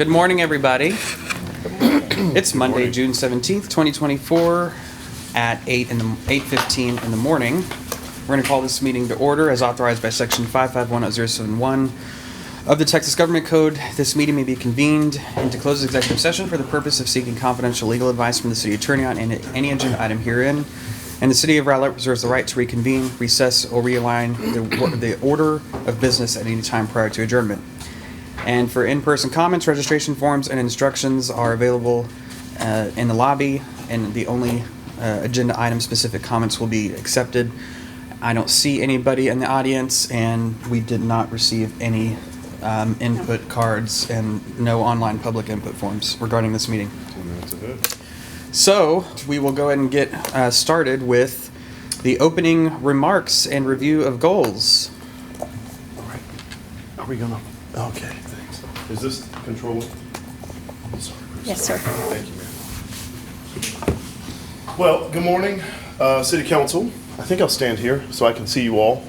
Good morning, everybody. It's Monday, June 17th, 2024 at 8:15 in the morning. We're going to call this meeting to order as authorized by Section 551.071 of the Texas Government Code. This meeting may be convened into closed executive session for the purpose of seeking confidential legal advice from the city attorney on any agenda item herein. And the City of Rowlett reserves the right to reconvene, recess, or realign the order of business at any time prior to adjournment. And for in-person comments, registration forms and instructions are available in the lobby, and the only agenda item-specific comments will be accepted. I don't see anybody in the audience, and we did not receive any input cards and no online public input forms regarding this meeting. 2 minutes ahead. So we will go ahead and get started with the opening remarks and review of goals. All right. Are we gonna? Okay, thanks. Is this controlled? Sorry, Chris. Yes, sir. Thank you, ma'am. Well, good morning, City Council. I think I'll stand here so I can see you all.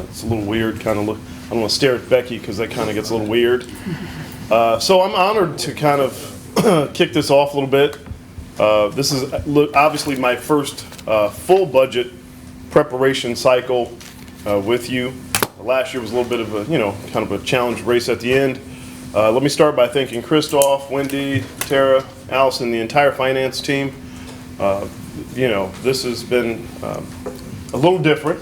It's a little weird, kind of look. I don't want to stare at Becky because that kind of gets a little weird. So I'm honored to kind of kick this off a little bit. This is obviously my first full budget preparation cycle with you. Last year was a little bit of a, kind of a challenge race at the end. Let me start by thanking Christoph, Wendy, Tara, Allison, the entire finance team. This has been a little different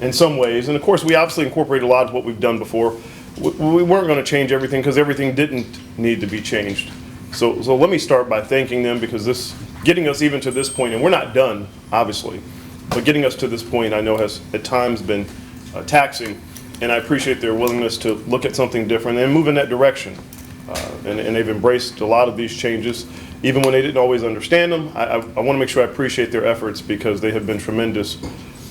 in some ways. And of course, we obviously incorporated a lot of what we've done before. We weren't going to change everything because everything didn't need to be changed. So let me start by thanking them because getting us even to this point, and we're not done, obviously, but getting us to this point I know has at times been taxing, and I appreciate their willingness to look at something different and move in that direction. And they've embraced a lot of these changes, even when they didn't always understand them. I want to make sure I appreciate their efforts because they have been tremendous,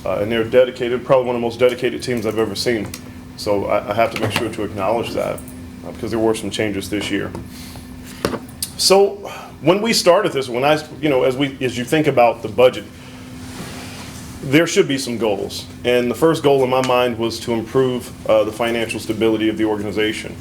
and they're dedicated, probably one of the most dedicated teams I've ever seen. So I have to make sure to acknowledge that because there were some changes this year. So when we started this, as you think about the budget, there should be some goals. And the first goal in my mind was to improve the financial stability of the organization.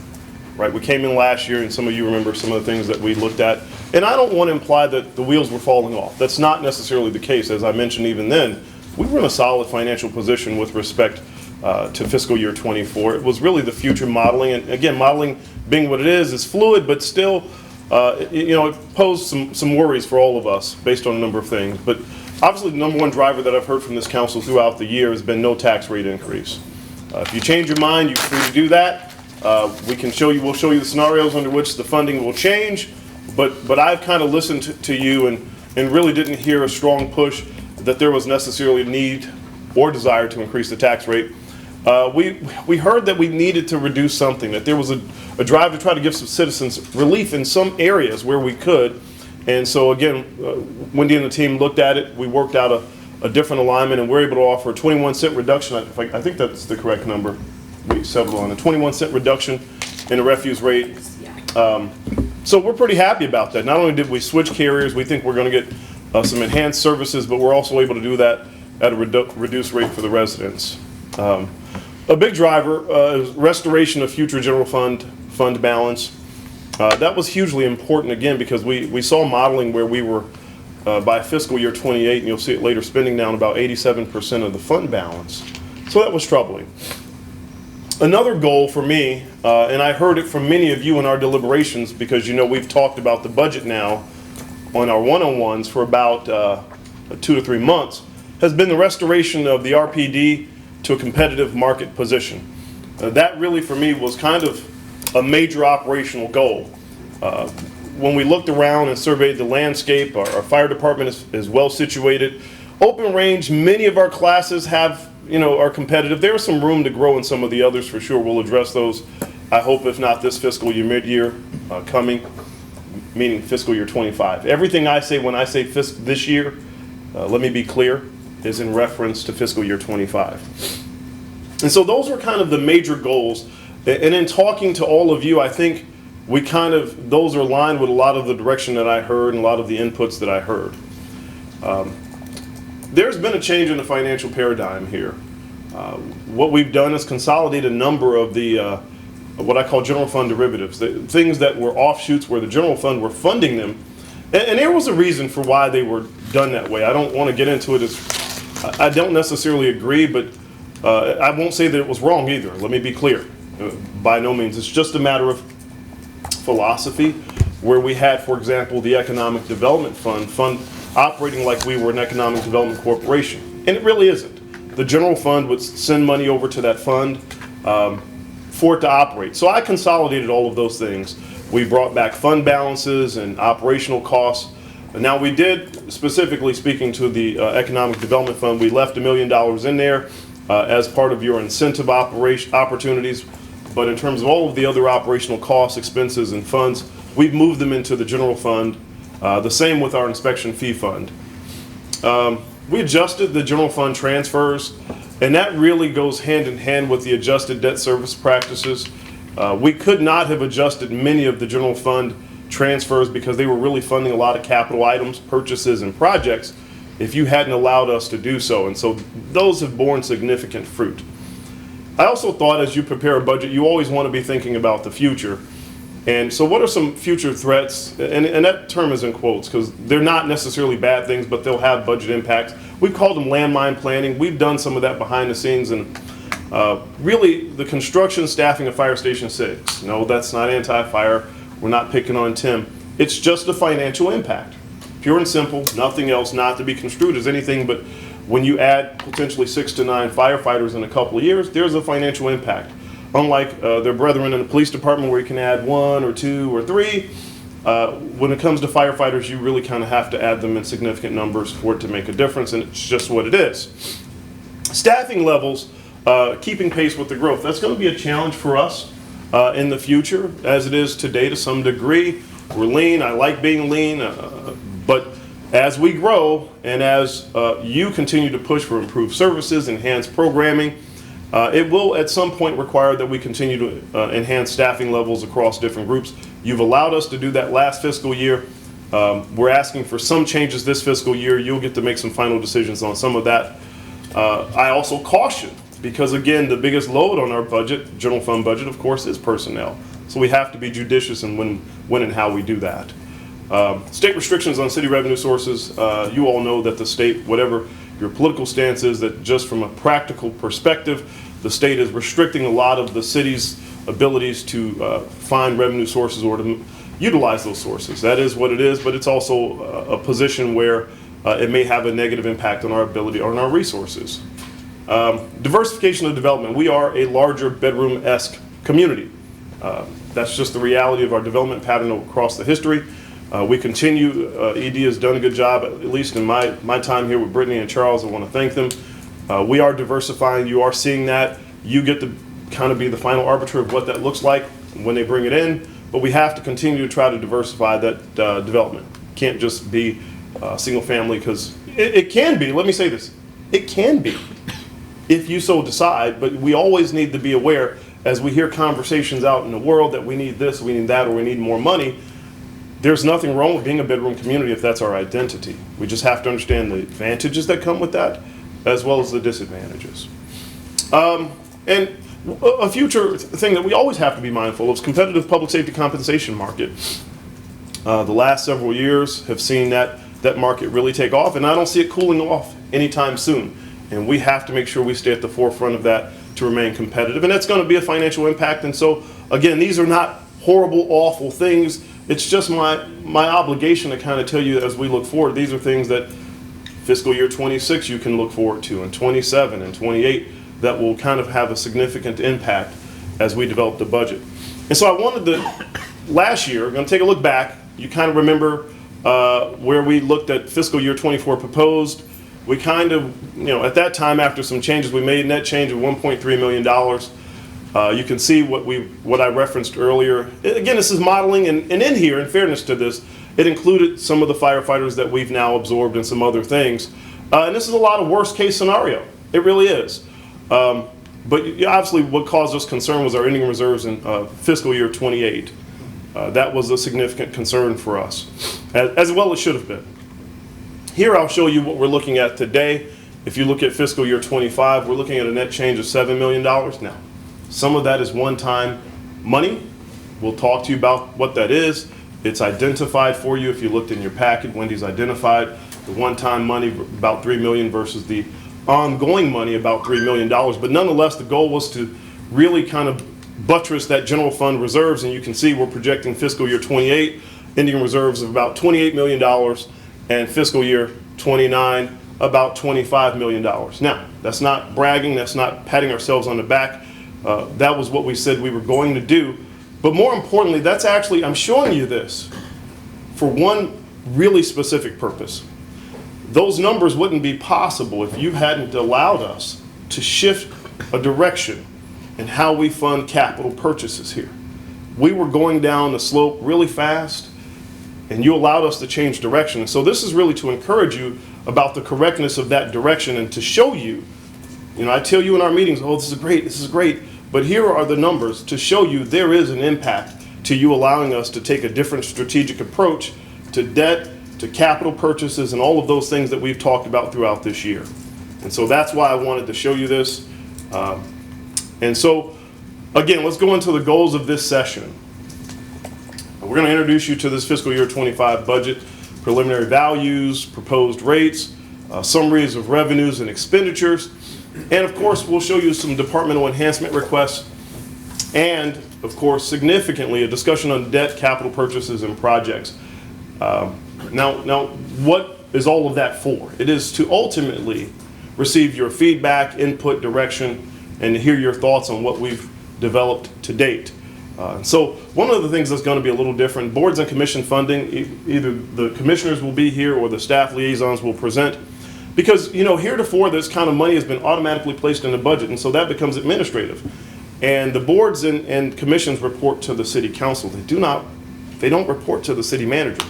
Right? We came in last year, and some of you remember some of the things that we looked at. And I don't want to imply that the wheels were falling off. That's not necessarily the case. As I mentioned even then, we were in a solid financial position with respect to fiscal year 24. It was really the future modeling. And again, modeling being what it is fluid, but still it posed some worries for all of us based on a number of things. But obviously the number one driver that I've heard from this council throughout the year has been no tax rate increase. If you change your mind, you're free to do that. We'll show you the scenarios under which the funding will change. But I've kind of listened to you and really didn't hear a strong push that there was necessarily a need or desire to increase the tax rate. We heard that we needed to reduce something, that there was a drive to try to give some citizens relief in some areas where we could. And so again, Wendy and the team looked at it. We worked out a different alignment, and we're able to offer a 21-cent reduction. I think that's the correct number. We settled on a 21-cent reduction in the refuse rate. So we're pretty happy about that. Not only did we switch carriers, we think we're going to get some enhanced services, but we're also able to do that at a reduced rate for the residents. A big driver is restoration of future general fund balance. That was hugely important, again, because we saw modeling where we were, by fiscal year 28, and you'll see it later, spending down about 87% of the fund balance. So that was troubling. Another goal for me, and I heard it from many of you in our deliberations, because we've talked about the budget now on our one-on-ones for about 2 to 3 months, has been the restoration of the RPD to a competitive market position. That really, for me, was kind of a major operational goal. When we looked around and surveyed the landscape, our fire department is well situated. Open range, many of our classes are competitive. There's some room to grow in some of the others for sure. We'll address those, I hope, if not this fiscal year, mid-year coming, meaning fiscal year 25. Everything I say when I say this year, let me be clear, is in reference to fiscal year 25. And so those were kind of the major goals. And in talking to all of you, I think those are aligned with a lot of the direction that I heard and a lot of the inputs that I heard. There's been a change in the financial paradigm here. What we've done is consolidate a number of the what I call general fund derivatives, things that were offshoots where the general fund were funding them. And there was a reason for why they were done that way. I don't want to get into it. I don't necessarily agree, but I won't say that it was wrong either. Let me be clear. By no means. It's just a matter of philosophy, where we had, for example, the Economic Development Fund operating like we were an economic development corporation. And it really isn't. The general fund would send money over to that fund for it to operate. So I consolidated all of those things. We brought back fund balances and operational costs. Now we did, specifically speaking to the Economic Development Fund, we left $1 million in there as part of your incentive opportunities. But in terms of all of the other operational costs, expenses, and funds, we've moved them into the general fund. The same with our inspection fee fund. We adjusted the general fund transfers, and that really goes hand in hand with the adjusted debt service practices. We could not have adjusted many of the general fund transfers because they were really funding a lot of capital items, purchases, and projects if you hadn't allowed us to do so. And so those have borne significant fruit. I also thought as you prepare a budget, you always want to be thinking about the future. And so what are some future threats? And that term is in quotes because they're not necessarily bad things, but they'll have budget impacts. We've called them landmine planning. We've done some of that behind the scenes. And really, the construction staffing of Fire Station 6. No, that's not anti-fire. We're not picking on Tim. It's just a financial impact. Pure and simple, nothing else, not to be construed as anything, but when you add potentially 6 to 9 firefighters in a couple of years, there's a financial impact. Unlike their brethren in the police department where you can add 1 or 2 or 3, when it comes to firefighters, you really kind of have to add them in significant numbers for it to make a difference, and it's just what it is. Staffing levels, keeping pace with the growth, that's going to be a challenge for us in the future, as it is today to some degree. We're lean. I like being lean, but as we grow and as you continue to push for improved services, enhanced programming, it will at some point require that we continue to enhance staffing levels across different groups. You've allowed us to do that last fiscal year. We're asking for some changes this fiscal year. You'll get to make some final decisions on some of that. I also caution, because again, the biggest load on our budget, general fund budget, of course, is personnel. So we have to be judicious in when and how we do that. State restrictions on city revenue sources. You all know that the state, whatever your political stance is, that just from a practical perspective, the state is restricting a lot of the city's abilities to find revenue sources or to utilize those sources. That is what it is, but it's also a position where it may have a negative impact on our ability, on our resources. Diversification of development. We are a larger bedroom-esque community. That's just the reality of our development pattern across the history. We continue, ED has done a good job, at least in my time here with Brittany and Charles. I want to thank them. We are diversifying. You are seeing that. You get to kind of be the final arbiter of what that looks like when they bring it in, but we have to continue to try to diversify that development. Can't just be single family, because it can be, let me say this, it can be if you so decide, but we always need to be aware as we hear conversations out in the world that we need this, we need that, or we need more money. There's nothing wrong with being a bedroom community if that's our identity. We just have to understand the advantages that come with that, as well as the disadvantages. And a future thing that we always have to be mindful of is competitive public safety compensation market. The last several years have seen that market really take off, and I don't see it cooling off anytime soon. And we have to make sure we stay at the forefront of that to remain competitive. And that's going to be a financial impact. And so, again, these are not horrible, awful things. It's just my obligation to kind of tell you as we look forward, these are things that fiscal year 26 you can look forward to, and 27 and 28 that will kind of have a significant impact as we develop the budget. And so I wanted to, last year, I'm going to take a look back. You kind of remember where we looked at fiscal year 24 proposed. We kind of, at that time, after some changes we made, net change of $1.3 million. You can see what I referenced earlier. Again, this is modeling, and in here, in fairness to this, it included some of the firefighters that we've now absorbed and some other things. And this is a lot of worst case scenario. It really is. But obviously what caused us concern was our ending reserves in fiscal year 28. That was a significant concern for us, as well it should have been. Here I'll show you what we're looking at today. If you look at fiscal year 25, we're looking at a net change of $7 million. Now, some of that is one-time money. We'll talk to you about what that is. It's identified for you. If you looked in your packet, Wendy's identified the one-time money, about $3 million, versus the ongoing money, about $3 million. But nonetheless, the goal was to really kind of buttress that general fund reserves, and you can see we're projecting fiscal year 28 ending reserves of about $28 million, and fiscal year 29 about $25 million. Now, that's not bragging, that's not patting ourselves on the back. That was what we said we were going to do. But more importantly, that's actually, I'm showing you this for one really specific purpose. Those numbers wouldn't be possible if you hadn't allowed us to shift a direction in how we fund capital purchases here. We were going down the slope really fast, and you allowed us to change direction. And so this is really to encourage you about the correctness of that direction, and to show you, I tell you in our meetings, oh, this is great, but here are the numbers to show you there is an impact to you allowing us to take a different strategic approach to debt, to capital purchases, and all of those things that we've talked about throughout this year. And so that's why I wanted to show you this. And so, again, let's go into the goals of this session. We're going to introduce you to this fiscal year 25 budget, preliminary values, proposed rates, summaries of revenues and expenditures, and of course, we'll show you some departmental enhancement requests, and of course, significantly, a discussion on debt, capital purchases, and projects. Now, what is all of that for? It is to ultimately receive your feedback, input, direction, and to hear your thoughts on what we've developed to date. So one of the things that's going to be a little different, boards and commission funding, either the commissioners will be here or the staff liaisons will present, because heretofore this kind of money has been automatically placed in the budget, and so that becomes administrative. And the boards and commissions report to the city council. They don't report to the city manager.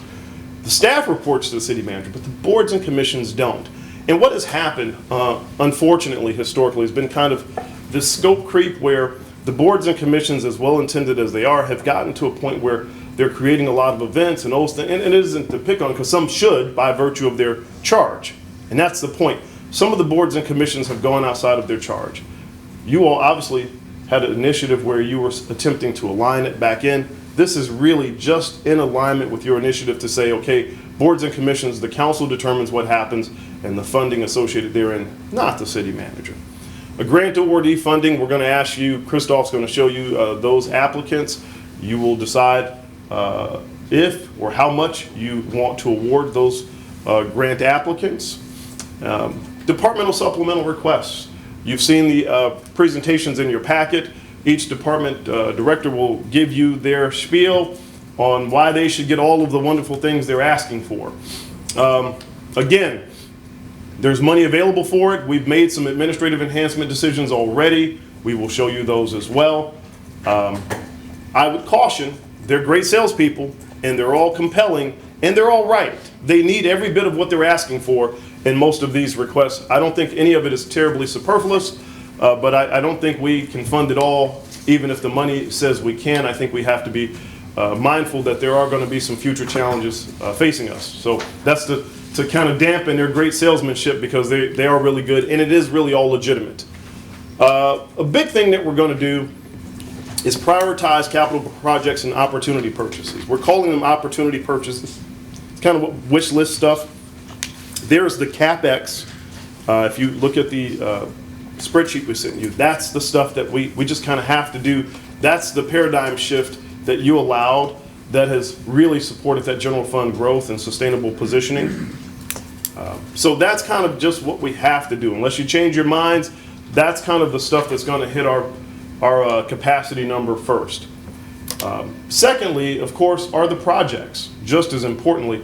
The staff reports to the city manager, but the boards and commissions don't. And what has happened, unfortunately, historically, has been kind of this scope creep where the boards and commissions, as well intended as they are, have gotten to a point where they're creating a lot of events and those things. And it isn't to pick on, because some should by virtue of their charge. And that's the point. Some of the boards and commissions have gone outside of their charge. You all obviously had an initiative where you were attempting to align it back in. This is really just in alignment with your initiative to say, okay, boards and commissions, the council determines what happens and the funding associated therein, not the city manager. A grant awardee funding, we're going to ask you, Christophe's going to show you those applicants. You will decide if or how much you want to award those grant applicants. Departmental supplemental requests. You've seen the presentations in your packet. Each department director will give you their spiel on why they should get all of the wonderful things they're asking for. Again, there's money available for it. We've made some administrative enhancement decisions already. We will show you those as well. I would caution, they're great salespeople, and they're all compelling, and they're all right. They need every bit of what they're asking for in most of these requests. I don't think any of it is terribly superfluous, but I don't think we can fund it all, even if the money says we can. I think we have to be mindful that there are going to be some future challenges facing us. So that's to kind of dampen their great salesmanship, because they are really good, and it is really all legitimate. A big thing that we're going to do is prioritize capital projects and opportunity purchases. We're calling them opportunity purchases. It's kind of wish list stuff. There's the CapEx. If you look at the spreadsheet we sent you, that's the stuff that we just kind of have to do. That's the paradigm shift that you allowed that has really supported that general fund growth and sustainable positioning. So that's kind of just what we have to do. Unless you change your minds, that's kind of the stuff that's going to hit our capacity number first. Secondly, of course, are the projects, just as importantly.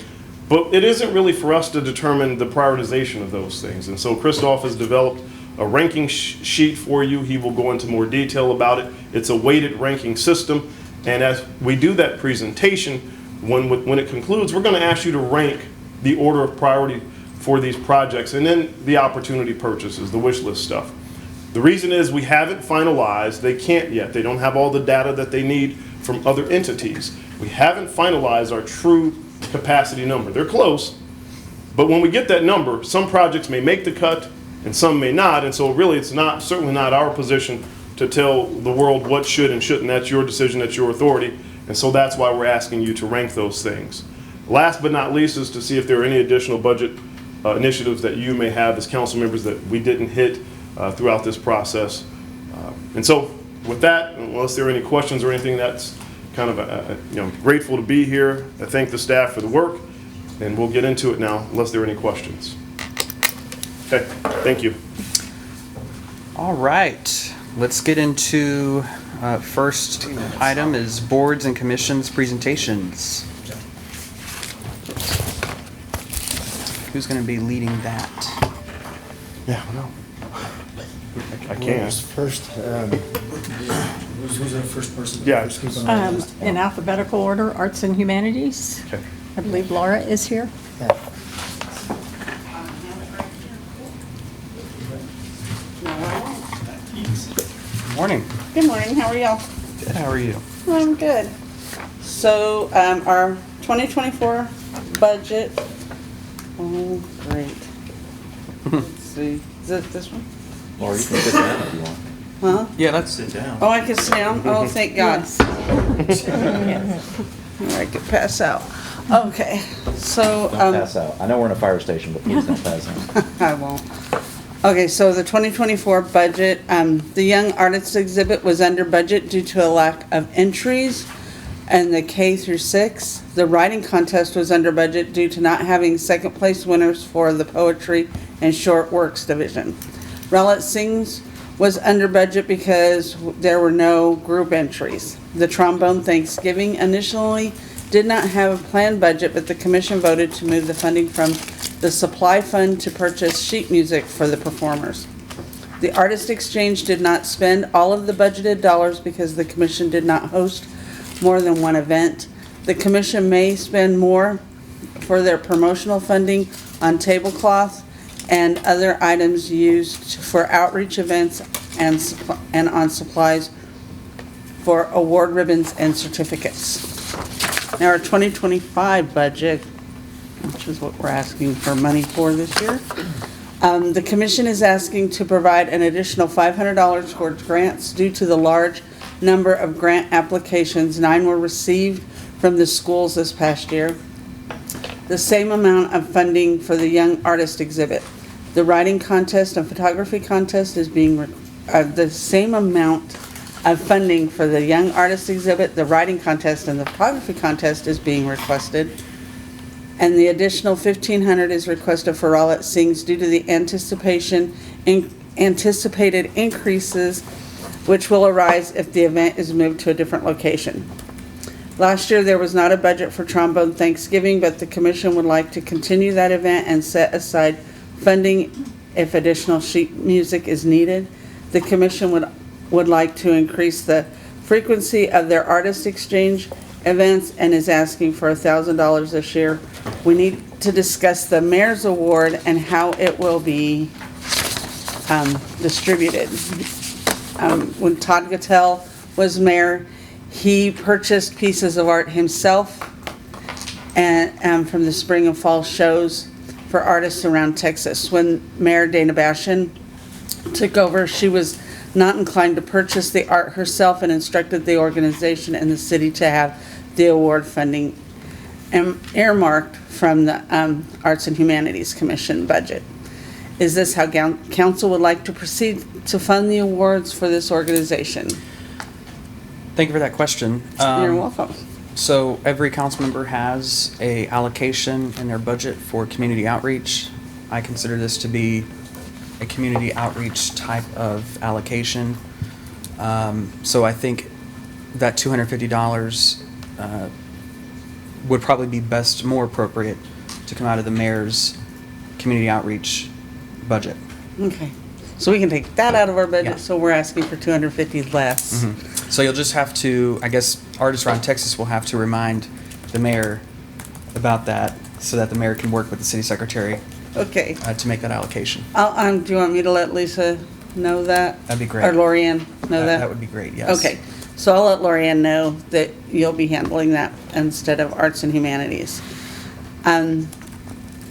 But it isn't really for us to determine the prioritization of those things. And so Christophe has developed a ranking sheet for you. He will go into more detail about it. It's a weighted ranking system. And as we do that presentation, when it concludes, we're going to ask you to rank the order of priority for these projects, and then the opportunity purchases, the wish list stuff. The reason is we haven't finalized, they can't yet. They don't have all the data that they need from other entities. We haven't finalized our true capacity number. They're close, but when we get that number, some projects may make the cut and some may not, and so really it's certainly not our position to tell the world what should and shouldn't. That's your decision, that's your authority. And so that's why we're asking you to rank those things. Last but not least is to see if there are any additional budget initiatives that you may have as council members that we didn't hit throughout this process. And so with that, unless there are any questions or anything, that's kind of grateful to be here. I thank the staff for the work, and we'll get into it now unless there are any questions. Okay, thank you. All right, let's get into first item is boards and commissions presentations. Who's going to be leading that? Yeah, no. I can. First, Who's our first person? Yeah. First people on our list? In alphabetical order, arts and humanities. Okay. I believe Laura is here. yeah, Morning. Good morning, how are y'all? Good, how are you? I'm good. So, our 2024 budget, oh, great. Let's see, is it this one? Or you can sit down if you want. Huh? Yeah, that's Sit down. Oh, I can sit down? Oh, thank God. Yes. I could pass out. Okay, so, Don't pass out. I know we're in a fire station, but please don't pass out. I won't. Okay, so the 2024 budget, the Young Artists exhibit was under budget due to a lack of entries in the K through 6. The writing contest was under budget due to not having second place winners for the poetry and short works division. Relic Sings was under budget because there were no group entries. The Trombone Thanksgiving initially did not have a planned budget, but the commission voted to move the funding from the supply fund to purchase sheet music for the performers. The Artist Exchange did not spend all of the budgeted dollars because the commission did not host more than one event. The commission may spend more for their promotional funding on tablecloth and other items used for outreach events and on supplies for award ribbons and certificates. Now, our 2025 budget, which is what we're asking for money for this year. The commission is asking to provide an additional $500 towards grants due to the large number of grant applications. 9 were received from the schools this past year. The same amount of funding for the Young Artist exhibit. The writing contest and photography contest is being, the same amount of funding for the Young Artist exhibit, the writing contest, and the photography contest is being requested. And the additional $1,500 is requested for All It Sings due to the anticipated increases which will arise if the event is moved to a different location. Last year, there was not a budget for Trombone Thanksgiving, but the commission would like to continue that event and set aside funding if additional sheet music is needed. The commission would like to increase the frequency of their artist exchange events and is asking for $1,000 this year. We need to discuss the mayor's award and how it will be distributed. When Todd Gattell was mayor, he purchased pieces of art himself and from the spring and fall shows for artists around Texas. When Mayor Dana Bashan took over, she was not inclined to purchase the art herself and instructed the organization and the city to have the award funding earmarked from the Arts and Humanities Commission budget. Is this how council would like to proceed to fund the awards for this organization? Thank you for that question. You're welcome. So every council member has a allocation in their budget for community outreach. I consider this to be a community outreach type of allocation. So I think that $250 would probably be best, more appropriate to come out of the mayor's community outreach budget. Okay, so we can take that out of our Yeah. budget, so we're asking for 250 less. So you'll just have to, I guess, Artists Around Texas will have to remind the mayor about that so that the mayor can work with the city secretary Okay, to make that allocation. do you want me to let Lisa know that? That'd be great. Or Lorianne know that? That would be great, yes. Okay, so I'll let Lorianne know that you'll be handling that instead of Arts and Humanities.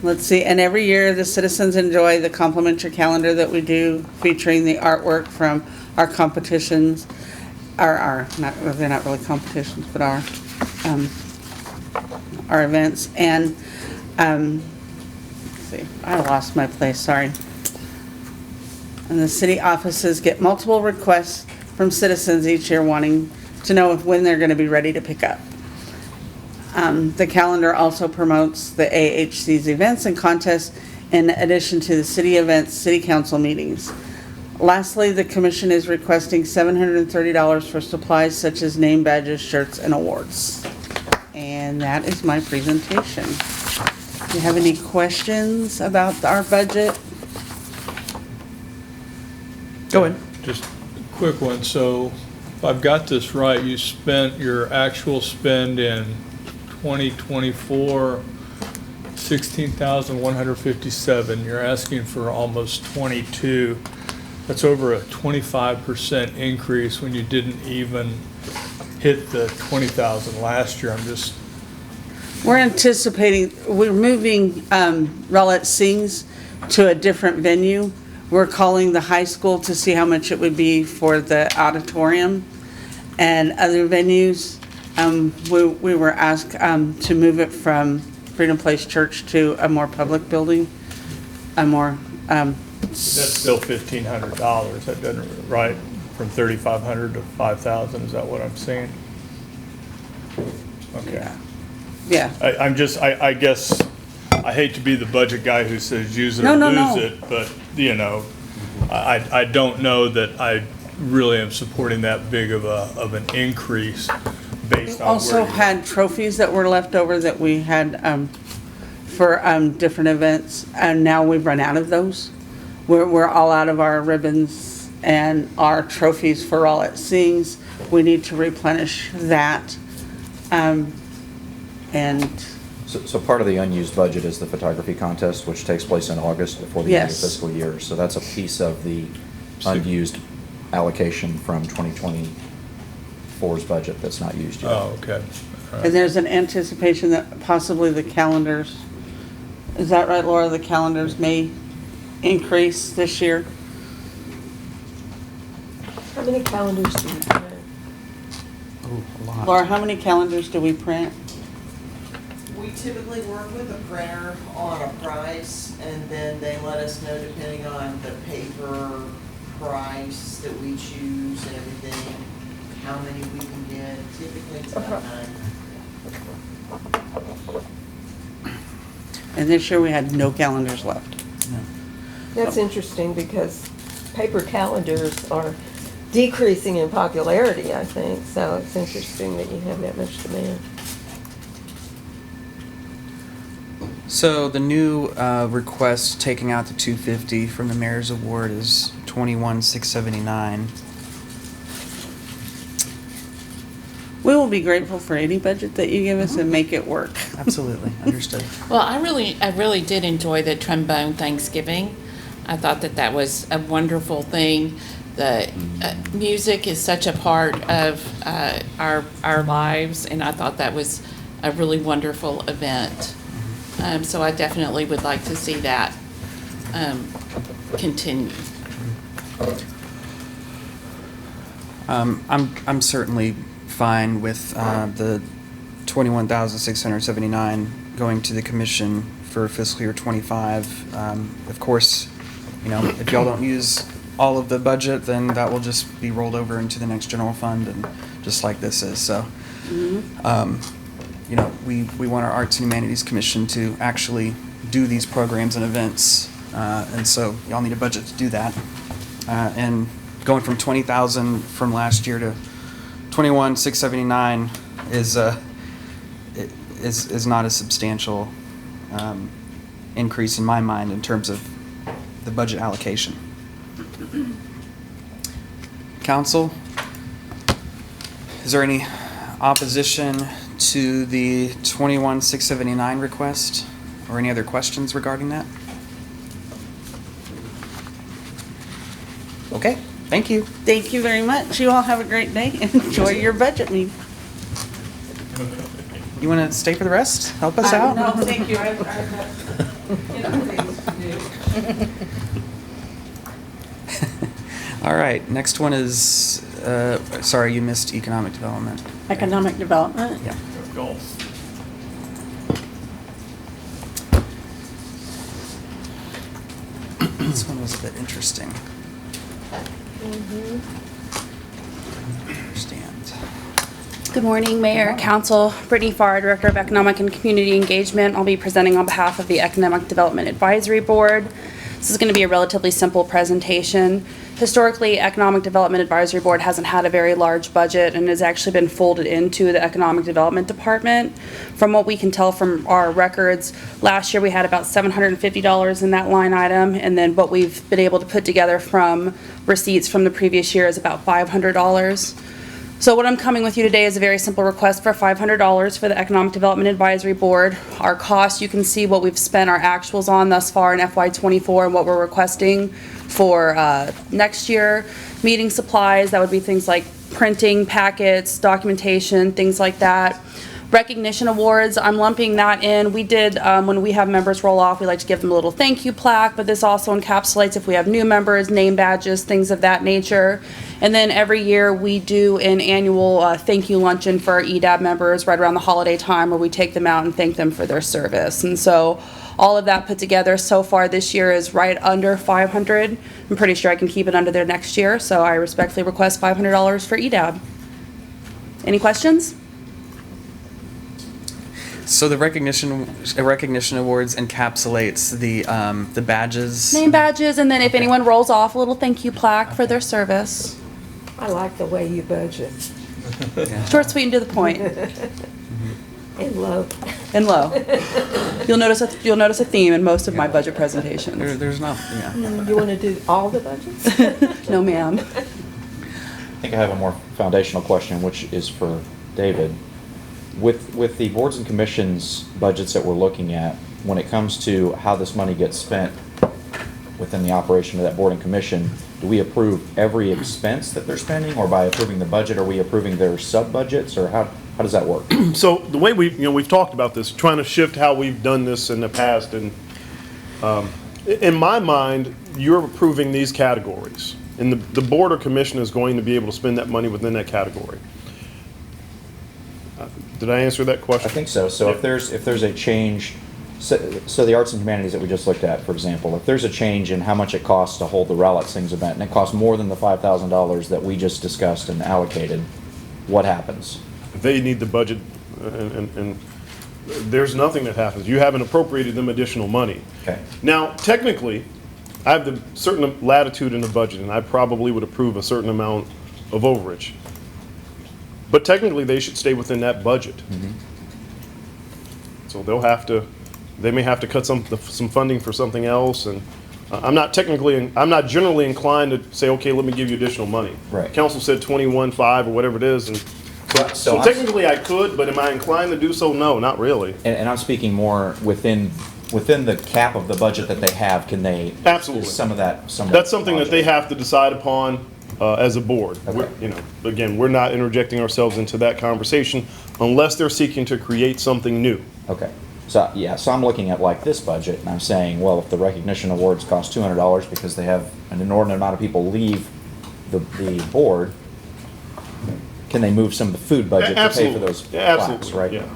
Let's see, and every year the citizens enjoy the complimentary calendar that we do featuring the artwork from our competitions, not, they're not really competitions, but our events. And, let's see, I lost my place, sorry. And the city offices get multiple requests from citizens each year wanting to know when they're gonna be ready to pick up. The calendar also promotes the AHC's events and contests in addition to the city events, city council meetings. Lastly, the commission is requesting $730 for supplies such as name badges, shirts, and awards. And that is my presentation. Do you have any questions about our budget? Go ahead. Just a quick one. So if I've got this right, you spent your actual spend in 2024, 16,157. You're asking for almost 22. That's over a 25% increase when you didn't even hit the 20,000 last year. We're anticipating, we're moving Rowlett Sings to a different venue. We're calling the high school to see how much it would be for the auditorium and other venues. We were asked to move it from Freedom Place Church to a more public building, a more, That's still $1,500. That doesn't, right, from 3,500 to 5,000. Is that what I'm saying? Okay. yeah. I guess, I hate to be the budget guy who says use it No, or no, lose no. it, but, you know, I don't know that I really am supporting that big of an increase based We on also where you had trophies that were left over that we had for different events, and now we've run out of those. We're all out of our ribbons and our trophies for All It Sings. We need to replenish that. And So part of the unused budget is the photography contest, which takes place in August before the end of the Yes. fiscal year. So that's a piece of the unused allocation from 2024's budget that's not used yet. Oh, okay. and there's an anticipation that possibly the calendars, is that right, Laura? The calendars may increase this year? How many calendars do you print? Ooh, a lot. Laura, how many calendars do we print? We typically work with a printer on a price, and then they let us know, depending on the paper price that we choose and everything, how many we can get. Typically, it's about 9. And this year we had no calendars left. That's interesting because paper calendars are decreasing in popularity, I think, so it's interesting that you have that much demand. So the new request taking out the 250 from the mayor's award is 21,679. We will be grateful for any budget that you give us and make it work. Absolutely, understood. Well, I really did enjoy the trombone Thanksgiving. I thought that was a wonderful thing. The music is such a part of our lives, and I thought that was a really wonderful event. So I definitely would like to see that continue. I'm certainly fine with the 21,679 going to the commission for fiscal year 25. Of course, you know, if y'all don't use all of the budget, then that will just be rolled over into the next general fund, and just like this is. So, you know, we want our Arts and Humanities Commission to actually do these programs and events, and so y'all need a budget to do that. And going from 20,000 from last year to 21,679 is not a substantial increase in my mind in terms of the budget allocation. Council, is there any opposition to the 21,679 request, or any other questions regarding that? Okay, thank you. Thank you very much. You all have a great day and enjoy your budget meeting. You want to stay for the rest? Help us out? No, thank you. All right, next one is, sorry, you missed economic development. Economic development. Yeah. Golf. This one was a bit interesting. Understand. Good morning, Mayor, Council. Brittany Farr, Director of Economic and Community Engagement. I'll be presenting on behalf of the Economic Development Advisory Board. This is going to be a relatively simple presentation. Historically, Economic Development Advisory Board hasn't had a very large budget and has actually been folded into the Economic Development Department. From what we can tell from our records, last year we had about $750 in that line item, and then what we've been able to put together from receipts from the previous year is about $500. So what I'm coming with you today is a very simple request for $500 for the Economic Development Advisory Board. Our cost, you can see what we've spent our actuals on thus far in FY24 and what we're requesting for next year. Meeting supplies, that would be things like printing, packets, documentation, things like that. Recognition awards, I'm lumping that in. We did, when we have members roll off, we like to give them a little thank you plaque, but this also encapsulates if we have new members, name badges, things of that nature. And then every year we do an annual thank you luncheon for our EDAB members right around the holiday time where we take them out and thank them for their service. And so all of that put together so far this year is right under $500. I'm pretty sure I can keep it under there next year, so I respectfully request $500 for EDAB. Any questions? So the recognition awards encapsulates the badges. Name badges, and then if anyone rolls off, a little thank you plaque for their service. I like the way you budget. Short, sweet, and to the point. And low. And low. You'll notice a theme in most of my budget presentations. There's not, yeah. You want to do all the budgets? No, ma'am. I think I have a more foundational question, which is for David. With the boards and commissions budgets that we're looking at, when it comes to how this money gets spent within the operation of that board and commission, do we approve every expense that they're spending, or by approving the budget, are we approving their sub-budgets, or how does that work? So the way we've talked about this, trying to shift how we've done this in the past, and in my mind, you're approving these categories, and the board or commission is going to be able to spend that money within that category. Did I answer that question? I think so. So if there's a change, so the arts and humanities that we just looked at, for example, if there's a change in how much it costs to hold the Rowlett Sings event, and it costs more than the $5,000 that we just discussed and allocated, what happens? They need the budget, and there's nothing that happens. You haven't appropriated them additional money. Okay. Now, technically, I have the certain latitude in the budget, and I probably would approve a certain amount of overage. But technically, they should stay within that budget. So they may have to cut some funding for something else, and I'm not generally inclined to say, okay, let me give you additional money. Right. Council said 21.5 or whatever it is, and so technically I could, but am I inclined to do so? No, not really. And I'm speaking more within the cap of the budget that they have. Can they? Absolutely. Is some of that. That's something that they have to decide upon as a board. Okay. Again, we're not interjecting ourselves into that conversation unless they're seeking to create something new. Okay. So, yeah, so I'm looking at like this budget, and I'm saying, well, if the recognition awards cost $200 because they have an inordinate amount of people leave the board, can they move some of the food budget to pay for those plaques, right? Yeah.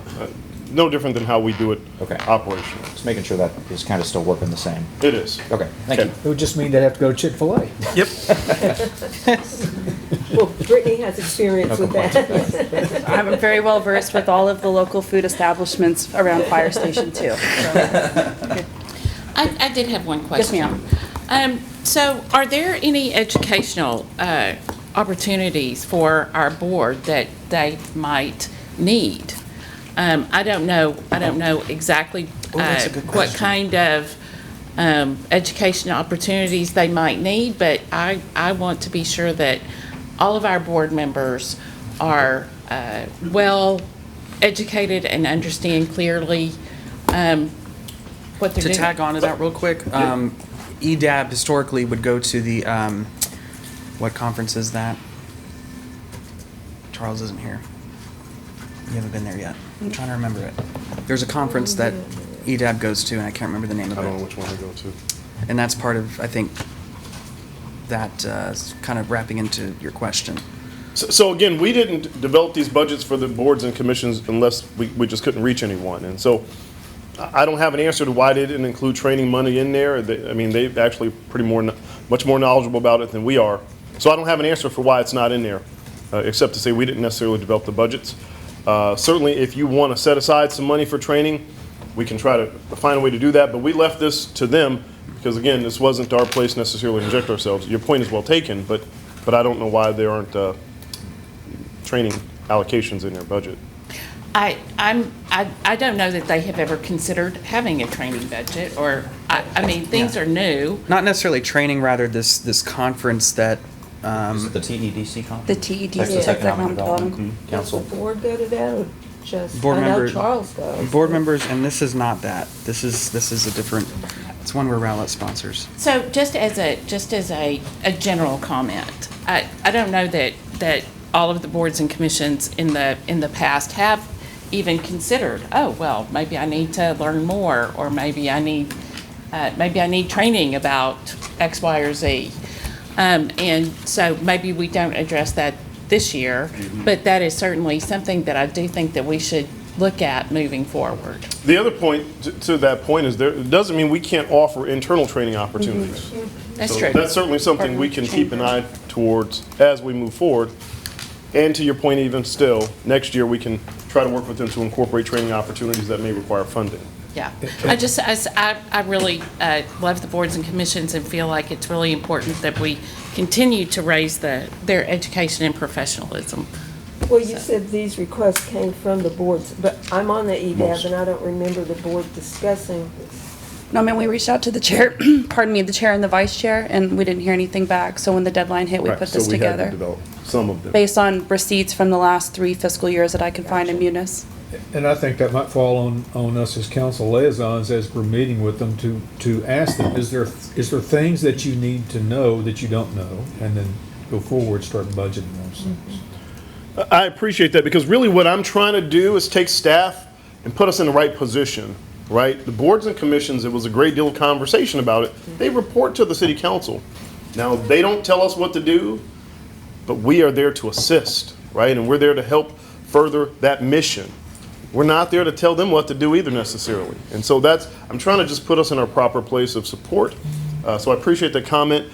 No different than how we do it Okay. operationally. Just making sure that is kind of still working the same. It is. Okay, thank you. It would just mean they'd have to go to Chick-fil-A. Well, Brittany has experience with that. I'm very well versed with all of the local food establishments around Fire Station 2. I did have one question. Yes, ma'am. So are there any educational opportunities for our board that they might need? I don't know exactly that's a good what question. kind of educational opportunities they might need, but I want to be sure that all of our board members are well educated and understand clearly what they're To doing. tag on to that real quick, EDAB historically would go to the, what conference is that? Charles isn't here. You haven't been there yet. I'm trying to remember it. There's a conference that EDAB goes to, and I can't remember the name of I don't know it. which one to go to. And that's part of, I think, that is kind of wrapping into your question. So again, we didn't develop these budgets for the boards and commissions unless we just couldn't reach anyone. And so I don't have an answer to why they didn't include training money in there. I mean, they're actually much more knowledgeable about it than we are. So I don't have an answer for why it's not in there, except to say we didn't necessarily develop the budgets. Certainly, if you want to set aside some money for training, we can try to find a way to do that. But we left this to them because, again, this wasn't our place necessarily to inject ourselves. Your point is well taken, but I don't know why there aren't training allocations in their budget. I don't know that they have ever considered having a training budget, or, I mean, things are new. Not necessarily training, rather this conference that, Is it the TEDC conference? The TEDC, Texas Economic Economic Development Development Does the Council. board go to that, or just, Board I know member- Charles goes. board members, and this is not that. This is a different, it's one where Rowlett sponsors. So just as a general comment, I don't know that all of the boards and commissions in the past have even considered, oh, well, maybe I need to learn more, or maybe I need training about X, Y, or Z. And so maybe we don't address that this year, but that is certainly something that I do think that we should look at moving forward. The other point to that point is it doesn't mean we can't offer internal training opportunities. That's So true. That's certainly something we can keep an eye towards as we move forward. And to your point, even still, next year we can try to work with them to incorporate training opportunities that may require funding. Yeah, I really love the boards and commissions and feel like it's really important that we continue to raise their education and professionalism. Well, you said these requests came from the boards, but I'm on the EDAB and I don't remember the board discussing. No, I mean, we reached out to the chair, pardon me, the chair and the vice chair, and we didn't hear anything back. So when the deadline hit, we Right, put so this we had to together develop some of them. based on receipts from the last 3 fiscal years that I can find in Munis. And I think that might fall on us as council liaisons as we're meeting with them to ask them, is there things that you need to know that you don't know? And then go forward, start budgeting those things. I appreciate that because really what I'm trying to do is take staff and put us in the right position, right? The boards and commissions, it was a great deal of conversation about it. They report to the city council. Now, they don't tell us what to do, but we are there to assist, right? And we're there to help further that mission. We're not there to tell them what to do either necessarily. And so I'm trying to just put us in our proper place of support. So I appreciate the comment.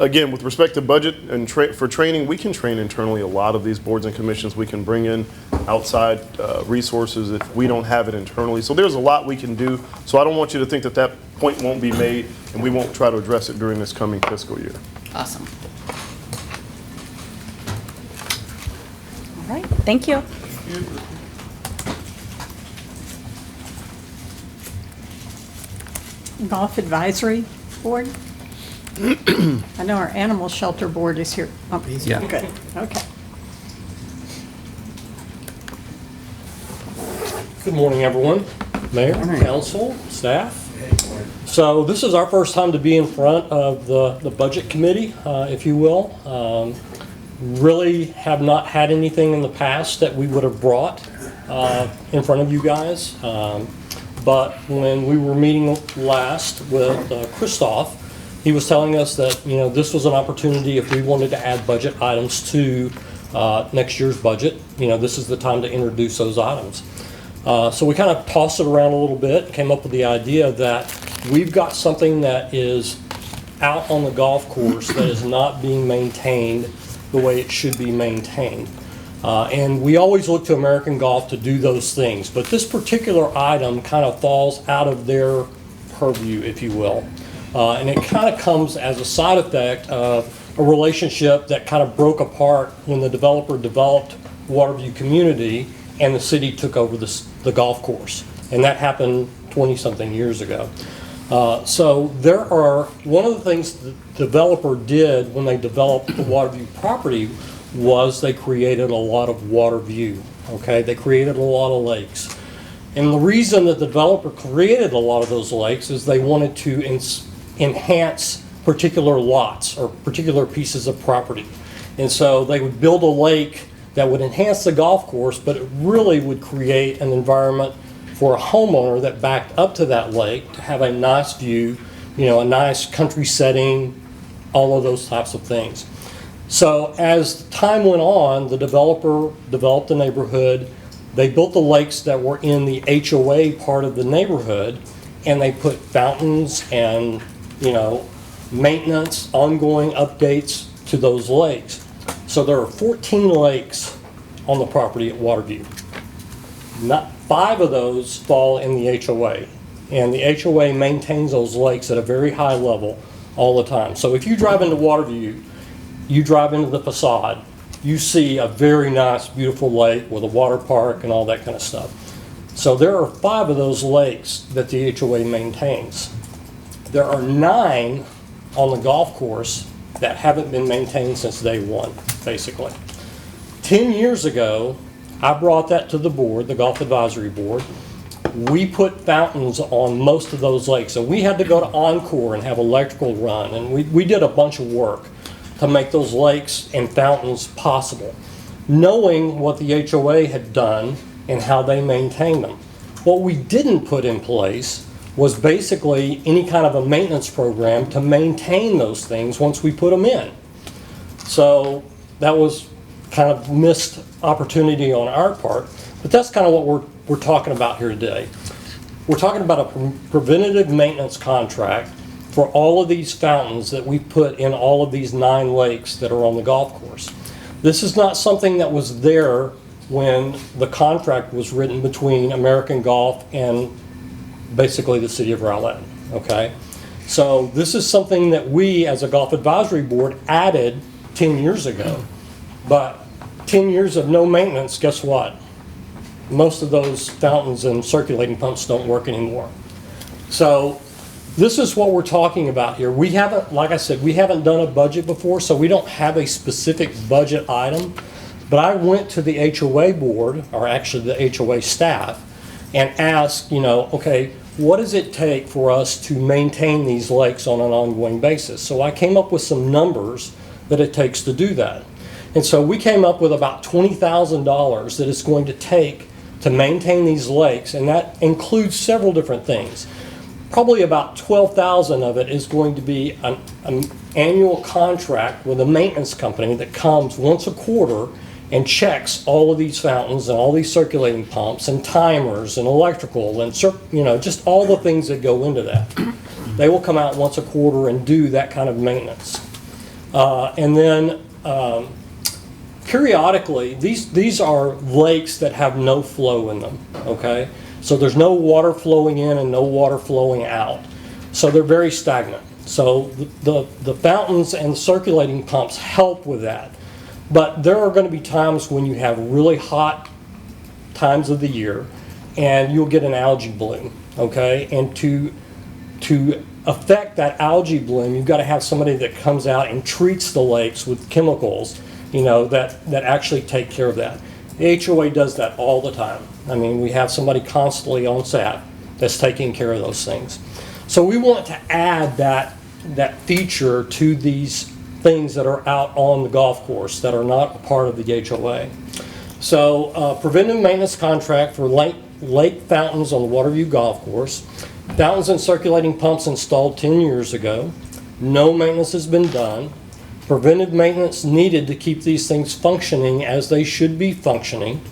Again, with respect to budget and for training, we can train internally a lot of these boards and commissions. We can bring in outside resources if we don't have it internally. So there's a lot we can do. So I don't want you to think that that point won't be made and we won't try to address it during this coming fiscal year. Awesome. All right, thank you. Golf Advisory Board? I know our Animal Shelter Board is here. Oh, Yeah. Good, okay. Good morning, everyone. Mayor, council, staff. So this is our first time to be in front of the budget committee, if you will. Really have not had anything in the past that we would have brought in front of you guys. But when we were meeting last with Christoph, he was telling us that, you know, this was an opportunity if we wanted to add budget items to next year's budget. You know, this is the time to introduce those items. So we kind of tossed it around a little bit, came up with the idea that we've got something that is out on the golf course that is not being maintained the way it should be maintained. And we always look to American Golf to do those things, but this particular item kind of falls out of their purview, if you will. And it kind of comes as a side effect of a relationship that kind of broke apart when the developer developed Waterview Community and the city took over the golf course. And that happened 20-something years ago. So one of the things the developer did when they developed the Waterview property was they created a lot of water view, okay? They created a lot of lakes. And the reason that the developer created a lot of those lakes is they wanted to enhance particular lots or particular pieces of property. And so they would build a lake that would enhance the golf course, but it really would create an environment for a homeowner that backed up to that lake to have a nice view, you know, a nice country setting, all of those types of things. So as time went on, the developer developed the neighborhood. They built the lakes that were in the HOA part of the neighborhood, and they put fountains and, maintenance, ongoing updates to those lakes. So there are 14 lakes on the property at Waterview. Not 5 of those fall in the HOA, and the HOA maintains those lakes at a very high level all the time. So if you drive into Waterview, you drive into the facade, you see a very nice, beautiful lake with a water park and all that kind of stuff. So there are 5 of those lakes that the HOA maintains. There are 9 on the golf course that haven't been maintained since day one, basically. 10 years ago, I brought that to the board, the Golf Advisory Board. We put fountains on most of those lakes, and we had to go to Encore and have electrical run, and we did a bunch of work to make those lakes and fountains possible, knowing what the HOA had done and how they maintain them. What we didn't put in place was basically any kind of a maintenance program to maintain those things once we put them in. So that was kind of missed opportunity on our part, but that's kind of what we're talking about here today. We're talking about a preventative maintenance contract for all of these fountains that we put in all of these 9 lakes that are on the golf course. This is not something that was there when the contract was written between American Golf and basically the city of Rowlett, okay? So this is something that we, as a Golf Advisory Board, added 10 years ago. But 10 years of no maintenance, guess what? Most of those fountains and circulating pumps don't work anymore. So this is what we're talking about here. We haven't, like I said, we haven't done a budget before, so we don't have a specific budget item. But I went to the HOA board, or actually the HOA staff, and asked, okay, what does it take for us to maintain these lakes on an ongoing basis? So I came up with some numbers that it takes to do that. And so we came up with about $20,000 that it's going to take to maintain these lakes, and that includes several different things. Probably about $12,000 of it is going to be an annual contract with a maintenance company that comes once a quarter and checks all of these fountains and all these circulating pumps and timers and electrical and just all the things that go into that. They will come out once a quarter and do that kind of maintenance. And then periodically, these are lakes that have no flow in them, okay? So there's no water flowing in and no water flowing out. So they're very stagnant. So the fountains and circulating pumps help with that. But there are going to be times when you have really hot times of the year and you'll get an algae bloom, okay? And to affect that algae bloom, you've got to have somebody that comes out and treats the lakes with chemicals, that actually take care of that. The HOA does that all the time. I mean, we have somebody constantly on staff that's taking care of those things. So we want to add that feature to these things that are out on the golf course that are not a part of the HOA. So preventive maintenance contract for lake fountains on the Waterview Golf Course. Fountains and circulating pumps installed 10 years ago. No maintenance has been done. Preventive maintenance needed to keep these things functioning as they should be functioning.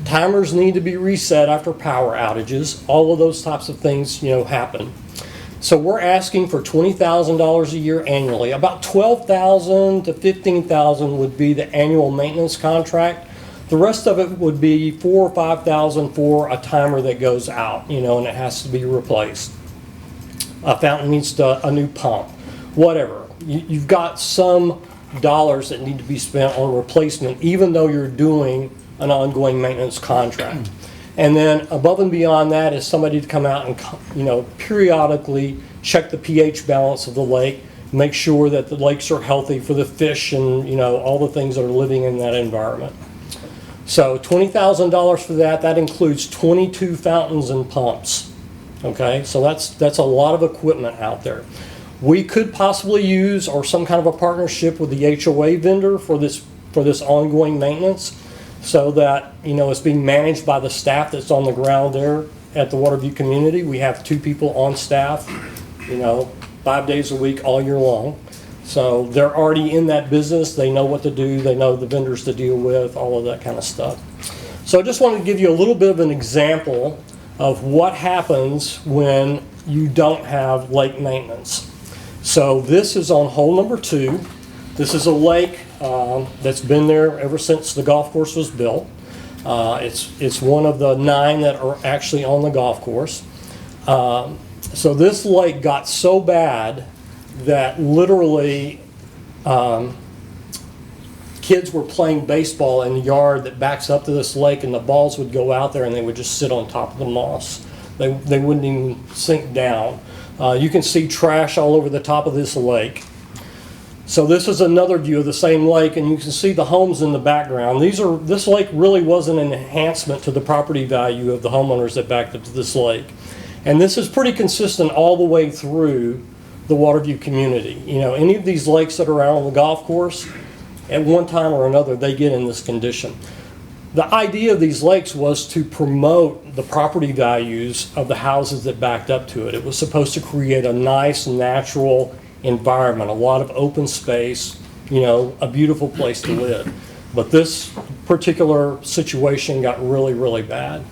Timers need to be reset after power outages. All of those types of things, happen. So we're asking for $20,000 a year annually. About $12,000 to $15,000 would be the annual maintenance contract. The rest of it would be $4,000 or $5,000 for a timer that goes out, and it has to be replaced. A fountain needs a new pump, whatever. You've got some dollars that need to be spent on replacement, even though you're doing an ongoing maintenance contract. And then above and beyond that is somebody to come out and, periodically check the pH balance of the lake, make sure that the lakes are healthy for the fish and, all the things that are living in that environment. So $20,000 for that. That includes 22 fountains and pumps. Okay, so that's a lot of equipment out there. We could possibly use or some kind of a partnership with the HOA vendor for this ongoing maintenance, so that it's being managed by the staff that's on the ground there at the Waterview community. We have 2 people on staff, 5 days a week all year long. So they're already in that business. They know what to do. They know the vendors to deal with, all of that kind of stuff. So I just wanted to give you a little bit of an example of what happens when you don't have lake maintenance. So this is on hole number 2. This is a lake that's been there ever since the golf course was built. It's one of the 9 that are actually on the golf course. So this lake got so bad that literally kids were playing baseball in the yard that backs up to this lake, and the balls would go out there and they would just sit on top of the moss. They wouldn't even sink down. You can see trash all over the top of this lake. So this is another view of the same lake, and you can see the homes in the background. This lake really was an enhancement to the property value of the homeowners that backed up to this lake. And this is pretty consistent all the way through the Waterview community. You know, any of these lakes that are out on the golf course, at one time or another, they get in this condition. The idea of these lakes was to promote the property values of the houses that backed up to it. It was supposed to create a nice, natural environment, a lot of open space, you know, a beautiful place to live. But this particular situation got really, really bad.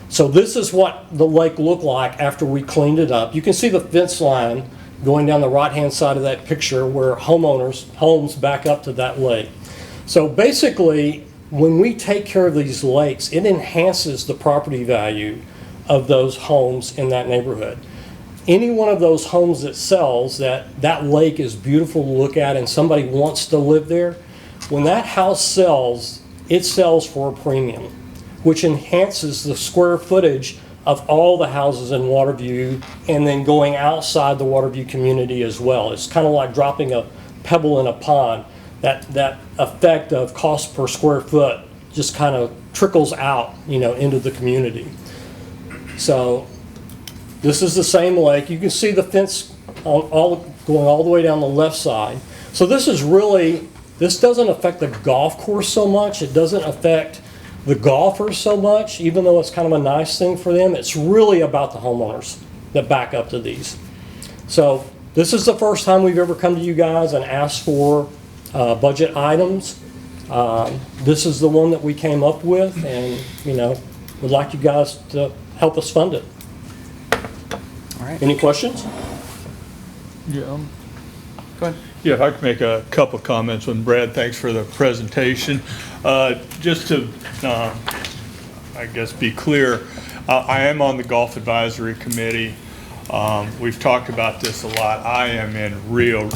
So this is what the lake looked like after we cleaned it up. You can see the fence line going down the right-hand side of that picture where homes back up to that lake. So basically, when we take care of these lakes, it enhances the property value of those homes in that neighborhood. Any one of those homes that sells, that lake is beautiful to look at and somebody wants to live there, when that house sells, it sells for a premium, which enhances the square footage of all the houses in Waterview and then going outside the Waterview community as well. It's kind of like dropping a pebble in a pond. That effect of cost per square foot just kind of trickles out, you know, into the community. So this is the same lake. You can see the fence going all the way down the left side. So this doesn't affect the golf course so much. It doesn't affect the golfers so much, even though it's kind of a nice thing for them. It's really about the homeowners that back up to these. So this is the first time we've ever come to you guys and asked for budget items. This is the one that we came up with, and you know, would like you guys to help us fund it. All right. Any questions? Yeah. Go ahead. Yeah, if I could make a couple of comments on Brad, thanks for the presentation. Just to, I guess, be clear, I am on the Golf Advisory Committee. We've talked about this a lot. I am in real,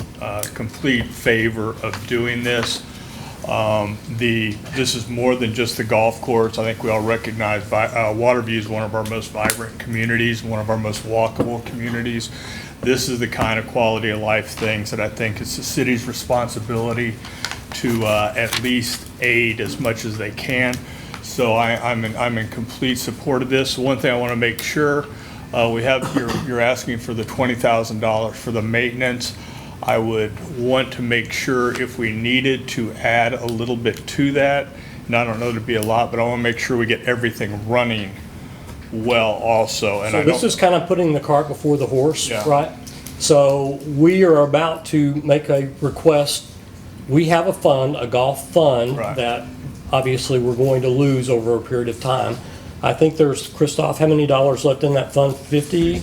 complete favor of doing this. This is more than just the golf course. I think we all recognize Waterview is one of our most vibrant communities, one of our most walkable communities. This is the kind of quality of life things that I think it's the city's responsibility to at least aid as much as they can. So I'm in complete support of this. One thing I want to make sure, you're asking for the $20,000 for the maintenance. I would want to make sure if we needed to add a little bit to that, and I don't know to be a lot, but I want to make sure we get everything running well also. And So this is kind of putting the cart before the horse, Yeah. right? So we are about to make a request. We have a fund, a golf fund, Right. that obviously we're going to lose over a period of time. I think there's, Christoph, how many dollars left in that fund? 50?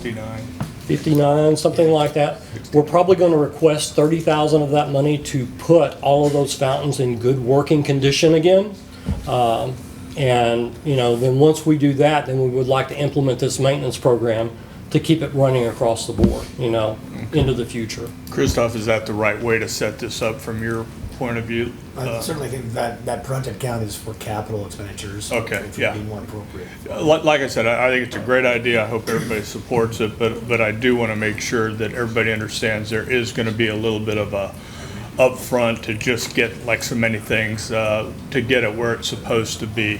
59, something like that. We're probably going to request 30,000 of that money to put all of those fountains in good working condition again. And, you know, then once we do that, then we would like to implement this maintenance program to keep it running across the board, you know, into the future. Christoph, is that the right way to set this up from your point of view? I certainly think that project account is for capital expenditures. Okay, It yeah. would be more appropriate. Like I said, I think it's a great idea. I hope everybody supports it, but I do want to make sure that everybody understands there is going to be a little bit of a upfront to just get, like so many things, to get it where it's supposed to be.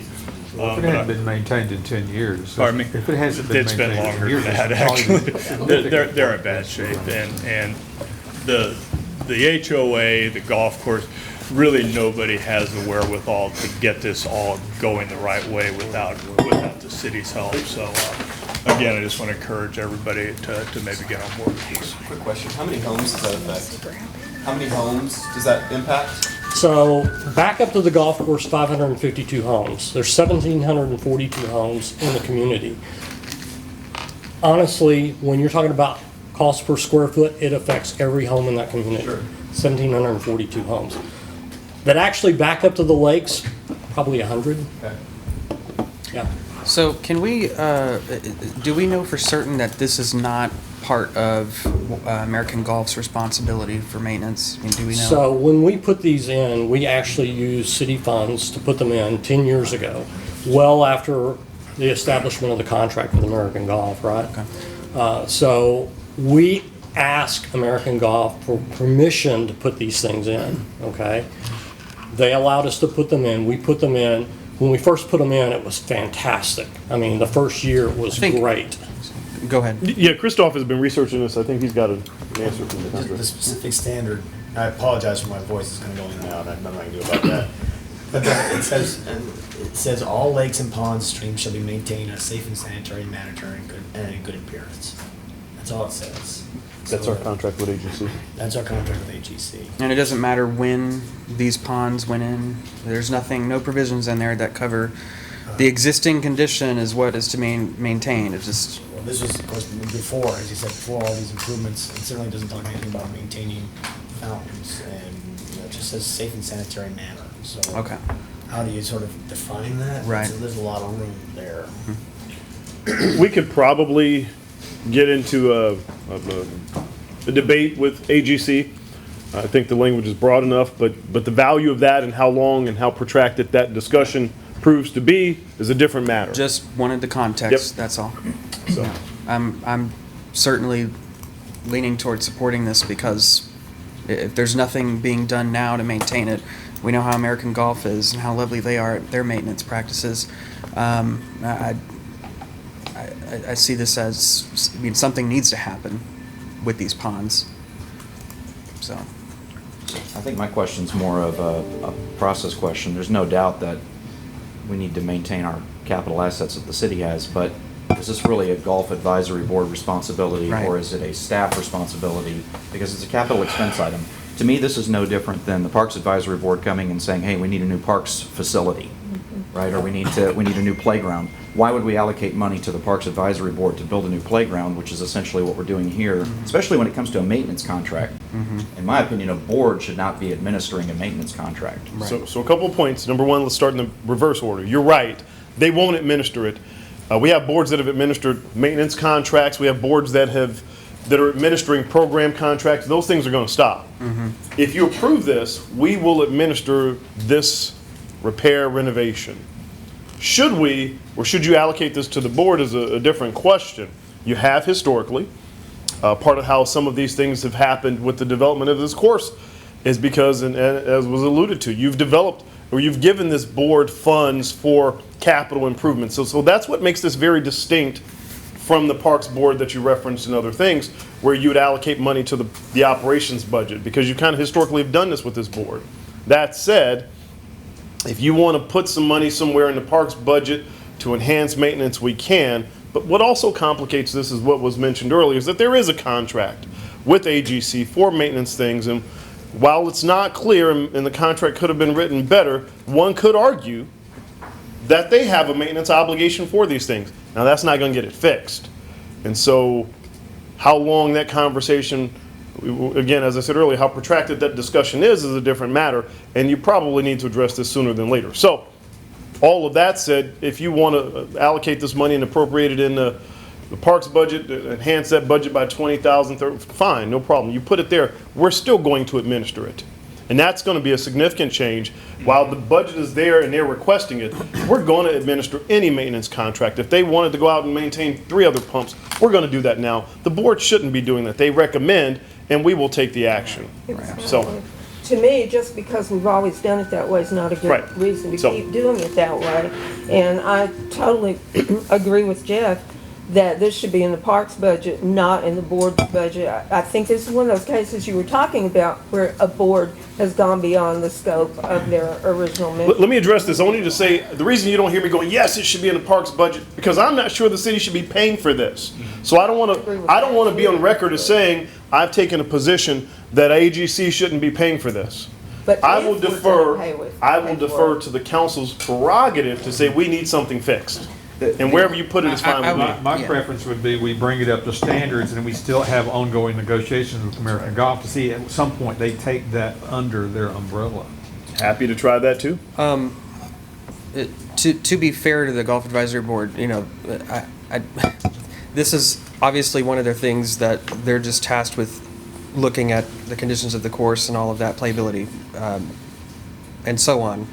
If it hadn't been maintained in 10 years. Pardon me? If it hasn't been It's been maintained in longer 10 years. than that, it's probably- actually. They're in bad shape, and the HOA, the golf course, really nobody has the wherewithal to get this all going the right way without the city's help. So, again, I just want to encourage everybody to maybe get on board with this. Quick question, how many homes does that affect? How many homes does that impact? So back up to the golf course, 552 homes. There's 1,742 homes in the community. Honestly, when you're talking about cost per square foot, it affects every home in that community. Sure. 1,742 homes. That actually back up to the lakes, probably 100. Okay. Yeah. So can we, do we know for certain that this is not part of American Golf's responsibility for maintenance? I mean, do we know? So when we put these in, we actually used city funds to put them in 10 years ago, well after the establishment of the contract with American Golf, right? Okay. So we asked American Golf for permission to put these things in, okay? They allowed us to put them in. We put them in. When we first put them in, it was fantastic. I mean, the first year was great. Go ahead. Yeah, Christoph has been researching this. I think he's got an answer from the The contract. specific standard, I apologize for my voice, it's gonna go in and out, I have nothing I can do about that. But it says all lakes and ponds, streams shall be maintained in a safe and sanitary manner and in good appearance. That's all it says. That's So our contract with AGC. That's our contract with AGC. And it doesn't matter when these ponds went in? There's nothing, no provisions in there that cover the existing condition is what is to maintained. It's just, Well, this was, of course, before, as you said, before all these improvements, it certainly doesn't talk anything about maintaining fountains, and, you know, it just says safe and sanitary manner, so. okay. How do you sort of define that? Right. So there's a lot of room there. We could probably get into a debate with AGC. I think the language is broad enough, but the value of that and how long and how protracted that discussion proves to be is a different matter. Just wanted the context, Yep. that's all. So, I'm certainly leaning towards supporting this because if there's nothing being done now to maintain it, we know how American Golf is and how lovely they are at their maintenance practices. I see this as, I mean, something needs to happen with these ponds. So, I think my question's more of a process question. There's no doubt that we need to maintain our capital assets that the city has, but is this really a golf advisory board responsibility, Right. or is it a staff responsibility? Because it's a capital expense item. To me, this is no different than the Parks Advisory Board coming and saying, hey, we need a new parks facility, right? Or we need a new playground. Why would we allocate money to the Parks Advisory Board to build a new playground, which is essentially what we're doing here, especially when it comes to a maintenance contract? In my opinion, a board should not be administering a maintenance contract. so a couple of points. Number one, let's start in the reverse order. You're right. They won't administer it. We have boards that have administered maintenance contracts. We have boards that are administering program contracts. Those things are going to stop. If you approve this, we will administer this repair renovation. Should we, or should you allocate this to the board is a different question. You have historically. Part of how some of these things have happened with the development of this course is because, and as was alluded to, you've developed or you've given this board funds for capital improvements. So that's what makes this very distinct from the Parks Board that you referenced and other things, where you would allocate money to the operations budget, because you kind of historically have done this with this board. That said, if you want to put some money somewhere in the parks budget to enhance maintenance, we can. But what also complicates this is what was mentioned earlier, is that there is a contract with AGC for maintenance things. And while it's not clear and the contract could have been written better, one could argue that they have a maintenance obligation for these things. Now, that's not going to get it fixed. And so how long that conversation, again, as I said earlier, how protracted that discussion is a different matter, and you probably need to address this sooner than later. So all of that said, if you want to allocate this money and appropriate it in the parks budget, enhance that budget by 20,000, fine, no problem. You put it there. We're still going to administer it. And that's going to be a significant change. While the budget is there and they're requesting it, we're going to administer any maintenance contract. If they wanted to go out and maintain 3 other pumps, we're going to do that now. The board shouldn't be doing that. They recommend, and we will take the action. So, To me, just because we've always done it that way is not a good Right. reason to So- keep doing it that way. And I totally agree with Jeff that this should be in the parks budget, not in the board's budget. I think this is one of those cases you were talking about where a board has gone beyond the scope of their original mission. let me address this. I want you to say, the reason you don't hear me going, yes, it should be in the parks budget, because I'm not sure the city should be paying for this. So I don't want to be on record as saying I've taken a position that AGC shouldn't be paying for this. But I if will we're gonna defer, pay with- I will pay for defer it. to the council's prerogative to say we need something fixed. And wherever you put it is fine with me. My Yeah. preference would be we bring it up to standards and we still have ongoing negotiations with American Golf to see at some point they take that under their umbrella. Happy to try that too. To be fair to the Golf Advisory Board, you know, this is obviously one of their things that they're just tasked with looking at the conditions of the course and all of that, playability, and so on.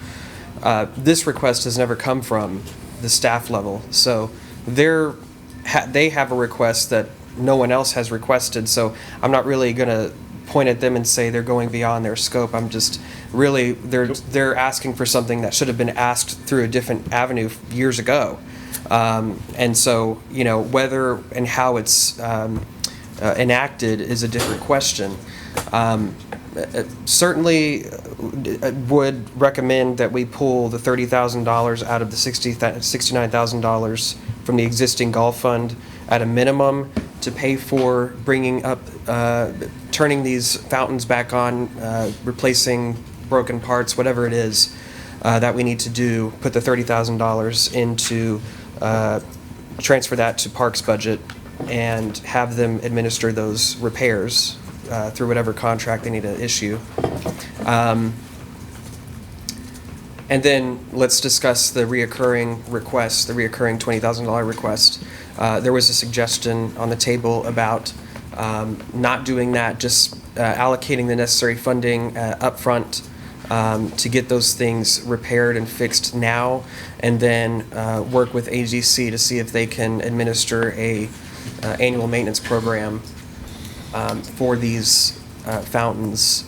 This request has never come from the staff level, so they have a request that no one else has requested, so I'm not really gonna point at them and say they're going beyond their scope. I'm just really, they're asking for something that should have been asked through a different avenue years ago. And so, you know, whether and how it's enacted is a different question. Certainly would recommend that we pull the $30,000 out of the $69,000 from the existing golf fund at a minimum to pay for bringing up, turning these fountains back on, replacing broken parts, whatever it is that we need to do. Put the $30,000 into, transfer that to Parks budget and have them administer those repairs through whatever contract they need to issue. And then let's discuss the reoccurring request, the reoccurring $20,000 request. There was a suggestion on the table about not doing that, just allocating the necessary funding upfront to get those things repaired and fixed now, and then work with AGC to see if they can administer a annual maintenance program for these fountains.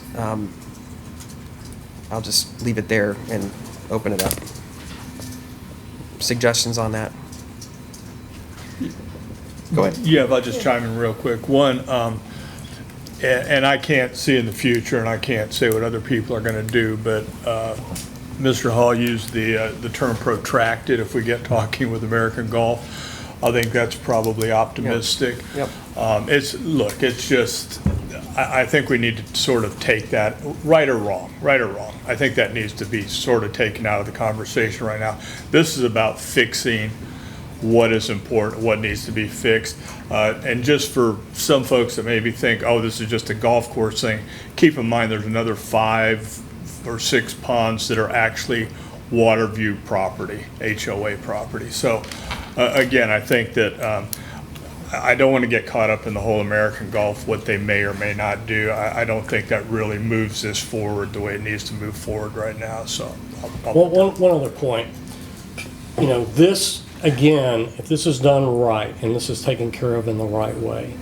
I'll just leave it there and open it up. Suggestions on that? Go ahead. Yeah, if I just chime in real quick. One, and I can't see in the future, and I can't say what other people are going to do, but Mr. Hall used the term protracted. If we get talking with American Golf, I think that's probably optimistic. Yep. It's just, I think we need to sort of take that, right or wrong. I think that needs to be sort of taken out of the conversation right now. This is about fixing what is important, what needs to be fixed. And just for some folks that maybe think, oh, this is just a golf course thing, keep in mind there's another 5 or 6 ponds that are actually Waterview property, HOA property. So again, I think that I don't want to get caught up in the whole American Golf, what they may or may not do. I don't think that really moves this forward the way it needs to move forward right now. So One other point, you know, this, again, if this is done right and this is taken care of in the right way,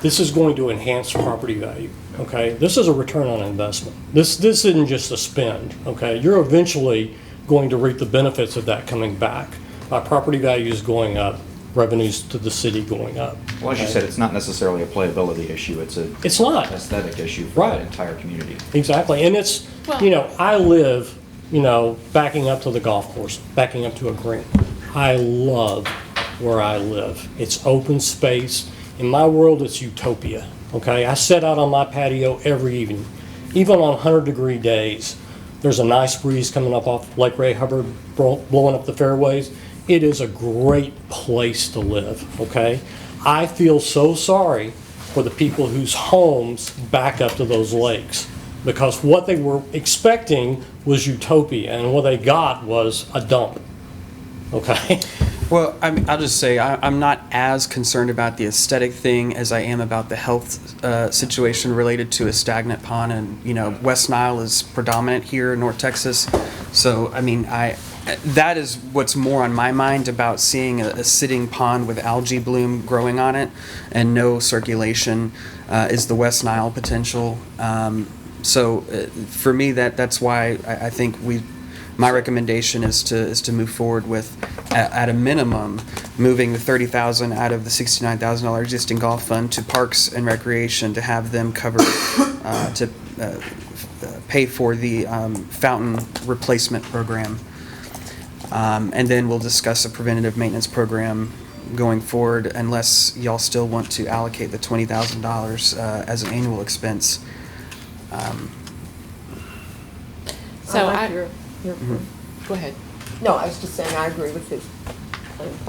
this is going to enhance property value, okay? This is a return on investment. This isn't just a spend, okay? You're eventually going to reap the benefits of that coming back by property values going up, revenues to the city going up. Well, as you said, it's not necessarily a playability issue, it's not aesthetic issue for the entire community. Exactly, and it's, you know, I live, you know, backing up to the golf course, backing up to a green. I love where I live. It's open space. In my world, it's utopia, okay? I sit out on my patio every evening, even on 100-degree days. There's a nice breeze coming up off Lake Ray Hubbard, blowing up the fairways. It is a great place to live, okay? I feel so sorry for the people whose homes back up to those lakes, because what they were expecting was utopia, and what they got was a dump, okay? Well, I'll just say I'm not as concerned about the aesthetic thing as I am about the health situation related to a stagnant pond. And, you know, West Nile is predominant here in North Texas. So, I mean, that is what's more on my mind about seeing a sitting pond with algae bloom growing on it and no circulation is the West Nile potential. So for me, that's why I think my recommendation is to move forward with, at a minimum, moving the $30,000 out of the $69,000 existing golf fund to Parks and Recreation to have them cover to pay for the fountain replacement program, and then we'll discuss a preventative maintenance program going forward, unless y'all still want to allocate the $20,000 as an annual expense. So like I, your go ahead. No, I was just saying, I agree with his.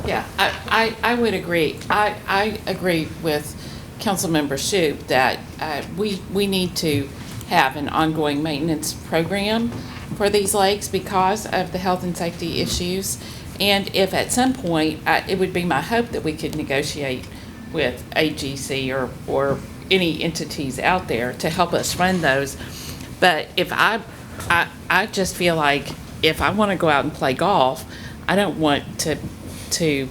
Yeah, I would agree. I agree with Councilmember Shoup that we need to have an ongoing maintenance program for these lakes because of the health and safety issues. And if at some point, it would be my hope that we could negotiate with AGC or any entities out there to help us fund those. But if I just feel like if I want to go out and play golf, I don't want to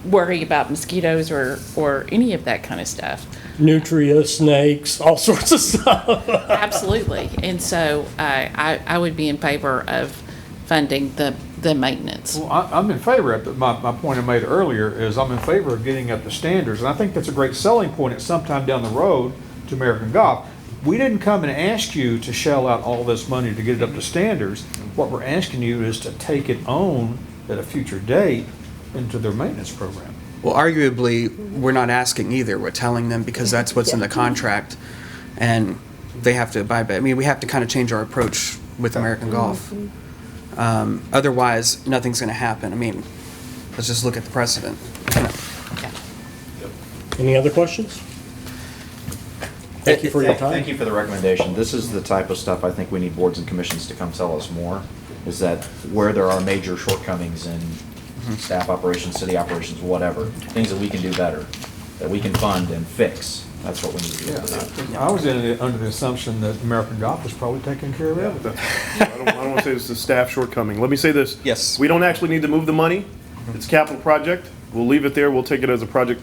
worry about mosquitoes or any of that kind of stuff. Nutria, snakes, all sorts of stuff. Absolutely. And so I would be in favor of funding the maintenance. Well, I'm in favor of it. My point I made earlier is I'm in favor of getting up to standards. And I think that's a great selling point at some time down the road to American Golf. We didn't come and ask you to shell out all this money to get it up to standards. What we're asking you is to take it on at a future date into their maintenance program. Well, arguably, we're not asking either. We're telling them because that's what's in the contract, and they have to abide by it. I mean, we have to kind of change our approach with American Golf. Otherwise, nothing's going to happen. I mean, let's just look at the precedent. Any other questions? Thank you for your time. Thank you for the recommendation. This is the type of stuff I think we need boards and commissions to come tell us more, is that where there are major shortcomings in staff operations, city operations, whatever, things that we can do better, that we can fund and fix. That's what we need to do. I was under the assumption that American Golf was probably taking care of everything. I don't want to say this is a staff shortcoming. Let me say this. Yes. We don't actually need to move the money. It's a capital project. We'll leave it there. We'll take it as a project.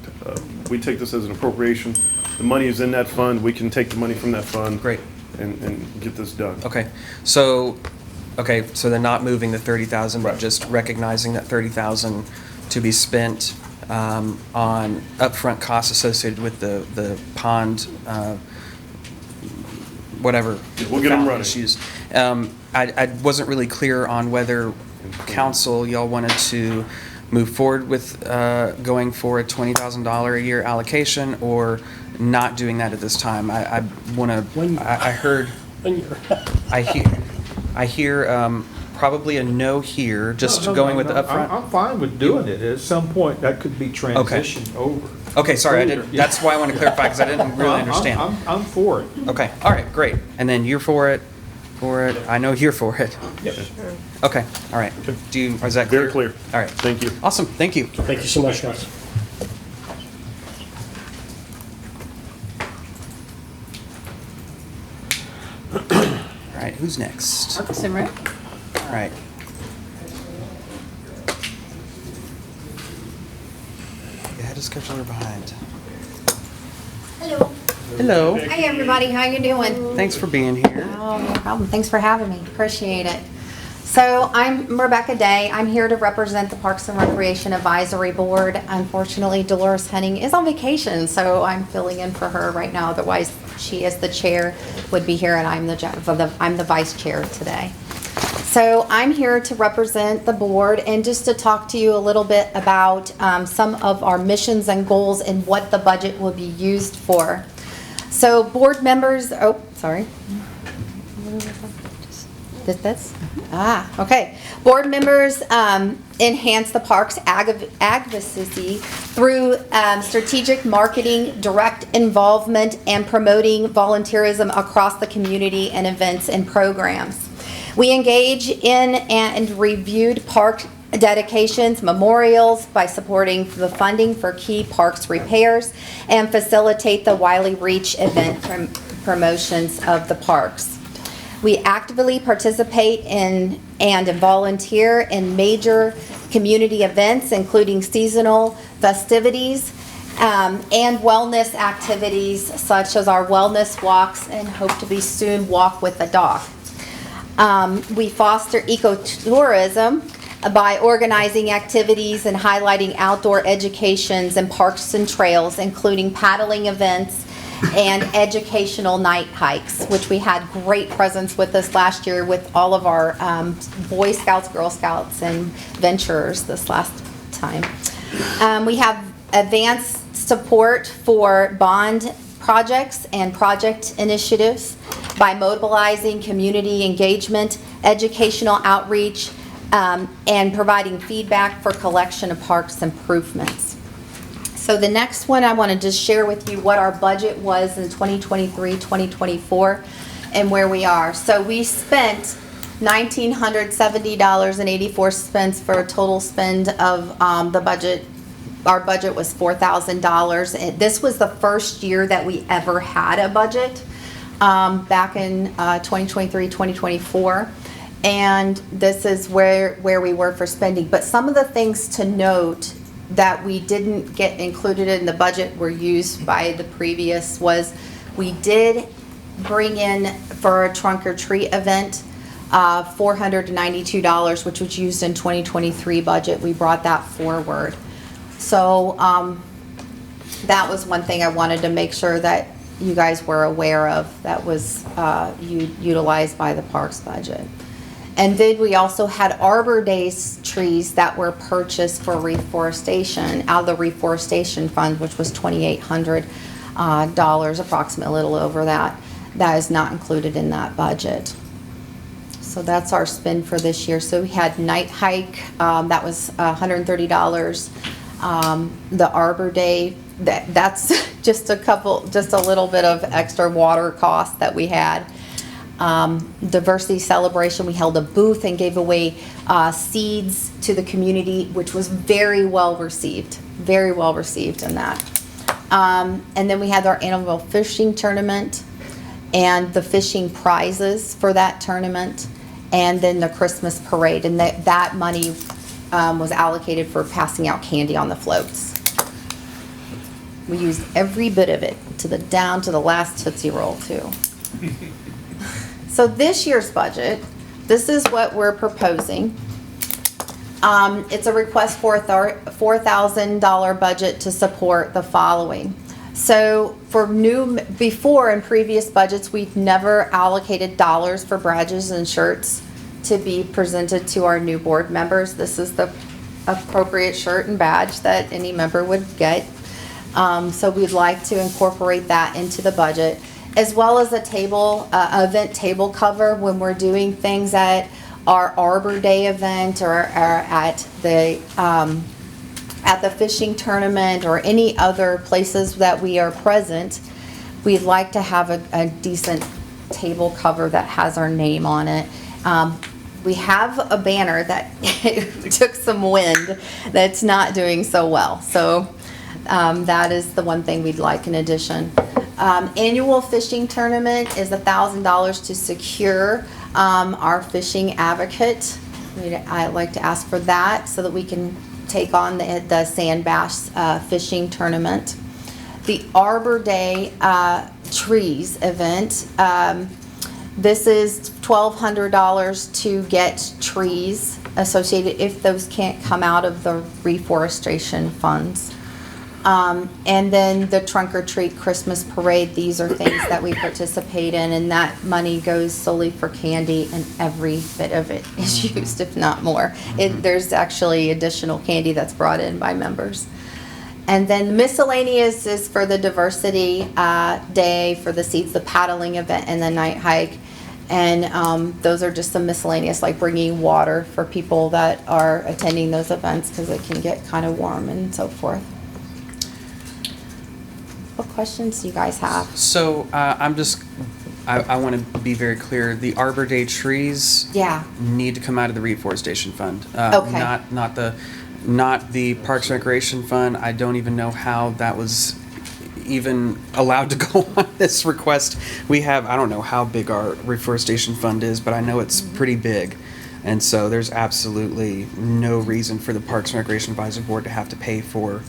We take this as an appropriation. The money is in that fund. We can take the money from that fund. Great. And get this done. Okay, so they're not moving the 30,000, but just recognizing that 30,000 to be spent on upfront costs associated with the pond, whatever. We'll get them running. Issues. I wasn't really clear on whether council, y'all wanted to move forward with going for a $20,000 a year allocation or not doing that at this time. I heard, I hear probably a no here, just going with the upfront. I'm fine with doing it. At some point, that could be transitioned over. Okay, sorry, I didn't, that's why I want to clarify, because I didn't really understand. I'm for it. Okay, all right, great. And then you're for it, I know you're for it. Yes. Okay, all right. Is that clear? Very clear. All right. Thank you. Awesome, thank you. Thank you so much, guys. All right, who's next? Parks and Rec. All right. Yeah, just schedule her behind. Hello. Hello. Hi, everybody. How you doing? Thanks for being here. Oh, no problem. Thanks for having me. Appreciate it. So I'm Rebecca Day. I'm here to represent the Parks and Recreation Advisory Board. Unfortunately, Dolores Henning is on vacation, so I'm filling in for her right now. Otherwise, she is the chair, would be here, and I'm the vice chair today. So I'm here to represent the board and just to talk to you a little bit about some of our missions and goals and what the budget will be used for. So board members, oh, sorry. This? Okay. Board members enhance the park's advocacy through strategic marketing, direct involvement, and promoting volunteerism across the community and events and programs. We engage in and reviewed park dedications, memorials by supporting the funding for key parks repairs and facilitate the Wiley Reach event promotions of the parks. We actively participate in and volunteer in major community events, including seasonal festivities and wellness activities such as our wellness walks and hope to be soon walk with the dog. We foster ecotourism by organizing activities and highlighting outdoor educations and parks and trails, including paddling events and educational night hikes, which we had great presence with us last year with all of our Boy Scouts, Girl Scouts, and venturers this last time. We have advanced support for bond projects and project initiatives by mobilizing community engagement, educational outreach, and providing feedback for collection of parks improvements. So the next one, I want to just share with you what our budget was in 2023, 2024, and where we are. So we spent $1,970.84 for a total spend of the budget. Our budget was $4,000. And this was the first year that we ever had a budget, back in 2023, 2024. And this is where we were for spending. But some of the things to note that we didn't get included in the budget were used by the previous was we did bring in for a trunk or treat event $492, which was used in 2023 budget. We brought that forward. So that was one thing I wanted to make sure that you guys were aware of that was utilized by the parks budget. And then we also had Arbor Days trees that were purchased for reforestation out of the reforestation fund, which was $2,800, approximately, a little over that. That is not included in that budget. So that's our spend for this year. So we had Night Hike, that was $130. The Arbor Day, that's just a little bit of extra water cost that we had. Diversity Celebration, we held a booth and gave away seeds to the community, which was very well received in that. And then we had our annual fishing tournament and the fishing prizes for that tournament, and then the Christmas parade, and that money was allocated for passing out candy on the floats. We used every bit of it down to the last Tootsie Roll too. So this year's budget, this is what we're proposing. It's a request for a $4,000 budget to support the following. So before in previous budgets, we've never allocated dollars for badges and shirts to be presented to our new board members. This is the appropriate shirt and badge that any member would get. So we'd like to incorporate that into the budget, as well as a event table cover when we're doing things at our Arbor Day event or at the fishing tournament or any other places that we are present. We'd like to have a decent table cover that has our name on it. We have a banner that took some wind that's not doing so well. So that is the one thing we'd like in addition. Annual fishing tournament is $1,000 to secure our fishing advocate. I'd like to ask for that so that we can take on the Sand Bass fishing tournament. The Arbor Day trees event. This is $1,200 to get trees associated if those can't come out of the reforestation funds. And then the Trunk or Treat Christmas Parade, these are things that we participate in, and that money goes solely for candy, and every bit of it is used, if not more. There's actually additional candy that's brought in by members. And then miscellaneous is for the Diversity Day, for the Seeds, the paddling event, and the Night Hike. And those are just some miscellaneous, like bringing water for people that are attending those events because it can get kind of warm and so forth. What questions do you guys have? So I want to be very clear. The Arbor Day trees need to come out of the reforestation fund. Okay. Not the Parks and Recreation Fund. I don't even know how that was even allowed to go on this request. We have, I don't know how big our reforestation fund is, but I know it's pretty big. And so there's absolutely no reason for the Parks and Recreation Advisory Board to have to pay for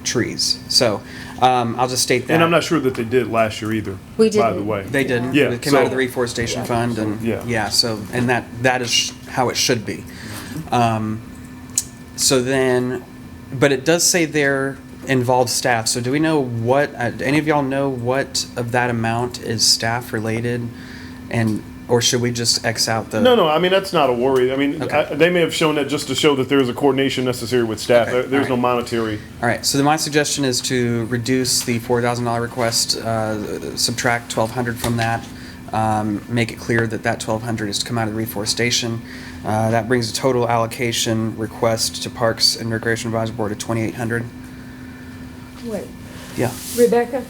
trees. So I'll just state that. And I'm not sure that they did last year either. We didn't. By the way. They didn't. Yeah. It came out of the reforestation fund, and so and that is how it should be. So then, but it does say there involves staff. So do we know what? Any of y'all know what of that amount is staff related, and Or should we just X out the? No, I mean, that's not a worry. I mean, Okay. they may have shown that just to show that there's a coordination necessary with staff. Okay, There's no all right. monetary. All right, so then my suggestion is to reduce the $4,000 request, subtract 1,200 from that, make it clear that that 1,200 is to come out of the reforestation. That brings the total allocation request to Parks and Recreation Advisory Board to 2,800. Wait, Yeah. Rebecca,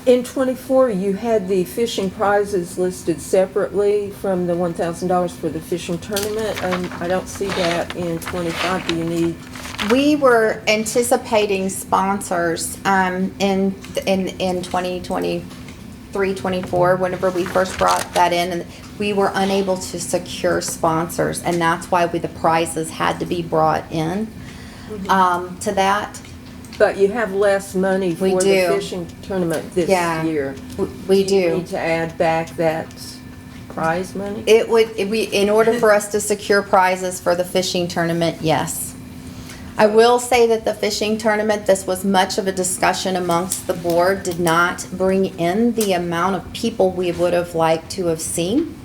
in 24, you had the fishing prizes listed separately from the $1,000 for the fishing tournament. I don't see that in 25. Do you need? We were anticipating sponsors in 2023, 24, whenever we first brought that in, and we were unable to secure sponsors, and that's why the prizes had to be brought in to that. But you have less money We for the do. fishing tournament this Yeah, year. we Do you do. need to add back that prize money? In order for us to secure prizes for the fishing tournament, yes. I will say that the fishing tournament, this was much of a discussion amongst the board, did not bring in the amount of people we would have liked to have seen.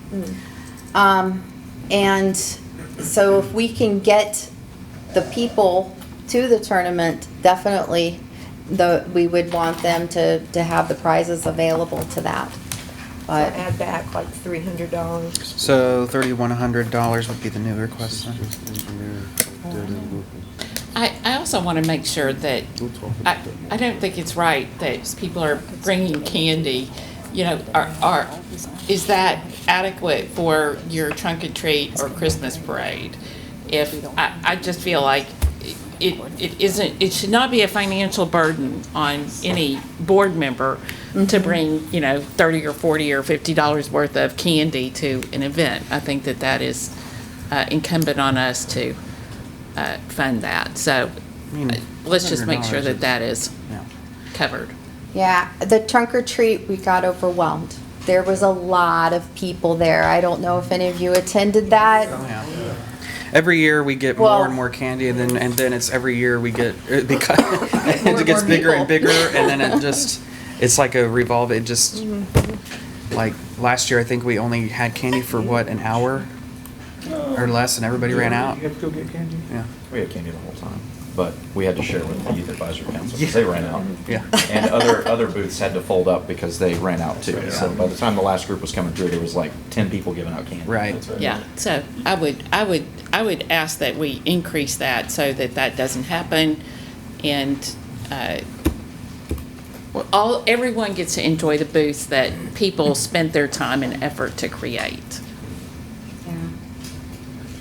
And so if we can get the people to the tournament, definitely we would want them to have the prizes available to that. So But add back like $300. So $3,100 would be the new request then. I also want to make sure that, I don't think it's right that people are bringing candy. You know, is that adequate for your trunk or treat or Christmas parade? I just feel like it should not be a financial burden on any board member to bring, $30 or $40 or $50 worth of candy to an event. I think that is incumbent on us to fund that. So let's just make sure that is covered. yeah, the trunk or treat, we got overwhelmed. There was a lot of people there. I don't know if any of you attended that. Yeah. Every year we get Well- more and more candy, and then it's every year we get it gets more bigger and people. bigger, and then it's like a revolve. It just like last year I think we only had candy for an hour or less, and everybody ran out. You have to go get candy? Yeah. We had candy the whole time, but we had to share with the Youth Advisory Council because they ran out. Yeah. And other booths had to fold up because they ran out too. So by the time the last group was coming through, there was like 10 people giving out candy. Right. Yeah, so I would ask that we increase that so that doesn't happen, and everyone gets to enjoy the booths that people spent their time and effort to create.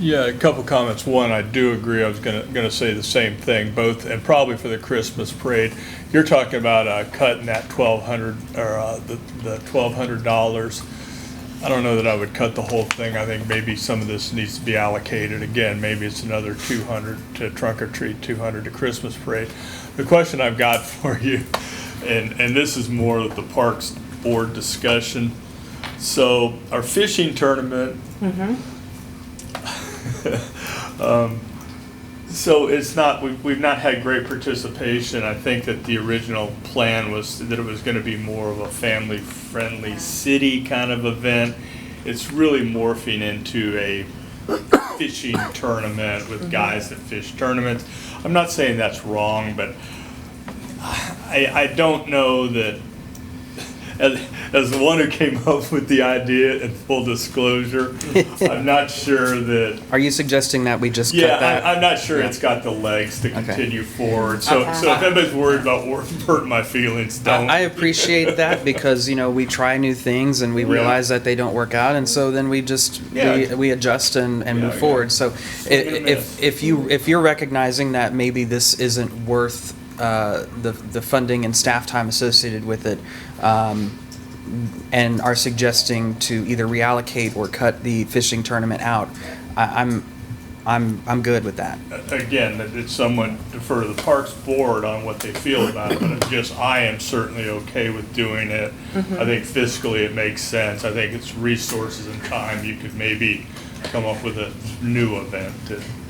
Yeah, a couple comments. One, I do agree. I was gonna say the same thing, both, and probably for the Christmas parade. You're talking about cutting that $1,200 or the $1,200. I don't know that I would cut the whole thing. I think maybe some of this needs to be allocated. Again, maybe it's another 200 to trunk or treat, 200 to Christmas parade. The question I've got for you, and this is more of the Parks Board discussion. So our fishing tournament. So it's not, we've not had great participation. I think that the original plan was that it was going to be more of a family-friendly city kind of event. It's really morphing into a fishing tournament with guys that fish tournaments. I'm not saying that's wrong, but I don't know that, as the one who came up with the idea, in full disclosure, I'm not sure that. Are you suggesting that we just cut Yeah, that? I'm not sure Yeah. it's got the legs to Okay. continue forward. So if anybody's worried about hurting my feelings, don't. I appreciate that because we try new things and we realize that they don't work out, and so then we just we adjust and move forward. So if you're recognizing that maybe this isn't worth the funding and staff time associated with it, and are suggesting to either reallocate or cut the fishing tournament out, I'm good with that. Again, it's someone defer to the Parks Board on what they feel about it, but I am certainly okay with doing it. I think fiscally it makes sense. I think it's resources and time. You could maybe come up with a new event.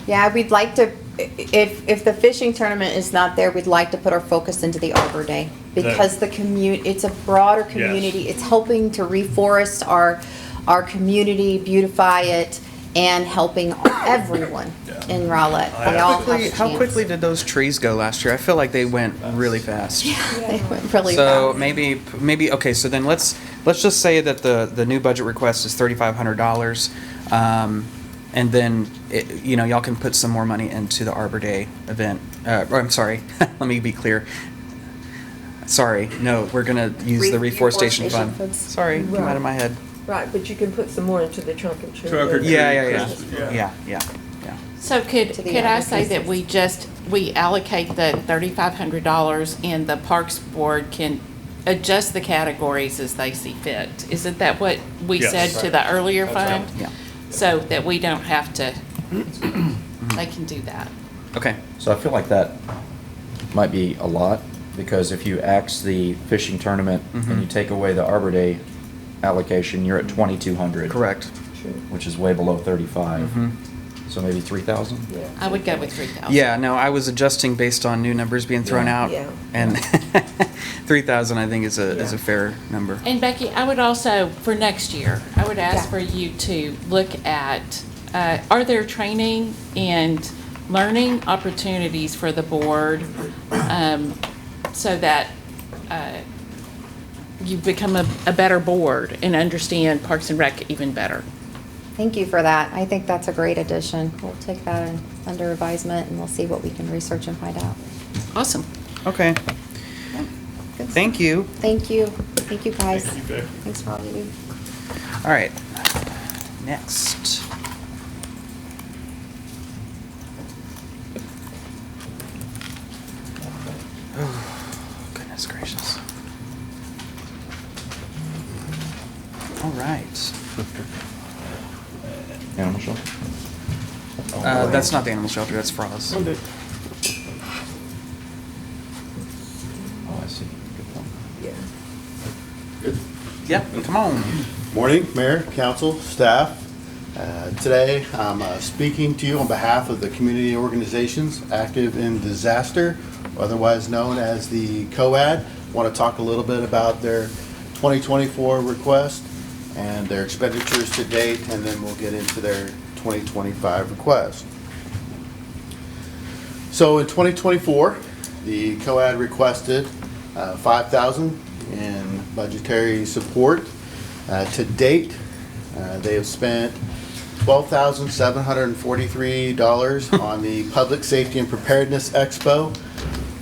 Yeah, we'd like to, if the fishing tournament is not there, we'd like to put our focus into the Arbor Day. Because it's a broader community. It's helping to reforest our community, beautify it, and helping everyone in Rowlett. They all have a How chance. quickly did those trees go last year? I feel like they went really fast. They went really So fast. maybe, okay, so then let's just say that the new budget request is $3,500. And then, y'all can put some more money into the Arbor Day event. Or I'm sorry, let me be clear. Sorry, no, we're gonna use the reforestation fund. funds. Sorry, came out of my head. Right, but you can put some more into the trunk and tree. Trunk or treat. Yeah. So could To the I other say that pieces. we allocate the $3,500 and the Parks Board can adjust the categories as they see fit? Isn't that what we Yes. said to the earlier fund? Yeah. So that we don't have to, they can do that. Okay. So I feel like that might be a lot, because if you axe the fishing tournament and you take away the Arbor Day allocation, you're at 2,200. Correct. Which is way below 35. So maybe 3,000? I would go with 3,000. Yeah, no, I was adjusting based on new numbers being thrown out. Yeah. And 3,000 I think is a fair number. And Becky, I would also, for next year, I would ask Yeah. for you to look at, are there training and learning opportunities for the board, so that you become a better board and understand Parks and Rec even better? Thank you for that. I think that's a great addition. We'll take that under advisement and we'll see what we can research and find out. Awesome. Okay, Good. thank you. Thank you. Thank you, guys. Thank you, Becky. Thanks for all you do. All right, next. Oh, goodness gracious. All right. Animal shelter? That's not the animal shelter, that's Frost. Oh, I see. Good point. Yeah, come on. Morning, Mayor, Council, staff. Today, I'm speaking to you on behalf of the community organizations active in disaster, otherwise known as the COAD. Want to talk a little bit about their 2024 request and their expenditures to date, and then we'll get into their 2025 request. So in 2024, the COAD requested $5,000 in budgetary support. To date, they have spent $12,743 on the Public Safety and Preparedness Expo.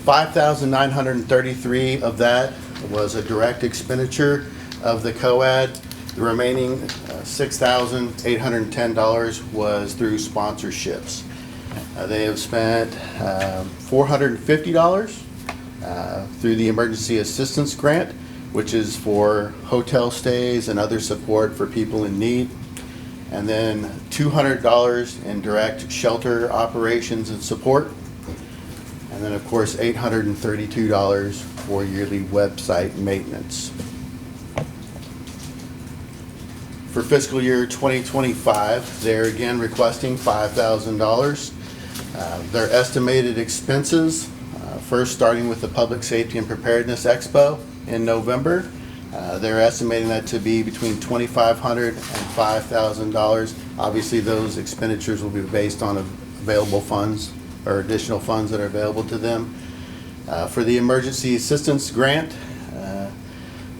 $5,933 of that was a direct expenditure of the COAD. The remaining $6,810 was through sponsorships. They have spent $450 through the Emergency Assistance Grant, which is for hotel stays and other support for people in need. And then $200 in direct shelter operations and support. And then, of course, $832 for yearly website maintenance. For fiscal year 2025, they're again requesting $5,000. Their estimated expenses, first starting with the Public Safety and Preparedness Expo in November, they're estimating that to be between $2,500 and $5,000. Obviously, those expenditures will be based on available funds or additional funds that are available to them. For the Emergency Assistance Grant,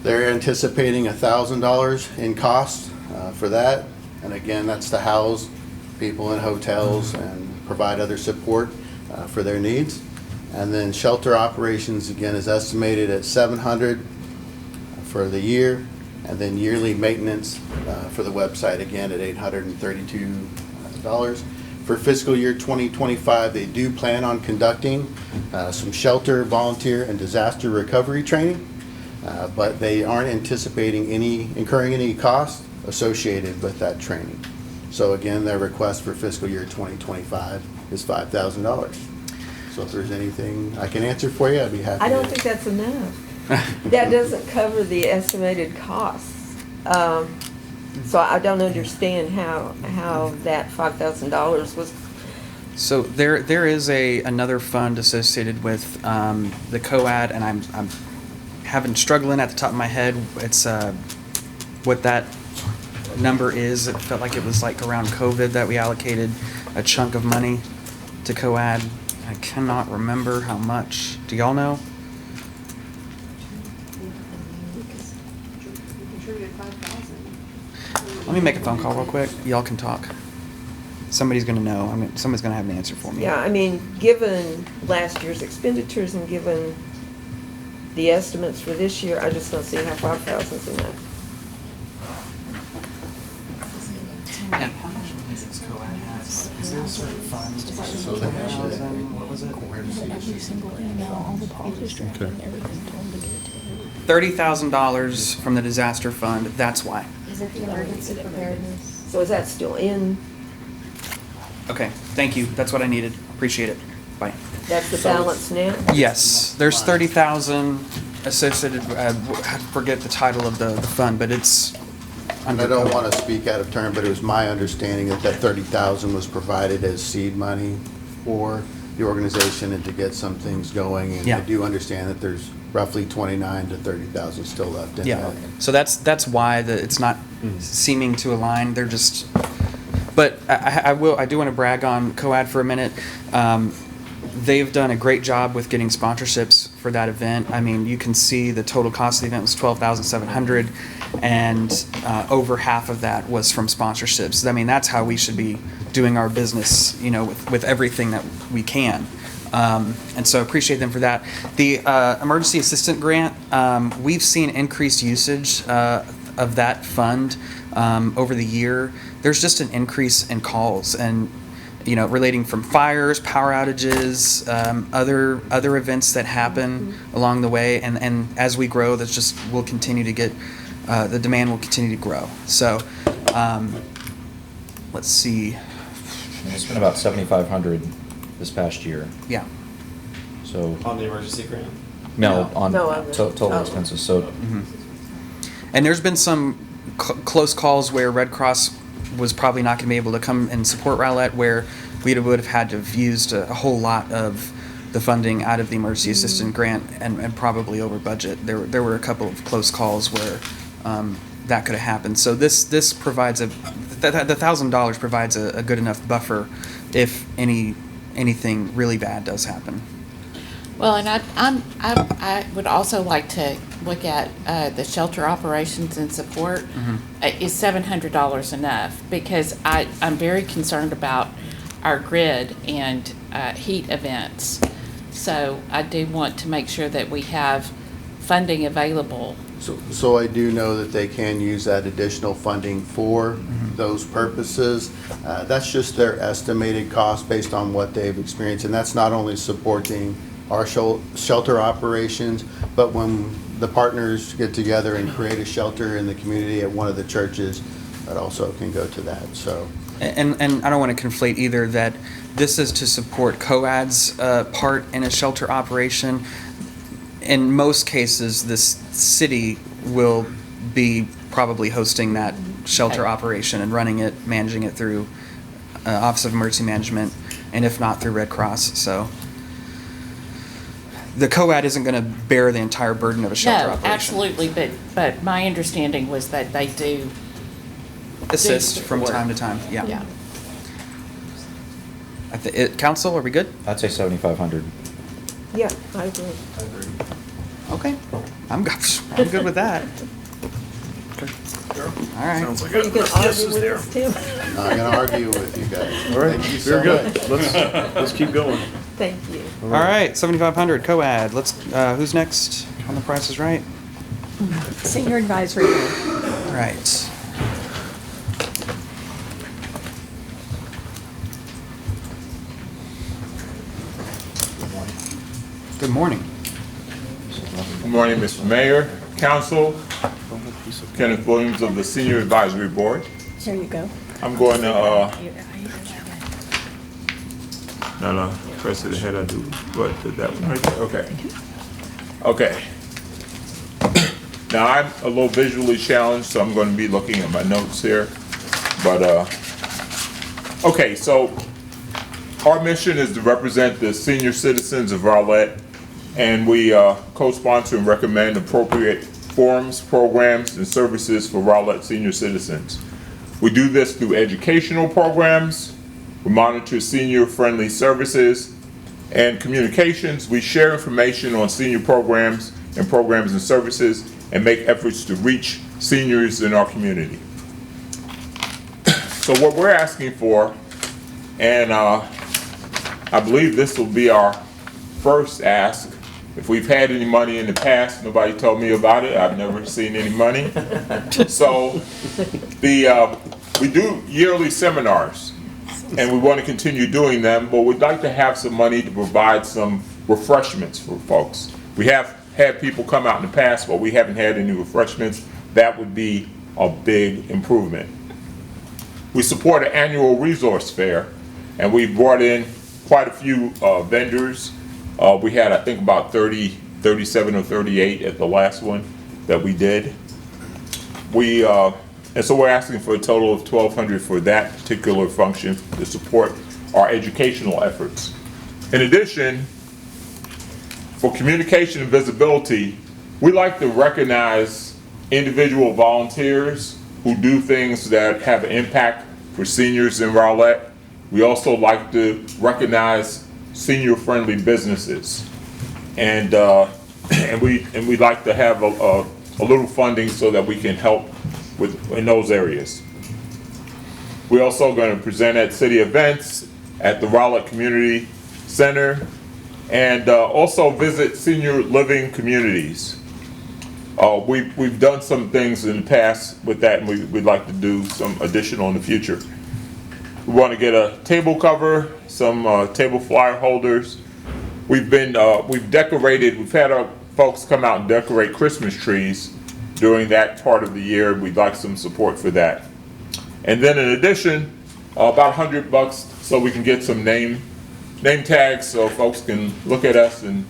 they're anticipating $1,000 in cost for that. And again, that's to house people in hotels and provide other support for their needs. And then shelter operations, again, is estimated at $700 for the year. And then yearly maintenance for the website, again, at $832. For fiscal year 2025, they do plan on conducting some shelter, volunteer, and disaster recovery training. But they aren't anticipating incurring any costs associated with that training. So again, their request for fiscal year 2025 is $5,000. So if there's anything I can answer for you, I'd be happy to. I don't think that's enough. That doesn't cover the estimated costs. So I don't understand how that $5,000 was. So there is another fund associated with the COAD, and I'm struggling at the top of my head. It's what that number is. It felt like it was like around COVID that we allocated a chunk of money to COAD. I cannot remember how much. Do y'all know? Let me make a phone call real quick. Y'all can talk. Somebody's gonna know. I mean, somebody's gonna have an answer for me. Yeah, I mean, given last year's expenditures and given the estimates for this year, I just don't see how 5,000 is enough. Is there a certain fund? What was it? $30,000 from the disaster fund. That's why. Is it the emergency preparedness? So is that still in? Okay, thank you. That's what I needed. Appreciate it. Bye. That's the balance now? Yes, there's 30,000 associated, I forget the title of the fund, but it's And I don't want to speak out of turn, but it was my understanding that that 30,000 was provided as seed money for the organization and to get some things going. And I Yeah. do understand that there's roughly 29 to 30,000 still left in Yeah, that. so that's why it's not seeming to align. They're just, but I do want to brag on COAD for a minute. They've done a great job with getting sponsorships for that event. I mean, you can see the total cost of the event was $12,700, and over half of that was from sponsorships. I mean, that's how we should be doing our business, you know, with everything that we can. And so appreciate them for that. The emergency assistant grant, we've seen increased usage of that fund over the year. There's just an increase in calls and, you know, relating from fires, power outages, other events that happen along the way. And as we grow, that's just, we'll continue to get, the demand will continue to grow. So, let's see. It's been about 7,500 this past year. Yeah. So. On the emergency grant? No, on No, on the- total oh. expenses, so. And there's been some close calls where Red Cross was probably not going to be able to come and support Rowlett, where we would have had to have used a whole lot of the funding out of the emergency assistant grant and probably over budget. There were a couple of close calls where that could have happened. So this provides the $1,000 provides a good enough buffer if anything really bad does happen. Well, and I would also like to look at the shelter operations and support. Is $700 enough? Because I'm very concerned about our grid and heat events. So I do want to make sure that we have funding available. So I do know that they can use that additional funding for those purposes. That's just their estimated cost based on what they've experienced. And that's not only supporting our shelter operations, but when the partners get together and create a shelter in the community at one of the churches, that also can go to that, so. And I don't want to conflate either that this is to support COAD's part in a shelter operation. In most cases, this city will be probably hosting that shelter operation and running it, managing it through Office of Emergency Management, and if not through Red Cross, so. The COAD isn't going to bear the entire burden of a shelter No, operation. absolutely, but my understanding was that they do Assist from support. time to time, yeah. Yeah. Council, are we good? I'd say 7,500. Yeah, I agree. Okay, I'm good with that. All right. Sounds like So you can argue with us, Tim? I'm not gonna argue with you guys. All right, Thank you so very much. good. Let's keep going. Thank you. All right, 7,500, COAD. Let's, who's next on the Price is Right? Senior Advisory Board. All right. Good morning. Good morning, Mr. Mayor, Council. Kenneth Williams of the Senior Advisory Board. There you go. I'm going to, no, press it ahead, I do, what, did that one right there, okay. Okay. Now, I'm a little visually challenged, so I'm gonna be looking at my notes here, but, okay, so our mission is to represent the senior citizens of Rowlett, and we co-sponsor and recommend appropriate forums, programs, and services for Rowlett senior citizens. We do this through educational programs, we monitor senior-friendly services, and communications. We share information on senior programs and services, and make efforts to reach seniors in our community. So what we're asking for, and I believe this will be our first ask. If we've had any money in the past, nobody told me about it. I've never seen any money. So we do yearly seminars, and we want to continue doing them, but we'd like to have some money to provide some refreshments for folks. We have had people come out in the past, but we haven't had any refreshments. That would be a big improvement. We support an annual resource fair, and we brought in quite a few vendors. We had, I think, about 37 or 38 at the last one that we did. And so we're asking for a total of $1,200 for that particular function to support our educational efforts. In addition, for communication and visibility, we like to recognize individual volunteers who do things that have an impact for seniors in Rowlett. We also like to recognize senior-friendly businesses, and we like to have a little funding so that we can help in those areas. We're also going to present at city events at the Rowlett Community Center, and also visit senior living communities. We've done some things in the past with that, and we'd like to do some additional in the future. We want to get a table cover, some table flyer holders. We've decorated, we've had our folks come out and decorate Christmas trees during that part of the year. We'd like some support for that. And then in addition, about $100 so we can get some name tags so folks can look at us and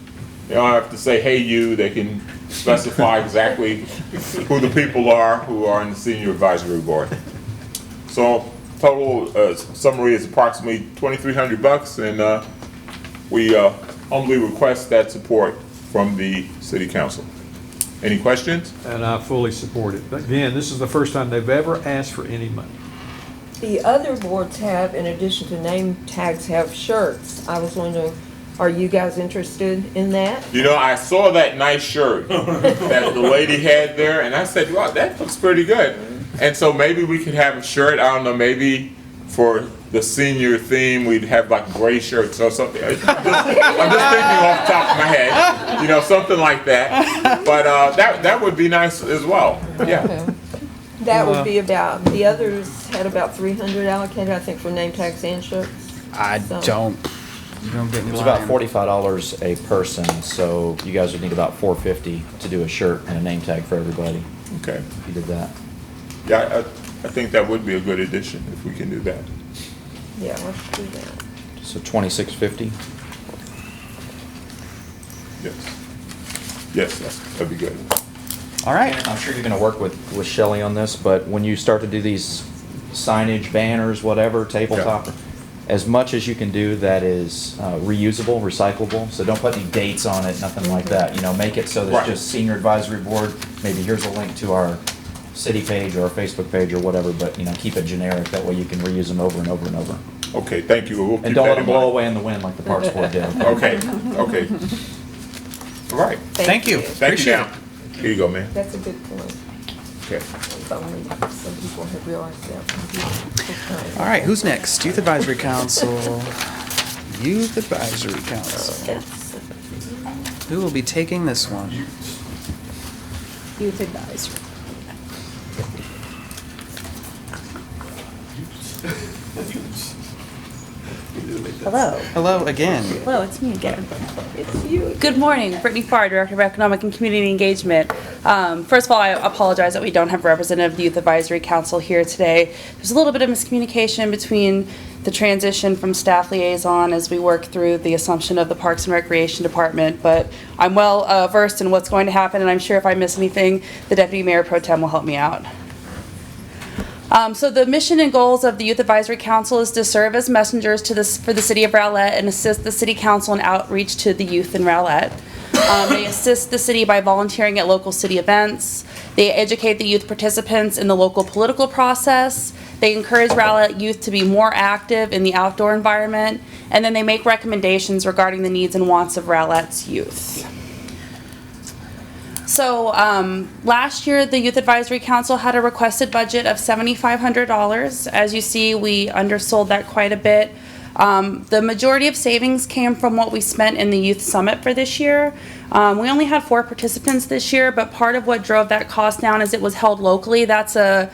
they don't have to say, "Hey you," they can specify exactly who the people are who are in the Senior Advisory Board. So total summary is approximately $2,300, and we humbly request that support from the City Council. Any questions? And I fully support it. But again, this is the first time they've ever asked for any money. The other boards have, in addition to name tags, have shirts. I was wondering, are you guys interested in that? You know, I saw that nice shirt that the lady had there, and I said, "Wow, that looks pretty good." And so maybe we could have a shirt, I don't know, maybe for the senior theme, we'd have like gray shirts or something. I'm just thinking off the top of my head, you know, something like that. But that would be nice as well, yeah. Okay. That would be about, the others had about 300 allocated, I think, for name tags and shirts. You don't get me It was about lying. $45 a person, so you guys would need about $450 to do a shirt and a name tag for everybody. Okay. If you did that. Yeah, I think that would be a good addition if we can do that. Yeah, let's do that. So $2,650. Yes, that'd be good. All right. I'm sure you're gonna work with Shelley on this, but when you start to do these signage, banners, whatever, tabletop, as much as you can do that is reusable, recyclable, so don't put any dates on it, nothing like that. You know, make it so there's just Senior Advisory Board, maybe here's a link to our city page or our Facebook page or whatever, but you know, keep it generic, that way you can reuse them over and over and over. Okay, thank you. We'll keep And don't that let in them blow mind. away in the wind like the Parks Board did. Okay. All right. Thank you. Thank you, Dan. Here you go, man. That's a good point. Okay. If only some people had realized that. All right, who's next? Youth Advisory Council. Youth Advisory Council. Who will be taking this one? Youth Advisory. Hello. Hello again. Hello, it's me again. It's you. Good morning, Brittany Farr, Director of Economic and Community Engagement. First of all, I apologize that we don't have a representative of the Youth Advisory Council here today. There's a little bit of miscommunication between the transition from staff liaison as we work through the assumption of the Parks and Recreation Department, but I'm well versed in what's going to happen, and I'm sure if I miss anything, the Deputy Mayor Pro Tem will help me out. So the mission and goals of the Youth Advisory Council is to serve as messengers for the City of Rowlett and assist the City Council in outreach to the youth in Rowlett. They assist the city by volunteering at local city events, They educate the youth participants in the local political process. They encourage Rowlett youth to be more active in the outdoor environment. And then they make recommendations regarding the needs and wants of Rowlett's youth. So last year, the Youth Advisory Council had a requested budget of $7,500. As you see, we undersold that quite a bit. The majority of savings came from what we spent in the Youth Summit for this year. We only had 4 participants this year, but part of what drove that cost down is it was held locally. That's a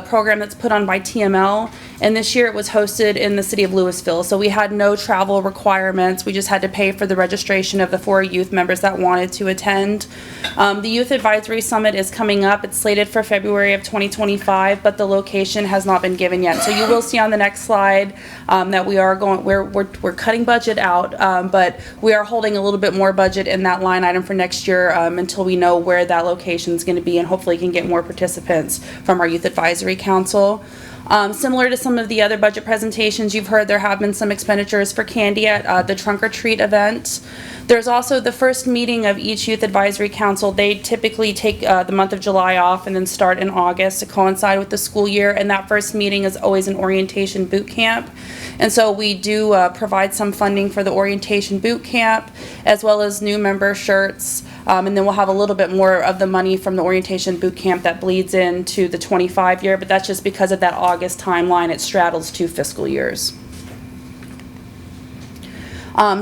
program that's put on by TML, and this year it was hosted in the city of Louisville. So we had no travel requirements. We just had to pay for the registration of the 4 youth members that wanted to attend. The Youth Advisory Summit is coming up. It's slated for February of 2025, but the location has not been given yet. So you will see on the next slide that we are going. We're cutting budget out, but we are holding a little bit more budget in that line item for next year until we know where that location is going to be, and hopefully can get more participants from our Youth Advisory Council. Similar to some of the other budget presentations you've heard, there have been some expenditures for candy at the Trunk or Treat event. There's also the first meeting of each Youth Advisory Council. They typically take the month of July off and then start in August to coincide with the school year, and that first meeting is always an orientation boot camp. And so we do provide some funding for the orientation boot camp, as well as new member shirts. And then we'll have a little bit more of the money from the orientation boot camp that bleeds into the 25 year, but that's just because of that August timeline. It straddles 2 fiscal years.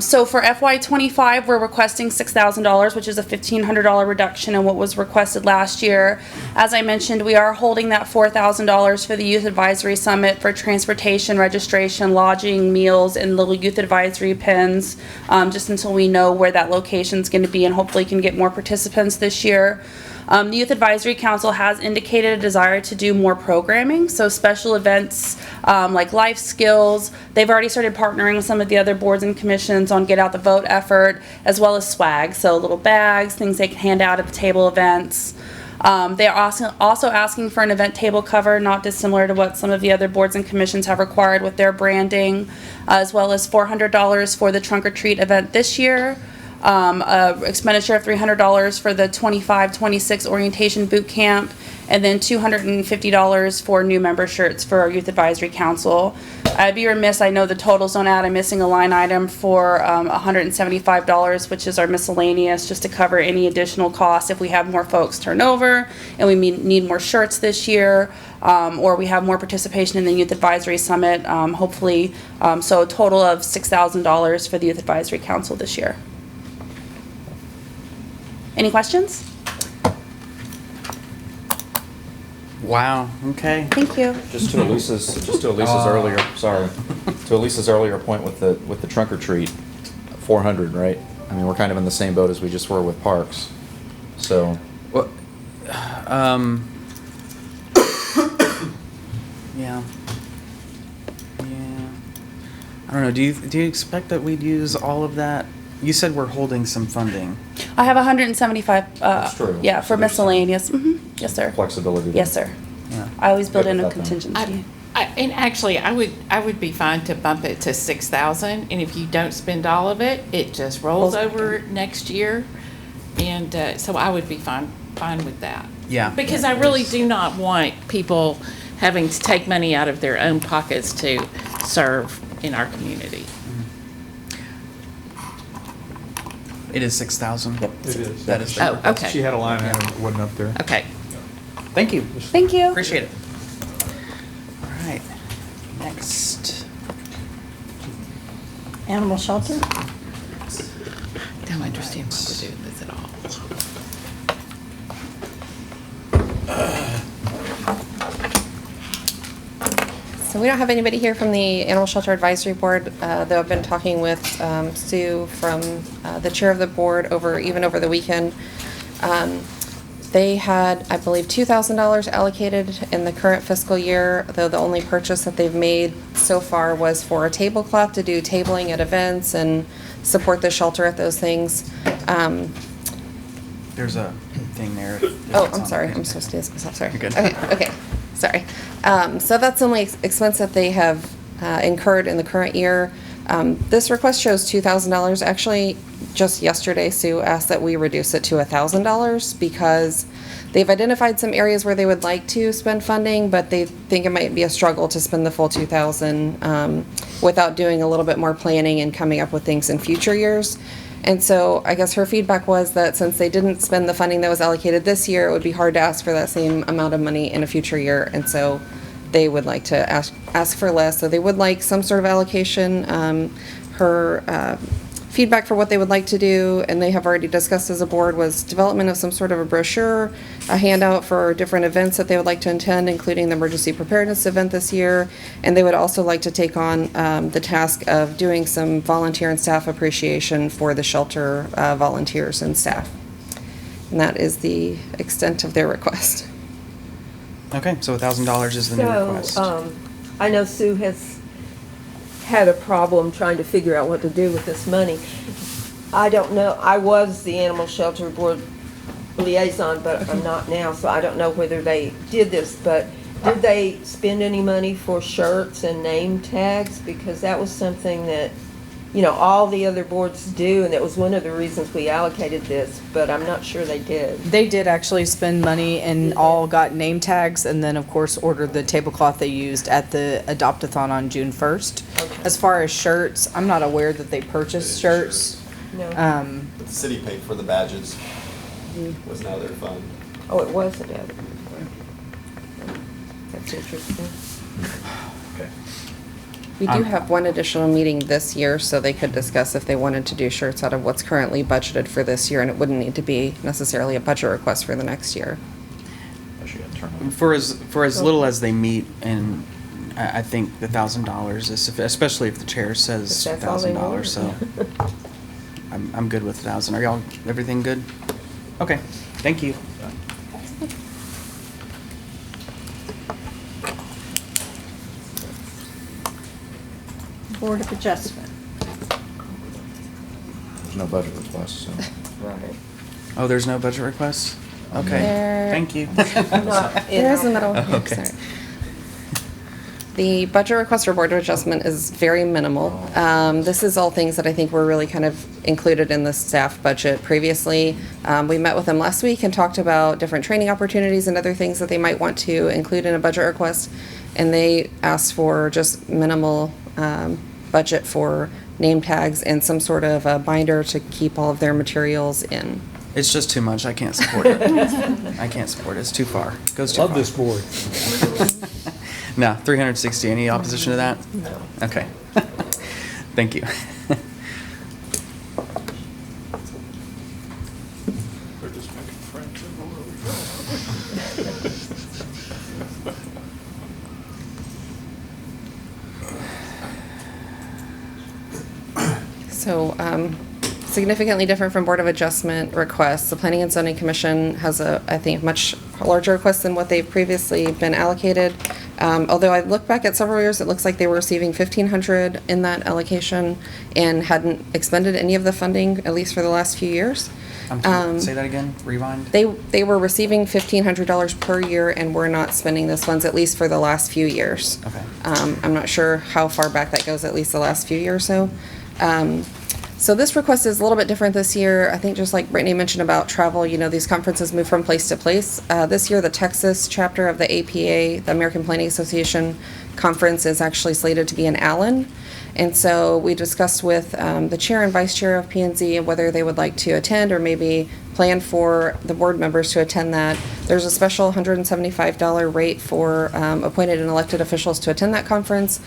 So for FY25, we're requesting $6,000, which is a $1,500 reduction in what was requested last year. As I mentioned, we are holding that $4,000 for the Youth Advisory Summit for transportation, registration, lodging, meals, and little Youth Advisory pins, just until we know where that location is going to be and hopefully can get more participants this year. The Youth Advisory Council has indicated a desire to do more programming, so special events like life skills. They've already started partnering with some of the other boards and commissions on Get Out the Vote effort, as well as swag, so little bags, things they can hand out at the table events. They are also asking for an event table cover, not dissimilar to what some of the other boards and commissions have required with their branding, as well as $400 for the Trunk or Treat event this year. Expenditure of $300 for the 25-26 orientation boot camp, and then $250 for new member shirts for our Youth Advisory Council. I'd be remiss, I know the totals don't add, I'm missing a line item for $175, which is our miscellaneous, just to cover any additional costs if we have more folks turn over and we need more shirts this year, or we have more participation in the Youth Advisory Summit, hopefully. So a total of $6,000 for the Youth Advisory Council this year. Any questions? Wow, okay. Thank you. Just to Elisa's earlier, sorry, to Elisa's earlier point with the Trunk or Treat, 400, right? I mean, we're kind of in the same boat as we just were with parks, so. Well, yeah. I don't know, do you expect that we'd use all of that? You said we're holding some funding. I have 175, That's true. yeah, for miscellaneous. Yes, sir. Flexibility. Yes, sir. Yeah. I always build Good in with a that then. contingency. And actually, I would be fine to bump it to 6,000, and if you don't spend all of it, it just rolls over next year. And so I would be fine with that. Yeah. Because I really do not want people having to take money out of their own pockets to serve in our community. It is 6,000. It is. That is. Oh, okay. She had a line item that wasn't up there. Okay. Thank you. Thank you. Appreciate it. All right. Next. Animal shelter? Don't understand what to do with this at all. So we don't have anybody here from the Animal Shelter Advisory Board, though I've been talking with Sue from the chair of the board over the weekend. They had, I believe, $2,000 allocated in the current fiscal year, though the only purchase that they've made so far was for a tablecloth to do tabling at events and support the shelter at those things. There's a thing there. Oh, I'm sorry. I'm supposed to do this. I'm sorry. You're good. Okay. Sorry. So that's the only expense that they have incurred in the current year. This request shows $2,000. Actually, just yesterday, Sue asked that we reduce it to $1,000 because they've identified some areas where they would like to spend funding, but they think it might be a struggle to spend the full 2,000 without doing a little bit more planning and coming up with things in future years. And so I guess her feedback was that since they didn't spend the funding that was allocated this year, it would be hard to ask for that same amount of money in a future year. And so they would like to ask for less. So they would like some sort of allocation. Her feedback for what they would like to do, and they have already discussed as a board, was development of some sort of a brochure, a handout for different events that they would like to attend, including the emergency preparedness event this year. And they would also like to take on the task of doing some volunteer and staff appreciation for the shelter volunteers and staff. And that is the extent of their request. Okay, so $1,000 is the new request. I know Sue has had a problem trying to figure out what to do with this money. I don't know, I was the Animal Shelter Board liaison, but I'm not now, so I don't know whether they did this, but did they spend any money for shirts and name tags? Because that was something that, you know, all the other boards do, and it was one of the reasons we allocated this, but I'm not sure they did. They did actually spend money and all got name tags, and then of course ordered the tablecloth they used at the Adopt-a-thon on June 1st. Okay. As far as shirts, I'm not aware that they purchased shirts. No. The city paid for the badges. Was now their fund. Oh, it was a debit. That's interesting. We do have one additional meeting this year, so they could discuss if they wanted to do shirts out of what's currently budgeted for this year, and it wouldn't need to be necessarily a budget request for the next year. For as little as they meet, and I think the $1,000 is sufficient, especially if the chair says If that's all they $1,000. want. So I'm good with 1,000. Are y'all everything good? Okay, thank you. Board of Adjustment. There's no budget request, so. Right. Oh, there's no budget requests? Okay, There- thank you. There is in the middle. Okay. Sorry. The budget request for Board of Adjustment is very minimal. This is all things that I think were really kind of included in the staff budget previously. We met with them last week and talked about different training opportunities and other things that they might want to include in a budget request. And they asked for just minimal budget for name tags and some sort of a binder to keep all of their materials in. It's just too much. I can't support it. I can't support it. It's too far. It goes too Love far. this board. No, 360. Any opposition to that? No. Okay. Thank you. They're just making friends So, significantly different from Board of Adjustment requests. The Planning and Zoning Commission has I think, much larger request than what they've previously been allocated. Although I look back at several years, it looks like they were receiving $1,500 in that allocation and hadn't expended any of the funding, at least for the last few years. Say that again. Rewind. They were receiving $1,500 per year and were not spending those funds, at least for the last few years. Okay. I'm not sure how far back that goes, at least the last few years or so. So this request is a little bit different this year. I think just like Brittany mentioned about travel, you know, these conferences move from place to place. This year, the Texas chapter of the APA, the American Planning Association conference, is actually slated to be in Allen. And so we discussed with the chair and vice chair of P&Z whether they would like to attend or maybe plan for the board members to attend that. There's a special $175 rate for appointed and elected officials to attend that conference.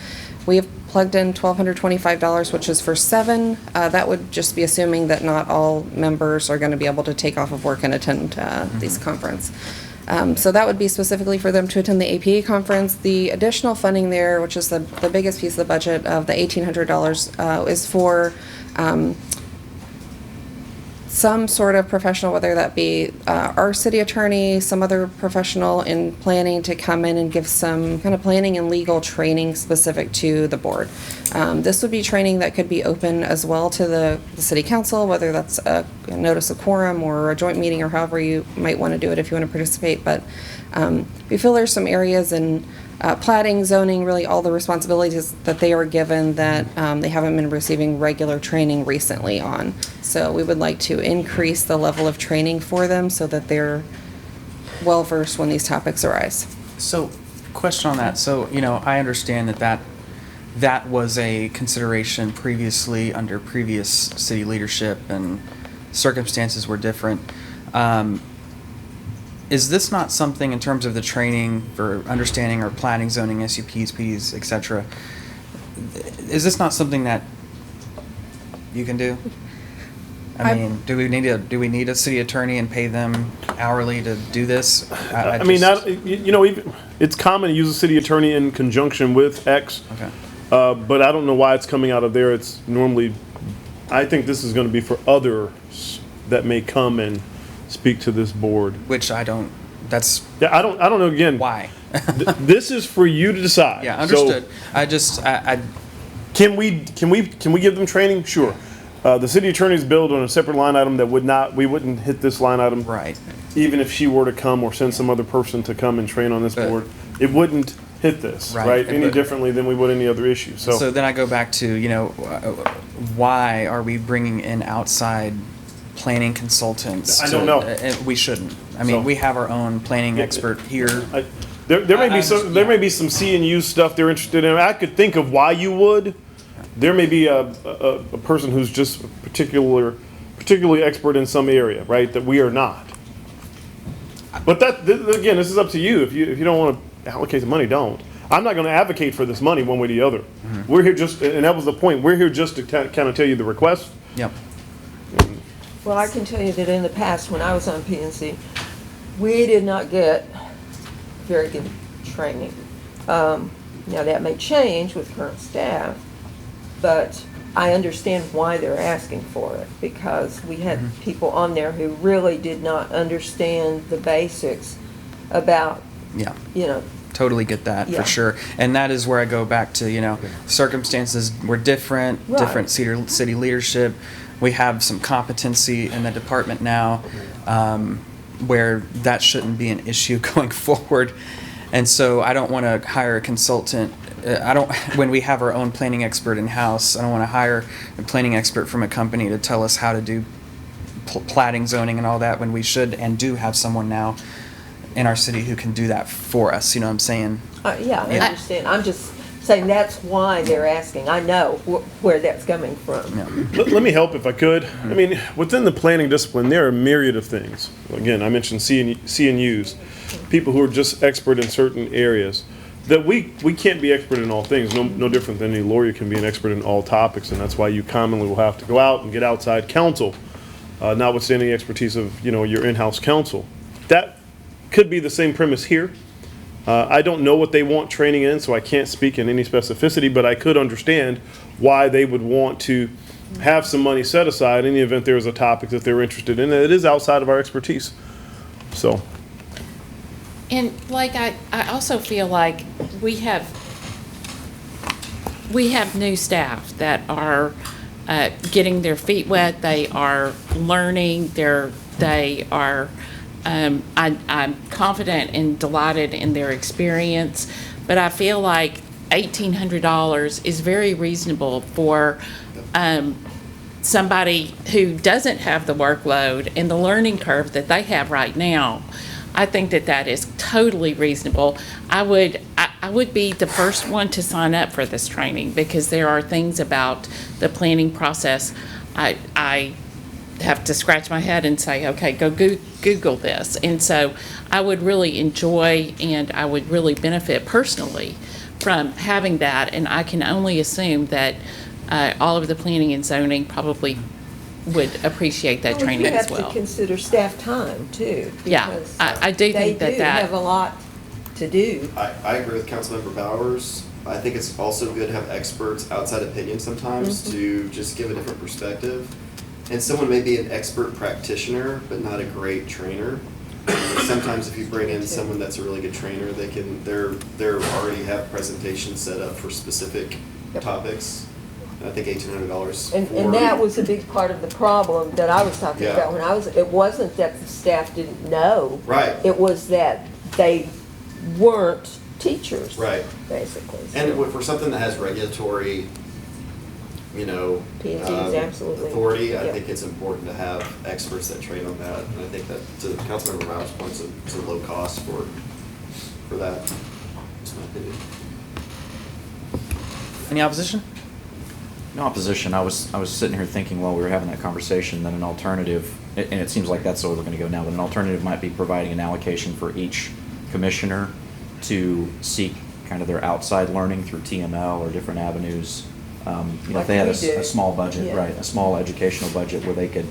We have plugged in $1,225, which is for 7. That would just be assuming that not all members are going to be able to take off of work and attend this conference. So that would be specifically for them to attend the APA conference. The additional funding there, which is the biggest piece of the budget of the $1,800, is for some sort of professional, whether that be our city attorney, some other professional in planning, to come in and give some kind of planning and legal training specific to the board. This would be training that could be open as well to the city council, whether that's a notice of quorum or a joint meeting or however you might want to do it if you want to participate. But we feel there's some areas in plating, zoning, really all the responsibilities that they are given that they haven't been receiving regular training recently on. So we would like to increase the level of training for them so that they're well-versed when these topics arise. So, question on that. So, I understand that was a consideration previously under previous city leadership and circumstances were different. Is this not something in terms of the training for understanding or planning, zoning, SUPs, PDs, et cetera? Is this not something that you can do? I mean, do we need a city attorney and pay them hourly to do this? Even, it's common to use a city attorney in conjunction with X. Okay. But I don't know why it's coming out of there. It's normally, I think this is going to be for others that may come and speak to this board. Which I don't. That's. Yeah, I don't know. Again, why? This is for you to decide. Yeah, understood. So, Can we give them training? Sure. The city attorney's billed on a separate line item that we wouldn't hit this line item. Right. Even if she were to come or send some other person to come and train on this board, it wouldn't hit this, right? Any differently than we would any other issue. So then I go back to, why are we bringing in outside planning consultants? I don't know. We shouldn't. I mean, we have our own planning expert here. There may be some C&U stuff they're interested in. I could think of why you would. There may be a person who's just particularly expert in some area, right? That we are not. But again, this is up to you. If you don't want to allocate the money, don't. I'm not going to advocate for this money one way or the other. Mm-hmm. We're here and that was the point. We're here just to kind of tell you the request. Yep. Well, I can tell you that in the past, when I was on PNC, we did not get very good training. Now, that may change with current staff, but I understand why they're asking for it, because we had people on there who really did not understand the basics about, Totally get that, Yeah. for sure. And that is where I go back to, circumstances were different, Right. different city leadership. We have some competency in the department now, where that shouldn't be an issue going forward. And so I don't want to hire a consultant. When we have our own planning expert in-house, I don't want to hire a planning expert from a company to tell us how to do platting, zoning, and all that, when we should and do have someone now in our city who can do that for us. You know what I'm saying? Yeah, I understand. I'm just saying that's why they're asking. I know where that's coming from. Let me help if I could. I mean, within the planning discipline, there are a myriad of things. Again, I mentioned C&Us, people who are just expert in certain areas. That we can't be expert in all things, no different than any lawyer can be an expert in all topics, and that's why you commonly will have to go out and get outside counsel, notwithstanding the expertise of your in-house counsel. That could be the same premise here. I don't know what they want training in, so I can't speak in any specificity, but I could understand why they would want to have some money set aside in the event there is a topic that they're interested in that is outside of our expertise. So. And I also feel like we have new staff that are getting their feet wet. They are learning. They are. I'm confident and delighted in their experience, but I feel like $1,800 is very reasonable for somebody who doesn't have the workload and the learning curve that they have right now. I think that is totally reasonable. I would be the first one to sign up for this training, because there are things about the planning process I have to scratch my head and say, okay, go Google this. And so I would really enjoy and I would really benefit personally from having that. And I can only assume that all of the planning and zoning probably would appreciate that training as well. You have to consider staff time too. Yeah, because I do think they that have a lot to do. I agree with Councilmember Bowers. I think it's also good to have experts outside opinion sometimes to just give a different perspective. And someone may be an expert practitioner, but not a great trainer. Sometimes if you bring in someone that's a really good trainer, they're already have presentations set up for specific topics. And I think $1,800. And that was a big part of the problem that I was talking Yeah. about when I was. It wasn't that the staff didn't know. Right. It was that they weren't teachers. Right. Basically. And for something that has regulatory, you know, P&Ds, absolutely. authority, I Yep. think it's important to have experts that train on that. And I think that, to Councilmember Rau's point, it's a low cost for that. That's my opinion. Any opposition? No opposition. I was sitting here thinking while we were having that conversation that an alternative, and it seems like that's the way we're going to go now, but an alternative might be providing an allocation for each commissioner to seek kind of their outside learning through TML or different avenues. You know, if they had Like we do. a small budget, Yeah. right, a small educational budget where they could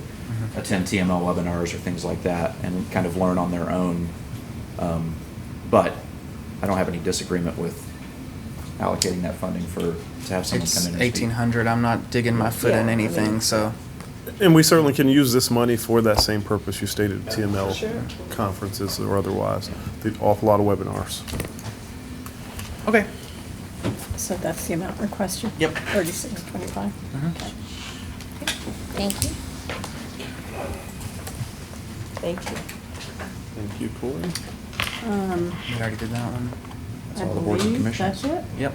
attend TML webinars or things like that and kind of learn on their own. But I don't have any disagreement with allocating that funding to have someone It's come in and speak. 1,800. I'm not digging my foot Yeah, in I anything, mean- so. And we certainly can use this money for that same purpose you stated, TML Sure. conferences or otherwise. The awful lot of webinars. Okay. So that's the amount requested? Yep. 3625? Okay. Thank you. Thank you. Thank you, Corey. We already did that one. That's all the boards and commissions. That's it? Yep.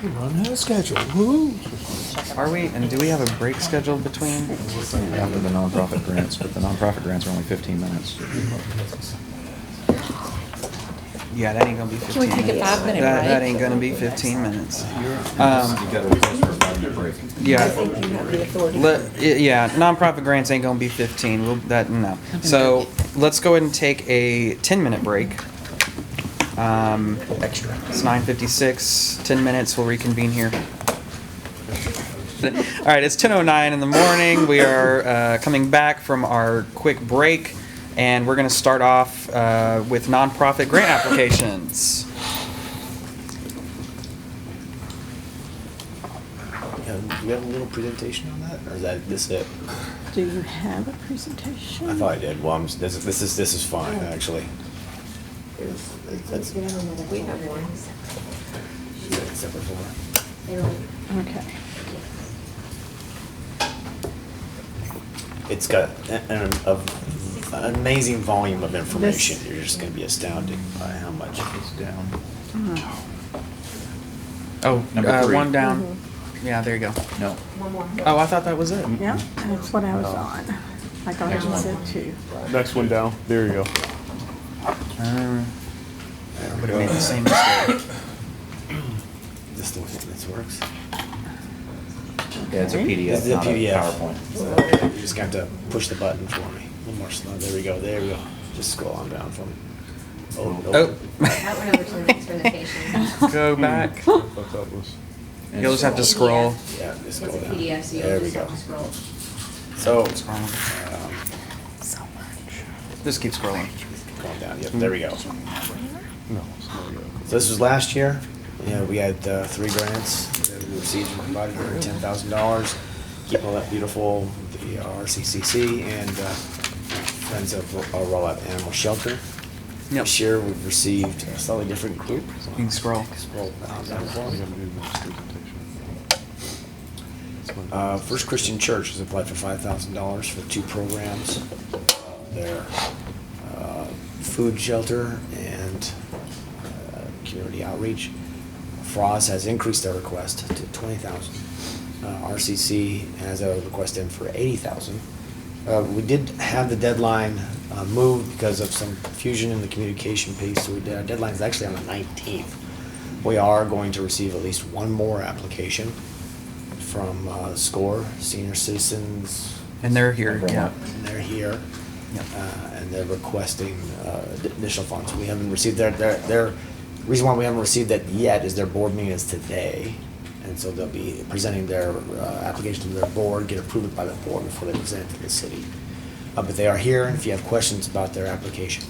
Run ahead of schedule, woo! Are we, and do we have a break scheduled between? After the nonprofit grants, but the nonprofit grants are only 15 minutes. Yeah, that ain't gonna be 15 we take a minutes. 5-minute That break? ain't gonna be 15 minutes. You got a request for a 5-minute break. Yeah. I think you have the authority. Yeah, nonprofit grants ain't gonna be 15. No. So let's go ahead and take a 10-minute break. Extra. It's 9:56. 10 minutes. We'll reconvene here. All right, it's 10:09 in the morning. We are coming back from our quick break, and we're going to start off with nonprofit grant applications. Do we have a little presentation on that, or is that this it? Do you have a presentation? I thought I did. Well, this is fine, actually. That's We have one. separate for. Okay. It's got an amazing volume of information. You're just going to be astounded by how much is down. Oh, Number 3. one down. Yeah, there you go. No. One more. Oh, I thought that was it. Yeah, that's what I was on. I thought I said two. Next one down. There you go. Would have made the same mistake. This the way this works. Yeah, it's a Okay. PDF, This is a not a PDF. PowerPoint. So you just got to push the button for me. A little more slow. There we go. There we go. Just scroll on down for me. Oh. Oh. That went over to the next presentation. Go back. I thought that was. You'll just have to scroll. Yeah, just It's scroll a down. PDF, so There you'll we just go. have to scroll. So, So just keep scrolling. going down. Yep, there we go. No, it's not yet. So this was last year. Yeah, we had 3 grants that we received from about $10,000. Keep All That Beautiful, the RCCC, and Friends of Rollout Animal Shelter. Yep. This year we've received a slightly different group. You can scroll. Scroll down for I me. gotta do this presentation. First Christian Church has applied for $5,000 for 2 programs. Their food shelter and community outreach. Frost has increased their request to $20,000. RCC has a request in for $80,000. We did have the deadline moved because of some confusion in the communication piece, so our deadline is actually on the 19th. We are going to receive at least one more application from SCORE, Senior Citizens. And they're here, yeah. And they're here. Yep. And they're requesting additional funds. We haven't received their reason why we haven't received that yet is their board meeting is today. And so they'll be presenting their application to their board, get approved by the board before they present it to the city. But they are here, and if you have questions about their application,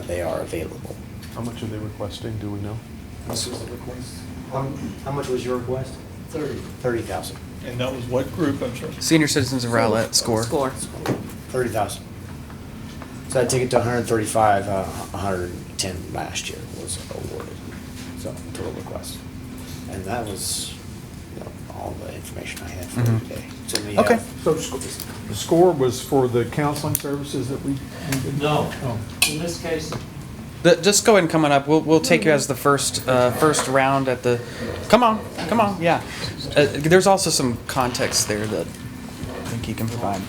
they are available. How much are they requesting? Do we know? How much was the request? How much was your request? 30,000. And that was what group, I'm sorry? Senior Citizens of Rowlett, SCORE. 30,000. So I'd take it to 135, 110 last year was awarded. So total request. And that was, all the information I had for you today. So we Okay. have- So the score was for the counseling services that we needed? No. Oh. In this case, Just go ahead and come on up. We'll take you as the first round at the. Come on, yeah. There's also some context there that I think you can provide.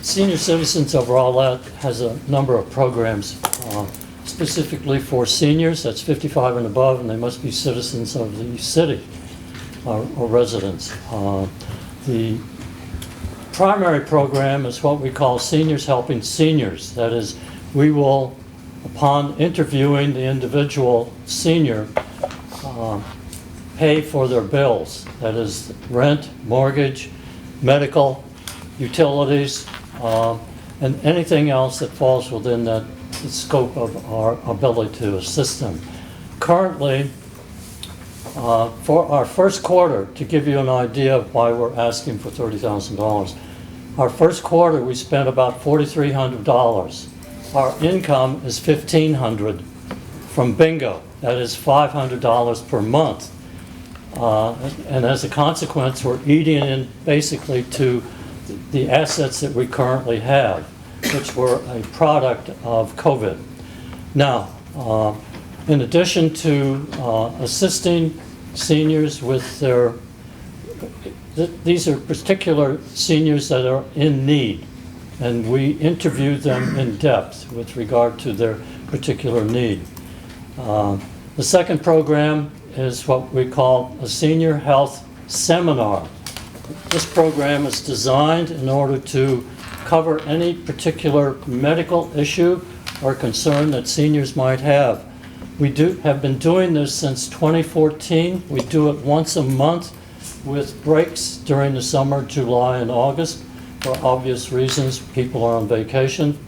Senior Citizens of Rowlett has a number of programs specifically for seniors, that's 55 and above, and they must be citizens of the city or residents. The primary program is what we call Seniors Helping Seniors. That is, we will, upon interviewing the individual senior, pay for their bills. That is rent, mortgage, medical, utilities, and anything else that falls within the scope of our ability to assist them. Currently, for our first quarter, to give you an idea of why we're asking for $30,000, our first quarter we spent about $4,300. Our income is $1,500 from bingo. That is $500 per month. And as a consequence, we're eating in basically to the assets that we currently have, which were a product of COVID. Now, in addition to assisting seniors with their, these are particular seniors that are in need, and we interview them in depth with regard to their particular need. The second program is what we call a senior health seminar. This program is designed in order to cover any particular medical issue or concern that seniors might have. We have been doing this since 2014. We do it once a month with breaks during the summer, July and August. For obvious reasons, people are on vacation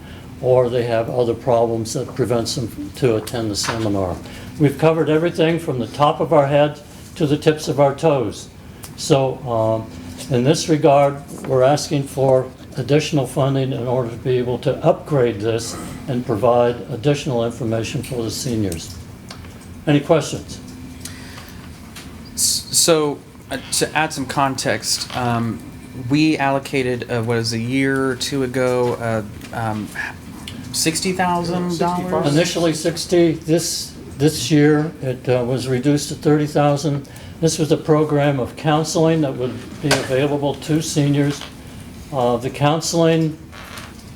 or they have other problems that prevents them to attend the seminar. We've covered everything from the top of our head to the tips of our toes. So in this regard, we're asking for additional funding in order to be able to upgrade this and provide additional information for the seniors. Any questions? So, to add some context, we allocated, a year or two ago, $60,000? Initially 60. This year, it was reduced to 30,000. This was a program of counseling that would be available to seniors. The counseling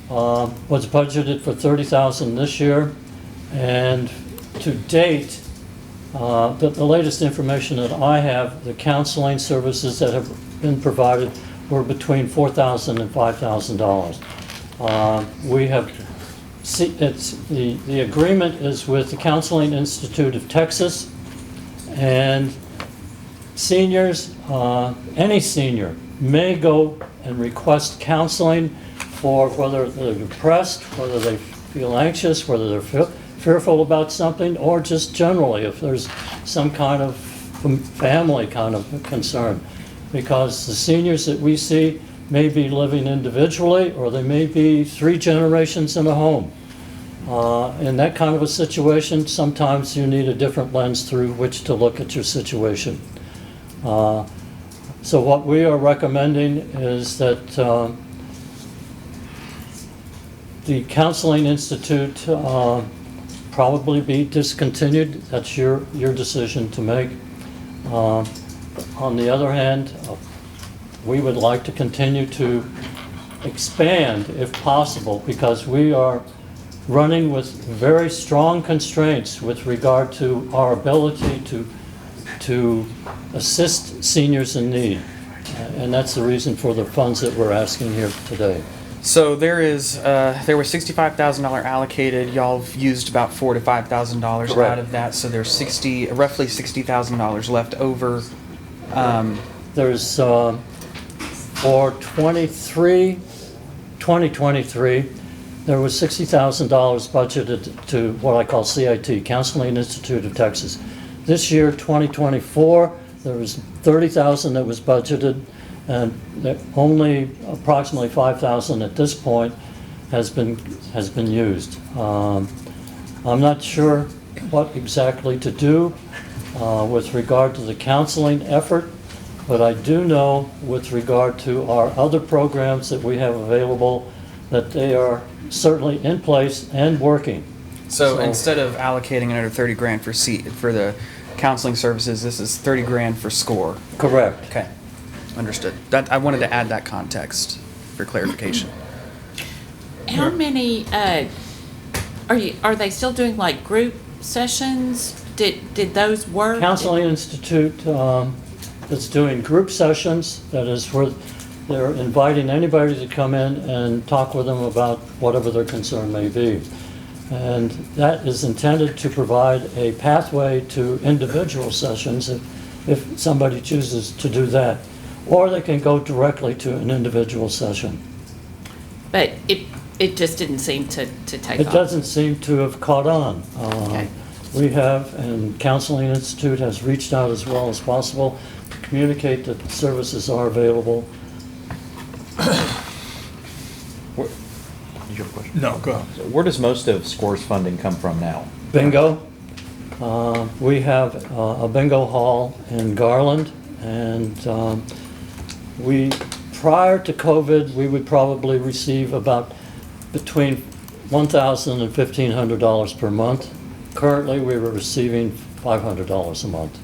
was budgeted for 30,000 this year, and to date, the latest information that I have, the counseling services that have been provided were between $4,000 and $5,000. We have the agreement is with the Counseling Institute of Texas, and seniors, any senior may go and request counseling for whether they're depressed, whether they feel anxious, whether they're fearful about something, or just generally if there's some kind of family kind of concern. Because the seniors that we see may be living individually, or they may be 3 generations in a home. In that kind of a situation, sometimes you need a different lens through which to look at your situation. So what we are recommending is that the Counseling Institute probably be discontinued. That's your decision to make. On the other hand, we would like to continue to expand if possible, because we are running with very strong constraints with regard to our ability to assist seniors in need. And that's the reason for the funds that we're asking here today. So there was $65,000 allocated. Y'all have used about $4,000 to $5,000 Correct. out of that. So there's roughly $60,000 left over. There's for 2023, there was $60,000 budgeted to what I call CIT, Counseling Institute of Texas. This year, 2024, there was $30,000 that was budgeted, and only approximately $5,000 at this point has been used. I'm not sure what exactly to do with regard to the counseling effort. But I do know with regard to our other programs that we have available, that they are certainly in place and working. So instead of allocating another 30 grand for for the counseling services, this is 30 grand for SCORE. Correct. Okay, understood. That, I wanted to add that context for clarification. How many, are they still doing like group sessions? Did those work? Counseling Institute is doing group sessions. That is where they're inviting anybody to come in and talk with them about whatever their concern may be. And that is intended to provide a pathway to individual sessions if somebody chooses to do that. Or they can go directly to an individual session. But it just didn't seem to take off. It doesn't seem to have caught on. Okay. We have, and Counseling Institute has reached out as well as possible to communicate that the services are available. Did you have a question? No, go ahead. So where does most of SCORE's funding come from now? Bingo. We have a bingo hall in Garland, and prior to COVID, we would probably receive about between $1,000 and $1,500 per month. Currently, we were receiving $500 a month.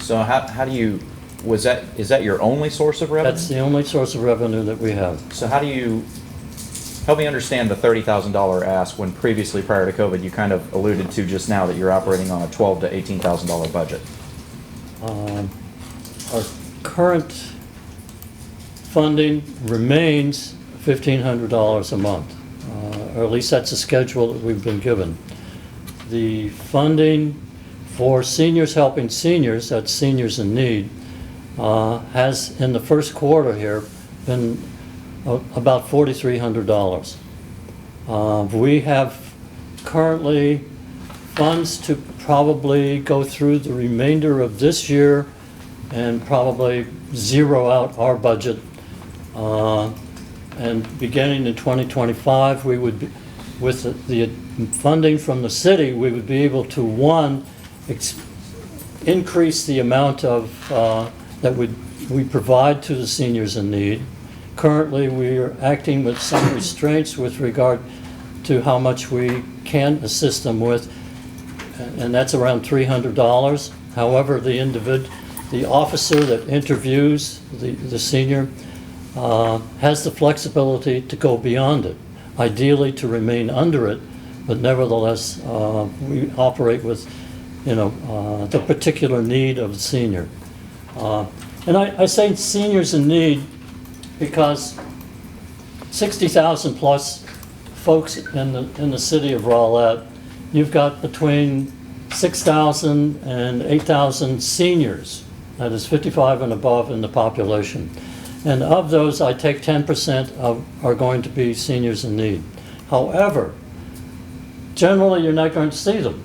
So how do you, is that your only source of revenue? That's the only source of revenue that we have. So how do you, help me understand the $30,000 ask when previously, prior to COVID, you kind of alluded to just now that you're operating on a $12,000 to $18,000 budget. Our current funding remains $1,500 a month, or at least that's the schedule that we've been given. The funding for Seniors Helping Seniors, that's Seniors in Need, has in the first quarter here been about $4,300. We have currently funds to probably go through the remainder of this year and probably zero out our budget. And beginning in 2025, we would be, with the funding from the city, we would be able to, one, increase the amount of that we provide to the seniors in need. Currently, we are acting with some restraints with regard to how much we can assist them with, and that's around $300. However, the officer that interviews the senior has the flexibility to go beyond it, ideally to remain under it, but nevertheless, we operate with, the particular need of the senior. And I say seniors in need because 60,000 plus folks in the city of Rowlett, you've got between 6,000 and 8,000 seniors, that is 55 and above in the population. And of those, I take 10% are going to be seniors in need. However, generally you're not going to see them.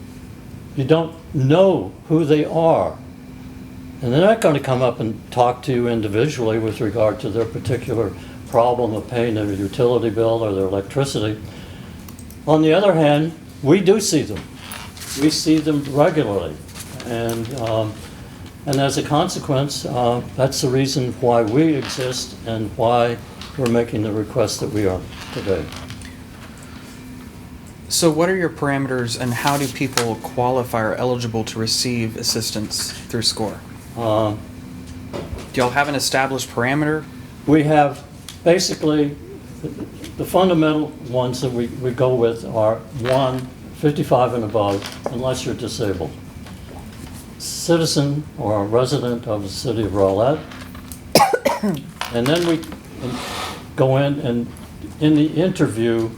You don't know who they are. And they're not going to come up and talk to you individually with regard to their particular problem of paying their utility bill or their electricity. On the other hand, we do see them. We see them regularly. And as a consequence, that's the reason why we exist and why we're making the request that we are today. So what are your parameters and how do people qualify or eligible to receive assistance through SCORE? Do y'all have an established parameter? We have basically the fundamental ones that we go with are 1, 55 and above, unless you're disabled. Citizen or a resident of the city of Rowlett. And then we go in and in the interview,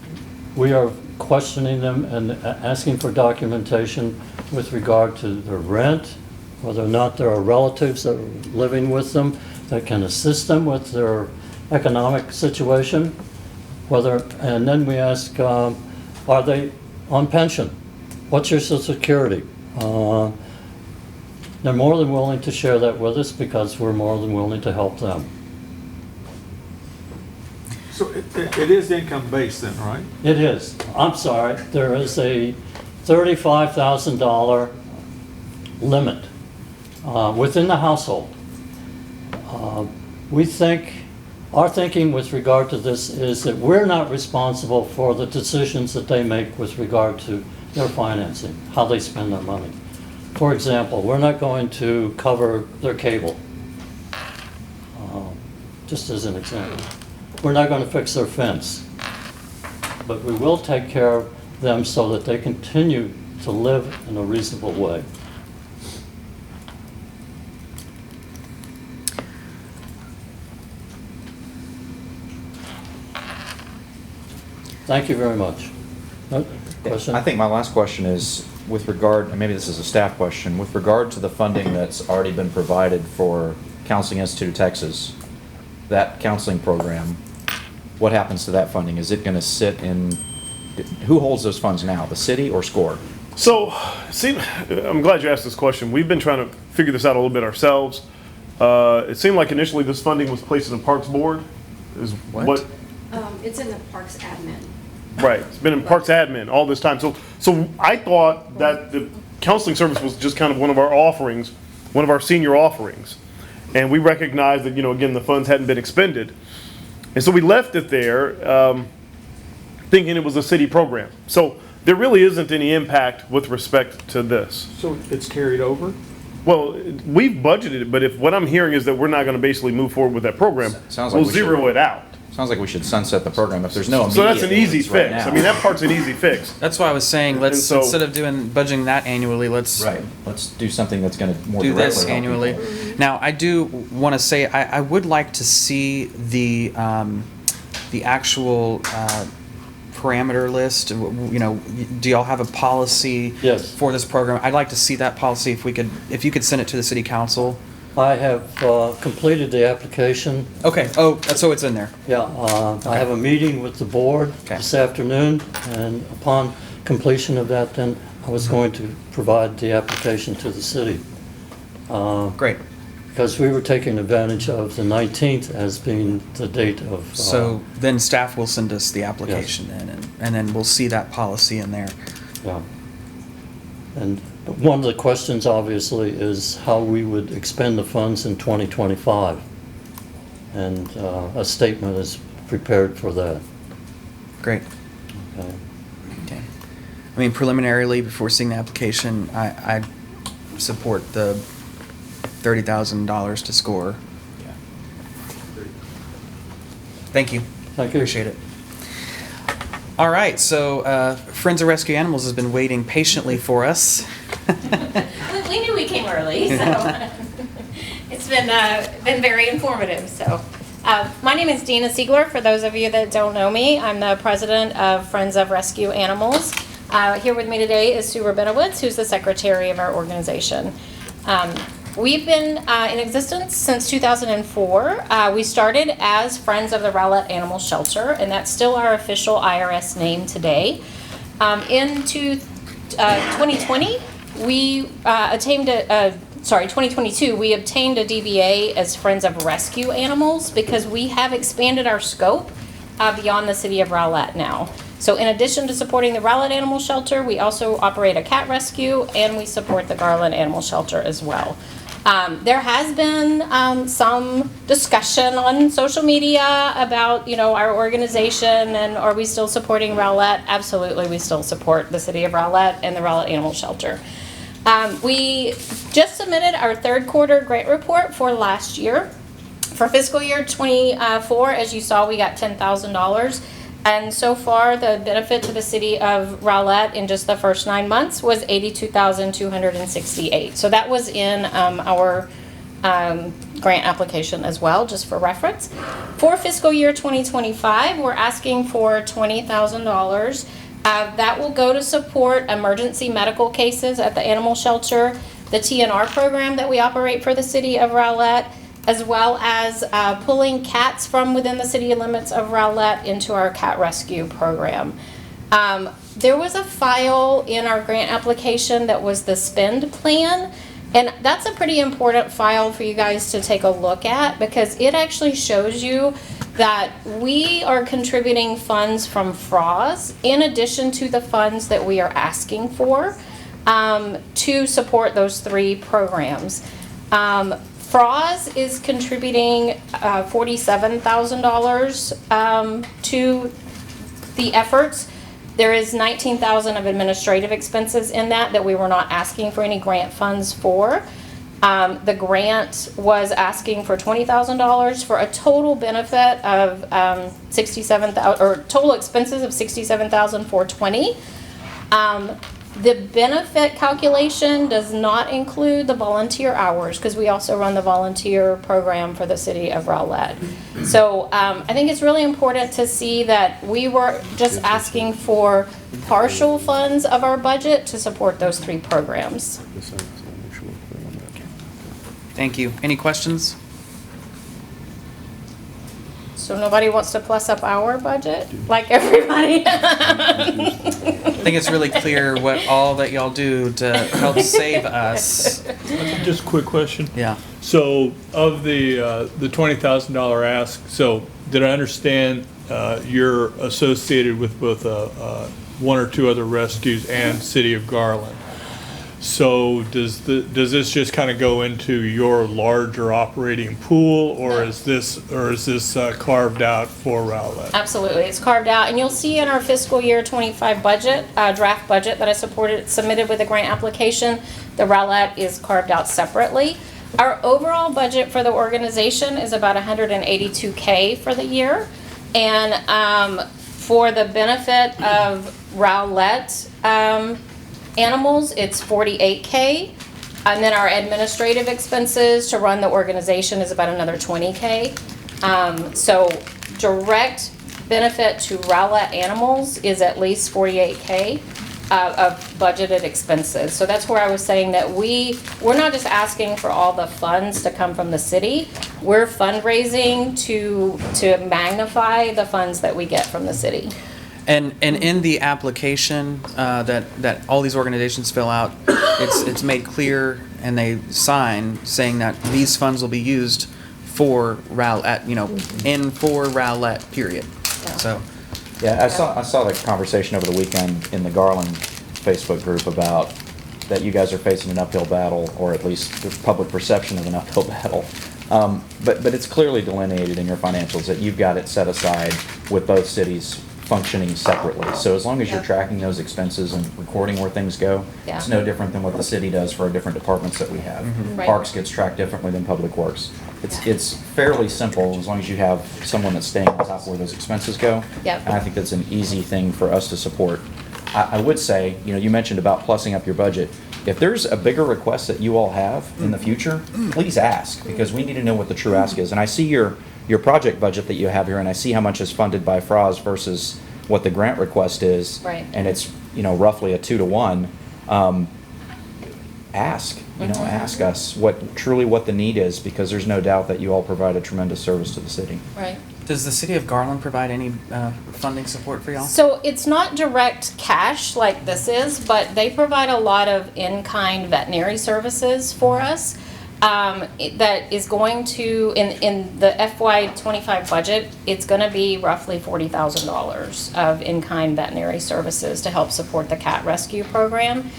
we are questioning them and asking for documentation with regard to their rent, whether or not there are relatives that are living with them that can assist them with their economic situation, and then we ask, are they on pension? What's your Social Security? They're more than willing to share that with us because we're more than willing to help them. So it is income-based then, right? It is. I'm sorry. There is a $35,000 limit within the household. We think, our thinking with regard to this is that we're not responsible for the decisions that they make with regard to their financing, how they spend their money. For example, we're not going to cover their cable, just as an example. We're not going to fix their fence, but we will take care of them so that they continue to live in a reasonable way. Thank you very much. Question? I think my last question is with regard, and maybe this is a staff question, with regard to the funding that's already been provided for Counseling Institute of Texas, that counseling program, what happens to that funding? Is it going to sit in, who holds those funds now, the city or SCORE? So, see, I'm glad you asked this question. We've been trying to figure this out a little bit ourselves. It seemed like initially this funding was placed in the Parks Board. Is what? It's in the Parks admin. Right, it's been in Parks admin all this time. So I thought that the counseling service was just kind of one of our offerings, one of our senior offerings. And we recognized that, again, the funds hadn't been expended. And so we left it there, thinking it was a city program. So there really isn't any impact with respect to this. So it's carried over? Well, we've budgeted it, but if what I'm hearing is that we're not going to basically move forward with that program, Sounds like we'll zero it out. Sounds like we should sunset the program if there's no immediate So that's an easy needs right fix. now. I mean, that part's an easy fix. That's why I was saying, let's, And so- instead of budgeting that annually, let's Right, let's do something that's going to more do directly this help annually. people. Now, I do want to say, I would like to see the actual parameter list. Do y'all have a policy Yes. for this program? I'd like to see that policy if you could send it to the city council. I have completed the application. Okay, so it's in there. Yeah, I have a meeting with the board this afternoon, and upon completion of that, then I was going to provide the application to the city. Great. Because we were taking advantage of the 19th as being the date of. So then staff will send us the application in, and then we'll see that policy in there. Yeah. And one of the questions, obviously, is how we would expend the funds in 2025. And a statement is prepared for that. Great. Okay. I mean, preliminarily, before seeing the application, I support the $30,000 to SCORE. Thank you. Thank you. Appreciate it. All right, so Friends of Rescue Animals has been waiting patiently for us. We knew we came early, so it's been very informative. So, my name is Dina Siegler. For those of you that don't know me, I'm the president of Friends of Rescue Animals. Here with me today is Sue Rabinowitz, who's the secretary of our organization. We've been in existence since 2004. We started as Friends of the Rowlett Animal Shelter, and that's still our official IRS name today. In 2020, we 2022, we obtained a DBA as Friends of Rescue Animals because we have expanded our scope beyond the city of Rowlett now. So in addition to supporting the Rowlett Animal Shelter, we also operate a cat rescue, and we support the Garland Animal Shelter as well. There has been some discussion on social media about, our organization and are we still supporting Rowlett? Absolutely, we still support the city of Rowlett and the Rowlett Animal Shelter. We just submitted our third quarter grant report for last year. For fiscal year 24, as you saw, we got $10,000. And so far, the benefit to the city of Rowlett in just the first 9 months was $82,268. So that was in our grant application as well, just for reference. For fiscal year 2025, we're asking for $20,000. That will go to support emergency medical cases at the animal shelter, the TNR program that we operate for the city of Rowlett, as well as pulling cats from within the city limits of Rowlett into our cat rescue program. There was a file in our grant application that was the spend plan, and that's a pretty important file for you guys to take a look at because it actually shows you that we are contributing funds from FRAWS in addition to the funds that we are asking for to support those three programs. Froz is contributing $47,000 to the efforts. There is $19,000 of administrative expenses in that we were not asking for any grant funds for. The grant was asking for $20,000 for a total benefit of $67,000, or total expenses of $67,420. The benefit calculation does not include the volunteer hours, because we also run the volunteer program for the city of Rowlett. So I think it's really important to see that we were just asking for partial funds of our budget to support those 3 programs. Thank you. Any questions? So nobody wants to plus up our budget, like everybody? I think it's really clear what all that y'all do to help save us. Just a quick question. Yeah. So of the $20,000 ask, so did I understand you're associated with both 1 or 2 other rescues and City of Garland? So does this just kind of go into your larger operating pool, or is this carved out for Rowlett? Absolutely, it's carved out, and you'll see in our fiscal year 25 budget, draft budget that I submitted with the grant application, the Rowlett is carved out separately. Our overall budget for the organization is about $182K for the year, and for the benefit of Rowlett animals, it's $48K, and then our administrative expenses to run the organization is about another $20K. So direct benefit to Rowlett animals is at least $48K of budgeted expenses. So that's where I was saying that we're not just asking for all the funds to come from the city. We're fundraising to magnify the funds that we get from the city. And in the application that all these organizations fill out, it's made clear, and they sign saying that these funds will be used for Rowlett, for Rowlett, period. So. Yeah, I saw the conversation over the weekend in the Garland Facebook group about that you guys are facing an uphill battle, or at least the public perception of an uphill battle. But it's clearly delineated in your financials that you've got it set aside with both cities functioning separately. So as long as you're tracking those expenses and recording where things go, Yeah. it's no different than what the city does for our different departments that we have. Right. Parks gets tracked differently than Public Works. It's fairly simple as long as you have someone that's staying on top of where those expenses go. Yep. And I think that's an easy thing for us to support. I would say, you mentioned about plussing up your budget. If there's a bigger request that you all have in the future, please ask, because we need to know what the true ask is. And I see your project budget that you have here, and I see how much is funded by Froz versus what the grant request is. Right. And it's, roughly a 2-to-1. Ask us what the need is, because there's no doubt that you all provide a tremendous service to the city. Right. Does the city of Garland provide any funding support for y'all? So it's not direct cash like this is, but they provide a lot of in-kind veterinary services for us. That is going to, in the FY25 budget, it's going to be roughly $40,000 of in-kind veterinary services to help support the cat rescue program.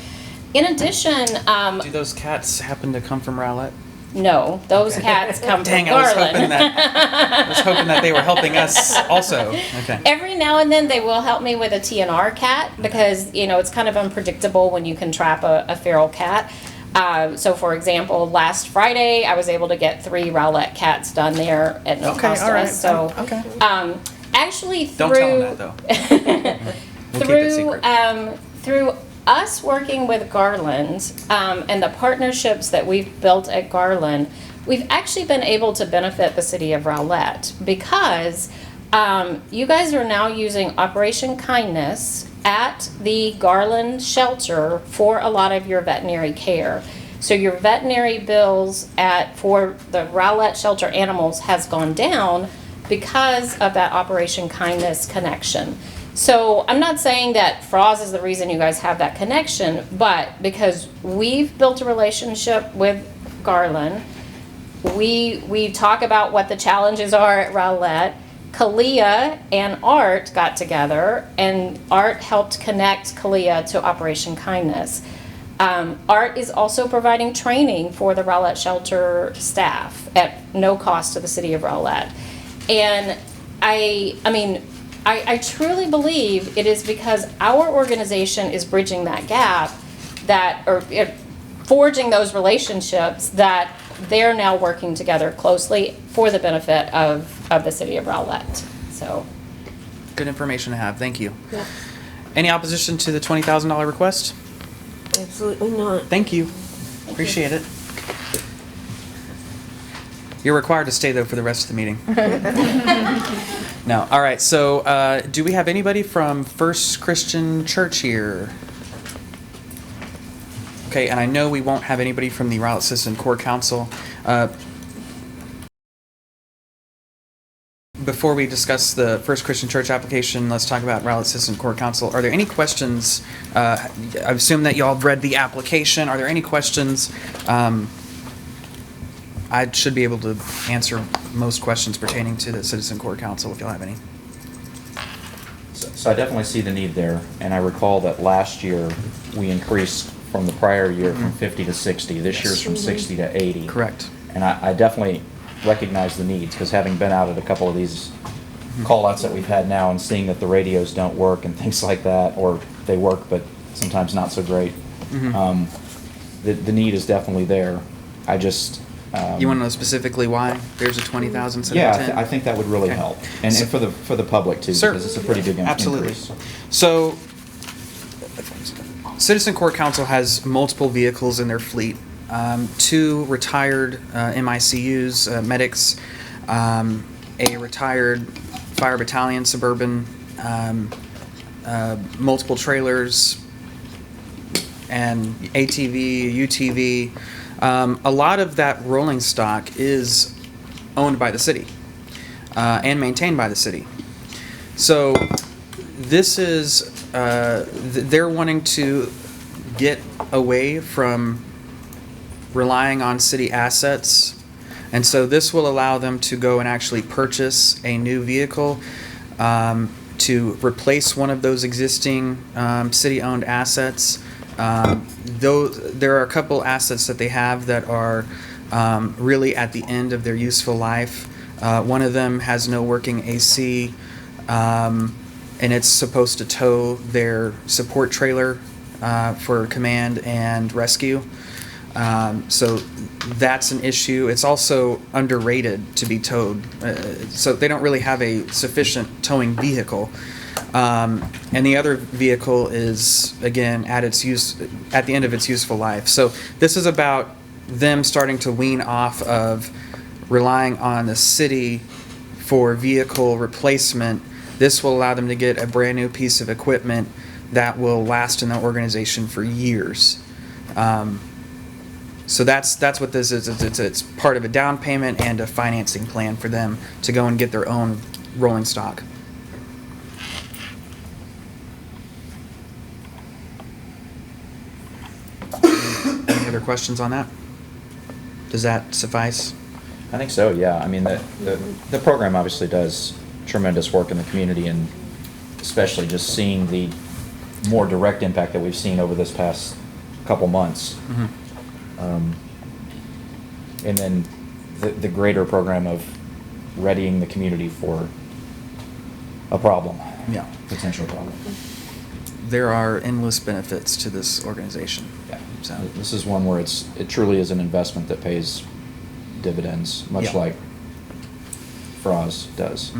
In addition, do those cats happen to come from Rowlett? No, those cats come Dang, from Garland. I was hoping that they were helping us also. Okay. Every now and then they will help me with a TNR cat, because it's kind of unpredictable when you can trap a feral cat. So for example, last Friday I was able to get 3 Rowlett cats done there at no cost to us. So actually Don't tell them that, though. We'll keep it secret. Through us working with Garland and the partnerships that we've built at Garland, we've actually been able to benefit the city of Rowlett, because you guys are now using Operation Kindness at the Garland shelter for a lot of your veterinary care. So your veterinary bills for the Rowlett shelter animals has gone down because of that Operation Kindness connection. So I'm not saying that Froz is the reason you guys have that connection, but because we've built a relationship with Garland, we talk about what the challenges are at Rowlett. Kalia and Art got together, and Art helped connect Kalia to Operation Kindness. Art is also providing training for the Rowlett Shelter staff at no cost to the city of Rowlett. And I truly believe it is because our organization is bridging that gap, forging those relationships, that they're now working together closely for the benefit of the city of Rowlett. So, Good information to have. Thank you. Yeah. Any opposition to the $20,000 request? Absolutely not. Thank you. Appreciate it. You're required to stay, though, for the rest of the meeting. No. All right. So do we have anybody from First Christian Church here? Okay. And I know we won't have anybody from the Rowlett Citizen Core Council. Before we discuss the First Christian Church application, let's talk about Rowlett Citizen Core Council. Are there any questions? I assume that y'all have read the application. Are there any questions? I should be able to answer most questions pertaining to the Citizen Core Council if y'all have any. So I definitely see the need there, and I recall that last year we increased from the prior year from 50 to 60. This year's from 60 to 80. Correct. And I definitely recognize the needs, because having been out at a couple of these call-outs that we've had now and seeing that the radios don't work and things like that, or they work but sometimes not so great, the need is definitely there. I just... you want to know specifically why there's a 20,000 instead yeah, of 10? I think that would really help, and for the public too, Sir, because it's a pretty big absolutely. increase. So, Citizen Core Council has multiple vehicles in their fleet. 2 retired MICUs, medics, a retired fire battalion Suburban, multiple trailers, and ATV, UTV. A lot of that rolling stock is owned by the city and maintained by the city. So this is, they're wanting to get away from relying on city assets. And so this will allow them to go and actually purchase a new vehicle to replace one of those existing city-owned assets. Though there are a couple assets that they have that are really at the end of their useful life. One of them has no working AC, and it's supposed to tow their support trailer for command and rescue. So that's an issue. It's also underrated to be towed. So they don't really have a sufficient towing vehicle. And the other vehicle is, again, at the end of its useful life. So this is about them starting to wean off of relying on the city for vehicle replacement. This will allow them to get a brand new piece of equipment that will last in the organization for years. So that's what this is. It's part of a down payment and a financing plan for them to go and get their own rolling stock. Any other questions on that? Does that suffice? I think so, yeah. I mean, the program obviously does tremendous work in the community, and especially just seeing the more direct impact that we've seen over this past couple months. And then the greater program of readying the community for a problem. Yeah. Potential problem. There are endless benefits to this organization. Yeah. So this is one where it truly is an investment that pays dividends, much Yeah. like FROZ does.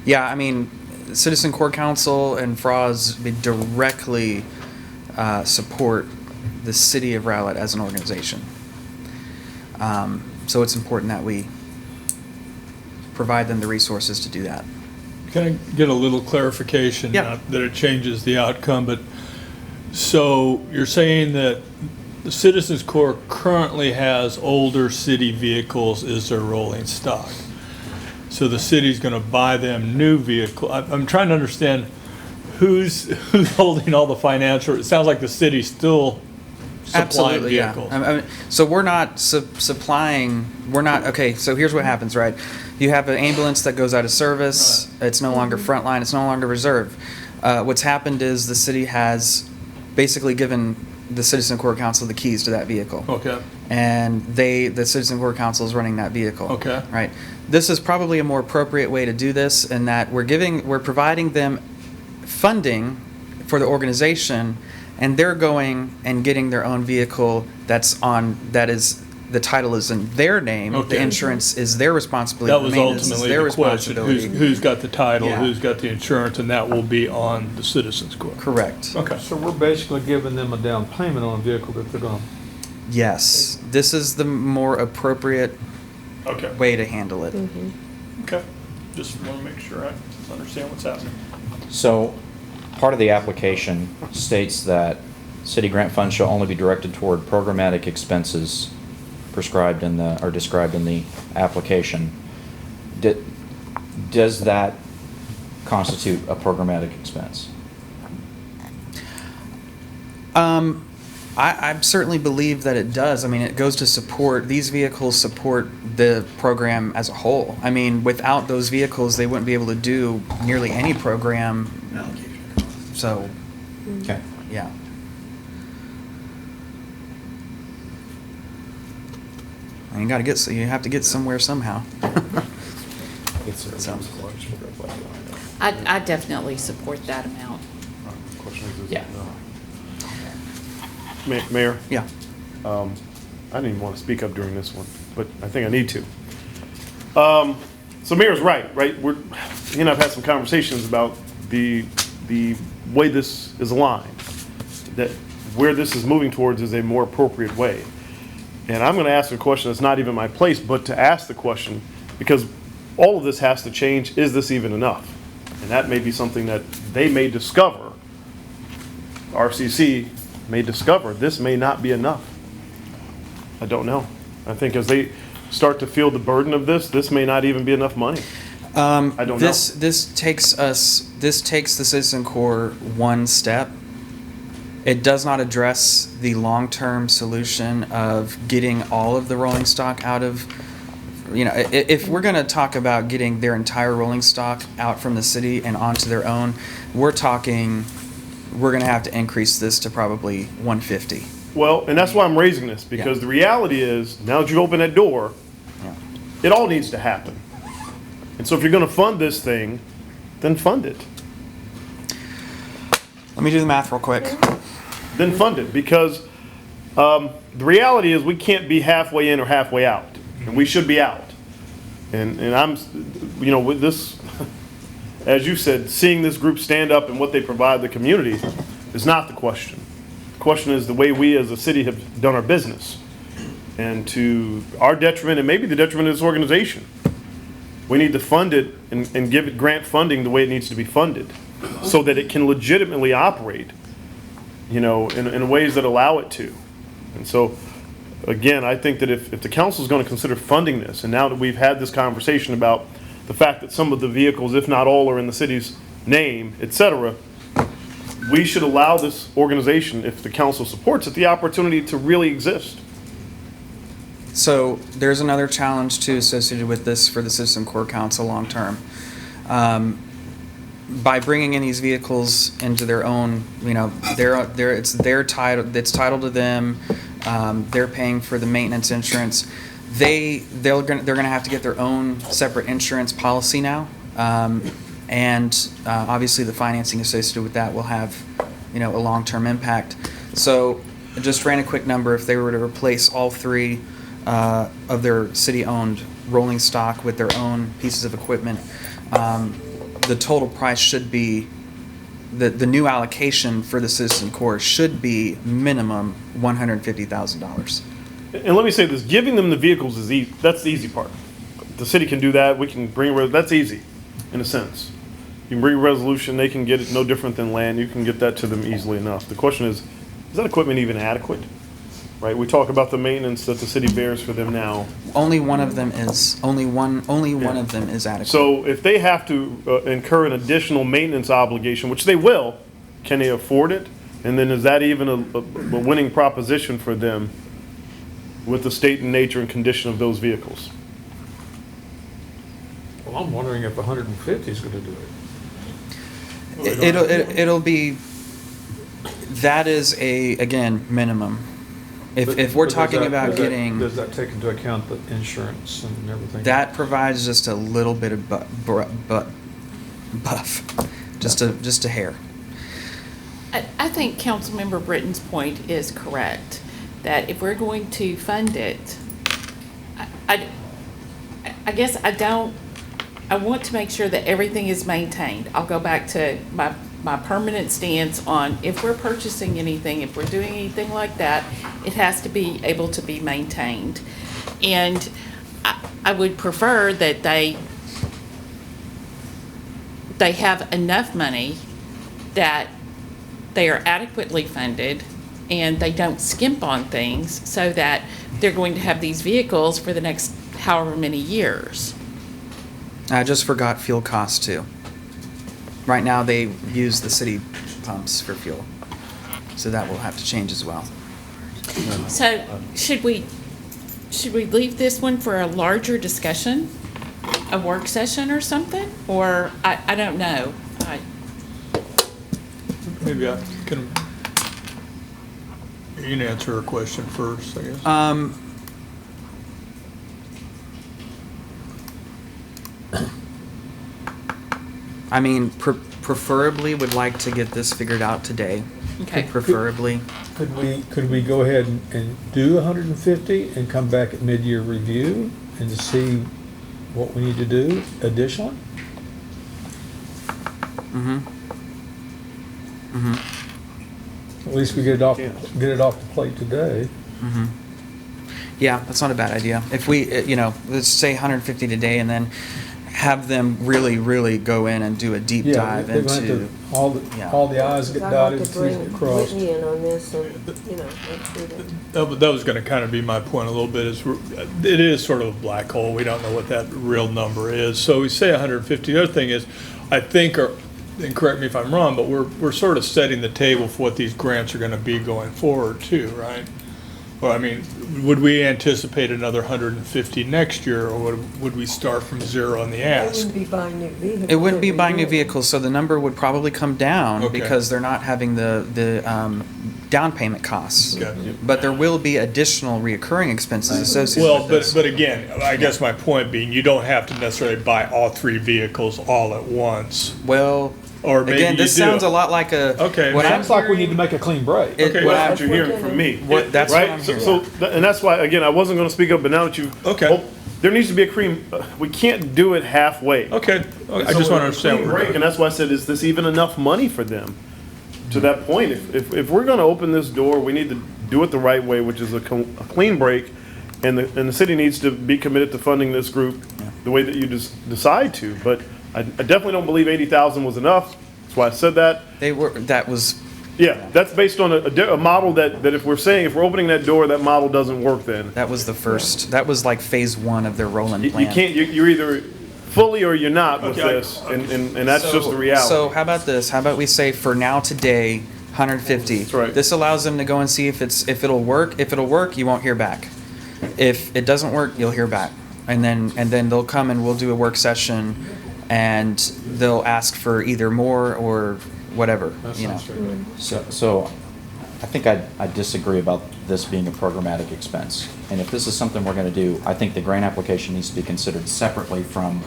Yeah, I mean, Citizen Core Council and FROZ directly support the city of Rowlett as an organization. So it's important that we provide them the resources to do that. Can I get a little clarification? Yeah. Not that it changes the outcome, but so you're saying that the Citizens Corps currently has older city vehicles as their rolling stock. So the city's going to buy them new vehicle. I'm trying to understand who's holding all the financial. It sounds like the city's still supplying Absolutely, vehicles. yeah. I mean, so we're not supplying. We're not okay. So here's what happens, right? You have an ambulance that goes out of service. It's no longer frontline. It's no longer reserve. What's happened is the city has basically given the Citizen Corps Council the keys to that vehicle. Okay. And the Citizen Corps Council is running that vehicle. Okay. Right. This is probably a more appropriate way to do this in that we're providing them funding for the organization, and they're going and getting their own vehicle the title is in their name. Okay. The insurance is their responsibility. That the was maintenance is ultimately their the question, responsibility. who's got the title, Yeah. who's got the insurance, and that will be on the Citizens Corps. Correct. Okay. So we're basically giving them a down payment on a vehicle that they're gonna. Yes, this is the more appropriate Okay. way to handle it. Okay. Just want to make sure I understand what's happening. So, part of the application states that city grant funds shall only be directed toward programmatic expenses prescribed or described in the application. Does that constitute a programmatic expense? I certainly believe that it does. I mean, it goes to support, these vehicles support the program as a whole. I mean, without those vehicles, they wouldn't be able to do nearly any program. So, Okay. yeah. And you have to get somewhere somehow. So, I definitely support that amount. Yeah. Mayor? Yeah. I didn't even want to speak up during this one, but I think I need to. So Mayor's right? He and I've had some conversations about the way this is aligned, that where this is moving towards is a more appropriate way. And I'm going to ask a question that's not even my place, but to ask the question, because all of this has to change, is this even enough? And that may be something that they may discover, RCC may discover, this may not be enough. I don't know. I think as they start to feel the burden of this may not even be enough money. I don't know. This takes the Citizen Corps one step. It does not address the long-term solution of getting all of the rolling stock out of, if we're going to talk about getting their entire rolling stock out from the city and onto their own, we're going to have to increase this to probably 150. Well, and that's why I'm raising this, because the reality is, now that you open that door, it all needs to happen. And so if you're going to fund this thing, then fund it. Let me do the math real quick. Then fund it, because the reality is we can't be halfway in or halfway out, and we should be out. And I'm, with this, as you said, seeing this group stand up and what they provide the community is not the question. The question is the way we as a city have done our business, and to our detriment and maybe the detriment of this organization. We need to fund it and give it grant funding the way it needs to be funded, so that it can legitimately operate, in ways that allow it to. And so, again, I think that if the council is going to consider funding this, and now that we've had this conversation about the fact that some of the vehicles, if not all, are in the city's name, et cetera, we should allow this organization, if the council supports it, the opportunity to really exist. So there's another challenge too associated with this for the Citizen Corps Council long term. By bringing in these vehicles into their own, it's their title, it's titled to them. They're paying for the maintenance insurance. They're gonna have to get their own separate insurance policy now, and obviously the financing associated with that will have, a long-term impact. So I just ran a quick number. If they were to replace all three of their city-owned rolling stock with their own pieces of equipment, the total price should be, the new allocation for the Citizen Corps should be minimum $150,000. And let me say this, giving them the vehicles is easy. That's the easy part. The city can do that. We can bring, that's easy, in a sense. You can bring a resolution, they can get it no different than land. You can get that to them easily enough. The question is that equipment even adequate? Right, we talk about the maintenance that the city bears for them now. Only one of them is adequate. So if they have to incur an additional maintenance obligation, which they will, can they afford it? And then is that even a winning proposition for them with the state and nature and condition of those vehicles? Well, I'm wondering if 150 is gonna do it. It'll be, That is again, minimum. If we're But does talking that- about does that- getting, Does that take into account the insurance and everything? that provides just a little bit of buff, just a hair. I think Councilmember Britton's point is correct, that if we're going to fund it, I guess I want to make sure that everything is maintained. I'll go back to my permanent stance on if we're purchasing anything, if we're doing anything like that, it has to be able to be maintained. And I would prefer that they have enough money that they are adequately funded and they don't skimp on things so that they're going to have these vehicles for the next however many years. I just forgot fuel costs too. Right now, they use the city pumps for fuel, so that will have to change as well. So should we leave this one for a larger discussion, a work session or something? Or, I don't know. Maybe I can, you can answer her question first, I guess. I mean, preferably would like to get this figured out today. Okay. Preferably. Could we go ahead and do 150 and come back at mid-year review and see what we need to do additionally? At least we get it off the plate today. Yeah, that's not a bad idea. If we, let's say 150 today and then have them really go in and do a deep dive they're going into. all the I's get I'd dotted, like to T's bring get crossed. Whitney in on this and, let's do that. That was going to kind of be my point a little bit, it is sort of a black hole. We don't know what that real number is. So we say 150. The other thing is, I think, and correct me if I'm wrong, but we're sort of setting the table for what these grants are going to be going forward too, right? Well, I mean, would we anticipate another 150 next year, or would we start from zero on the They ask? wouldn't be buying new vehicles. It wouldn't be every buying new year. vehicles, so the number would probably come down Okay. because they're not having the down payment costs. Gotcha. But there will be additional reoccurring expenses associated Well, with this. but again, I guess my point being, you don't have to necessarily buy all three vehicles all at once. Well, Or maybe again, you this do. sounds a lot like a. Okay. What I'm Sounds like we need to make a clean break. Okay. what That's I'm- what you're hearing from me. That's right? what I'm So, hearing. and that's why, again, I wasn't gonna speak up, but now that you've. Okay. There needs to be a cream, we can't do it halfway. Okay, I just want to understand what we're Break, doing. and that's why I said, is this even enough money for them? To that point, if we're gonna open this door, we need to do it the right way, which is a clean break, and the city needs to be committed to funding this group the way that you just decide to, but I definitely don't believe 80,000 was enough, that's why I said that. That was. Yeah, that's based on a model that if we're saying, if we're opening that door, that model doesn't work then. That was the first, that was like phase one of their rolling You plan. can't, you're either fully or you're not with Okay. this, and that's just the reality. So how about this? How about we say for now today, 150? That's right. This allows them to go and see if it'll work. If it'll work, you won't hear back. If it doesn't work, you'll hear back. And then they'll come and we'll do a work session and they'll ask for either more or whatever, you know. So I think I disagree about this being a programmatic expense. And if this is something we're gonna do, I think the grant application needs to be considered separately from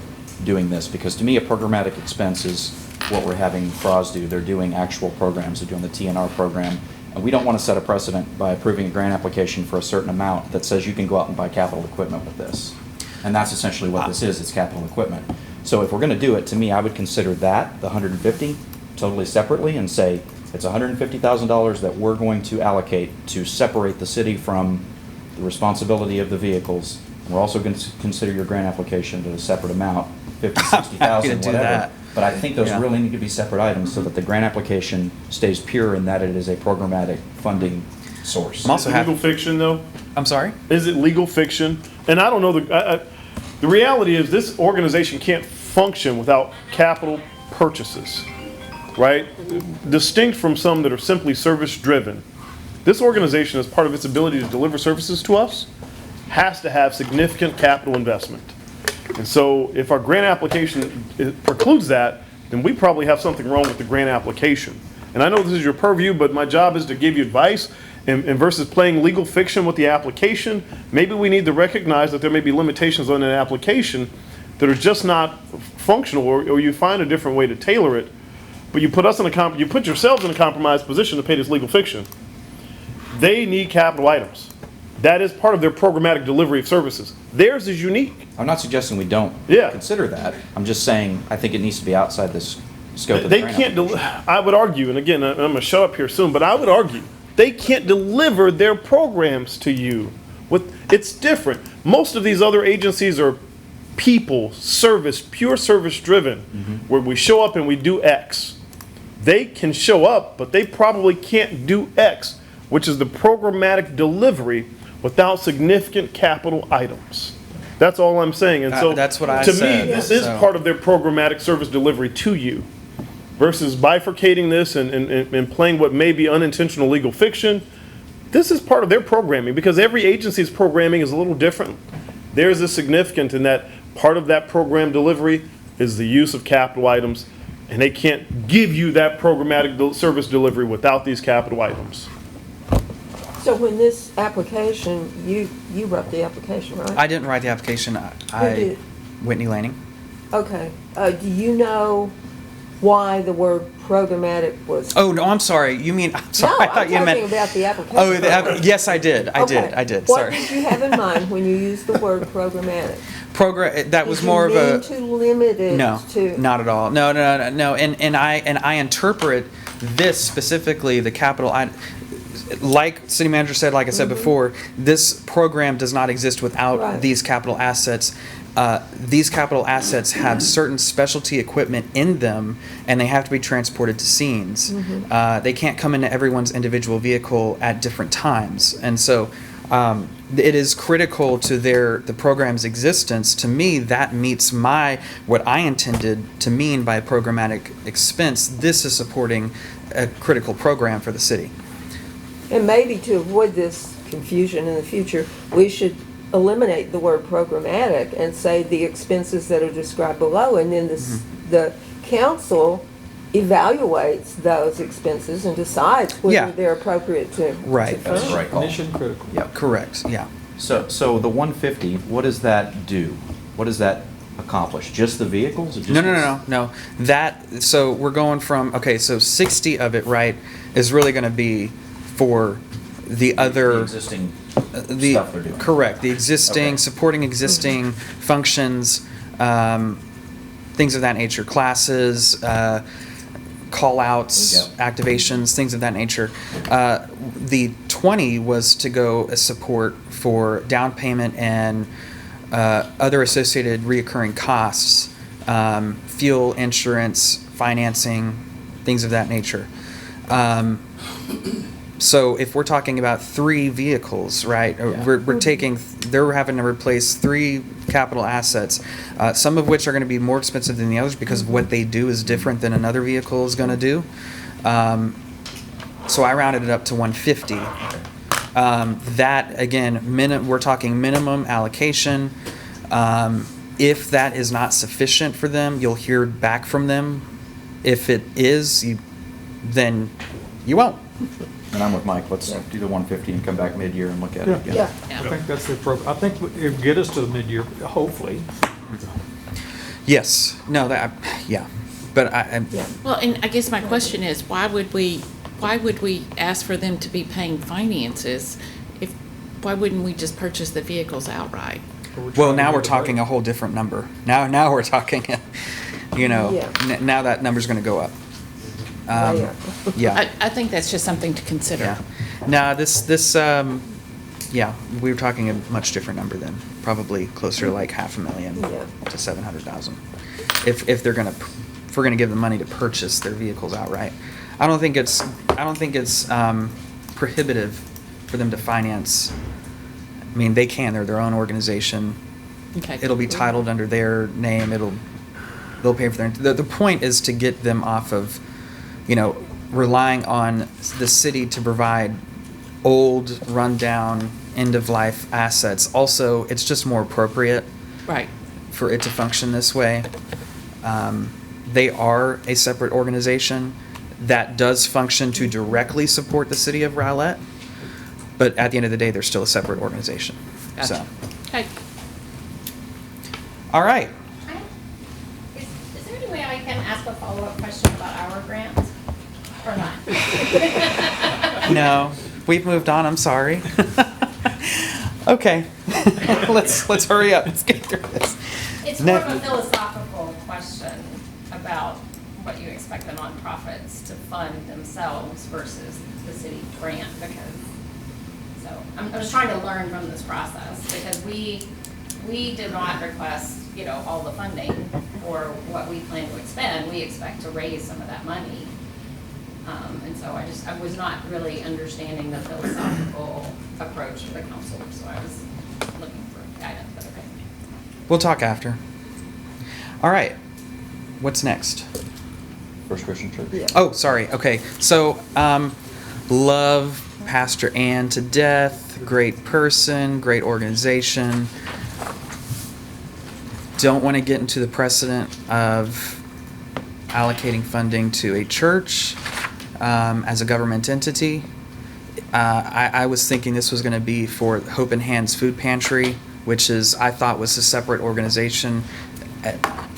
doing this. Because to me, a programmatic expense is what we're having FROS do. They're doing actual programs, they're doing the TNR program. And we don't wanna set a precedent by approving a grant application for a certain amount that says you can go out and buy capital equipment with this. And that's essentially what this is, it's capital equipment. So if we're gonna do it, to me, I would consider that, the 150, totally separately and say, it's $150,000 that we're going to allocate to separate the city from the responsibility of the vehicles. And we're also going to consider your grant application to a separate amount, 50, happy to 60,000, do whatever. that. But I think those Yeah. really need to be separate items so that the grant application stays pure in that it is a programmatic funding source. I'm also Is it happy. legal fiction, though? I'm sorry? Is it legal fiction? And I don't know, the reality is this organization can't function without capital purchases, right? Distinct from some that are simply service-driven. This organization, as part of its ability to deliver services to us, has to have significant capital investment. And so if our grant application precludes that, then we probably have something wrong with the grant application. and I know this is your purview, but my job is to give you advice, and versus playing legal fiction with the application, maybe we need to recognize that there may be limitations on an application that are just not functional, or you find a different way to tailor it, but you put us in you put yourselves in a compromised position to pay this legal fiction. They need capital items. That is part of their programmatic delivery of services. Theirs is unique. I'm not suggesting we don't consider that. I'm just saying, I think it needs to be outside this scope of the They grant can't, application. I would argue, and again, I'm gonna shut up here soon, but I would argue, they can't deliver their programs to you. It's different. Most of these other agencies are people, service, pure service driven, where we show up and we do X. They can show up, but they probably can't do X, which is the programmatic delivery without significant capital items. That's all I'm saying. And so That's what I to said, me, this is so. part of their programmatic service delivery to you, versus bifurcating this and playing what may be unintentional legal fiction. This is part of their programming, because every agency's programming is a little different. Theirs is significant in that part of that program delivery is the use of capital items, and they can't give you that programmatic service delivery without these capital items. So when this application, you wrote the application, right? I didn't write the application. I did? Whitney Lanning. Okay. Do you know why the word programmatic was? Oh, no, I'm sorry. You mean, I'm sorry. No, I thought I'm you talking meant. about the application. Oh, yes, I did. I Okay. did. What Sorry. did you have in mind when you used the word programmatic? That was Did more you of a. mean to limit it No, to? not at all. No. And I interpret this specifically, the capital like city manager said, like I said before, this program does not exist without Right. these capital assets. These capital assets have certain specialty equipment in them, and they have to be transported to scenes. They can't come into everyone's individual vehicle at different times, and so it is critical to the program's existence. To me, that meets what I intended to mean by programmatic expense. This is supporting a critical program for the city. And maybe to avoid this confusion in the future, we should eliminate the word programmatic and say the expenses that are described below, and then the council evaluates those expenses and decides whether Yeah. they're appropriate to Right. to fund. Right call. Mission critical. Yep. Correct. Yeah. So the 150, what does that do? What does that accomplish? Just the vehicles? Or just No. So we're going from, okay, so 60 of it, right, is really going to be for the other. The existing stuff they're doing. Correct. The existing, Okay. supporting existing functions, things of that nature, classes, call-outs, activations, things of that nature. The 20 was to go as support for down payment and other associated reoccurring costs, fuel, insurance, financing, things of that nature. So if we're talking about 3 vehicles, right, they're having to replace 3 capital assets, some of which are going to be more expensive than the others because of what they do is different than another vehicle is going to do. So I rounded it up to 150. That, again, we're talking minimum allocation. If that is not sufficient for them, you'll hear back from them. If it is, then you won't. And I'm with Mike. Let's do the 150 and come back mid-year and look at it again. I think that's the appropriate, I think it'll get us to the mid-year, hopefully. Yes. No, yeah. But Well, and I guess my question is, why would we ask for them to be paying finances why wouldn't we just purchase the vehicles outright? Well, now we're talking a whole different number. Now we're talking, now that number's going to go up. Yeah. I think that's just something to consider. Yeah. Now we were talking a much different number then, probably closer to like $500,000 to $700,000. If we're gonna give them money to purchase their vehicles outright, I don't think it's prohibitive for them to finance. I mean, they can. They're their own organization. Okay. It'll be titled under their name. They'll pay for the point is to get them off of, relying on the city to provide old, rundown, end-of-life assets. Also, it's just more appropriate Right. for it to function this way. They are a separate organization. that does function to directly support the city of Rowlett, but at the end of the day, they're still a separate organization. Gotcha. So, Okay. all right. Is there any way I can ask a follow-up question about our grants or not? No, we've moved on. I'm sorry. Okay, let's hurry up. Let's get through this. It's more of a philosophical question about what you expect the nonprofits to fund themselves versus the city grant, because, so, I'm just trying to learn from this process, because we did not request, you know, all the funding for what we plan to expend. We expect to raise some of that money. And so I was not really understanding the philosophical approach to the council, so I was looking for guidance, but okay. We'll talk after. All right. What's next? First Christian Church. Oh, sorry. Okay. So, love Pastor Ann to death. Great person, great organization. Don't want to get into the precedent of allocating funding to a church as a government entity. I was thinking this was going to be for Hope in Hands Food Pantry, which I thought was a separate organization.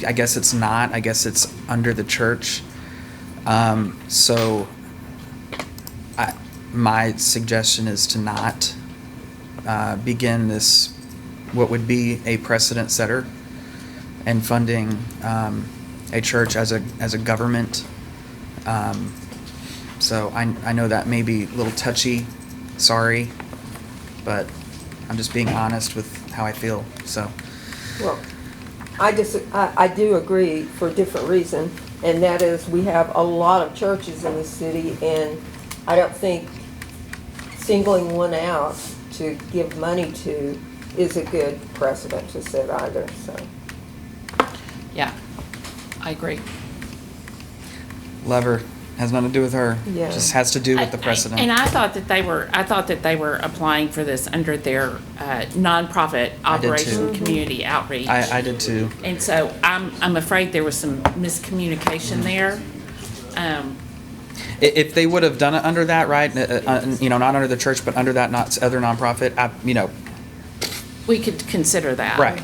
I guess it's not. I guess it's under the church. So my suggestion is to not begin this, what would be a precedent setter, and funding a church as a government. So I know that may be a little touchy, sorry, but I'm just being honest with how I feel, so. Well, I do agree for a different reason, and that is we have a lot of churches in the city, and I don't think singling one out to give money to is a good precedent to set either, so. Yeah, I agree. Love her, has nothing to do with her. Yeah. Just has to do with the precedent. And I thought that they were applying for this under their nonprofit I did Operation too. Community Outreach. I did too. And so I'm afraid there was some miscommunication there. If they would have done it under that, right, not under the church, but under that other nonprofit, We could consider that. right.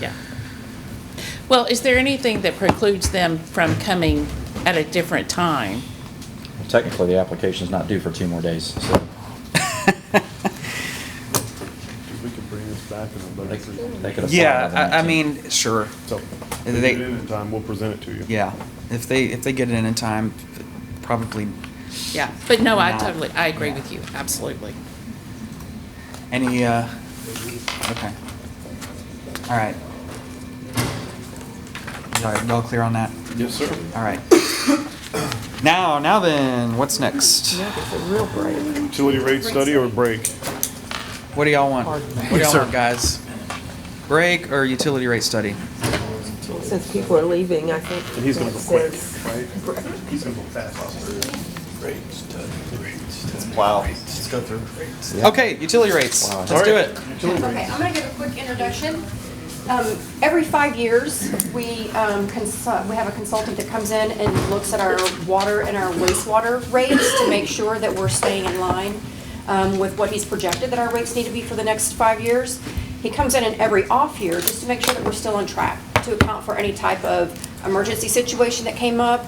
Yeah. Well, is there anything that precludes them from coming at a different time? Well, technically, the application's not due for 2 more days, so. We could bring this back in the budget. They could have. Yeah, I mean, sure. So, if we They- get it in time, we'll present it to you. Yeah, if they get it in time, probably. Yeah, but no, I Not. agree with you, absolutely. Any, okay. All right. Y'all clear on that? Yes, sir. All right. Now then, what's next? Now it's a real break. Utility rate study or break? What do y'all want? What do y'all want, guys? Break or utility rate study? Since people are leaving, I think. And he's gonna that go quick, says- right? He's gonna go fast. Wow. Let's go through. Okay, utility rates. All Let's right. do it. Utility Okay, rates. I'm gonna give a quick introduction. Every 5 years, we have a consultant that comes in and looks at our water and our wastewater rates to make sure that we're staying in line with what he's projected that our rates need to be for the next 5 years. He comes in every off year just to make sure that we're still on track, to account for any type of emergency situation that came up,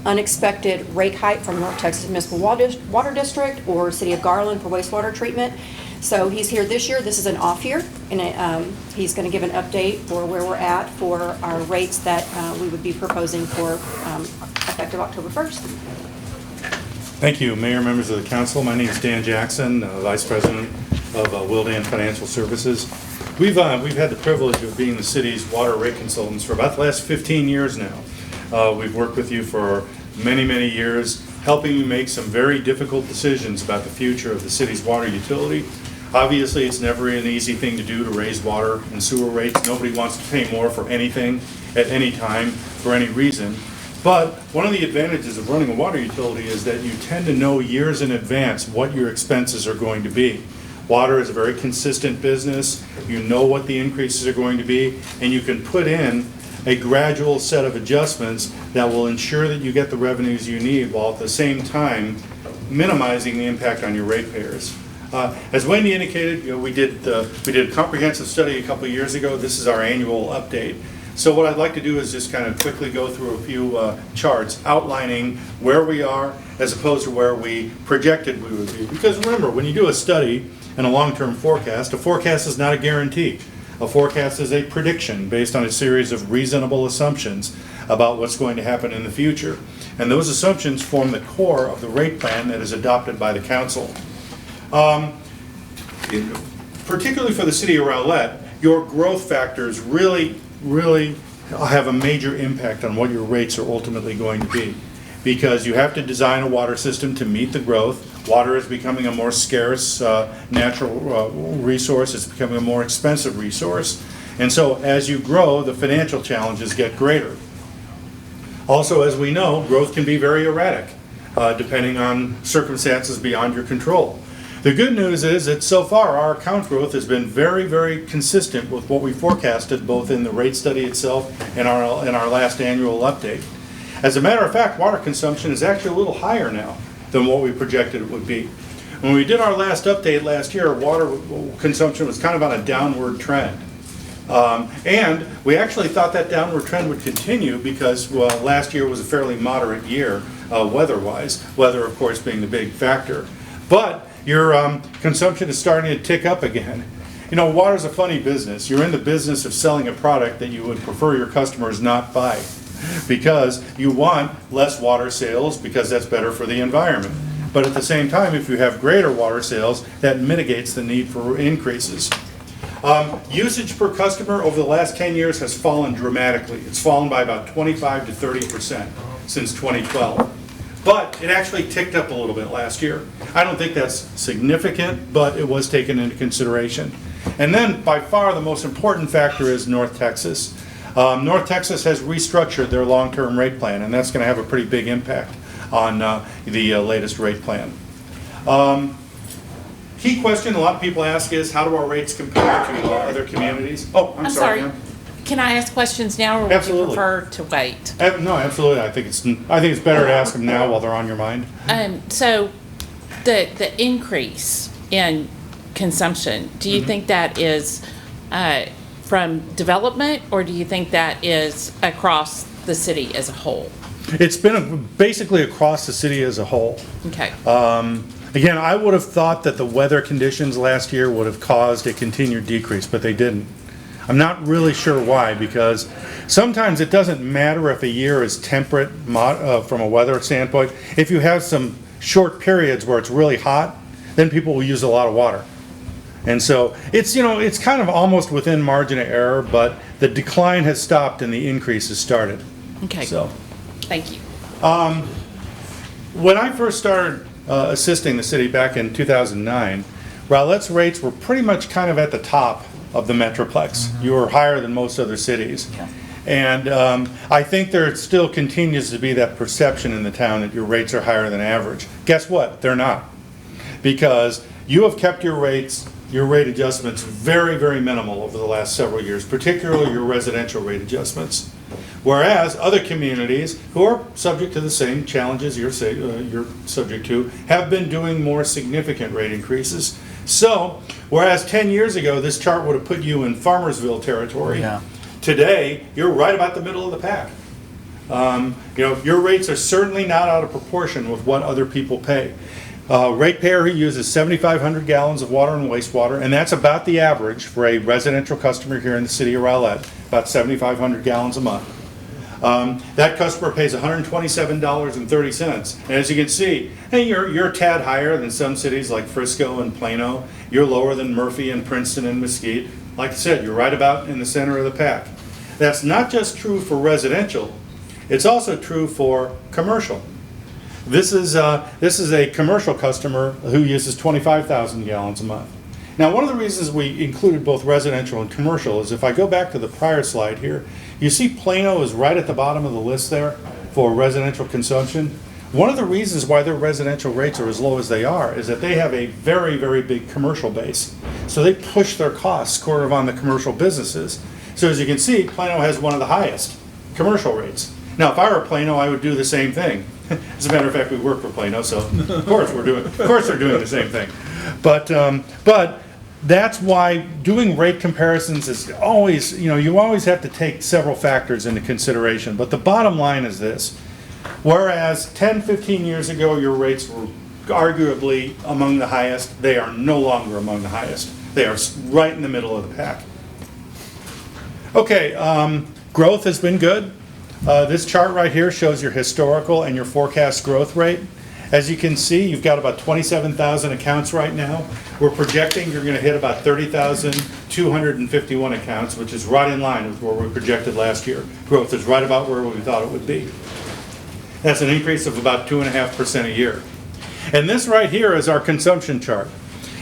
unexpected rate hike from North Texas Municipal Water District or City of Garland for wastewater treatment. So he's here this year. This is an off year, and he's going to give an update for where we're at for our rates that we would be proposing for effective October 1st. Thank you, Mayor, members of the council. My name is Dan Jackson, Vice President of Wildan Financial Services. We've had the privilege of being the city's water rate consultants for about the last 15 years now. We've worked with you for many, many years, helping you make some very difficult decisions about the future of the city's water utility. Obviously, it's never an easy thing to do to raise water and sewer rates. Nobody wants to pay more for anything at any time for any reason. But one of the advantages of running a water utility is that you tend to know years in advance what your expenses are going to be. Water is a very consistent business. You know what the increases are going to be, and you can put in a gradual set of adjustments that will ensure that you get the revenues you need while at the same time minimizing the impact on your ratepayers. As Wendy indicated, we did a comprehensive study a couple of years ago. This is our annual update. So what I'd like to do is just kind of quickly go through a few charts outlining where we are as opposed to where we projected we would be. Because remember, when you do a study and a long-term forecast, a forecast is not a guarantee. A forecast is a prediction based on a series of reasonable assumptions about what's going to happen in the future. And those assumptions form the core of the rate plan that is adopted by the council. Particularly for the city of Rowlett, your growth factors really have a major impact on what your rates are ultimately going to be. Because you have to design a water system to meet the growth. Water is becoming a more scarce natural resource. It's becoming a more expensive resource. And so as you grow, the financial challenges get greater. Also, as we know, growth can be very erratic, depending on circumstances beyond your control. The good news is that so far our account growth has been very, very consistent with what we forecasted both in the rate study itself and our last annual update. As a matter of fact, water consumption is actually a little higher now than what we projected it would be. When we did our last update last year, water consumption was kind of on a downward trend. And we actually thought that downward trend would continue because, well, last year was a fairly moderate year weather-wise, weather, of course, being the big factor. But your consumption is starting to tick up again. You know, water's a funny business. You're in the business of selling a product that you would prefer your customers not buy because you want less water sales because that's better for the environment. But at the same time, if you have greater water sales, that mitigates the need for increases. Usage per customer over the last 10 years has fallen dramatically. It's fallen by about 25 to 30% since 2012. But it actually ticked up a little bit last year. I don't think that's significant, but it was taken into consideration. And then by far the most important factor is North Texas. North Texas has restructured their long-term rate plan, and that's going to have a pretty big impact on the latest rate plan. Key question a lot of people ask is, how do our rates compare to other communities? Oh, I'm sorry. Ma'am. Can I ask questions now, or would you prefer to wait? No, absolutely. I think it's better to ask them now while they're on your mind. So, the increase in consumption, do you think that is from development, or do you think that is across the city as a whole? It's been basically across the city as a whole. Okay. Again, I would have thought that the weather conditions last year would have caused a continued decrease, but they didn't. I'm not really sure why, because sometimes it doesn't matter if a year is temperate from a weather standpoint. If you have some short periods where it's really hot, then people will use a lot of water. And so it's, you know, it's kind of almost within margin of error, but the decline has stopped and the increase has started. Okay. So, thank you. When I first started assisting the city back in 2009, Rowlett's rates were pretty much kind of at the top of the Metroplex. You were higher than most other cities. Yeah. And I think there still continues to be that perception in the town that your rates are higher than average. Guess what? They're not. Because you have kept your rates, your rate adjustments very, very minimal over the last several years, particularly your residential rate adjustments. Whereas other communities who are subject to the same challenges you're subject to have been doing more significant rate increases. So, whereas 10 years ago this chart would have put you in Farmersville territory, today you're right about the middle of the pack. You know, your rates are certainly not out of proportion with what other people pay. Ratepayer who uses 7,500 gallons of water and wastewater, and that's about the average for a residential customer here in the city of Rowlett, about 7,500 gallons a month. That customer pays $127.30. And as you can see, hey, you're a tad higher than some cities like Frisco and Plano. You're lower than Murphy and Princeton and Mesquite. Like I said, you're right about in the center of the pack. That's not just true for residential, it's also true for commercial. This is a commercial customer who uses 25,000 gallons a month. Now, one of the reasons we included both residential and commercial is if I go back to the prior slide here, you see Plano is right at the bottom of the list there for residential consumption. One of the reasons why their residential rates are as low as they are is that they have a very, very big commercial base. So they push their costs sort of on the commercial businesses. So as you can see, Plano has one of the highest commercial rates. Now, if I were Plano, I would do the same thing. As a matter of fact, we work for Plano, so of course they're doing the same thing. But that's why doing rate comparisons is always, you always have to take several factors into consideration. But the bottom line is this. Whereas 10, 15 years ago, your rates were arguably among the highest, they are no longer among the highest. They are right in the middle of the pack. Okay, growth has been good. This chart right here shows your historical and your forecast growth rate. As you can see, you've got about 27,000 accounts right now. We're projecting you're going to hit about 30,251 accounts, which is right in line with where we projected last year. Growth is right about where we thought it would be. That's an increase of about 2.5% a year. And this right here is our consumption chart.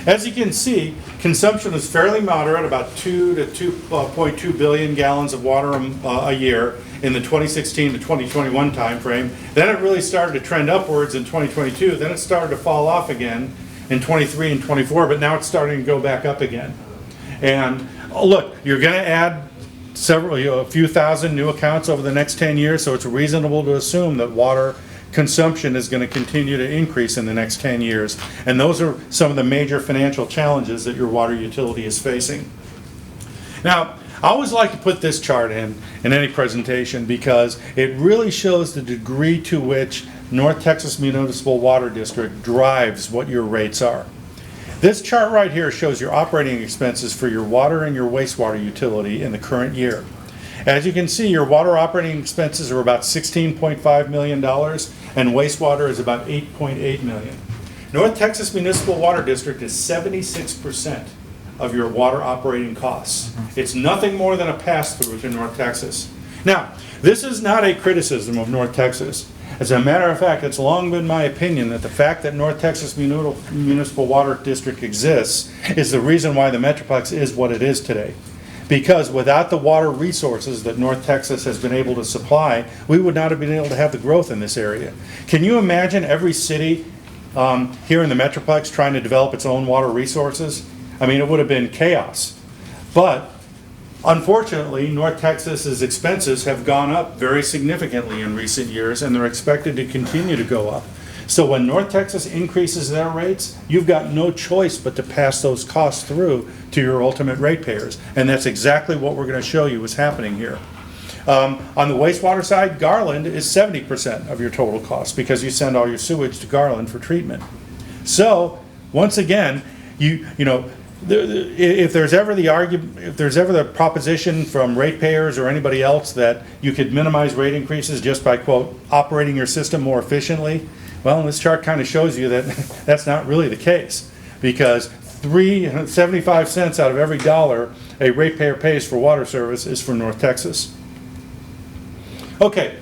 As you can see, consumption is fairly moderate, about 2 to 2.2 billion gallons of water a year in the 2016 to 2021 timeframe. Then it really started to trend upwards in 2022. Then it started to fall off again in 23 and 24, but now it's starting to go back up again. And look, you're going to add a few thousand new accounts over the next 10 years, so it's reasonable to assume that water consumption is going to continue to increase in the next 10 years. And those are some of the major financial challenges that your water utility is facing. Now, I always like to put this chart in any presentation because it really shows the degree to which North Texas Municipal Water District drives what your rates are. This chart right here shows your operating expenses for your water and your wastewater utility in the current year. As you can see, your water operating expenses are about $16.5 million and wastewater is about $8.8 million. North Texas Municipal Water District is 76% of your water operating costs. It's nothing more than a pass-through to North Texas. Now, this is not a criticism of North Texas. As a matter of fact, it's long been my opinion that the fact that North Texas Municipal Water District exists is the reason why the Metroplex is what it is today. Because without the water resources that North Texas has been able to supply, we would not have been able to have the growth in this area. Can you imagine every city here in the Metroplex trying to develop its own water resources? I mean, it would have been chaos. But unfortunately, North Texas's expenses have gone up very significantly in recent years, and they're expected to continue to go up. So when North Texas increases their rates, you've got no choice but to pass those costs through to your ultimate ratepayers. And that's exactly what we're going to show you is happening here. On the wastewater side, Garland is 70% of your total cost because you send all your sewage to Garland for treatment. So once again, if there's ever the proposition from ratepayers or anybody else that you could minimize rate increases just by, quote, operating your system more efficiently, well, this chart kind of shows you that that's not really the case, because 75 cents out of every dollar a ratepayer pays for water service is for North Texas. Okay,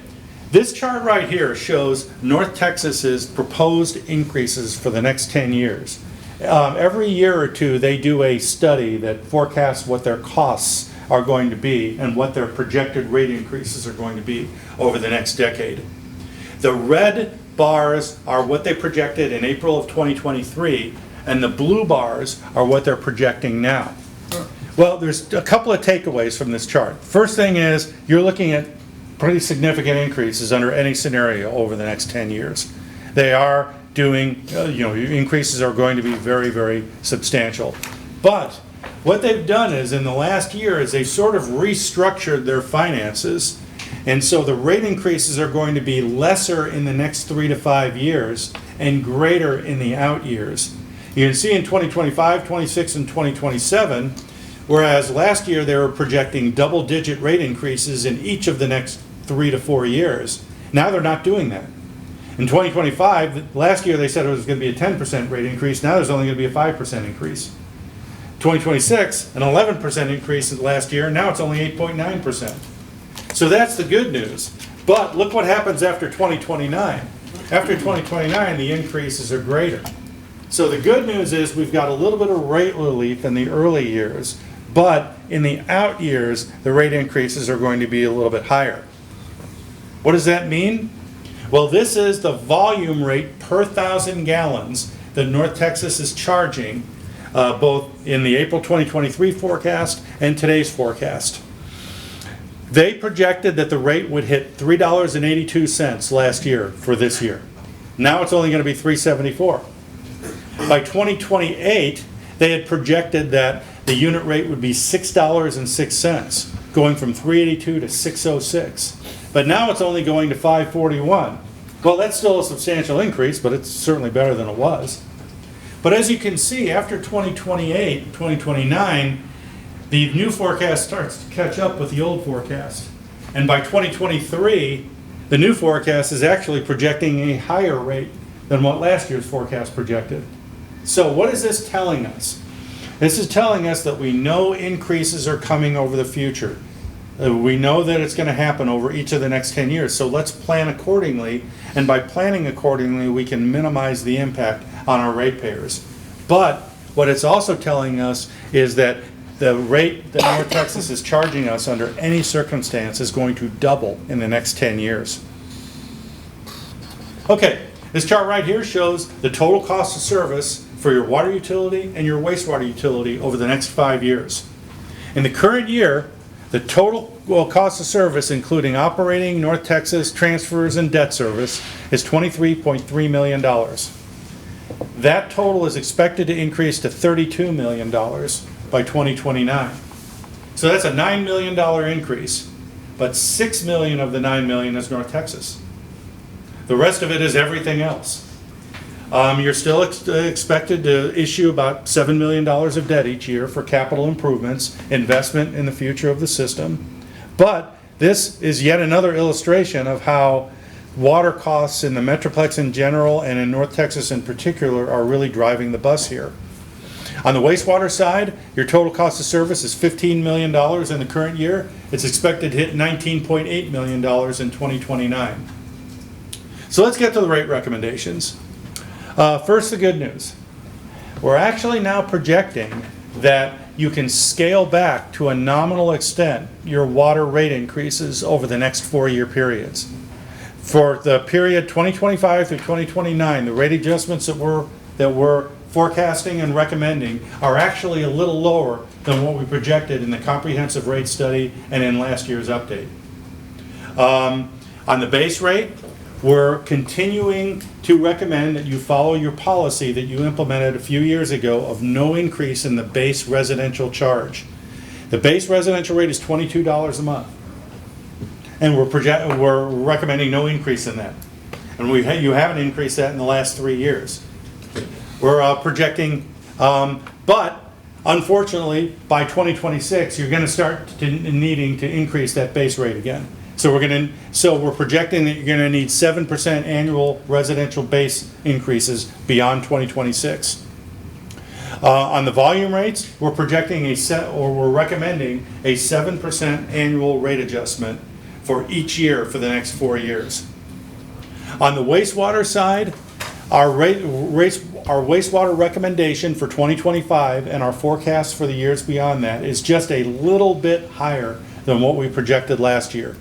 this chart right here shows North Texas's proposed increases for the next 10 years. Every year or two, they do a study that forecasts what their costs are going to be and what their projected rate increases are going to be over the next decade. The red bars are what they projected in April of 2023, and the blue bars are what they're projecting now. Well, there's a couple of takeaways from this chart. First thing is, you're looking at pretty significant increases under any scenario over the next 10 years. They are doing, increases are going to be very, very substantial. But what they've done is in the last year is they've sort of restructured their finances. And so the rate increases are going to be lesser in the next 3 to 5 years and greater in the out years. You can see in 2025, 26, and 2027, whereas last year they were projecting double-digit rate increases in each of the next 3 to 4 years. Now they're not doing that. In 2025, last year they said it was going to be a 10% rate increase. Now there's only going to be a 5% increase. 2026, an 11% increase last year. Now it's only 8.9%. So that's the good news. But look what happens after 2029. After 2029, the increases are greater. So the good news is we've got a little bit of rate relief in the early years, but in the out years, the rate increases are going to be a little bit higher. What does that mean? Well, this is the volume rate per 1,000 gallons that North Texas is charging, both in the April 2023 forecast and today's forecast. They projected that the rate would hit $3.82 last year for this year. Now it's only going to be $3.74. By 2028, they had projected that the unit rate would be $6.06, going from $3.82 to $6.06. But now it's only going to $5.41. Well, that's still a substantial increase, but it's certainly better than it was. But as you can see, after 2028, 2029, the new forecast starts to catch up with the old forecast. And by 2023, the new forecast is actually projecting a higher rate than what last year's forecast projected. So what is this telling us? This is telling us that we know increases are coming over the future. We know that it's going to happen over each of the next 10 years. So let's plan accordingly. And by planning accordingly, we can minimize the impact on our ratepayers. But what it's also telling us is that the rate that North Texas is charging us under any circumstance is going to double in the next 10 years. Okay, this chart right here shows the total cost of service for your water utility and your wastewater utility over the next 5 years. In the current year, the total cost of service, including operating, North Texas, transfers, and debt service, is $23.3 million. That total is expected to increase to $32 million by 2029. So that's a $9 million increase, but $6 million of the $9 million is North Texas. The rest of it is everything else. You're still expected to issue about $7 million of debt each year for capital improvements, investment in the future of the system. But this is yet another illustration of how water costs in the Metroplex in general and in North Texas in particular are really driving the bus here. On the wastewater side, your total cost of service is $15 million in the current year. It's expected to hit $19.8 million in 2029. So let's get to the rate recommendations. First, the good news. We're actually now projecting that you can scale back to a nominal extent your water rate increases over the next 4-year periods. For the period 2025 through 2029, the rate adjustments that we're forecasting and recommending are actually a little lower than what we projected in the comprehensive rate study and in last year's update. On the base rate, we're continuing to recommend that you follow your policy that you implemented a few years ago of no increase in the base residential charge. The base residential rate is $22 a month. And we're recommending no increase in that. And you haven't increased that in the last 3 years. We're projecting, but unfortunately, by 2026, you're going to start needing to increase that base rate again. So we're projecting that you're going to need 7% annual residential base increases beyond 2026. On the volume rates, we're projecting we're recommending a 7% annual rate adjustment for each year for the next 4 years. On the wastewater side, our wastewater recommendation for 2025 and our forecast for the years beyond that is just a little bit higher than what we projected last year.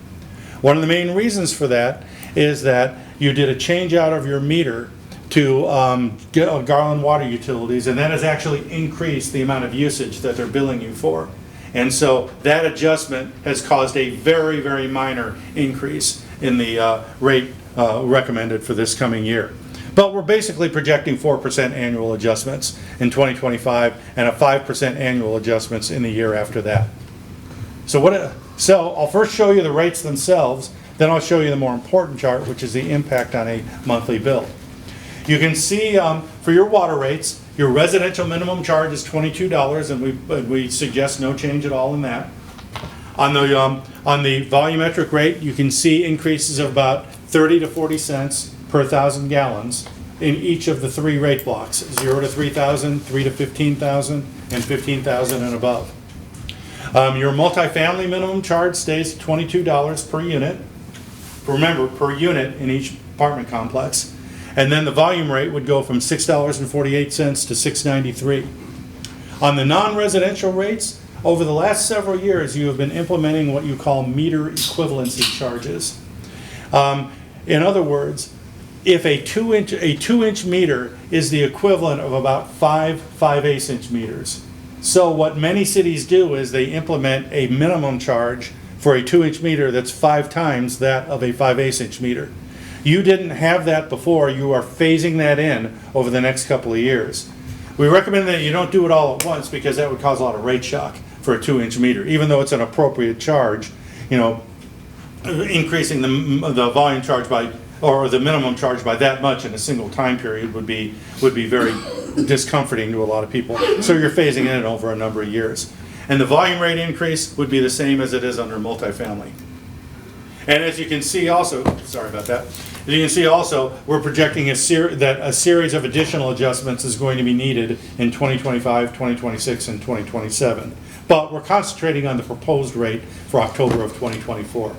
One of the main reasons for that is that you did a change out of your meter to Garland Water Utilities, and that has actually increased the amount of usage that they're billing you for. And so that adjustment has caused a very, very minor increase in the rate recommended for this coming year. But we're basically projecting 4% annual adjustments in 2025 and a 5% annual adjustments in the year after that. So I'll first show you the rates themselves, then I'll show you the more important chart, which is the impact on a monthly bill. You can see for your water rates, your residential minimum charge is $22, and we suggest no change at all in that. On the volumetric rate, you can see increases of about 30 to 40 cents per 1,000 gallons in each of the 3 rate blocks, 0 to 3,000, 3 to 15,000, and 15,000 and above. Your multifamily minimum charge stays $22 per unit. Remember, per unit in each apartment complex. And then the volume rate would go from $6.48 to $6.93. On the non-residential rates, over the last several years, you have been implementing what you call meter equivalency charges. In other words, if a 2-inch meter is the equivalent of about 5 5/8-inch meters. So what many cities do is they implement a minimum charge for a 2-inch meter that's 5 times that of a 5/8-inch meter. You didn't have that before. You are phasing that in over the next couple of years. We recommend that you don't do it all at once because that would cause a lot of rate shock for a 2-inch meter, even though it's an appropriate charge. You know, increasing the volume charge by, or the minimum charge by that much in a single time period would be very discomforting to a lot of people. So you're phasing in over a number of years. And the volume rate increase would be the same as it is under multifamily. And as you can see also, sorry about that, as you can see also, we're projecting that a series of additional adjustments is going to be needed in 2025, 2026, and 2027. But we're concentrating on the proposed rate for October of 2024.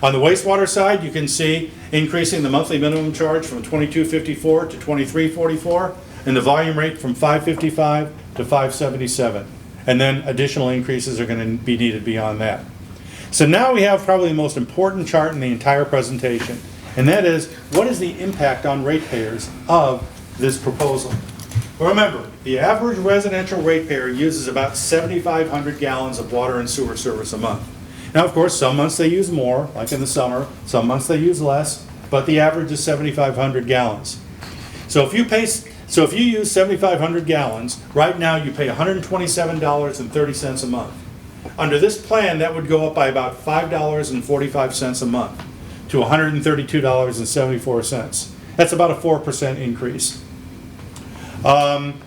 On the wastewater side, you can see increasing the monthly minimum charge from $22.54 to $23.44, and the volume rate from $5.55 to $5.77. And then additional increases are going to be needed beyond that. So now we have probably the most important chart in the entire presentation, and that is, what is the impact on ratepayers of this proposal? Well, remember, the average residential ratepayer uses about 7,500 gallons of water and sewer service a month. Now, of course, some months they use more, like in the summer, some months they use less, but the average is 7,500 gallons. So if you use 7,500 gallons, right now you pay $127.30 a month. Under this plan, that would go up by about $5.45 a month to $132.74. That's about a 4% increase.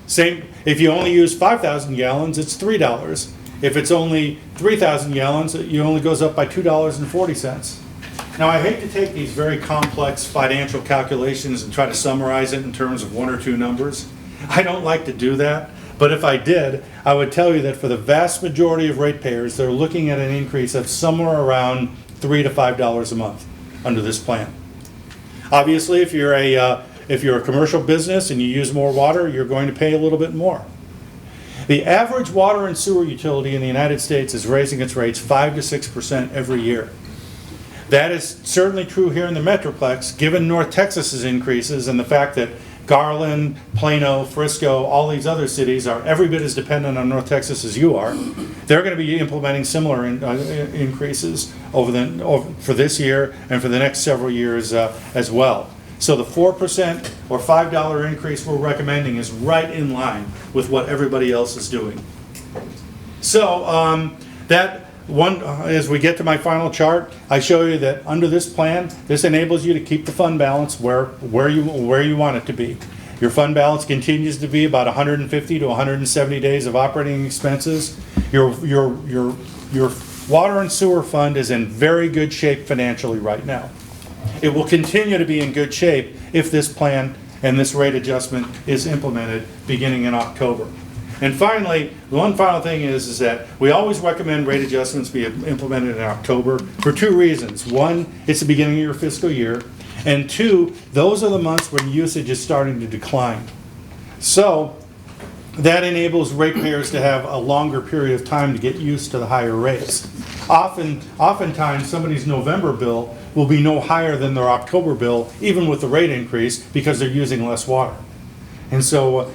Same, if you only use 5,000 gallons, it's $3. If it's only 3,000 gallons, it only goes up by $2.40. Now, I hate to take these very complex financial calculations and try to summarize it in terms of 1 or 2 numbers. I don't like to do that, but if I did, I would tell you that for the vast majority of ratepayers, they're looking at an increase of somewhere around $3 to $5 a month under this plan. Obviously, if you're a commercial business and you use more water, you're going to pay a little bit more. The average water and sewer utility in the United States is raising its rates 5 to 6% every year. That is certainly true here in the Metroplex, given North Texas's increases and the fact that Garland, Plano, Frisco, all these other cities are every bit as dependent on North Texas as you are. They're going to be implementing similar increases for this year and for the next several years as well. So the 4% or $5 increase we're recommending is right in line with what everybody else is doing. So as we get to my final chart, I show you that under this plan, this enables you to keep the fund balance where you want it to be. Your fund balance continues to be about 150 to 170 days of operating expenses. Your water and sewer fund is in very good shape financially right now. It will continue to be in good shape if this plan and this rate adjustment is implemented beginning in October. And finally, the one final thing is that we always recommend rate adjustments be implemented in October for 2 reasons. 1, it's the beginning of your fiscal year, and 2, those are the months when usage is starting to decline. So that enables ratepayers to have a longer period of time to get used to the higher rates. Oftentimes, somebody's November bill will be no higher than their October bill, even with the rate increase, because they're using less water. And so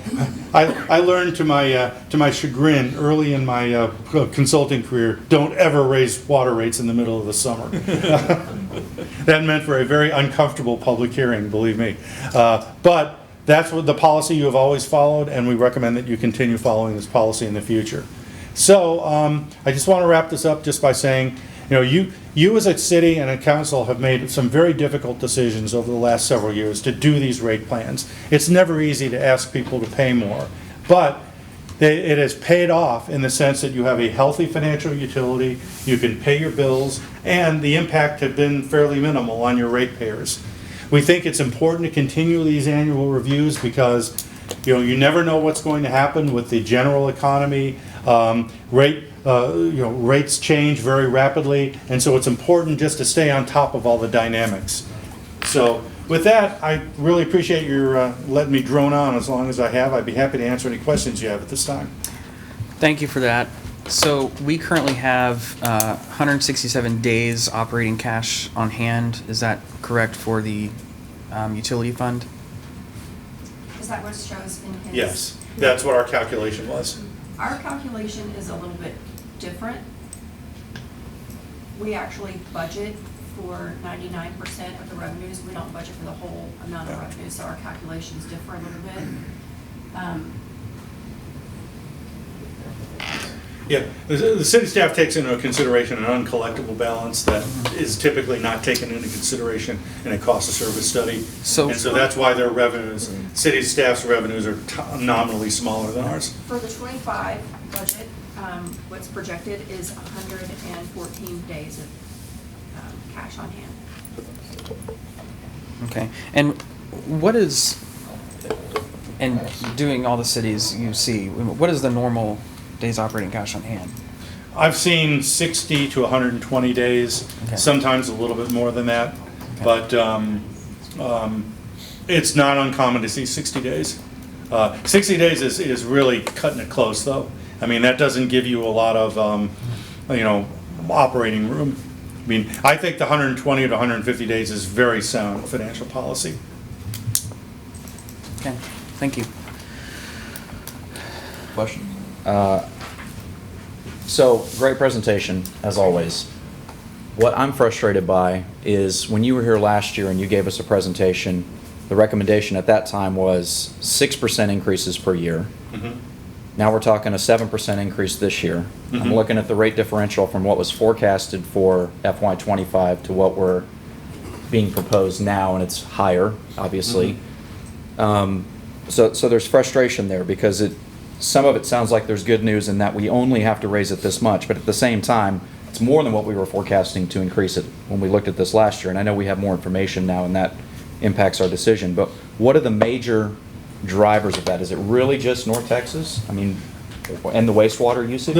I learned to my chagrin early in my consulting career, don't ever raise water rates in the middle of the summer. That meant for a very uncomfortable public hearing, believe me. But that's what the policy you have always followed, and we recommend that you continue following this policy in the future. So I just want to wrap this up just by saying, you as a city and a council have made some very difficult decisions over the last several years to do these rate plans. It's never easy to ask people to pay more, but it has paid off in the sense that you have a healthy financial utility, you can pay your bills, and the impact has been fairly minimal on your ratepayers. We think it's important to continue these annual reviews because you never know what's going to happen with the general economy. Rates change very rapidly, and so it's important just to stay on top of all the dynamics. So with that, I really appreciate your letting me drone on as long as I have. I'd be happy to answer any questions you have at this time. Thank you for that. So we currently have 167 days operating cash on hand. Is that correct for the utility fund? Is that what shows in his? Yes, that's what our calculation was. Our calculation is a little bit different. we actually budget for 99% of the revenues. We don't budget for the whole amount of revenues, so our calculations differ a little bit. Yeah, the city staff takes into consideration an uncollectible balance that is typically not taken into consideration in a cost of service study. So- And so that's why their revenues, city staff's revenues are nominally smaller than ours. For the 25 budget, what's projected is 114 days of cash on hand. Okay, and what is, and doing all the cities you see, what is the normal days operating cash on hand? I've seen 60 to 120 days, Okay. sometimes a little bit more than that, but it's not uncommon to see 60 days. 60 days is really cutting it close, though. I mean, that doesn't give you a lot of, operating room. I mean, I think the 120 to 150 days is very sound financial policy. Okay, thank you. Question? So, great presentation, as always. What I'm frustrated by is when you were here last year and you gave us a presentation, the recommendation at that time was 6% increases per year. Now we're talking a 7% increase this year. I'm looking at the rate differential from what was forecasted for FY25 to what we're being proposed now, and it's higher, obviously. So there's frustration there because some of it sounds like there's good news in that we only have to raise it this much, but at the same time, it's more than what we were forecasting to increase it when we looked at this last year. And I know we have more information now, and that impacts our decision. But what are the major drivers of that? Is it really just North Texas? I mean, and the wastewater usage?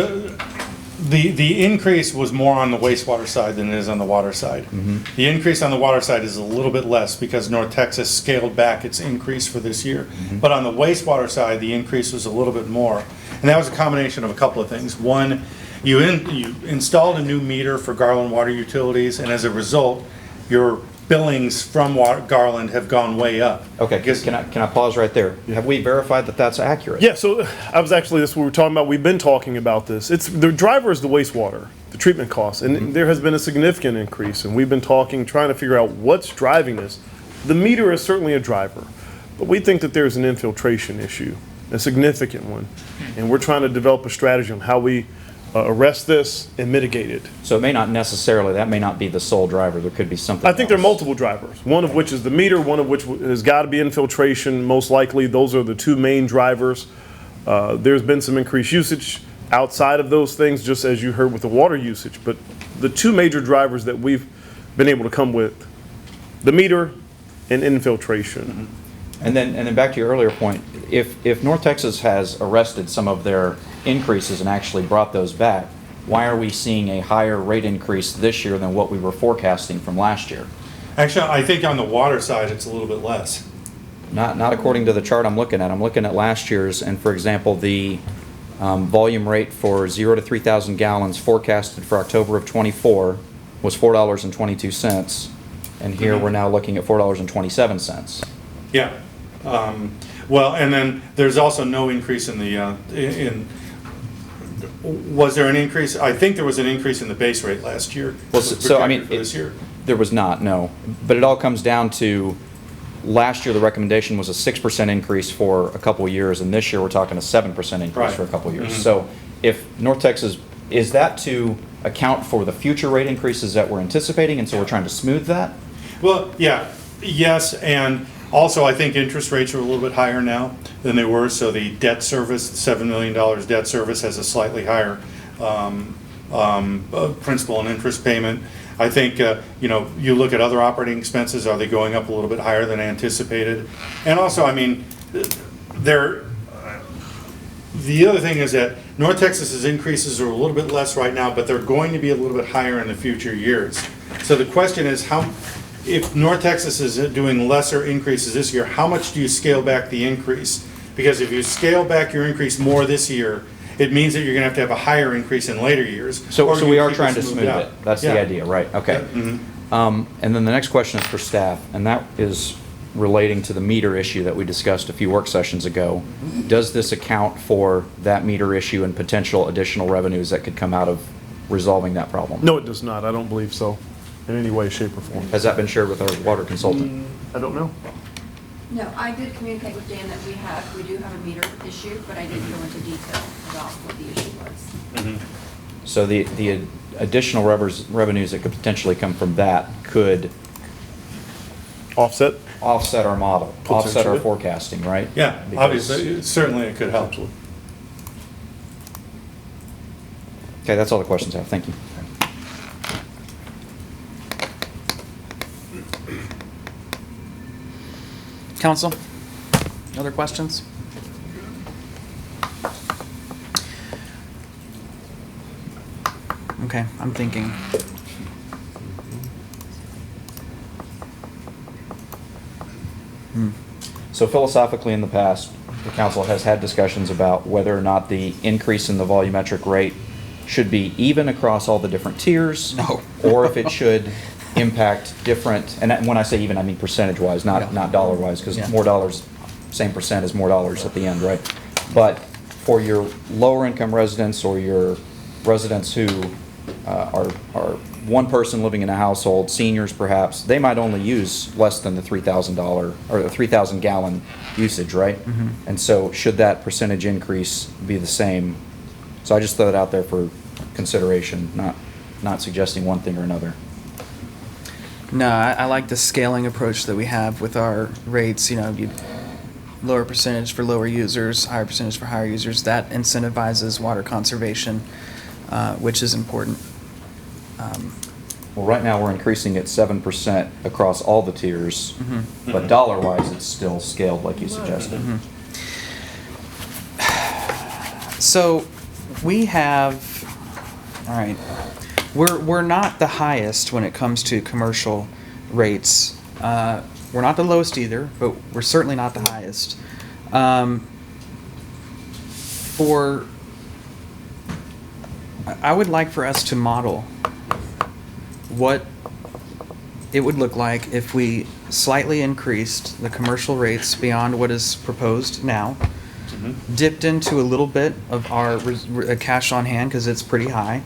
The increase was more on the wastewater side than it is on the water side. The increase on the water side is a little bit less because North Texas scaled back its increase for this year. But on the wastewater side, the increase was a little bit more. And that was a combination of a couple of things. One, you installed a new meter for Garland Water Utilities, and as a result, your billings from Garland have gone way up. Okay, can I pause right there? Have we verified that that's accurate? Yeah, so I was actually, this we were talking about, we've been talking about this. The driver is the wastewater, the treatment costs, and there has been a significant increase, and we've been trying to figure out what's driving this. The meter is certainly a driver, but we think that there's an infiltration issue, a significant one, and we're trying to develop a strategy on how we arrest this and mitigate it. So it may not necessarily, that may not be the sole driver. There could be something I think else. there are multiple drivers, one of which is the meter, one of which has got to be infiltration, most likely. Those are the two main drivers. There's been some increased usage outside of those things, just as you heard with the water usage. But the two major drivers that we've been able to come with, the meter and infiltration. And then back to your earlier point, if North Texas has arrested some of their increases and actually brought those back, why are we seeing a higher rate increase this year than what we were forecasting from last year? Actually, I think on the water side, it's a little bit less. Not according to the chart I'm looking at. I'm looking at last year's, and for example, the volume rate for 0 to 3,000 gallons forecasted for October of '24 was $4.22, and here we're now looking at $4.27. Yeah. Well, and then there's also no increase in the, was there an increase? I think there was an increase in the base rate last year. Well, so I mean, For this year. there was not, no. But it all comes down to, last year the recommendation was a 6% increase for a couple of years, and this year we're talking a 7% increase Right. for a couple of years. So if North Texas, is that to account for the future rate increases that we're anticipating, and so we're trying to smooth that? Well, yeah, yes, and also I think interest rates are a little bit higher now than they were, so the debt service, $7 million debt service has a slightly higher principal and interest payment. I think, you look at other operating expenses, are they going up a little bit higher than anticipated? And also, I mean, the other thing is that North Texas's increases are a little bit less right now, but they're going to be a little bit higher in the future years. So the question is, if North Texas is doing lesser increases this year, how much do you scale back the increase? Because if you scale back your increase more this year, it means that you're going to have a higher increase in later years. So Or we you are keep trying to smoothed smooth out. it. That's the Yeah. idea, right? Okay. Mhm. And then the next question is for staff, and that is relating to the meter issue that we discussed a few work sessions ago. Does this account for that meter issue and potential additional revenues that could come out of resolving that problem? No, it does not. I don't believe so, in any way, shape, or form. Has that been shared with our water consultant? I don't know. No, I did communicate with Dan that we do have a meter issue, but I didn't go into detail about what the issue was. So the additional revenues that could potentially come from that could offset our model, offset our Potentially. forecasting, right? Yeah, Because- obviously, certainly it could help. Okay, that's all the questions I have. Thank you. Council, other questions? Okay, I'm thinking. So philosophically, in the past, the council has had discussions about whether or not the increase in the volumetric rate should be even across all the different tiers. No. Or if it should impact different, and when I say even, I mean percentage-wise, not dollar-wise, because Yeah. more dollars, same percent is more dollars at the end, right? But for your lower-income residents or your residents who are one person living in a household, seniors perhaps, they might only use less than the $3,000 or the 3,000 gallon usage, right? Mhm. And so should that percentage increase be the same? So I just throw it out there for consideration, not suggesting one thing or another. No, I like the scaling approach that we have with our rates. You know, you lower percentage for lower users, higher percentage for higher users. That incentivizes water conservation, which is important. Well, right now, we're increasing it 7% across all the tiers, Mhm. but dollar-wise, it's still scaled like you suggested. Mhm. So we have, all right, we're not the highest when it comes to commercial rates. We're not the lowest either, but we're certainly not the highest. I would like for us to model what it would look like if we slightly increased the commercial rates beyond what is proposed now, dipped into a little bit of our cash on hand because it's pretty high,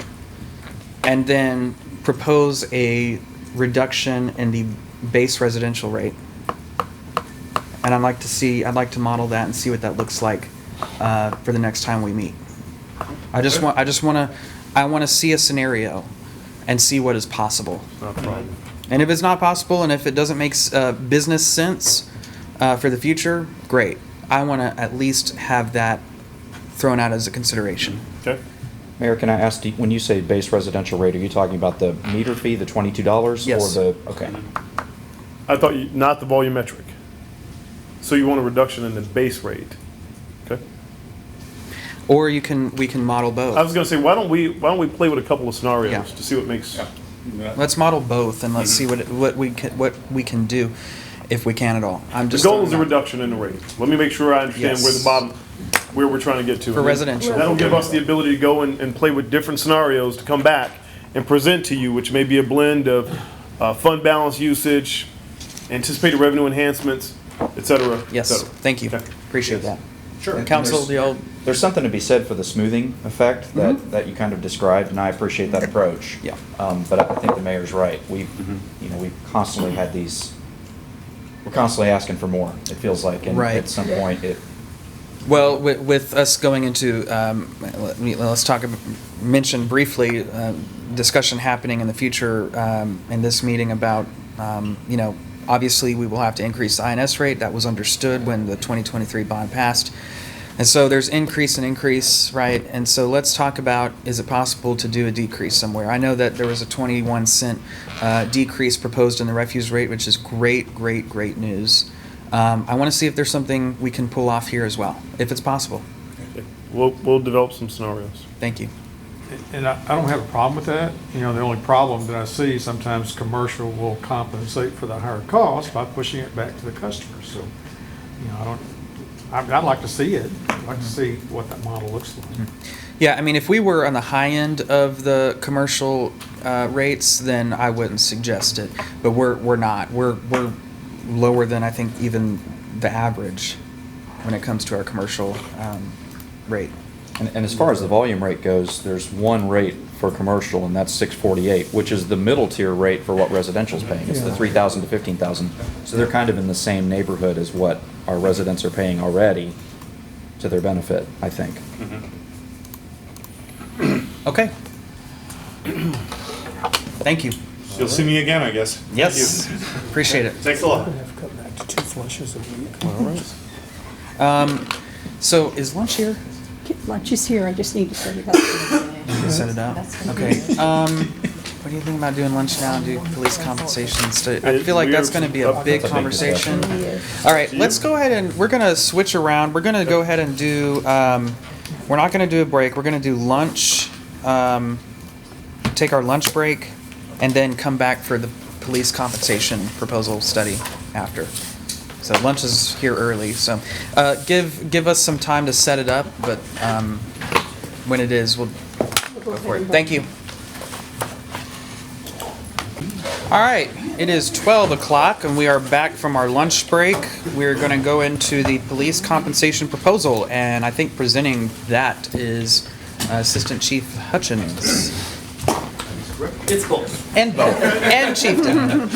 and then propose a reduction in the base residential rate. And I'd like to model that and see what that looks like for the next time we meet. I want to see a scenario and see what is possible. Not a problem. And if it's not possible, and if it doesn't make business sense for the future, great. I want to at least have that thrown out as a consideration. Okay. Mayor, can I ask, when you say base residential rate, are you talking about the meter fee, the $22? Yes. Or the, okay. I thought not the volumetric. So you want a reduction in the base rate? Okay. Or we can model both. I was going to say, why don't we play with a couple of scenarios Yeah. to see what makes. Let's model both and let's see what we can do if we can at all. I'm The just goal is a throwing it out. reduction in the rate. Let me make sure I understand Yes. where we're trying to get to. For residential. That'll give us the ability to go and play with different scenarios to come back and present to you, which may be a blend of fund balance usage, anticipated revenue enhancements, et cetera. Yes, et cetera. thank you. Appreciate that. Sure. And council, There's something to be said for the smoothing effect that you kind of described, and I appreciate that approach. Yeah. But I think the mayor's right. We've constantly had we're constantly asking for more, it feels like. And Right. at some point, Well, with us going into, mention briefly, discussion happening in the future in this meeting about, obviously we will have to increase the INS rate. That was understood when the 2023 bond passed. And so there's increase and increase, right? And so let's talk about, is it possible to do a decrease somewhere? I know that there was a 21 cent decrease proposed in the refuse rate, which is great news. I want to see if there's something we can pull off here as well, if it's possible. Okay. We'll develop some scenarios. Thank you. And I don't have a problem with that. The only problem that I see, sometimes commercial will compensate for the higher cost by pushing it back to the customer. So, I'd like to see it. I'd like to see what that model looks like. Yeah, I mean, if we were on the high end of the commercial rates, then I wouldn't suggest it. But we're not. We're lower than I think even the average when it comes to our commercial rate. and as far as the volume rate goes, there's one rate for commercial, and that's 648, which is the middle tier rate for what residential's paying. It's the 3,000 to 15,000. So they're kind of in the same neighborhood as what our residents are paying already to their benefit, I think. Okay. Thank you. You'll see me again, I guess. Yes. Appreciate it. Thanks a lot. So is lunch here? Lunch is here, I just need to set it up. Set it up. Okay. What do you think about doing lunch now and do police compensations? I feel like that's going to be a big conversation. All right, let's go ahead and we're going to switch around. We're going to go ahead and do. We're not going to do a break. We're going to do lunch. Take our lunch break, and then come back for the police compensation proposal study after. So lunch is here early. So give us some time to set it up, but when it is, we'll go for it. Thank you. All right, it is 12 o'clock and we are back from our lunch break. We're going to go into the police compensation proposal, and I think presenting that is Assistant Chief Hutchins. It's both. And both. And Chieftain.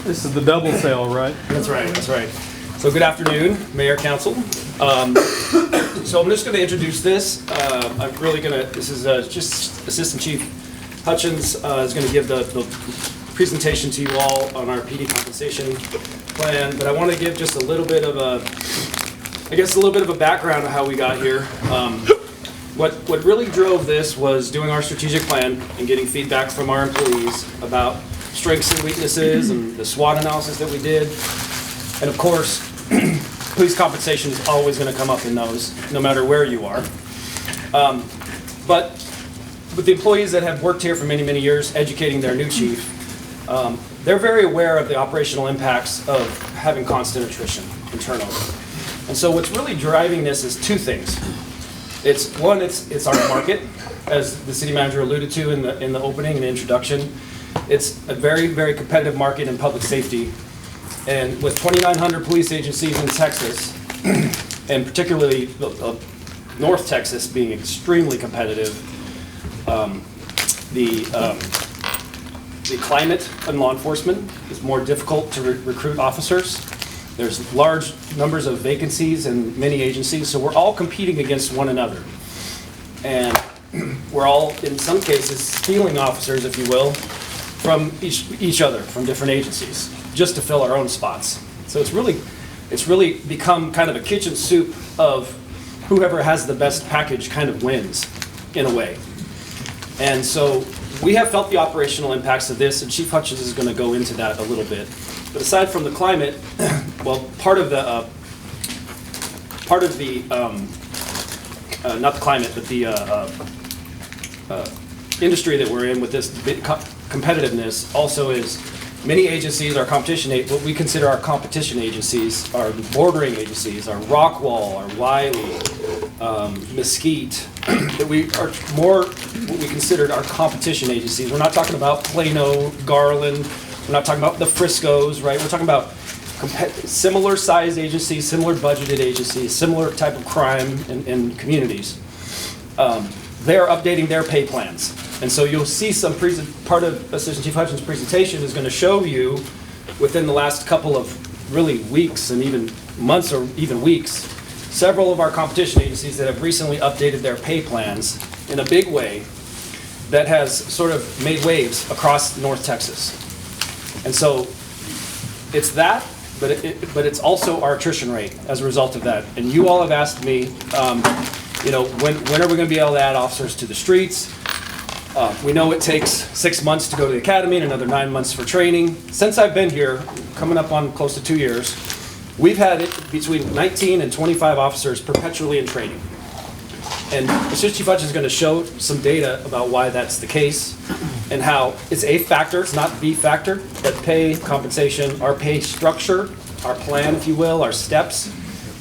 This is the double sale, right? That's right, that's right. So good afternoon, Mayor, Council. So I'm just going to introduce this. I'm really going to, this is just Assistant Chief Hutchins is going to give the presentation to you all on our PD compensation plan, but I want to give just a little bit of a background of how we got here. What really drove this was doing our strategic plan and getting feedback from our employees about strengths and weaknesses and the SWOT analysis that we did. And of course, police compensation is always going to come up in those, no matter where you are. But with the employees that have worked here for many, many years, educating their new chief, they're very aware of the operational impacts of having constant attrition and turnover. And so what's really driving this is two things. It's one, it's our market, as the city manager alluded to in the opening and introduction. It's a very, very competitive market in public safety. And with 2,900 police agencies in Texas, and particularly North Texas being extremely competitive, the climate in law enforcement is more difficult to recruit officers. There's large numbers of vacancies in many agencies, so we're all competing against one another. And we're all, in some cases, stealing officers, if you will, from each other, from different agencies, just to fill our own spots. So it's really become kind of a kitchen soup of whoever has the best package kind of wins, in a way. And so we have felt the operational impacts of this, and Chief Hutchins is going to go into that a little bit. But aside from the climate, well, part of the not the climate, but the industry that we're in with this competitiveness also is many agencies, our competition, what we consider our competition agencies, our bordering agencies, our Rockwall, our Wiley, Mesquite, that we are more what we considered our competition agencies. We're not talking about Plano, Garland, we're not talking about the Friscos, right? We're talking about similar sized agencies, similar budgeted agencies, similar type of crime in communities. They're updating their pay plans. And so you'll see some part of Assistant Chief Hutchins' presentation is going to show you within the last couple of really weeks and even months or even weeks, several of our competition agencies that have recently updated their pay plans in a big way that has sort of made waves across North Texas. And so it's that, but it's also our attrition rate as a result of that. And you all have asked me, when are we going to be able to add officers to the streets? We know it takes 6 months to go to the academy and another 9 months for training. Since I've been here, coming up on close to 2 years, we've had it between 19 and 25 officers perpetually in training. And Assistant Chief Hutchins is going to show some data about why that's the case and how it's a factor, it's not the factor, but pay, compensation, our pay structure, our plan, if you will, our steps,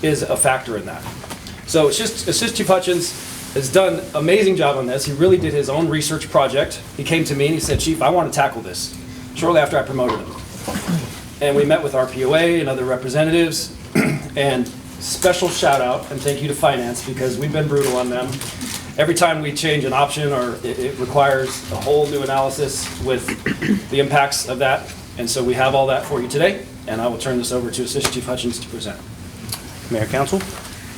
is a factor in that. So it's just Assistant Chief Hutchins has done an amazing job on this. He really did his own research project. He came to me and he said, Chief, I want to tackle this, shortly after I promoted him. And we met with our POA and other representatives, and special shout out and thank you to Finance because we've been brutal on them. every time we change an option, or it requires a whole new analysis with the impacts of that. And so we have all that for you today, and I will turn this over to Assistant Chief Hutchins to present. Mayor, Council.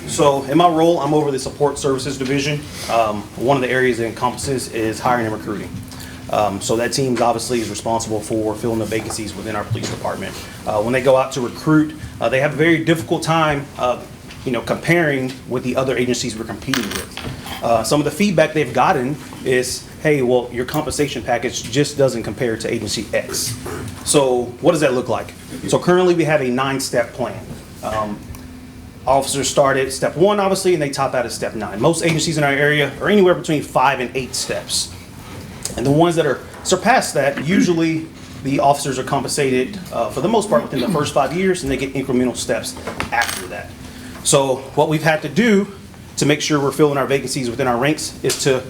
So in my role, I'm over the Support Services Division. One of the areas it encompasses is hiring and recruiting. So that team obviously is responsible for filling the vacancies within our police department. When they go out to recruit, they have a very difficult time comparing with the other agencies we're competing with. Some of the feedback they've gotten is, hey, well, your compensation package just doesn't compare to agency X. So what does that look like? So currently we have a 9-step plan. Officers start at step 1, obviously, and they top out at step 9. Most agencies in our area are anywhere between 5 and 8 steps. And the ones that are surpassed that, usually the officers are compensated for the most part within the first 5 years, and they get incremental steps after that. So what we've had to do to make sure we're filling our vacancies within our ranks is to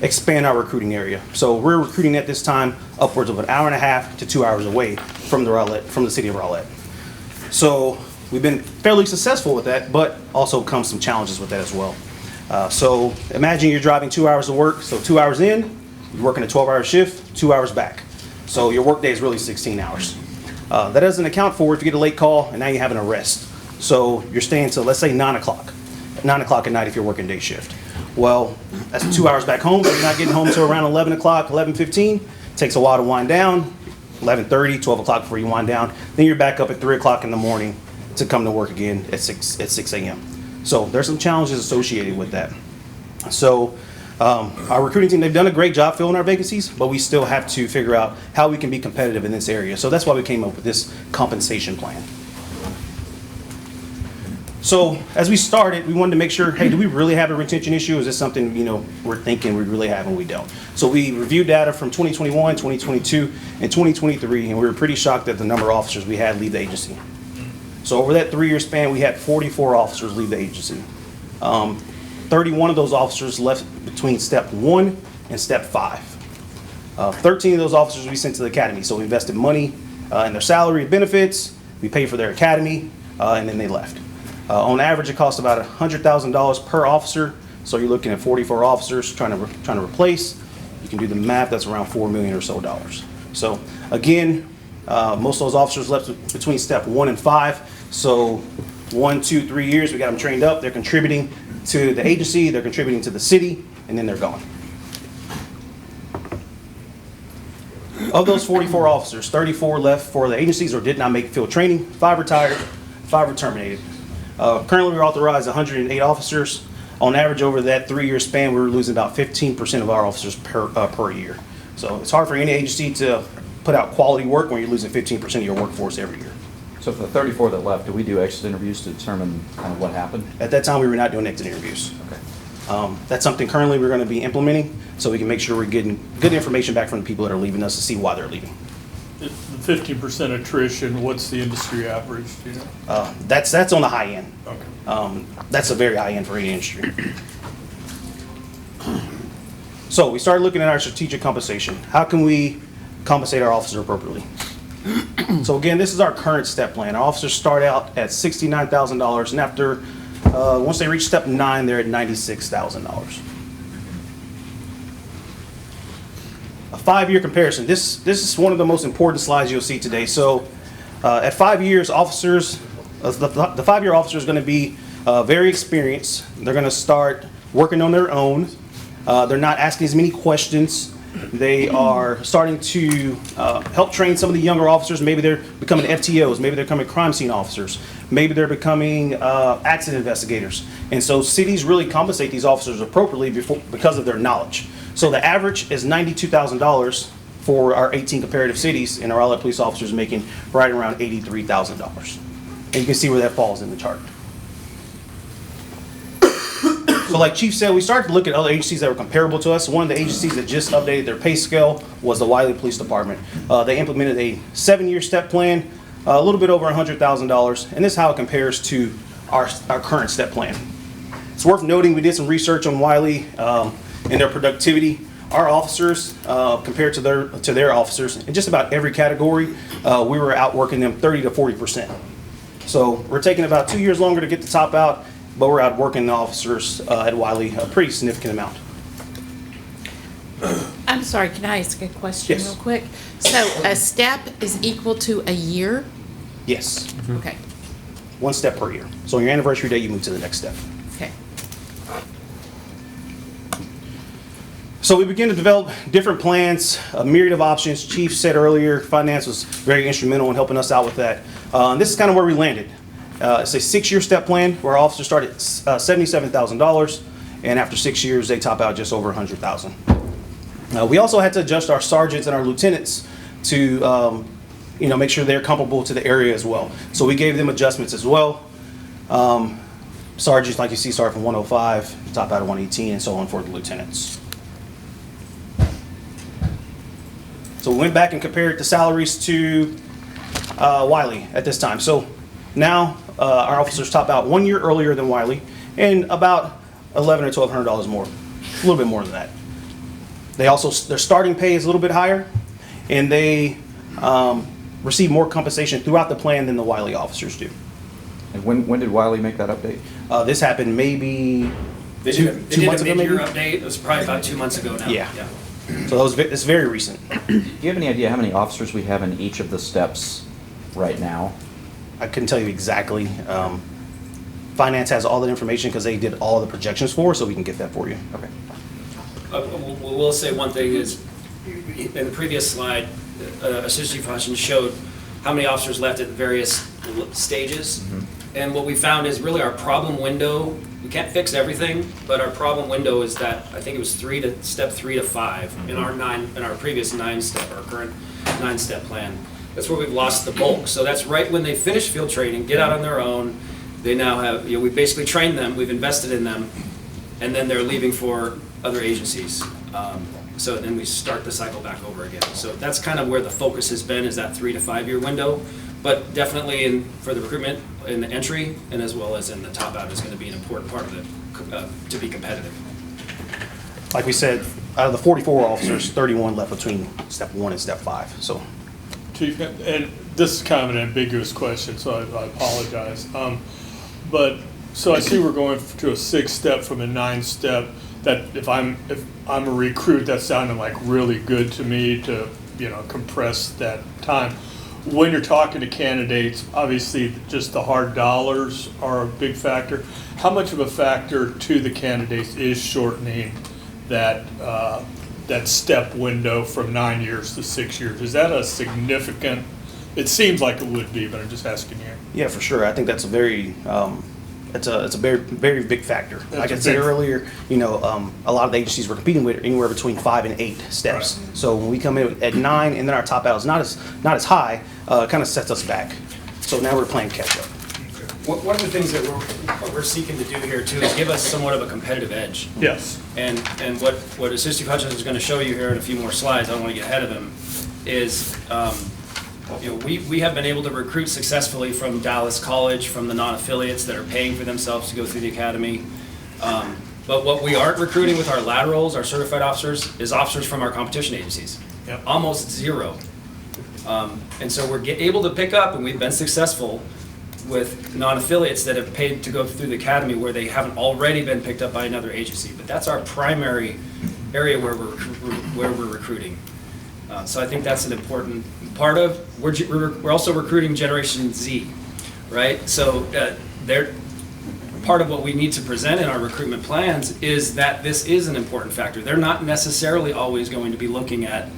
expand our recruiting area. So we're recruiting at this time upwards of an hour and a half to 2 hours away from the city of Rowlett. So we've been fairly successful with that, but also comes some challenges with that as well. So imagine you're driving 2 hours to work, so 2 hours in, you're working a 12-hour shift, 2 hours back. So your work day is really 16 hours. That doesn't account for if you get a late call and now you have an arrest. So you're staying till, let's say, 9 o'clock. 9 o'clock at night if you're working day shift. Well, that's 2 hours back home, but you're not getting home till around 11 o'clock, 11:15. Takes a while to wind down, 11:30, 12 o'clock before you wind down. Then you're back up at 3 o'clock in the morning to come to work again at 6 a.m. So there's some challenges associated with that. So our recruiting team, they've done a great job filling our vacancies, but we still have to figure out how we can be competitive in this area. So that's why we came up with this compensation plan. So as we started, we wanted to make sure, hey, do we really have a retention issue? Is this something, we're thinking we really have and we don't? So we reviewed data from 2021, 2022, and 2023, and we were pretty shocked at the number of officers we had leave the agency. So over that 3-year span, we had 44 officers leave the agency. 31 of those officers left between step 1 and step 5. 13 of those officers we sent to the academy. So we invested money in their salary and benefits, we paid for their academy, and then they left. On average, it costs about $100,000 per officer. So you're looking at 44 officers trying to replace. You can do the math, that's around $4 million or so dollars. So again, most of those officers left between step 1 and 5. So 1, 2, 3 years, we got them trained up. They're contributing to the agency, they're contributing to the city, and then they're gone. Of those 44 officers, 34 left for the agencies or did not make field training. 5 retired, 5 were terminated. Currently, we're authorized 108 officers. On average, over that 3-year span, we were losing about 15% of our officers per year. So it's hard for any agency to put out quality work when you're losing 15% of your workforce every year. So for the 34 that left, do we do exit interviews to determine kind of what happened? At that time, we were not doing exit interviews. Okay. That's something currently we're going to be implementing so we can make sure we're getting good information back from the people that are leaving us to see why they're leaving. The 50% attrition, what's the industry average, do you know? That's on the high end. Okay. That's a very high end for any industry. So we started looking at our strategic compensation. How can we compensate our officers appropriately? So again, this is our current step plan. Our officers start out at $69,000, and after once they reach step 9, they're at $96,000. A 5-year comparison. This is one of the most important slides you'll see today. So at 5 years, officers, the 5-year officer is going to be very experienced. They're going to start working on their own. They're not asking as many questions. They are starting to help train some of the younger officers. Maybe they're becoming FTOs. Maybe they're becoming crime scene officers. Maybe they're becoming accident investigators. And so cities really compensate these officers appropriately because of their knowledge. So the average is $92,000 for our 18 comparative cities, and our Rowlett police officers making right around $83,000. And you can see where that falls in the chart. So like Chief said, we started to look at other agencies that were comparable to us. One of the agencies that just updated their pay scale was the Wiley Police Department. They implemented a 7-year step plan, a little bit over $100,000, and this is how it compares to our current step plan. It's worth noting we did some research on Wiley and their productivity. Our officers, compared to their officers, in just about every category, we were outworking them 30 to 40%. So we're taking about 2 years longer to get the top out, but we're outworking the officers at Wiley a pretty significant amount. I'm sorry, can I ask a question Yes. real quick? So a step is equal to a year? Yes. Okay, One step per year. So on your anniversary day, you move to the next step. okay. So we begin to develop different plans, a myriad of options. Chief said earlier, finance was very instrumental in helping us out with that. And this is kind of where we landed. It's a 6-year step plan where our officers start at $77,000, and after 6 years, they top out just over $100,000. We also had to adjust our sergeants and our lieutenants to make sure they're comparable to the area as well. So we gave them adjustments as well. Sergeants, like you see, start from 105, top out at 118, and so on for the lieutenants. So we went back and compared the salaries to Wiley at this time. So now our officers top out 1 year earlier than Wiley, and about $1,100 or $1,200 more, a little bit more than that. Their starting pay is a little bit higher, and they receive more compensation throughout the plan than the Wiley officers do. And when did Wiley make that update? This happened maybe They two did months a ago, mid-year maybe? update. It was probably about 2 months ago now. Yeah. So it's very recent. Do you have any idea how many officers we have in each of the steps right now? I couldn't tell you exactly. Finance has all that information because they did all the projections for us, so we can get that for you. Okay. We'll say one thing is, in the previous slide, Assistant Chief Hutchins showed how many officers left at the various stages. And what we found is really our problem window, we can't fix everything, but our problem window is that, I think it was step 3 to 5 in our previous 9-step, our current 9-step plan. That's where we've lost the bulk. So that's right when they finish field training, get out on their own. They now have, we basically trained them, we've invested in them, and then they're leaving for other agencies. So then we start the cycle back over again. So that's kind of where the focus has been, is that 3 to 5 year window. But definitely for the recruitment in the entry and as well as in the top out is going to be an important part of it to be competitive. Like we said, out of the 44 officers, 31 left between step 1 and step 5. So Chief, and this is kind of an ambiguous question, so I apologize. So I see we're going to a 6-step from a 9-step. That if I'm a recruit, that sounded like really good to me to compress that time. When you're talking to candidates, obviously just the hard dollars are a big factor. How much of a factor to the candidates is shortening that step window from 9 years to 6 years? Is that a significant? It seems like it would be, but I'm just asking you. yeah, for sure. I think that's a very it's a very, very big factor. Like I said earlier, a lot of the agencies we're competing with are anywhere between 5 and 8 steps. Right. So when we come in at 9 and then our top out is not as high, it kind of sets us back. So now we're playing catch up. One of the things that we're seeking to do here too is give us somewhat of a competitive edge. Yes. And what Assistant Hutchins is going to show you here in a few more slides, I don't want to get ahead of him, is we have been able to recruit successfully from Dallas College, from the non-affiliates that are paying for themselves to go through the academy. But what we aren't recruiting with our laterals, our certified officers, is officers from our competition agencies. Yep. Almost zero. And so we're able to pick up, and we've been successful with non-affiliates that have paid to go through the academy where they haven't already been picked up by another agency. But that's our primary area where we're recruiting. So I think that's an important part of. We're also recruiting Generation Z, right? So they're part of what we need to present in our recruitment plans is that this is an important factor. They're not necessarily always going to be looking at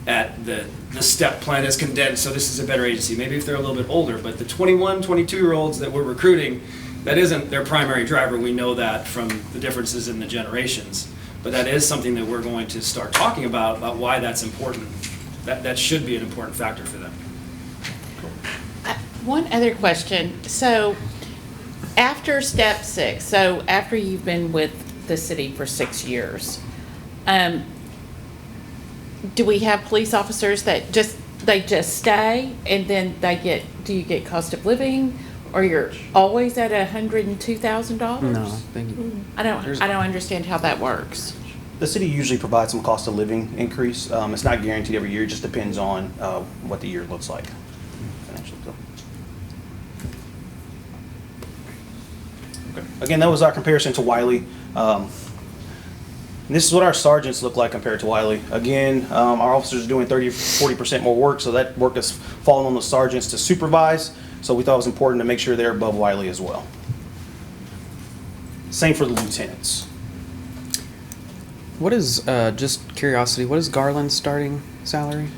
the step plan as condensed, so this is a better agency. Maybe if they're a little bit older, but the 21, 22-year-olds that we're recruiting, that isn't their primary driver. We know that from the differences in the generations. But that is something that we're going to start talking about why that's important. That should be an important factor for them. One other question. So after step 6, so after you've been with the city for 6 years, do we have police officers that just stay and then do you get cost of living, or you're always at $102,000? No, I don't understand how that works. The city usually provides some cost of living increase. It's not guaranteed every year. It just depends on what the year looks like financially. So. Okay. Again, that was our comparison to Wiley. And this is what our sergeants look like compared to Wiley. Again, our officers are doing 30-40% more work, so that work is falling on the sergeants to supervise. So we thought it was important to make sure they're above Wiley as well. Same for the lieutenants. What is, just curiosity, what is Garland's starting salary?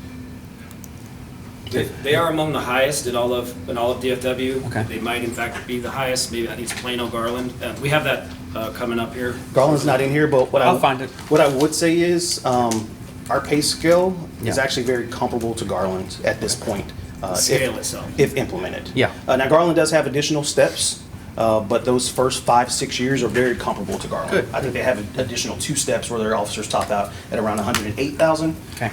They are among the highest in all of DFW. Okay. They might in fact be the highest. Maybe I think it's Plano Garland. We have that coming up here. Garland's not in here, but I'll find it. What I would say is our pay scale is Yeah. actually very comparable to Garland at this point. Scale itself. If implemented. Yeah. Now Garland does have additional steps, but those first 5-6 years are very comparable to Garland. Good. I think they have an additional 2 steps where their officers top out at around 108,000. Okay.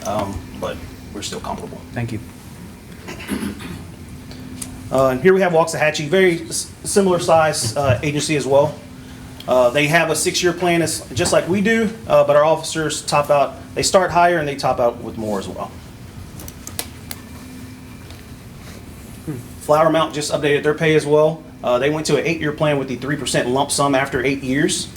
But we're still comparable. Thank you. And here we have Waxahachie, very similar size agency as well. They have a 6-year plan just like we do, but our officers top out, they start higher and they top out with more as well. Flower Mountain just updated their pay as well. They went to an 8-year plan with the 3% lump sum after 8 years.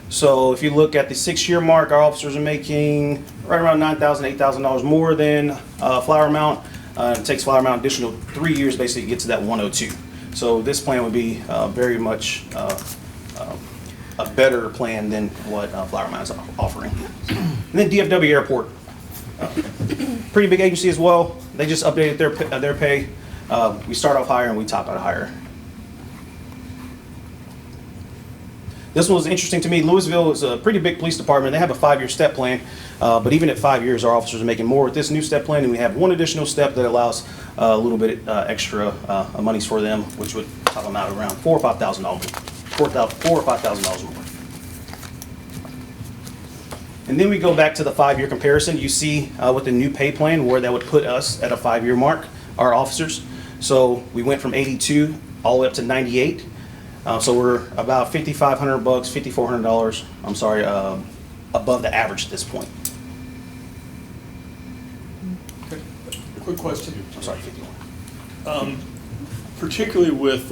So if you look at the 6-year mark, our officers are making right around $9,000, $8,000 more than Flower Mountain. It takes Flower Mountain additional 3 years basically to get to that 102. So this plan would be very much a better plan than what Flower Mountain is offering. And then DFW Airport, pretty big agency as well. They just updated their pay. We start off higher and we top out higher. This one was interesting to me. Louisville is a pretty big police department. They have a 5-year step plan, but even at 5 years, our officers are making more with this new step plan, and we have one additional step that allows a little bit extra monies for them, which would top them out around $4,000 or $5,000 more. And then we go back to the 5-year comparison. You see with the new pay plan where that would put us at a 5-year mark, our officers. So we went from 82 all the way up to 98. So we're about $5,500, $5,400, I'm sorry, above the average at this point. Quick question. I'm sorry, 51. Particularly with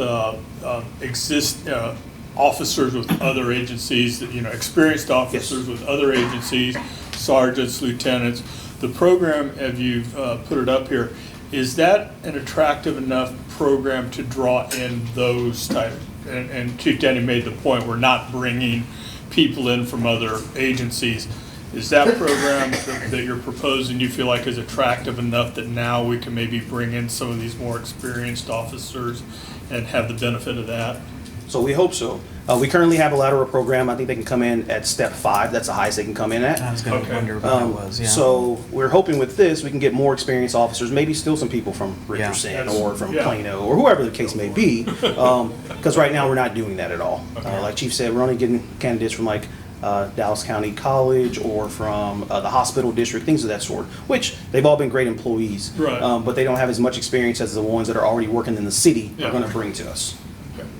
officers with other agencies, experienced officers with other agencies, sergeants, lieutenants, the program, as you've put it up here, is that an attractive enough program to draw in those type? And Chief Denny made the point, we're not bringing people in from other agencies. Is that program that you're proposing, you feel like is attractive enough that now we can maybe bring in some of these more experienced officers and have the benefit of that? So we hope so. We currently have a lateral program. I think they can come in at step 5. That's the highest they can come in at. I was going to wonder what that was, yeah. So we're hoping with this, we can get more experienced officers, maybe still some people from Richardson or from Plano or whoever the case may be. Because right now we're not doing that at all. Like Chief said, we're only getting candidates from like Dallas County College or from the hospital district, things of that sort, which they've all been great employees. Right. But they don't have as much experience as the ones that are already working in the city are going to bring to us.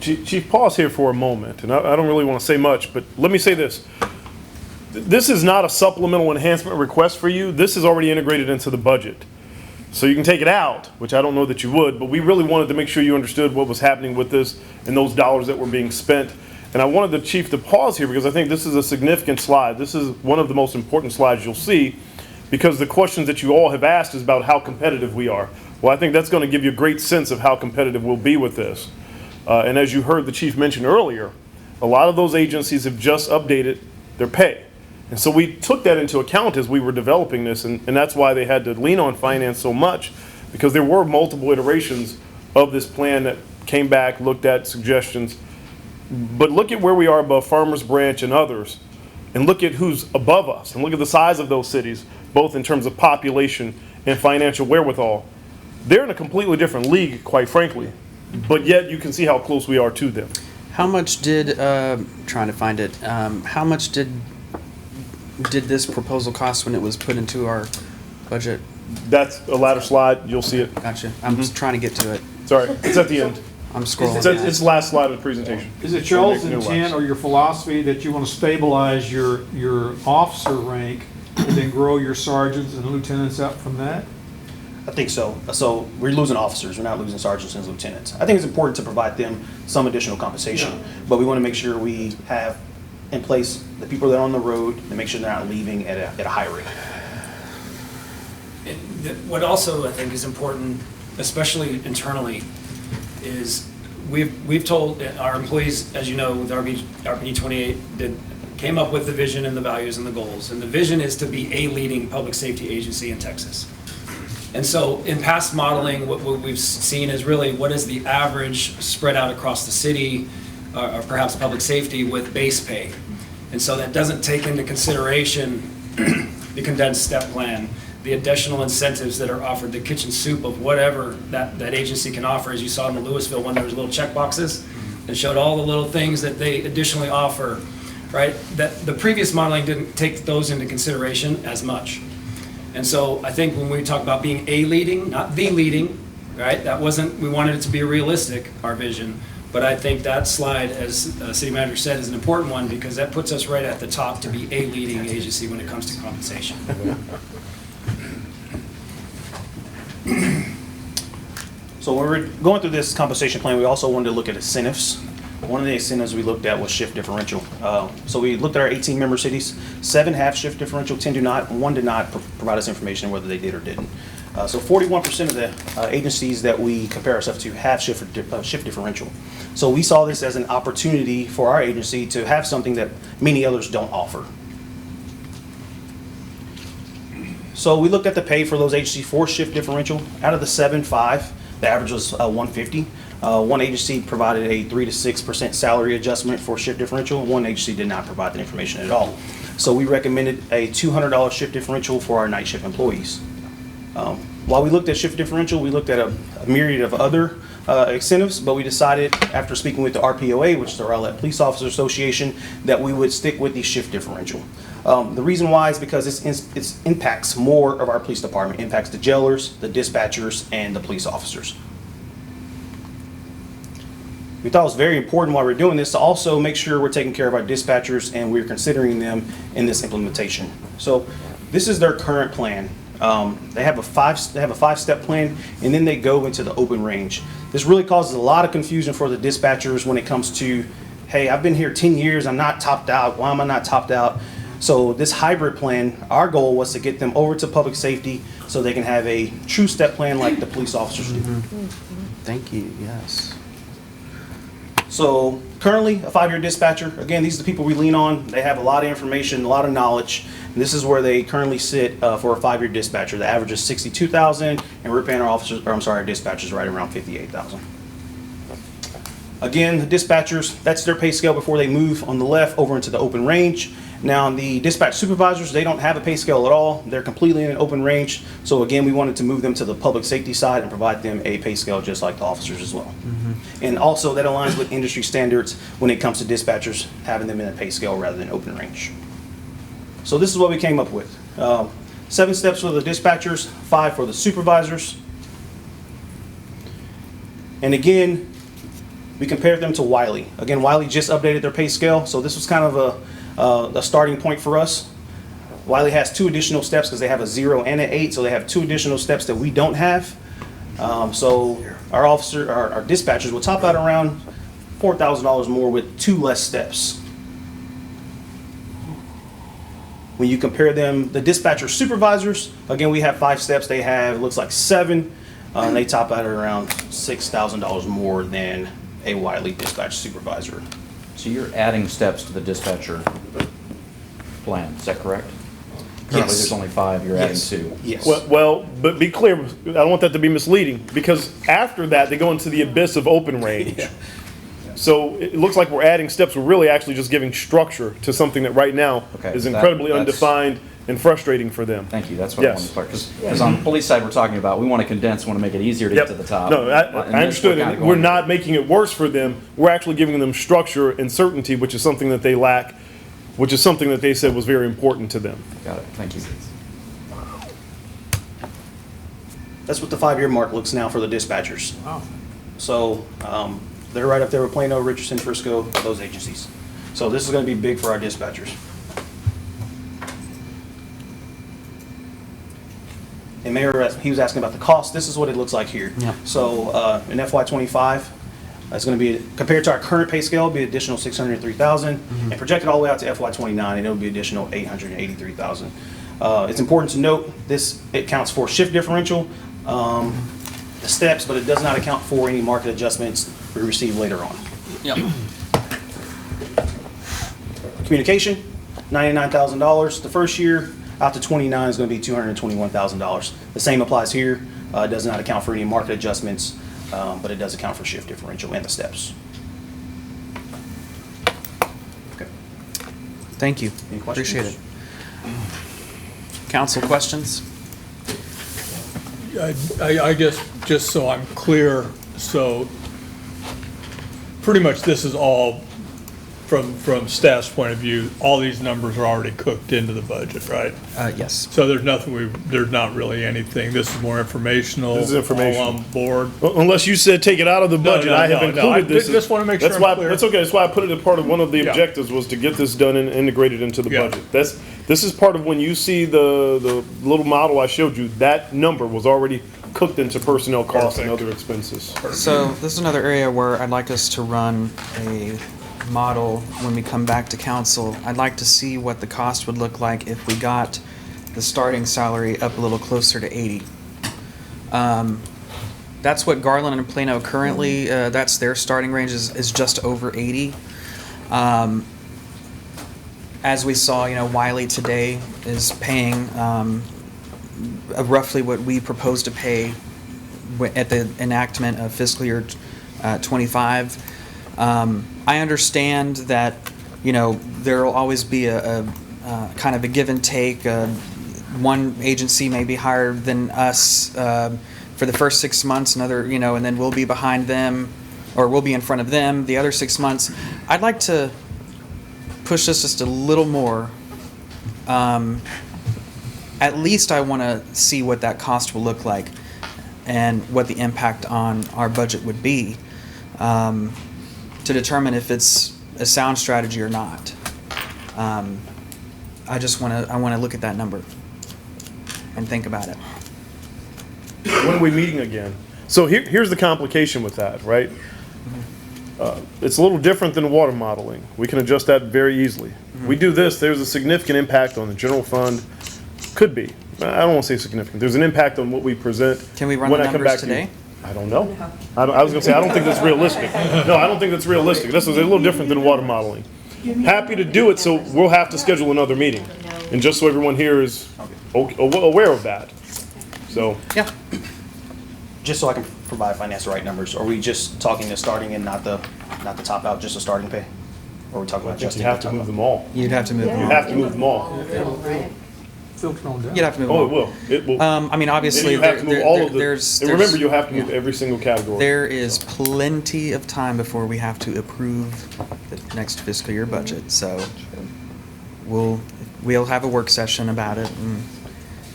Chief, pause here for a moment, and I don't really want to say much, but let me say this. This is not a supplemental enhancement request for you. This is already integrated into the budget. So you can take it out, which I don't know that you would, but we really wanted to make sure you understood what was happening with this and those dollars that were being spent. And I wanted the Chief to pause here because I think this is a significant slide. This is one of the most important slides you'll see because the questions that you all have asked is about how competitive we are. Well, I think that's going to give you a great sense of how competitive we'll be with this. And as you heard the Chief mention earlier, a lot of those agencies have just updated their pay. And so we took that into account as we were developing this, and that's why they had to lean on finance so much, because there were multiple iterations of this plan that came back, looked at suggestions. But look at where we are above Farmers Branch and others, and look at who's above us, and look at the size of those cities, both in terms of population and financial wherewithal. They're in a completely different league, quite frankly. But yet you can see how close we are to them. How much did, trying to find it, how much did this proposal cost when it was put into our budget? That's a latter slide, you'll see it. Gotcha. I'm just trying to get to it. Sorry, it's at the end. I'm scrolling. It's the last slide of the presentation. Is it y'all's intent or your philosophy that you want to stabilize your officer rank and then grow your sergeants and lieutenants up from that? I think so. So we're losing officers. We're not losing sergeants and lieutenants. I think it's important to provide them some additional compensation, but we want to make sure we have in place the people that are on the road and make sure they're not leaving at a high rate. What also I think is important, especially internally, is we've told our employees, as you know, with RPD 28, came up with the vision and the values and the goals. And the vision is to be a leading public safety agency in Texas. And so in past modeling, what we've seen is really what is the average spread out across the city, or perhaps public safety with base pay. And so that doesn't take into consideration the condensed step plan, the additional incentives that are offered, the kitchen soup of whatever that agency can offer. As you saw in the Louisville one, there was little check boxes and showed all the little things that they additionally offer, right? That the previous modeling didn't take those into consideration as much. And so I think when we talk about being a leading, not the leading, right? That wasn't, we wanted it to be realistic, our vision. But I think that slide, as City Manager said, is an important one because that puts us right at the top to be a leading agency when it comes to compensation. So when we were going through this compensation plan, we also wanted to look at incentives. One of the incentives we looked at was shift differential. So we looked at our 18-member cities. 7 have shift differential, 10 do not, 1 did not provide us information whether they did or didn't. So 41% of the agencies that we compare ourselves to have shift differential. So we saw this as an opportunity for our agency to have something that many others don't offer. So we looked at the pay for those agencies for shift differential. Out of the 7, 5, the average was 150. One agency provided a 3 to 6% salary adjustment for shift differential, and one agency did not provide the information at all. So we recommended a $200 shift differential for our night shift employees. While we looked at shift differential, we looked at a myriad of other incentives, but we decided after speaking with the RPOA, which is the Rowlett Police Officer Association, that we would stick with the shift differential. The reason why is because it impacts more of our police department. It impacts the jailers, the dispatchers, and the police officers. We thought it was very important while we're doing this to also make sure we're taking care of our dispatchers and we're considering them in this implementation. So this is their current plan. They have a five-step plan, and then they go into the open range. This really causes a lot of confusion for the dispatchers when it comes to, hey, I've been here 10 years, I'm not topped out. Why am I not topped out? So this hybrid plan, our goal was to get them over to public safety so they can have a true step plan like the police officers do. Thank you, yes. So currently, a 5-year dispatcher, again, these are the people we lean on. They have a lot of information, a lot of knowledge. And this is where they currently sit for a 5-year dispatcher. The average is 62,000, and we're paying our officers, or I'm sorry, our dispatchers right around 58,000. Again, the dispatchers, that's their pay scale before they move on the left over into the open range. Now, the dispatch supervisors, they don't have a pay scale at all. They're completely in an open range. So again, we wanted to move them to the public safety side and provide them a pay scale just like the officers as well. And also that aligns with industry standards when it comes to dispatchers, having them in a pay scale rather than open range. So this is what we came up with. 7 steps for the dispatchers, 5 for the supervisors. And again, we compared them to Wiley. Again, Wiley just updated their pay scale, so this was kind of a starting point for us. Wiley has 2 additional steps because they have a 0 and an 8, so they have 2 additional steps that we don't have. So our dispatchers will top out around $4,000 more with 2 less steps. When you compare them, the dispatcher supervisors, again, we have 5 steps. They have, it looks like 7, and they top out at around $6,000 more than a Wiley dispatch supervisor. So you're adding steps to the dispatcher plan, is that correct? Currently, Yes. there's only 5, you're adding Yes. 2. Yes. Well, but be clear, I don't want that to be misleading, because after that, they go into the abyss of open range. Yeah. So it looks like we're adding steps, we're really actually just giving structure to something that right now Okay, is that- incredibly that's- undefined and frustrating for them. Thank you, that's what I wanted Yes. to clarify. Because on the police side, we're talking about, we want to condense, want to make it easier to Yep. get to the top. No, And I this, understood. kinda And we're going- not making it worse for them. We're actually giving them structure and certainty, which is something that they lack, which is something that they said was very important to them. Got it, thank you. That's what the 5-year mark looks now for the dispatchers. Wow. So they're right up there with Plano, Richardson, Frisco, those agencies. So this is going to be big for our dispatchers. And Mayor, he was asking about the cost. This is what it looks like here. Yeah. So in FY25, It's going to be, compared to our current pay scale, be additional 603,000, and projected all the way out to FY '29, and it'll be additional 883,000. It's important to note, this, it counts for shift differential, the steps, but it does not account for any market adjustments we receive later on. Yep. Communication, $99,000 the first year, out to 29 is going to be $221,000. The same applies here. It does not account for any market adjustments, but it does account for shift differential and the steps. Okay. Thank you. Any questions? Appreciate it. Council questions? I guess, just so I'm clear, so pretty much this is all, from staff's point of view, all these numbers are already cooked into the budget, right? Yes. So there's nothing, there's not really anything, this is more informational. This is informational. All on board. Unless you said take it out of the budget, no, I have no, included I this. just wanna make sure That's I'm why, clear. that's okay, that's why I put it as part of one of the Yeah. objectives was to get this done and integrated into the Yeah. budget. This is part of when you see the little model I showed you, that number was already cooked into personnel costs and other expenses. So this is another area where I'd like us to run a model when we come back to council. I'd like to see what the cost would look like if we got the starting salary up a little closer to 80. That's what Garland and Plano currently, that's their starting range is just over 80. As we saw, Wiley today is paying roughly what we propose to pay at the enactment of fiscal year 25. I understand that, there will always be a kind of a give and take. One agency may be higher than us for the first 6 months, another, and then we'll be behind them, or we'll be in front of them the other 6 months. I'd like to push this just a little more. At least I want to see what that cost will look like and what the impact on our budget would be, to determine if it's a sound strategy or not. I want to look at that number and think about it. When are we meeting again? So here's the complication with that, right? It's a little different than water modeling. We can adjust that very easily. We do this, there's a significant impact on the general fund. Could be. I don't want to say significant. There's an impact on what we present. Can we run when the I come numbers back to you. today? I don't know. I was going to say, I don't think that's realistic. No, I don't think that's realistic. This is a little different than water modeling. Happy to do it, so we'll have to schedule another meeting. And just so everyone here is aware of that. So. Yeah. Just so I can provide finance the right numbers, are we just talking the starting and not the top out, just the starting pay? Or are we talking about just? You have to move them all. You'd have to move them You all. have to move them all. You'd have to move Oh, them it all. will. It will. I mean, obviously, You have to move all of the, there's, and remember, you have to move every single category. there is plenty of time before we have to approve the next fiscal year budget. So we'll have a work session about it and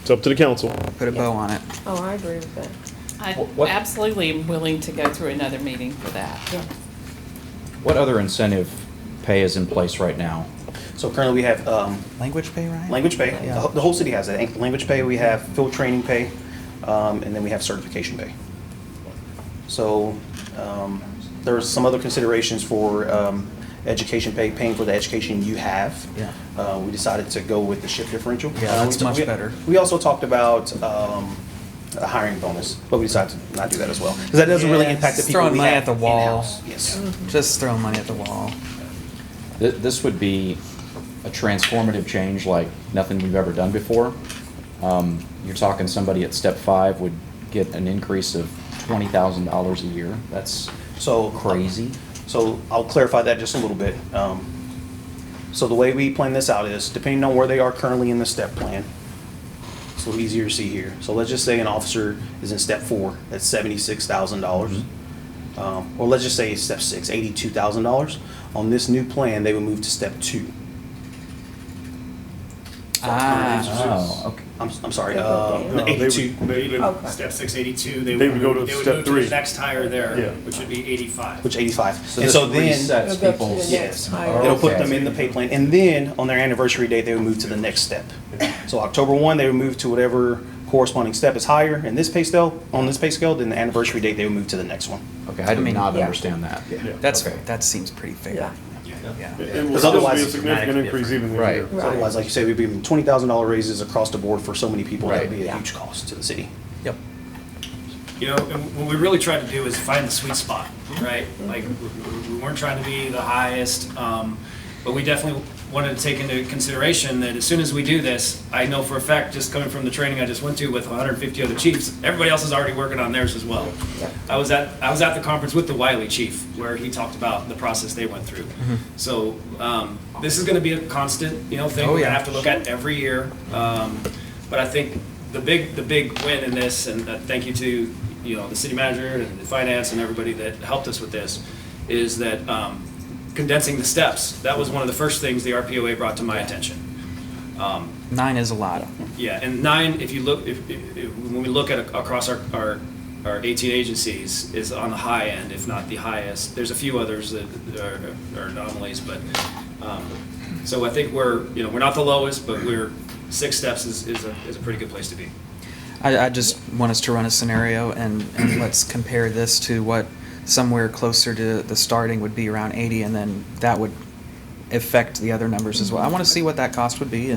It's up to the council. put a bow on it. Oh, I agree with that. I absolutely am willing to go through another meeting for that. What other incentive pay is in place right now? So currently we have, Language pay, right? language pay. Yeah. The whole city has that. Language pay, we have field training pay, and then we have certification pay. So, there's some other considerations for, education pay, paying for the education you have. Yeah. We decided to go with the shift differential. Yeah, that's much better. We also talked about, a hiring bonus, but we decided to not do that as well. Because that doesn't really Yeah, impact the just people throwing we money have at the wall. in-house. Yes. Just throwing money at the wall. This would be a transformative change like nothing we've ever done before. You're talking somebody at step 5 would get an increase of $20,000 a year. That's So crazy. So I'll clarify that just a little bit. So the way we plan this out is, depending on where they are currently in the step plan, it's a little easier to see here. So let's just say an officer is in step 4, that's $76,000. Or let's just say step 6, $82,000. On this new plan, they would move to step 2. Oh, okay. I'm sorry, No, they would- 82. Okay. Step 682, they They would go to would step move to 3. the next higher there, Yeah. which would be 85. Which 85. So And this so then, resets It'll go to people's. the next higher. it'll put Okay. them in the pay plan, and then on their anniversary date, they would move to the next step. So October 1, they would move to whatever corresponding step is higher in this pay scale, on this pay scale, then the anniversary date, they would move to the next one. Okay, I did not yeah. understand that. That seems pretty fair. Yeah. Yeah. It will Because still be a otherwise- significant increase even this Right. year. So otherwise, like you say, we'd be giving $20,000 raises across the board for so many people, that would Right. be a huge cost to the city. Yep. You know, and what we really tried to do is find the sweet spot, right? Like, we weren't trying to be the highest, but we definitely wanted to take into consideration that as soon as we do this, I know for a fact, just coming from the training I just went to with 150 other chiefs, everybody else is already working on theirs as well. I was at the conference with the Wiley chief, where he talked about the process they went through. So, this is gonna be a constant, thing Oh, we're gonna yeah. have to look at every year. But I think the big win in this, and thank you to, the city manager and the finance and everybody that helped us with this, is that condensing the steps. That was one of the first things the RPOA brought to my attention. 9 is a lot. Yeah, and 9, if you look, when we look at across our 18 agencies, is on the high end, if not the highest. There's a few others that are anomalies, but so I think we're not the lowest, but 6 steps is a pretty good place to be. I just want us to run a scenario and let's compare this to what somewhere closer to the starting would be around 80, and then that would affect the other numbers as well. I want to see what that cost would be,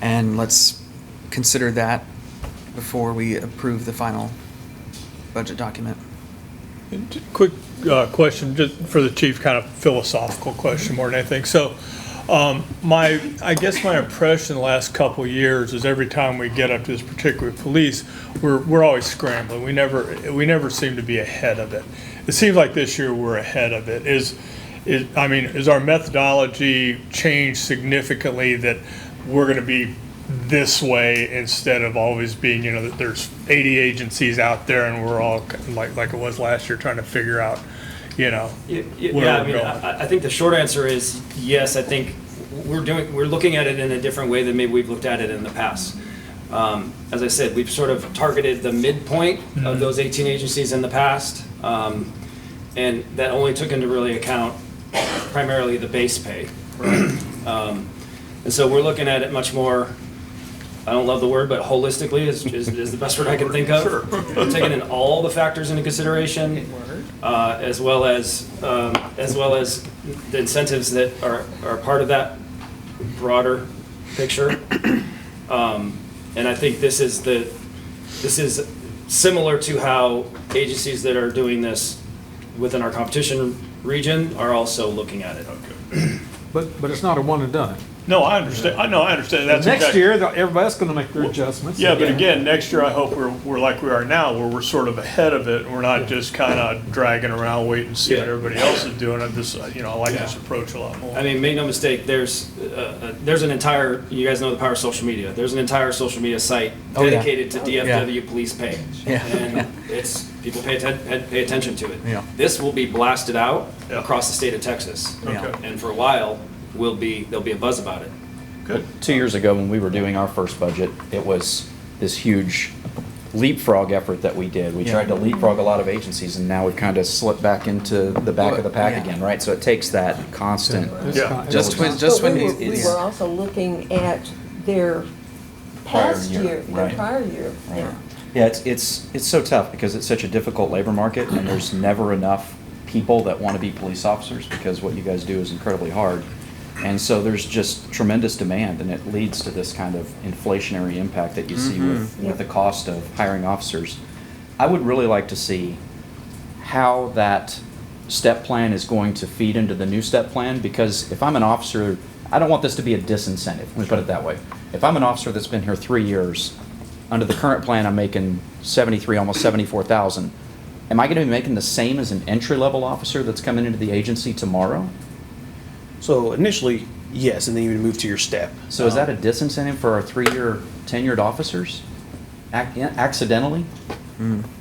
and let's consider that before we approve the final budget document. Quick question, just for the chief, kind of philosophical question more than anything. So, I guess my impression the last couple of years is every time we get up to this particular police, we're always scrambling. We never seem to be ahead of it. It seems like this year we're ahead of it. Is our methodology changed significantly that we're going to be this way instead of always being, that there's 80 agencies out there and we're all like it was last year trying to figure out, where we're going? I think the short answer is yes. I think we're looking at it in a different way than maybe we've looked at it in the past. As I said, we've sort of targeted the midpoint of those 18 agencies in the past, and that only took into really account primarily the base pay. Right? And so we're looking at it much more, I don't love the word, but holistically is the best word I can think of. We're taking in all the factors into consideration, as well as the incentives that are part of that broader picture. And I think this is similar to how agencies that are doing this within our competition region are also looking at it. But it's not a one and done. No, I understand. I understand. That's Next exactly- year, everybody's gonna make their adjustments. Yeah, but again, next year I hope we're like we are now, where we're sort of ahead of it, and we're not just kind of dragging around, waiting and see what everybody else is doing. I like this approach a lot more. I mean, make no mistake, there's an entire, you guys know the power of social media, there's an entire social media site Oh, yeah. dedicated to DFW police pay. Yeah. And people pay attention to it. Yeah. This will be blasted out across the state of Texas. Okay. And for a while, there'll be a buzz about it. Good. 2 years ago, when we were doing our first budget, it was this huge leapfrog effort that we did. We tried to leapfrog a lot of agencies, and now we've kind of slipped back into the back of the pack Yeah. again, right? So it takes that constant. Yeah. Just when We were also looking at their past Prior year, year, their right. prior year. Yeah. Yeah, it's so tough because it's such a difficult labor market, and there's never enough people that want to be police officers because what you guys do is incredibly hard. And so there's just tremendous demand, and it leads to this kind of inflationary impact that you see with the cost of hiring officers. I would really like to see how that step plan is going to feed into the new step plan, because if I'm an officer, I don't want this to be a disincentive, let me put it that way. If I'm an officer that's been here 3 years, under the current plan, I'm making 73, almost 74,000. Am I gonna be making the same as an entry-level officer that's coming into the agency tomorrow? So initially, yes, and then you would move to your step. So is that a disincentive for our 3-year tenured officers? Accidentally?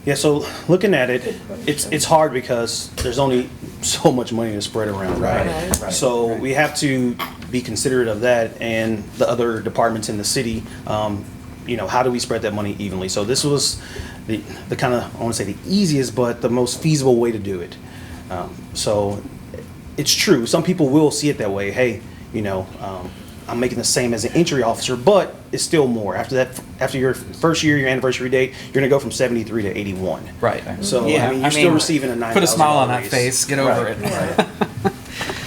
Yeah, so looking at it, it's hard because there's only so much money to spread around, right? Right. So we have to be considerate of that and the other departments in the city. How do we spread that money evenly? So this was the kind of, I want to say the easiest, but the most feasible way to do it. So it's true. Some people will see it that way. Hey, I'm making the same as an entry officer, but it's still more. After that after your first year, your anniversary date, you're gonna go from 73 to 81. Right. So, Yeah, I mean, you're still receiving a $9,000 put a smile on that raise. face, get over Right. it.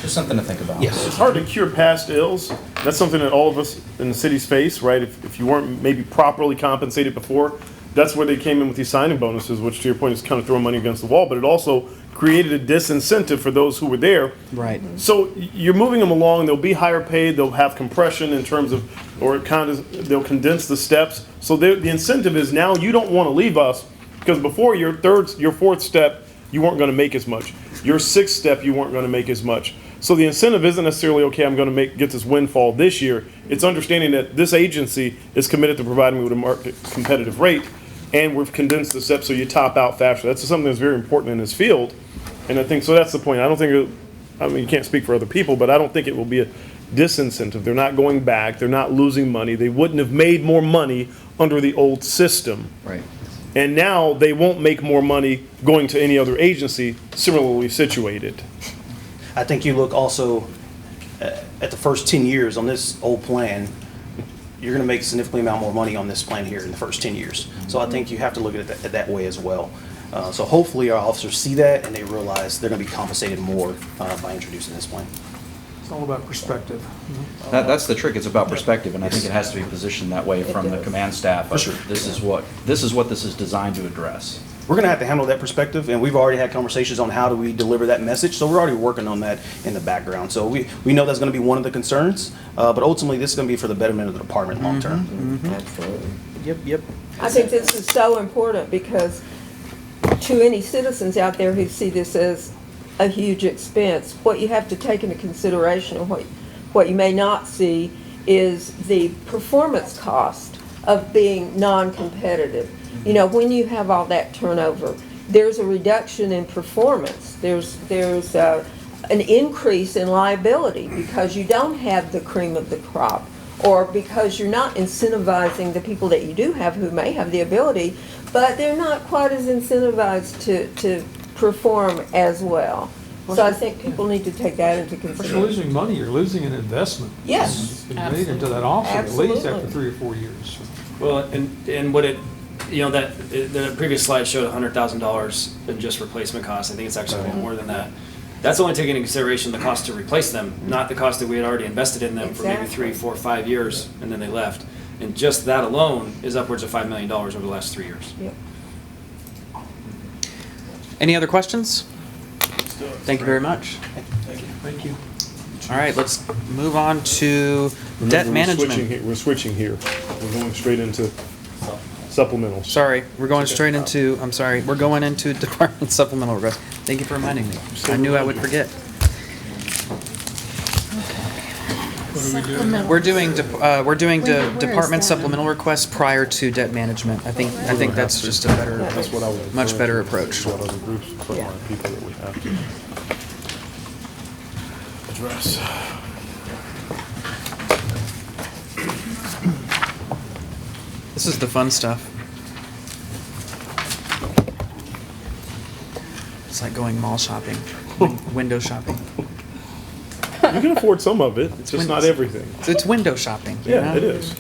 Just something to think about. Yes. It's hard to cure past ills. That's something that all of us in the cities face, right? If you weren't maybe properly compensated before, that's where they came in with these signing bonuses, which to your point is kind of throwing money against the wall, but it also created a disincentive for those who were there. Right. So you're moving them along, they'll be higher paid, they'll have compression in terms of, or it kind of, they'll condense the steps. So the incentive is now you don't want to leave us, because before your fourth step, you weren't going to make as much. Your sixth step, you weren't going to make as much. So the incentive isn't necessarily, okay, I'm going to get this windfall this year. It's understanding that this agency is committed to providing me with a market competitive rate, and we've condensed the steps so you top out faster. That's something that's very important in this field. And I think, so that's the point. I don't think, I mean, you can't speak for other people, but I don't think it will be a disincentive. They're not going back. They're not losing money. They wouldn't have made more money under the old system. Right. And now they won't make more money going to any other agency similarly situated. I think you look also at the first 10 years on this old plan, you're going to make a significantly amount more money on this plan here in the first 10 years. So I think you have to look at it that way as well. So hopefully our officers see that and they realize they're going to be compensated more by introducing this plan. It's all about perspective. That's the trick, it's about perspective, and I think it has to be positioned that way from the command staff. For sure. This is what this is designed to address. We're going to have to handle that perspective, and we've already had conversations on how do we deliver that message. So we're already working on that in the background. So we know that's going to be one of the concerns, but ultimately this is going to be for the betterment of the department long term. Absolutely. Yep. I think this is so important because to any citizens out there who see this as a huge expense, what you have to take into consideration and what you may not see is the performance cost of being non-competitive. You know, when you have all that turnover, there's a reduction in performance. There's an increase in liability because you don't have the cream of the crop, or because you're not incentivizing the people that you do have who may have the ability, but they're not quite as incentivized to perform as well. So I think people need to take that into If you're consideration. losing money, you're losing an investment. Yes. It's been made into that officer, at least after Absolutely. 3 or 4 years. Well, and what it, you know, that, the previous slide showed $100,000 in just replacement costs. I think it's actually more than that. That's only taking into consideration the cost to replace them, not the cost that we had already invested in them for maybe Exactly. 3, 4, 5 years, and then they left. And just that alone is upwards of $5 million over the last 3 years. Yep. Any other questions? Thank you very much. Thank you. All right, let's move on to debt management. We're switching here. We're going straight into supplementals. Sorry, we're going straight into, I'm sorry, we're going into department supplemental request. Thank you for reminding me. I knew I would forget. We're doing department supplemental requests prior to debt management. I think that's just a better, That's what I would. much better approach. What other groups, frontline people that we have to address. This is the fun stuff. It's like going mall shopping, window shopping. You can afford some of it, it's just not everything. It's window shopping. you Yeah, know? it is.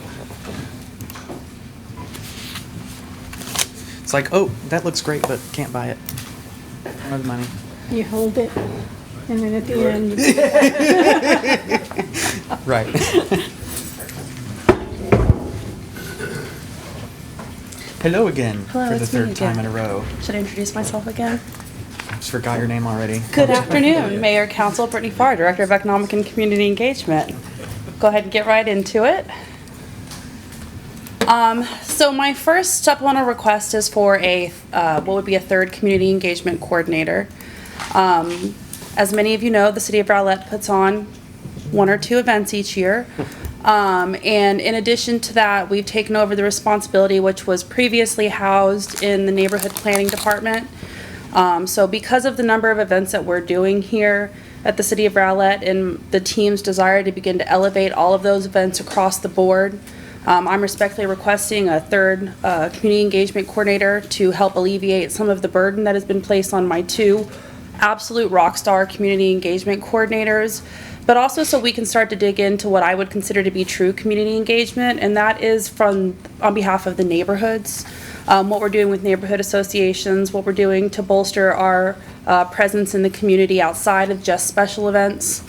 It's like, oh, that looks great, but can't buy it. I don't have the money. You hold it, and then at the end. Right. Hello again Hello, for the it's me third time in again. a row. Should I introduce myself again? Just forgot your name already. Good afternoon, Mayor, Council, Brittany Farr, Director of Economic and Community Engagement. Go ahead and get right into it. So my first supplemental request is for what would be a third community engagement coordinator. As many of you know, the City of Rowlett puts on 1 or 2 events each year. And in addition to that, we've taken over the responsibility which was previously housed in the Neighborhood Planning Department. So because of the number of events that we're doing here at the City of Rowlett and the team's desire to begin to elevate all of those events across the board, I'm respectfully requesting a third community engagement coordinator to help alleviate some of the burden that has been placed on my 2 absolute rock star community engagement coordinators, but also so we can start to dig into what I would consider to be true community engagement, and that is on behalf of the neighborhoods. What we're doing with neighborhood associations, what we're doing to bolster our presence in the community outside of just special events.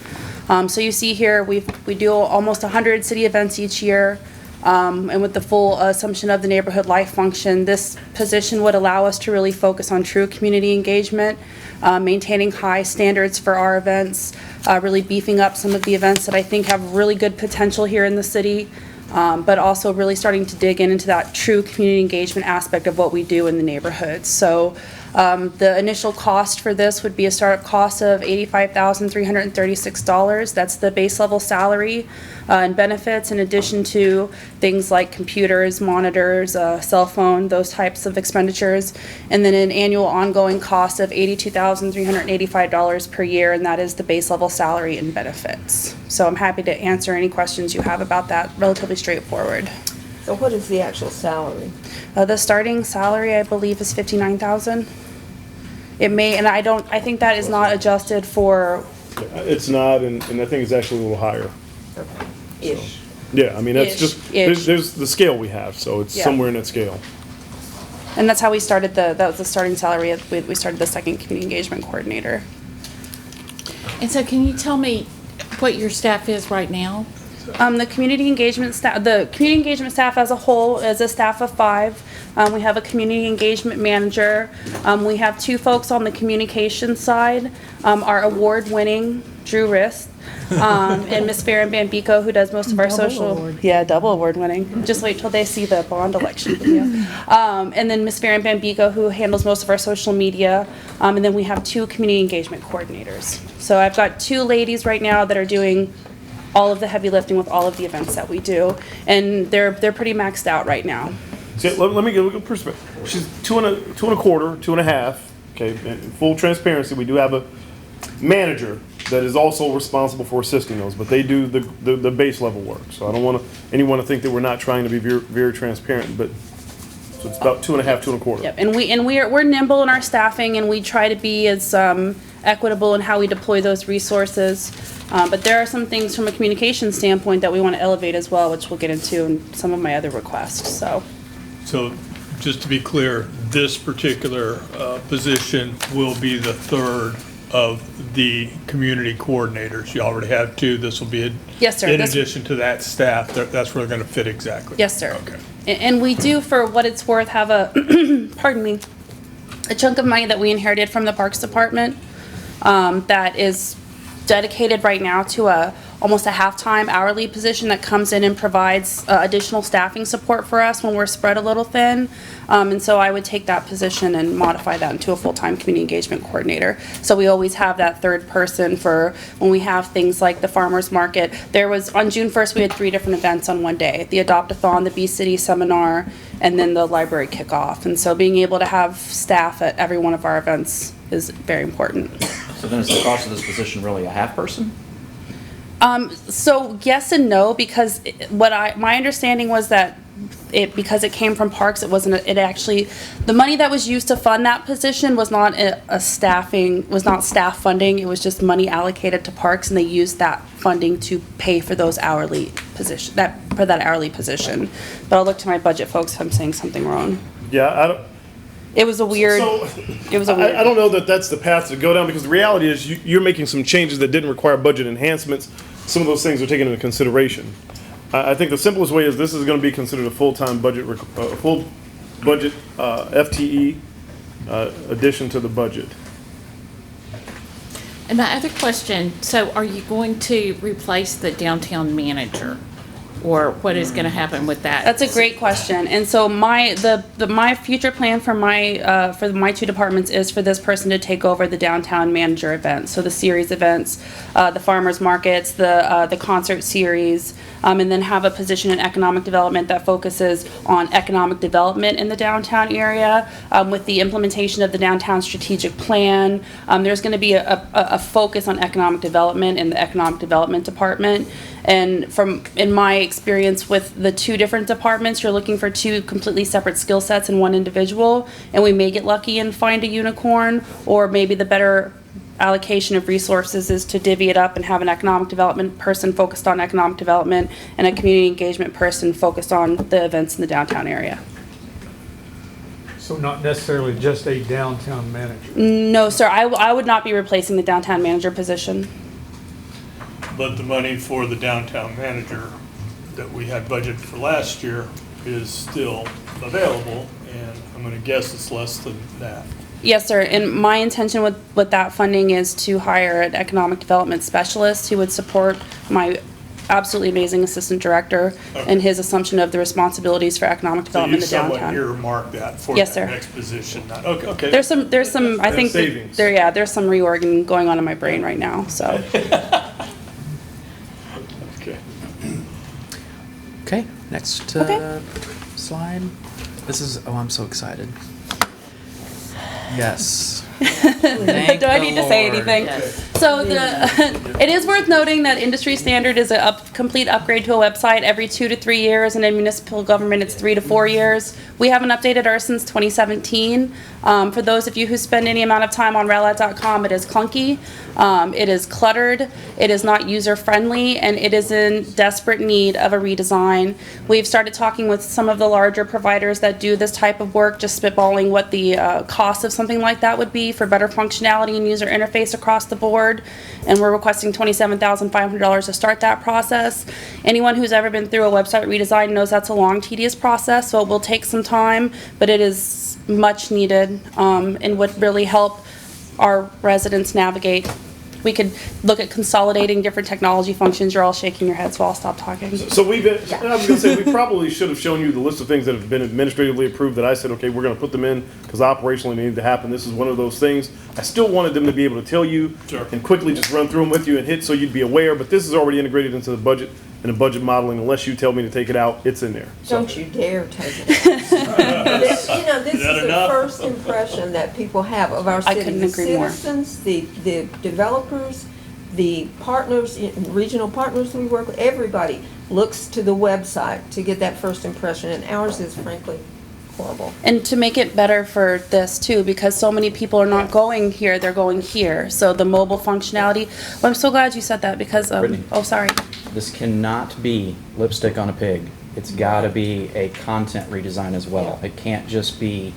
So you see here, we do almost 100 city events each year, and with the full assumption of the neighborhood life function, this position would allow us to really focus on true community engagement, maintaining high standards for our events, really beefing up some of the events that I think have really good potential here in the city, but also really starting to dig into that true community engagement aspect of what we do in the neighborhoods. So the initial cost for this would be a startup cost of $85,336. That's the base level salary and benefits, in addition to things like computers, monitors, cell phone, those types of expenditures. And then an annual ongoing cost of $82,385 per year, and that is the base level salary and benefits. So I'm happy to answer any questions you have about that. Relatively straightforward. So what is the actual salary? The starting salary, I believe, is $59,000. It may, and I think that is not adjusted for. It's not, and I think it's actually a little higher. Ish. Yeah, I mean, that's Ish, just, ish. there's the scale we have, so it's Yeah. somewhere in that scale. And that's how we started that was the starting salary. We started the second community engagement coordinator. And so can you tell me what your staff is right now? The community engagement staff as a whole is a staff of 5. We have a community engagement manager. We have 2 folks on the communication side. Our award-winning Drew Rist, and Miss Farron Bambico, who does most of our social. Yeah, double award-winning. Just wait till they see the bond election video. And then Miss Farron Bambico, who handles most of our social media. And then we have 2 community engagement coordinators. So I've got 2 ladies right now that are doing all of the heavy lifting with all of the events that we do, and they're pretty maxed out right now. See, let me give a perspective. She's two and a quarter, 2.5. Okay, in full transparency, we do have a manager that is also responsible for assisting those, but they do the base level work. So I don't want anyone to think that we're not trying to be very, very transparent, but so it's about 2.5, 2.25. Yep, and we're nimble in our staffing, and we try to be as equitable in how we deploy those resources. But there are some things from a communication standpoint that we want to elevate as well, which we'll get into in some of my other requests. So just to be clear, this particular position will be the third of the community coordinators. You already have 2. This will be Yes, sir. in addition to that staff. That's where they're going to fit exactly. Yes, sir. Okay. And we do, for what it's worth, have a pardon me, a chunk of money that we inherited from the Parks Department that is dedicated right now to almost a half-time hourly position that comes in and provides additional staffing support for us when we're spread a little thin. And so I would take that position and modify that into a full-time community engagement coordinator. So we always have that third person for when we have things like the farmers market. There was, on June 1st, we had 3 different events on one day: the Adopt-a-thon, the Bee City seminar, and then the library kickoff. And so being able to have staff at every one of our events is very important. So then is the cost of this position really a half person? So yes and no, because my understanding was that because it came from Parks, the money that was used to fund that position was not staff funding. It was just money allocated to Parks, and they used that funding to pay for those hourly position, that hourly position. But I'll look to my budget folks if I'm saying something wrong. Yeah, It was a weird. I don't know that that's the path to go down, because the reality is you're making some changes that didn't require budget enhancements. Some of those things are taken into consideration. I think the simplest way is this is going to be considered a full-time budget, full budget FTE addition to the budget. And my other question, so are you going to replace the downtown manager? Or what is going to happen with that? That's a great question. And so my future plan for my 2 departments is for this person to take over the downtown manager events. So the series events, the farmers markets, the concert series, and then have a position in economic development that focuses on economic development in the downtown area. With the implementation of the downtown strategic plan, there's going to be a focus on economic development in the economic development department. And in my experience with the 2 different departments, you're looking for 2 completely separate skill sets in one individual, and we may get lucky and find a unicorn, or maybe the better allocation of resources is to divvy it up and have an economic development person focused on economic development and a community engagement person focused on the events in the downtown area. So not necessarily just a downtown manager. No, sir, I would not be replacing the downtown manager position. But the money for the downtown manager that we had budgeted for last year is still available, and I'm gonna guess it's less than that. Yes, sir, and my intention with that funding is to hire an economic development specialist who would support my absolutely amazing assistant director and his assumption of the responsibilities for economic development in the So you downtown. somewhat earmark that for Yes, that sir. next position, not, okay. There's some, I And think, savings. there's some reorging going on in my brain right now, so. Okay. Okay, next Okay. slide. This is, oh, I'm so excited. Yes. Do I need to say anything? So it is worth noting that industry standard is a complete upgrade to a website every 2 to 3 years, and in municipal government, it's 3 to 4 years. We haven't updated ours since 2017. For those of you who spend any amount of time on rowlett.com, it is clunky, it is cluttered, it is not user-friendly, and it is in desperate need of a redesign. We've started talking with some of the larger providers that do this type of work, just spitballing what the cost of something like that would be for better functionality and user interface across the board, and we're requesting $27,500 to start that process. Anyone who's ever been through a website redesign knows that's a long, tedious process, so it will take some time, but it is much needed, and would really help our residents navigate. We could look at consolidating different technology functions. You're all shaking your heads, so I'll stop talking. So we've been, I was gonna say, we probably should have shown you the list of things that have been administratively approved that I said, okay, we're gonna put them in because operationally they need to happen. This is one of those things. I still wanted them to be able to tell you and quickly just run through them with you and hit so you'd be aware, but this is already integrated into the budget and the budget modeling. Unless you tell me to take it out, it's in there. Don't you dare take it. You know, this is that the enough? first impression that people have of our I city. couldn't The agree more. citizens, the developers, the partners, regional partners we work with, everybody looks to the website to get that first impression, and ours is frankly horrible. And to make it better for this too, because so many people are not going here, they're going here. So the mobile functionality, well, I'm so glad you said that because, Brittany. oh, sorry. This cannot be lipstick on a pig. It's gotta be a content redesign as well. It can't just be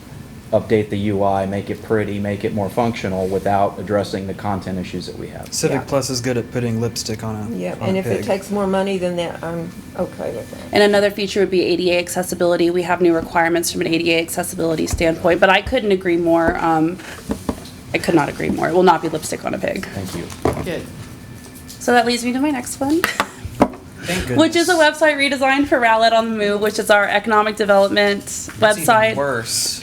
update the UI, make it pretty, make it more functional without addressing the content issues that we have. Civic Plus is good at putting lipstick on a Yeah, on and a if it pig. takes more money than that, I'm okay with that. And another feature would be ADA accessibility. We have new requirements from an ADA accessibility standpoint, but I couldn't agree more. I could not agree more. It will not be lipstick on a pig. Thank you. Good. So that leads me to my next one. Thank goodness. Which is a website redesign for Rowlett on the Move, which is our economic development It's website. even worse.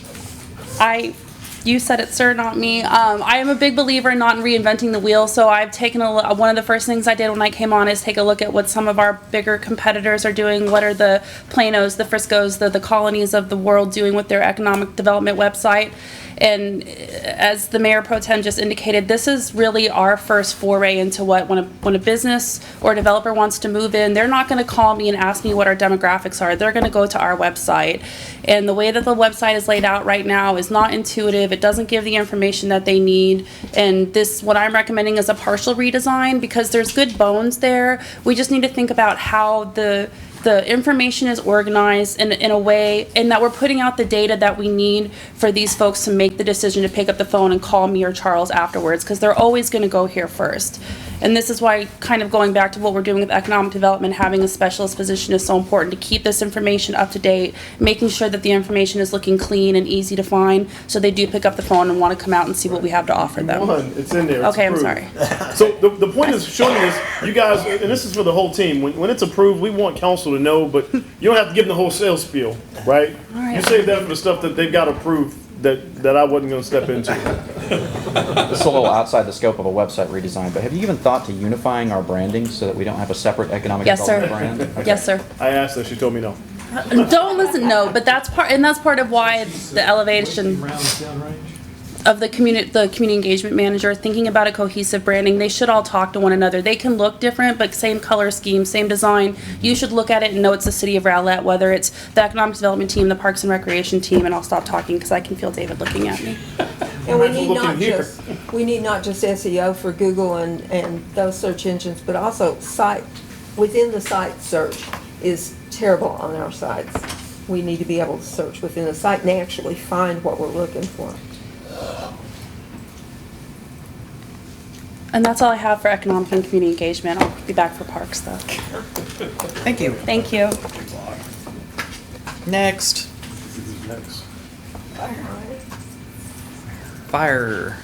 You said it, sir, not me. I am a big believer not in reinventing the wheel, so I've taken one of the first things I did when I came on is take a look at what some of our bigger competitors are doing. What are the Planos, the Friscos, the Colonies of the world doing with their economic development website? And as the Mayor Pro Tem just indicated, this is really our first foray into when a business or a developer wants to move in, they're not gonna call me and ask me what our demographics are. They're gonna go to our website. And the way that the website is laid out right now is not intuitive. It doesn't give the information that they need. And what I'm recommending is a partial redesign because there's good bones there. We just need to think about how the information is organized in a way, and that we're putting out the data that we need for these folks to make the decision to pick up the phone and call me or Charles afterwards, because they're always going to go here first. And this is why, kind of going back to what we're doing with economic development, having a specialist position is so important to keep this information up to date, making sure that the information is looking clean and easy to find, so they do pick up the phone and want to come out and see what we have to offer them. One, it's in there. It's Okay, I'm approved. sorry. So the point is showing this, you guys, and this is for the whole team, when it's approved, we want council to know, but you don't have to give them the whole sales spiel, right? right. You save that for the stuff that they've got approved that I wasn't gonna step into. This is a little outside the scope of a website redesign, but have you even thought to unifying our branding so that we don't have a separate economic Yes, sir. development brand? Okay. Yes, sir. I asked her, she told me no. Don't listen, no, but that's part of why the elevation of the community engagement manager, thinking about a cohesive branding. They should all talk to one another. They can look different, but same color scheme, same design. You should look at it and know it's the city of Rowlett, whether it's the economic development team, the parks and recreation team, and I'll stop talking because I can feel David looking at me. And we Might as well need look not in here. just, we need not just SEO for Google and those search engines, but also site, within the site search is terrible on our sites. We need to be able to search within the site and actually find what we're looking for. And that's all I have for economic and community engagement. I'll be back for parks though. Thank you. Thank you. Next. Fire.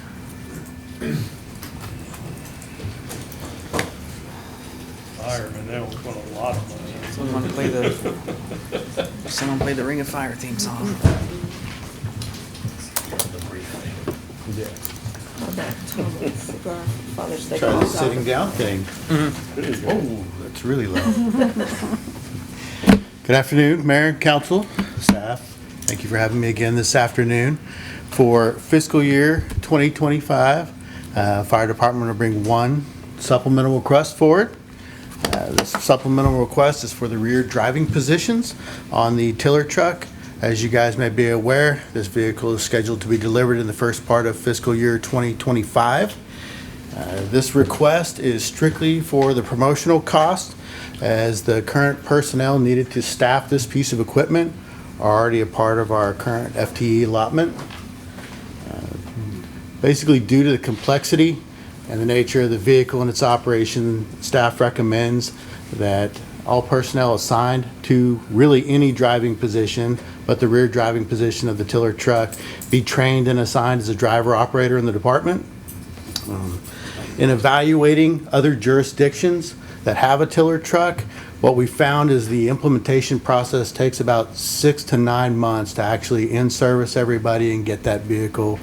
Fireman, that will put a lot of money. Someone play the Ring of Fire theme song. Try the sitting down thing. Oh, that's really low. Good afternoon, Mayor, Council, staff. Thank you for having me again this afternoon. For fiscal year 2025, Fire Department will bring one supplemental request forward. This supplemental request is for the rear driving positions on the tiller truck. As you guys may be aware, this vehicle is scheduled to be delivered in the first part of fiscal year 2025. This request is strictly for the promotional cost, as the current personnel needed to staff this piece of equipment are already a part of our current FTE allotment. Basically, due to the complexity and the nature of the vehicle and its operation, staff recommends that all personnel assigned to really any driving position, but the rear driving position of the tiller truck, be trained and assigned as a driver operator in the department. In evaluating other jurisdictions that have a tiller truck, what we found is the implementation process takes about 6 to 9 months to actually in-service everybody and get that vehicle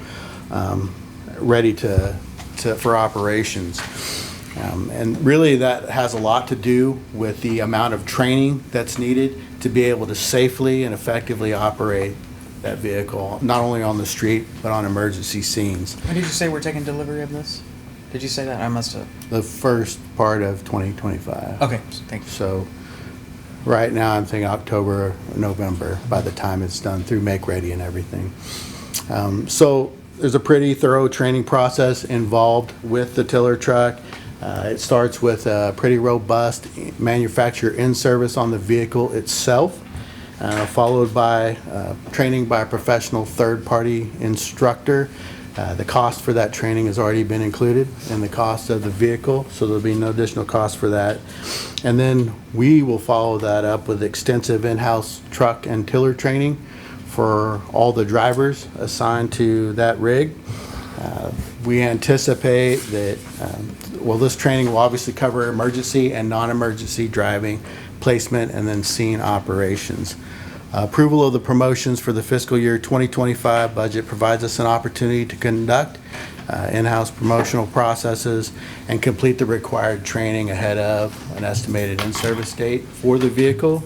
ready for operations. And really that has a lot to do with the amount of training that's needed to be able to safely and effectively operate that vehicle, not only on the street, but on emergency scenes. When did you say we're taking delivery of this? Did you say that? I must have. The first part of 2025. Okay, thank you. So right now I'm thinking October or November by the time it's done through Make Ready and everything. So there's a pretty thorough training process involved with the tiller truck. It starts with a pretty robust manufacturer in-service on the vehicle itself, followed by training by a professional third-party instructor. The cost for that training has already been included in the cost of the vehicle, so there'll be no additional cost for that. And then we will follow that up with extensive in-house truck and tiller training for all the drivers assigned to that rig. We anticipate that, this training will obviously cover emergency and non-emergency driving, placement, and then scene operations. Approval of the promotions for the fiscal year 2025 budget provides us an opportunity to conduct in-house promotional processes and complete the required training ahead of an estimated in-service date for the vehicle.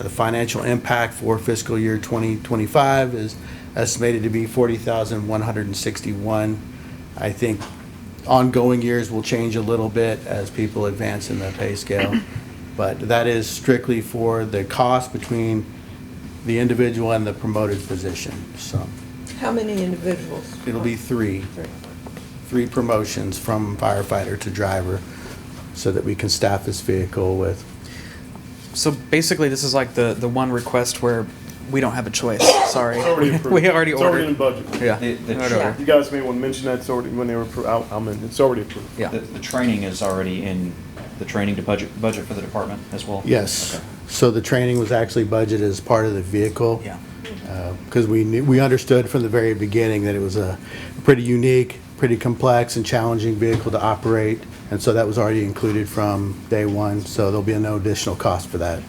The financial impact for fiscal year 2025 is estimated to be $40,161. I think ongoing years will change a little bit as people advance in the pay scale, but that is strictly for the cost between the individual and the promoted position. So How many individuals? it'll be three promotions from firefighter to driver so that we can staff this vehicle with. So basically, this is like the one request where we don't have a choice. Sorry. It's already approved. We already It's ordered. already in budget. Yeah. Yeah. You guys may want to mention that. It's already, when they were approved, I'll mention, it's already approved. Yeah. The training is already in the training to budget for the department as well? Yes. Okay. So the training was actually budgeted as part of the vehicle. Yeah. Because we understood from the very beginning that it was a pretty unique, pretty complex and challenging vehicle to operate. And so that was already included from day one. So there'll be no additional cost for that.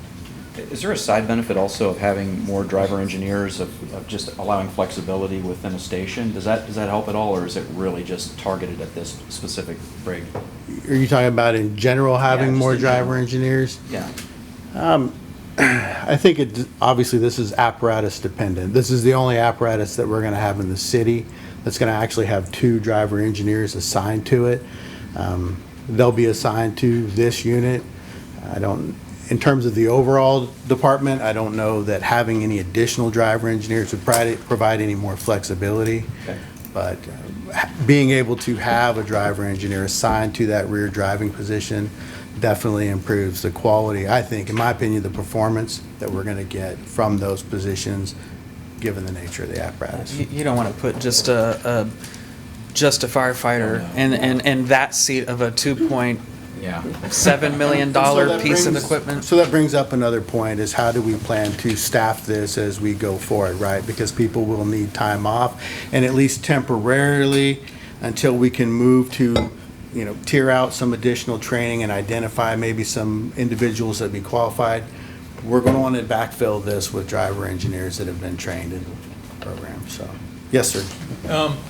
Is there a side benefit also of having more driver engineers, of just allowing flexibility within a station? Does that help at all, or is it really just targeted at this specific rig? Are you talking about in general having just more in driver general. engineers? Yeah. I think obviously this is apparatus dependent. This is the only apparatus that we're going to have in the city that's going to actually have 2 driver engineers assigned to it. They'll be assigned to this unit. In terms of the overall department, I don't know that having any additional driver engineers would provide any more flexibility. Okay. But being able to have a driver engineer assigned to that rear driving position definitely improves the quality, I think, in my opinion, the performance that we're going to get from those positions, given the nature of the apparatus. You don't want to put just a firefighter in that seat of a $2.7 million piece of equipment. So that brings up another point, is how do we plan to staff this as we go forward, right? Because people will need time off, and at least temporarily, until we can move to, tier out some additional training and identify maybe some individuals that be qualified, we're going to want to backfill this with driver engineers that have been trained in the program, so. Yes, sir.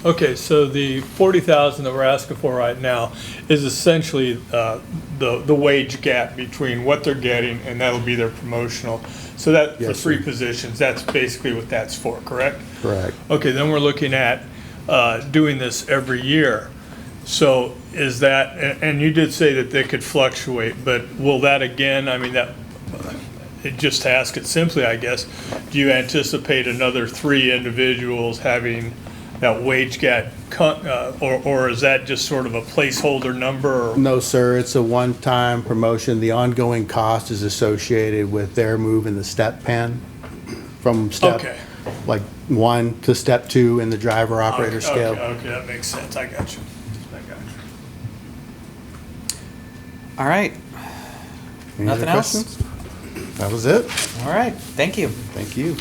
Okay, so the 40,000 that we're asking for right now is essentially the wage gap between what they're getting, and that'll be their promotional. So that, for Yes, three sir. positions, that's basically what that's for, correct? Correct. Okay, then we're looking at doing this every year. So is that, and you did say that they could fluctuate, but will that again, just to ask it simply, I guess, do you anticipate another 3 individuals having that wage gap, or is that just sort of a placeholder number? Or? No, sir, it's a one-time promotion. The ongoing cost is associated with their move in the step pan from step, Okay. like 1 to step 2 in the driver operator scale. Okay, that makes sense. I got you. All right. Any Nothing other else? questions? That was it. All right. Thank you. Thank you.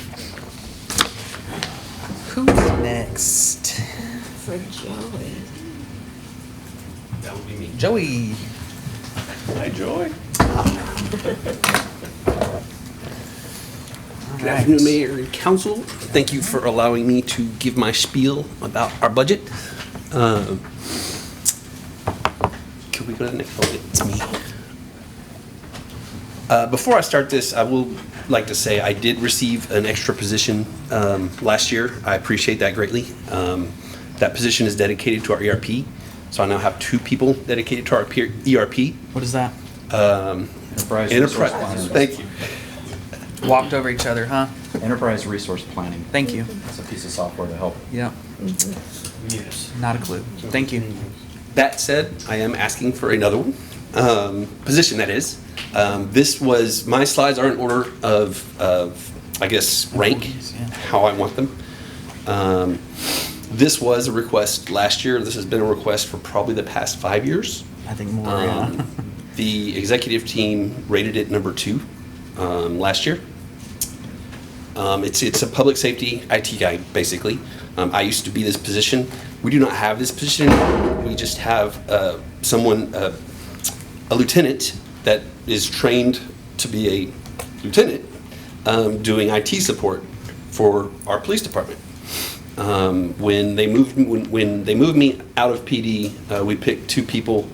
Who's next? For Joey. That would be me. Joey. Hi, Joy. Good afternoon, Mayor and Council. Thank you for allowing me to give my spiel about our budget. Can we go to the next? Oh, it's me. Before I start this, I will like to say I did receive an extra position last year. I appreciate that greatly. That position is dedicated to our ERP, so I now have 2 people dedicated to our ERP. What is that? Enterprise Resource Planning. Thank you. Walked over each other, huh? Enterprise Resource Planning. Thank you. It's a piece of software to help. Yeah. Yes. Not a clue. Thank you. That said, I am asking for another one, position that is. This was, my slides are in order of I guess, rank, how I want them. This was a request last year. This has been a request for probably the past 5 years. I think more, yeah. The executive team rated it number 2 last year. It's a public safety IT guy, basically. I used to be this position. We do not have this position anymore. We just have someone, a lieutenant that is trained to be a lieutenant doing IT support for our police department. When they moved me out of PD, we picked 2 people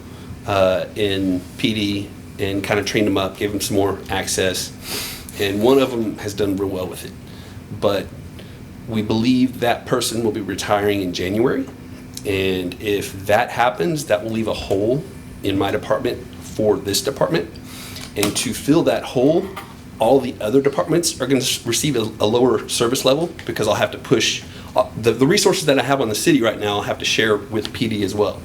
in PD and kind of trained them up, gave them some more access, and one of them has done real well with it. But we believe that person will be retiring in January, and if that happens, that will leave a hole in my department for this department. And to fill that hole, all the other departments are going to receive a lower service level, because I'll have to push the resources that I have on the city right now. I'll have to share with PD as well.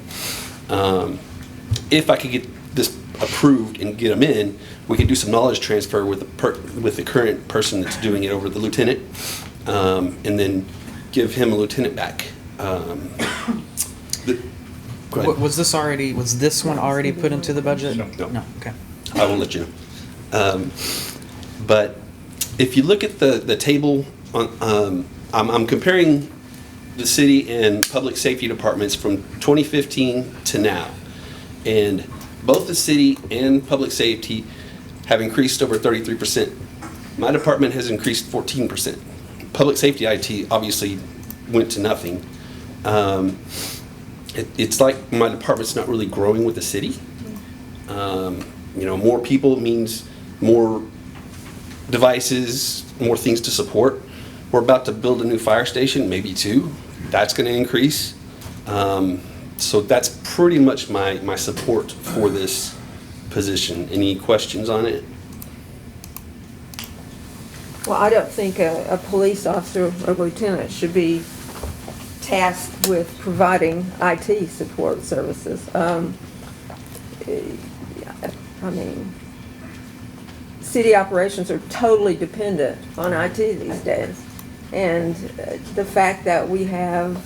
If I could get this approved and get them in, we could do some knowledge transfer with the current person that's doing it over the lieutenant, and then give him a lieutenant back. Go ahead. Was this one already put into the budget? No. No, okay. I will let you know. But if you look at the table, I'm comparing the city and public safety departments from 2015 to now. And both the city and public safety have increased over 33%. My department has increased 14%. Public safety IT obviously went to nothing. It's like my department's not really growing with the city. More people means more devices, more things to support. We're about to build a new fire station, maybe 2. That's going to increase. So that's pretty much my support for this position. Any questions on it? Well, I don't think a police officer or lieutenant should be tasked with providing IT support services. I mean, city operations are totally dependent on IT these days. And the fact that we have,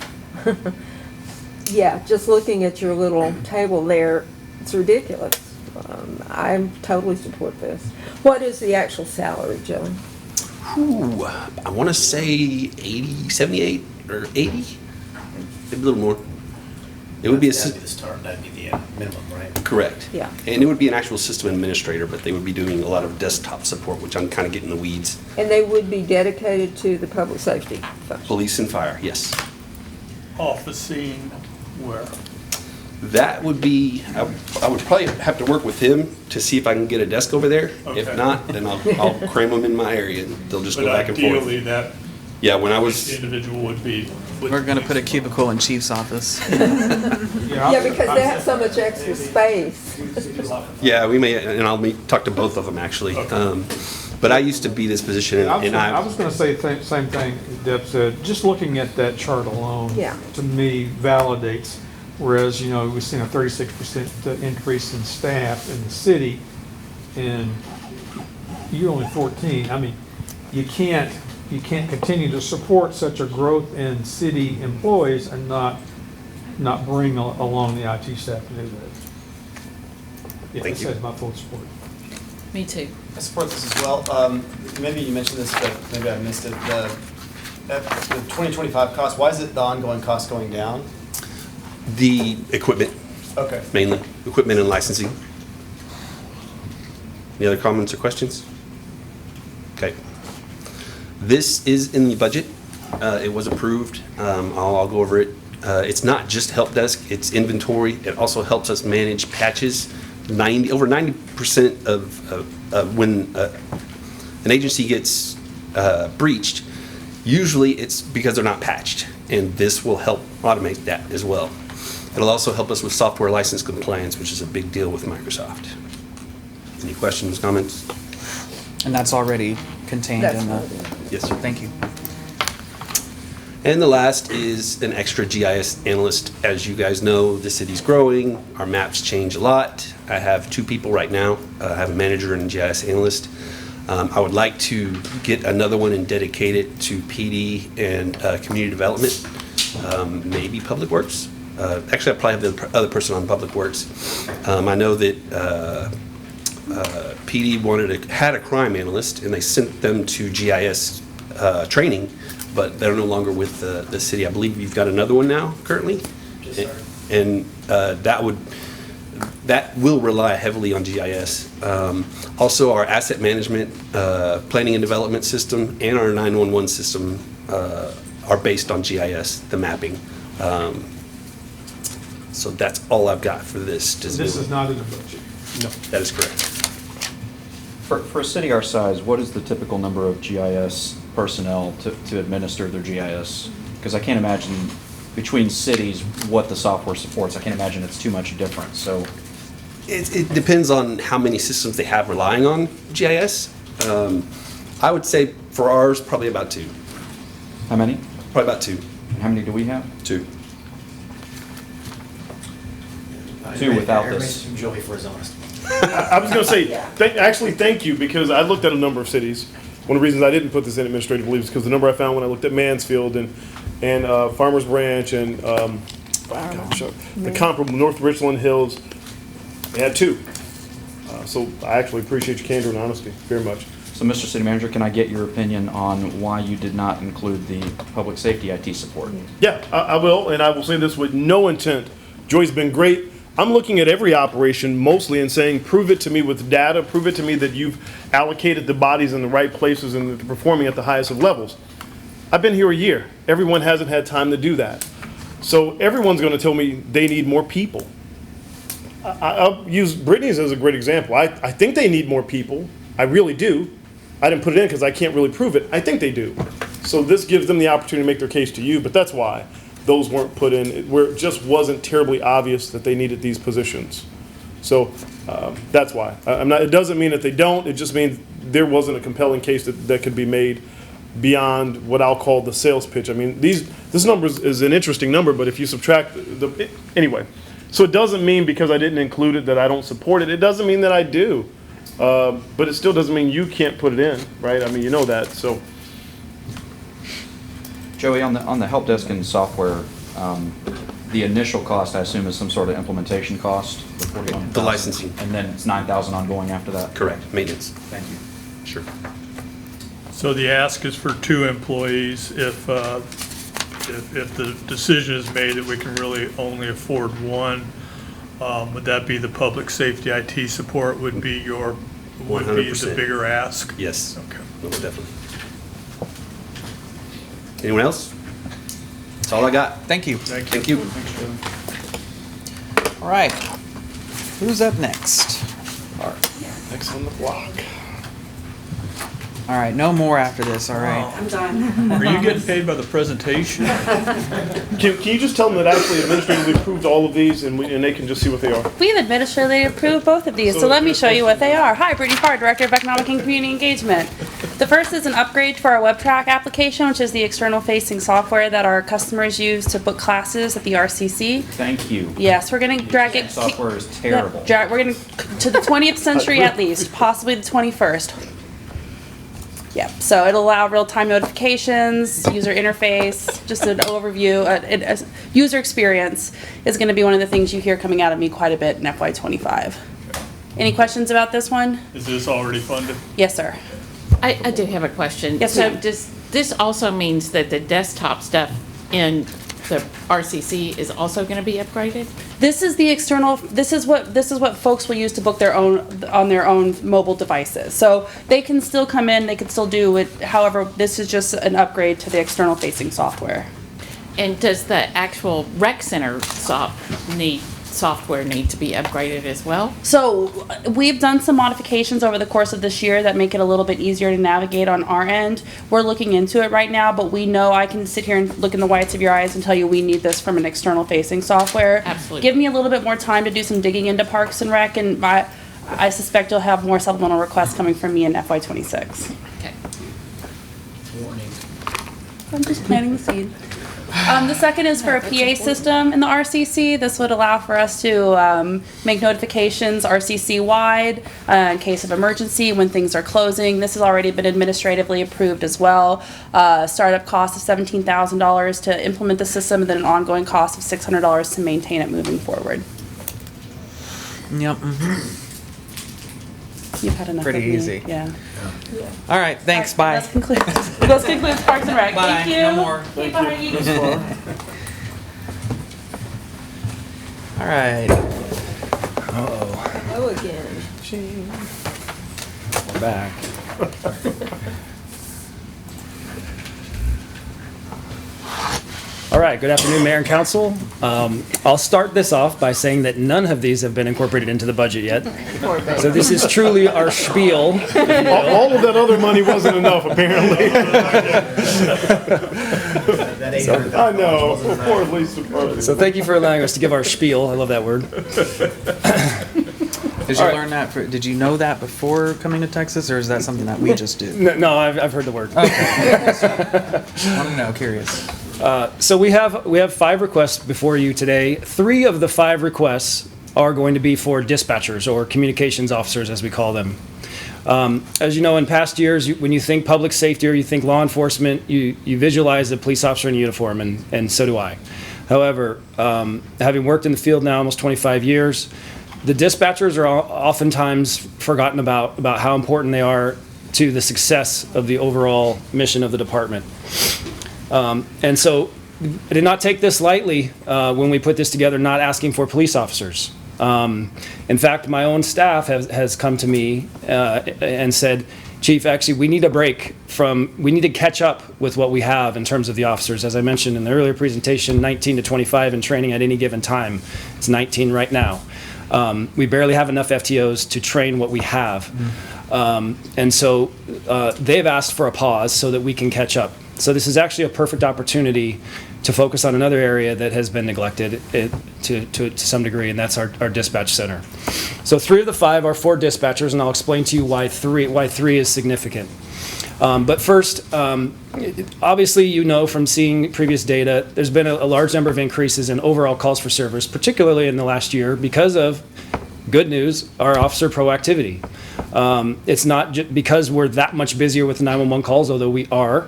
yeah, just looking at your little table there, it's ridiculous. I totally support this. What is the actual salary, Joe? Ooh, I want to say 80, 78 or 80, maybe a little more. It would be That'd be the start, that'd be the minimum, right? correct. Yeah. And it would be an actual system administrator, but they would be doing a lot of desktop support, which I'm kind of getting in the weeds. And they would be dedicated to the public safety function. Police and fire, yes. Office scene where? That would be, I would probably have to work with him to see if I can get a desk over there. If Okay. not, then I'll cram them in my area and they'll just go But back and forth. ideally, that Yeah, when I was, individual would be. We're gonna put a cubicle in Chief's office. Yeah, because they have so much extra space. yeah, we may, and I'll talk to both of them actually. But I used to be this position and I was gonna say the same thing Deb said, just looking at that chart alone. Yeah. To me validates, whereas, you know, we've seen a 36% increase in staff in the city, and you're only 14. I mean, you can't continue to support such a growth in city employees and not bring along the IT staff to do that. Yeah, Thank you. That's my full support. Me too. I support this as well. Maybe you mentioned this, but maybe I missed it. The 2025 cost, why is it the ongoing cost going down? the equipment, Okay. mainly, equipment and licensing. Any other comments or questions? Okay. This is in the budget. It was approved. I'll go over it. It's not just help desk, it's inventory. It also helps us manage patches. Over 90% of when an agency gets breached, usually it's because they're not patched, and this will help automate that as well. It'll also help us with software license compliance, which is a big deal with Microsoft. Any questions, comments? And that's already contained That's in the. already- Yes, sir. Thank you. And the last is an extra GIS analyst. As you guys know, the city's growing, our maps change a lot. I have 2 people right now. I have a manager and a GIS analyst. I would like to get another one and dedicate it to PD and community development, maybe Public Works. Actually, I probably have the other person on Public Works. I know that PD had a crime analyst, and they sent them to GIS training, but they're no longer with the city. I believe you've got another one now currently? And that will rely heavily on GIS. Also, our asset management, planning and development system, and our 911 system are based on GIS, the mapping. So that's all I've got for this. This is not in the budget. No, that is correct. For a city our size, what is the typical number of GIS personnel to administer their GIS? Because I can't imagine between cities what the software supports. I can't imagine it's too much different, so. It depends on how many systems they have relying on GIS. I would say for ours, probably about 2. How many? Probably about 2. And how many do we have? 2. 2 without Everybody's this. too Joey for his honest. I was going to say, thank you, because I looked at a number of cities. One of the reasons I didn't put this in administrative leave is because the number I found when I looked at Mansfield and Farmers Branch and the comparable North Richland Hills, they had 2. So I actually appreciate your candor and honesty very much. So, Mr. City Manager, can I get your opinion on why you did not include the public safety IT support? Yeah, I will, and I will say this with no intent. Joy's been great. I'm looking at every operation mostly and saying, prove it to me with data, prove it to me that you've allocated the bodies in the right places and that they're performing at the highest of levels. I've been here a year. Everyone hasn't had time to do that. So everyone's going to tell me they need more people. I'll use Brittany's as a great example. I think they need more people. I really do. I didn't put it in because I can't really prove it. I think they do. So this gives them the opportunity to make their case to you, but that's why those weren't put in, where it just wasn't terribly obvious that they needed these positions. So that's why. It doesn't mean that they don't, it just means there wasn't a compelling case that could be made beyond what I'll call the sales pitch. I mean, this number is an interesting number, but if you subtract anyway, so it doesn't mean because I didn't include it that I don't support it. It doesn't mean that I do, but it still doesn't mean you can't put it in, right? I mean, you know that. So, Joey, on the help desk and software, the initial cost, I assume, is some sort of implementation cost? The licensing. And then it's 9,000 ongoing after that? Correct, maintenance. Thank you. Sure. So the ask is for 2 employees. If the decision is made that we can really only afford 1, would that be the public safety IT support would be the 100%. bigger ask? Yes. Okay. Most definitely. Anyone else? That's all I got. Thank you. Thank you. All right. Who's up next? next on the block. All right, no more after this, all right? I'm done. Are you getting paid by the presentation? Can you just tell them that actually administratively approved all of these and they can just see what they are? We've administratively approved both of these, so let me show you what they are. Hi, Brittany Parr, Director of Economic and Community Engagement. The first is an upgrade for our WebTrack application, which is the external facing software that our customers use to book classes at the RCC. Thank you. Yes, we're gonna drag it. Software is terrible. We're gonna to the 20th century at least, possibly the 21st. Yep, so it'll allow real-time notifications, user interface, just an overview. User experience is going to be one of the things you hear coming out of me quite a bit in FY25. Any questions about this one? Is this already funded? Yes, sir. I do have a question. Yes, So ma'am. does this also means that the desktop stuff in the RCC is also going to be upgraded? This is the external. This is what folks will use to book their own on their own mobile devices. So they can still come in. They can still do it. However, this is just an upgrade to the external facing software. And does the actual rec center software need to be upgraded as well? So we've done some modifications over the course of this year that make it a little bit easier to navigate on our end. We're looking into it right now, but we know I can sit here and look in the whites of your eyes and tell you we need this from an external facing software. Absolutely. Give me a little bit more time to do some digging into Parks and Rec, and I suspect you'll have more supplemental requests coming from me in FY26. Okay. I'm just planting the seed. The second is for a PA system in the RCC. This would allow for us to make notifications RCC-wide in case of emergency when things are closing. This has already been administratively approved as well. Startup cost of $17,000 to implement the system, and then an ongoing cost of $600 to maintain it moving forward. Yep. You've had enough Pretty of me. easy. Yeah. All right, thanks, bye. This concludes Parks and Rec. Bye. Thank you. No more. Okay, bye. All right. Oh, again. We're back. All right, good afternoon, Mayor and Council. I'll start this off by saying that none of these have been incorporated into the budget yet. So this is truly our spiel. All of that other money wasn't enough, apparently. I know, poor Lisa Parker. So thank you for allowing us to give our spiel. I love that word. Did you learn that? Did you know that before coming to Texas, or is that something that we just do? No, I've heard the word. Okay. Want to know? Curious. So we have 5 requests before you today. 3 of the 5 requests are going to be for dispatchers or communications officers, as we call them. As you know, in past years, when you think public safety or you think law enforcement, you visualize a police officer in uniform, and so do I. However, having worked in the field now almost 25 years, the dispatchers are oftentimes forgotten about how important they are to the success of the overall mission of the department. And so I did not take this lightly when we put this together, not asking for police officers. In fact, my own staff has come to me and said, Chief, actually, we need a break we need to catch up with what we have in terms of the officers. As I mentioned in the earlier presentation, 19 to 25 in training at any given time. It's 19 right now. We barely have enough FTOs to train what we have. And so they've asked for a pause so that we can catch up. So this is actually a perfect opportunity to focus on another area that has been neglected to some degree, and that's our dispatch center. So 3 of the 5 are 4 dispatchers, and I'll explain to you why three is significant. But first, obviously, you know from seeing previous data, there's been a large number of increases in overall calls for service, particularly in the last year, because of, good news, our officer proactivity. It's not because we're that much busier with 911 calls, although we are.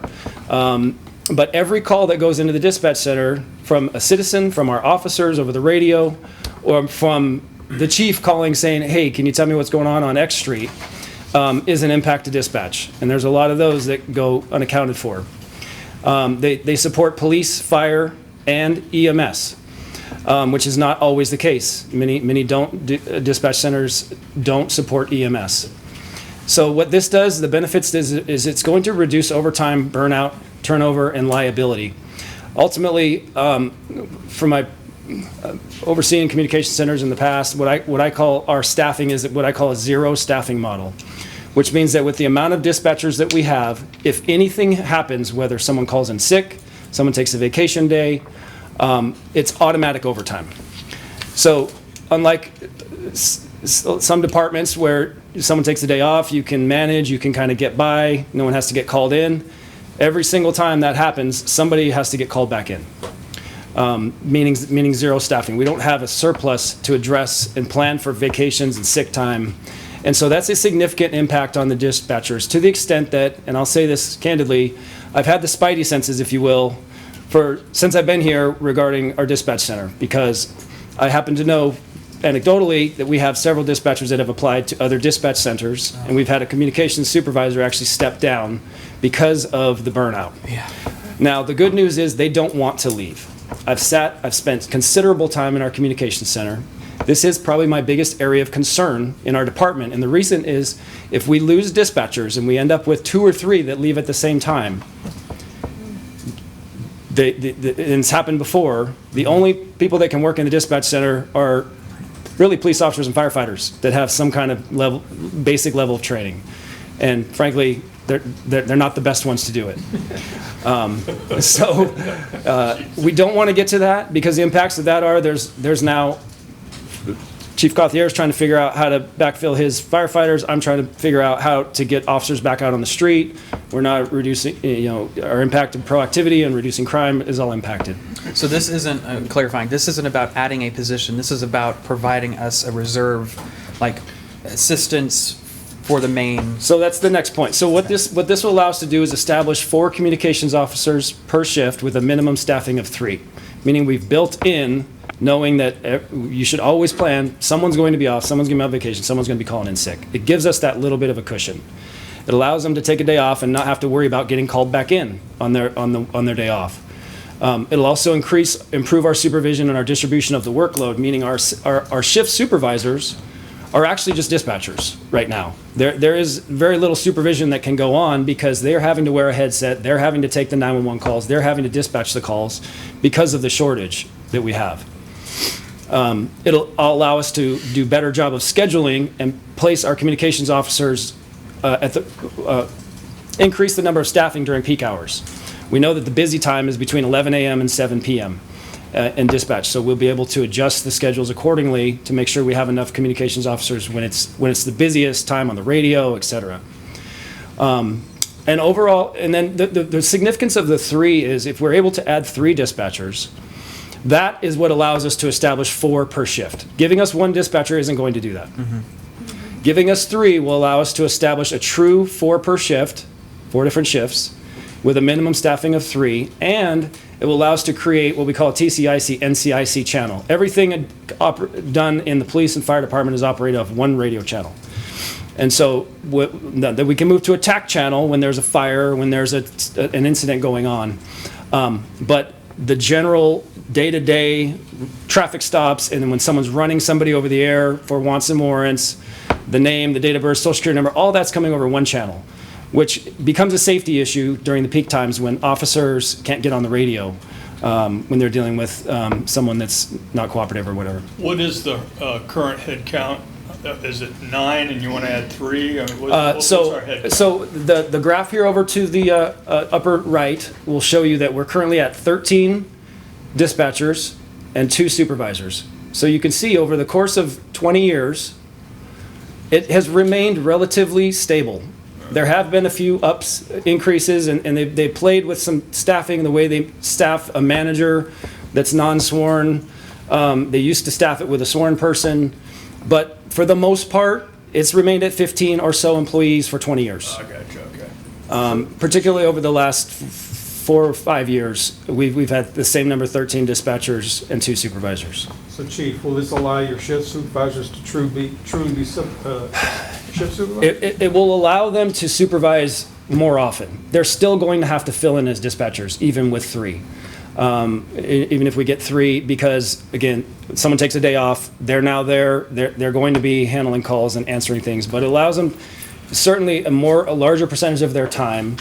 But every call that goes into the dispatch center from a citizen, from our officers over the radio, or from the chief calling saying, hey, can you tell me what's going on X Street, is an impact to dispatch. And there's a lot of those that go unaccounted for. They support police, fire, and EMS, which is not always the case. Many dispatch centers don't support EMS. So what this does, the benefits is it's going to reduce overtime, burnout, turnover, and liability. Ultimately, from my overseeing communication centers in the past, what I call our staffing is what I call a zero staffing model, which means that with the amount of dispatchers that we have, if anything happens, whether someone calls in sick, someone takes a vacation day, it's automatic overtime. So unlike some departments where someone takes a day off, you can manage, you can kind of get by, no one has to get called in. Every single time that happens, somebody has to get called back in, meaning zero staffing. We don't have a surplus to address and plan for vacations and sick time. And so that's a significant impact on the dispatchers, to the extent that, and I'll say this candidly, I've had the spidey senses, if you will, since I've been here regarding our dispatch center, because I happen to know anecdotally that we have several dispatchers that have applied to other dispatch centers, and we've had a communications supervisor actually step down because of the burnout. Now, the good news is they don't want to leave. I've spent considerable time in our communications center. This is probably my biggest area of concern in our department, and the reason is if we lose dispatchers and we end up with 2 or 3 that leave at the same time, and it's happened before, the only people that can work in the dispatch center are really police officers and firefighters that have some kind of basic level of training. And frankly, they're not the best ones to do it. We don't want to get to that, because the impacts of that are there's now Chief Gauthier is trying to figure out how to backfill his firefighters. I'm trying to figure out how to get officers back out on the street. We're not reducing, our impact of proactivity and reducing crime is all impacted. So this isn't, clarifying, this isn't about adding a position. This is about providing us a reserve, like assistance for the main. So that's the next point. So what this will allow us to do is establish 4 communications officers per shift with a minimum staffing of 3, meaning we've built in knowing that you should always plan, someone's going to be off, someone's going to be on vacation, someone's going to be calling in sick. It gives us that little bit of a cushion. It allows them to take a day off and not have to worry about getting called back in on their day off. It'll also improve our supervision and our distribution of the workload, meaning our shift supervisors are actually just dispatchers right now. There is very little supervision that can go on because they're having to wear a headset, they're having to take the 911 calls, they're having to dispatch the calls because of the shortage that we have. It'll allow us to do a better job of scheduling and place our communications officers increase the number of staffing during peak hours. We know that the busy time is between 11 a.m. and 7 p.m. In dispatch, so we'll be able to adjust the schedules accordingly to make sure we have enough communications officers when it's the busiest time on the radio, et cetera. And overall, and then the significance of the 3 is if we're able to add 3 dispatchers, that is what allows us to establish 4 per shift. Giving us 1 dispatcher isn't going to do that. Mm-hmm. Giving us 3 will allow us to establish a true 4 per shift, 4 different shifts, with a minimum staffing of 3, and it will allow us to create what we call a TCIC, NCIC channel. Everything done in the police and fire department is operated off 1 radio channel. And so that we can move to a TAC channel when there's a fire, when there's an incident going on. But the general day-to-day traffic stops, and then when someone's running somebody over the air for wants and warrants, the name, the date of birth, social security number, all that's coming over 1 channel, which becomes a safety issue during the peak times when officers can't get on the radio when they're dealing with someone that's not cooperative or whatever. What is the current head count Is it 9 and you want to add 3? I mean, what's our head? So the graph here over to the upper right will show you that we're currently at 13 dispatchers and 2 supervisors. So you can see over the course of 20 years, it has remained relatively stable. There have been a few increases, and they played with some staffing, the way they staff a manager that's non-sworn. They used to staff it with a sworn person, but for the most part, it's remained at 15 or so employees for 20 years. I got you, okay. Particularly over the last 4 or 5 years, we've had the same number, 13 dispatchers and 2 supervisors. So Chief, will this allow your shift supervisors to truly be shift supervisors? It will allow them to supervise more often. They're still going to have to fill in as dispatchers, even with 3. Even if we get 3, because again, someone takes a day off, they're now there, they're going to be handling calls and answering things, but it allows them certainly a larger percentage of their time.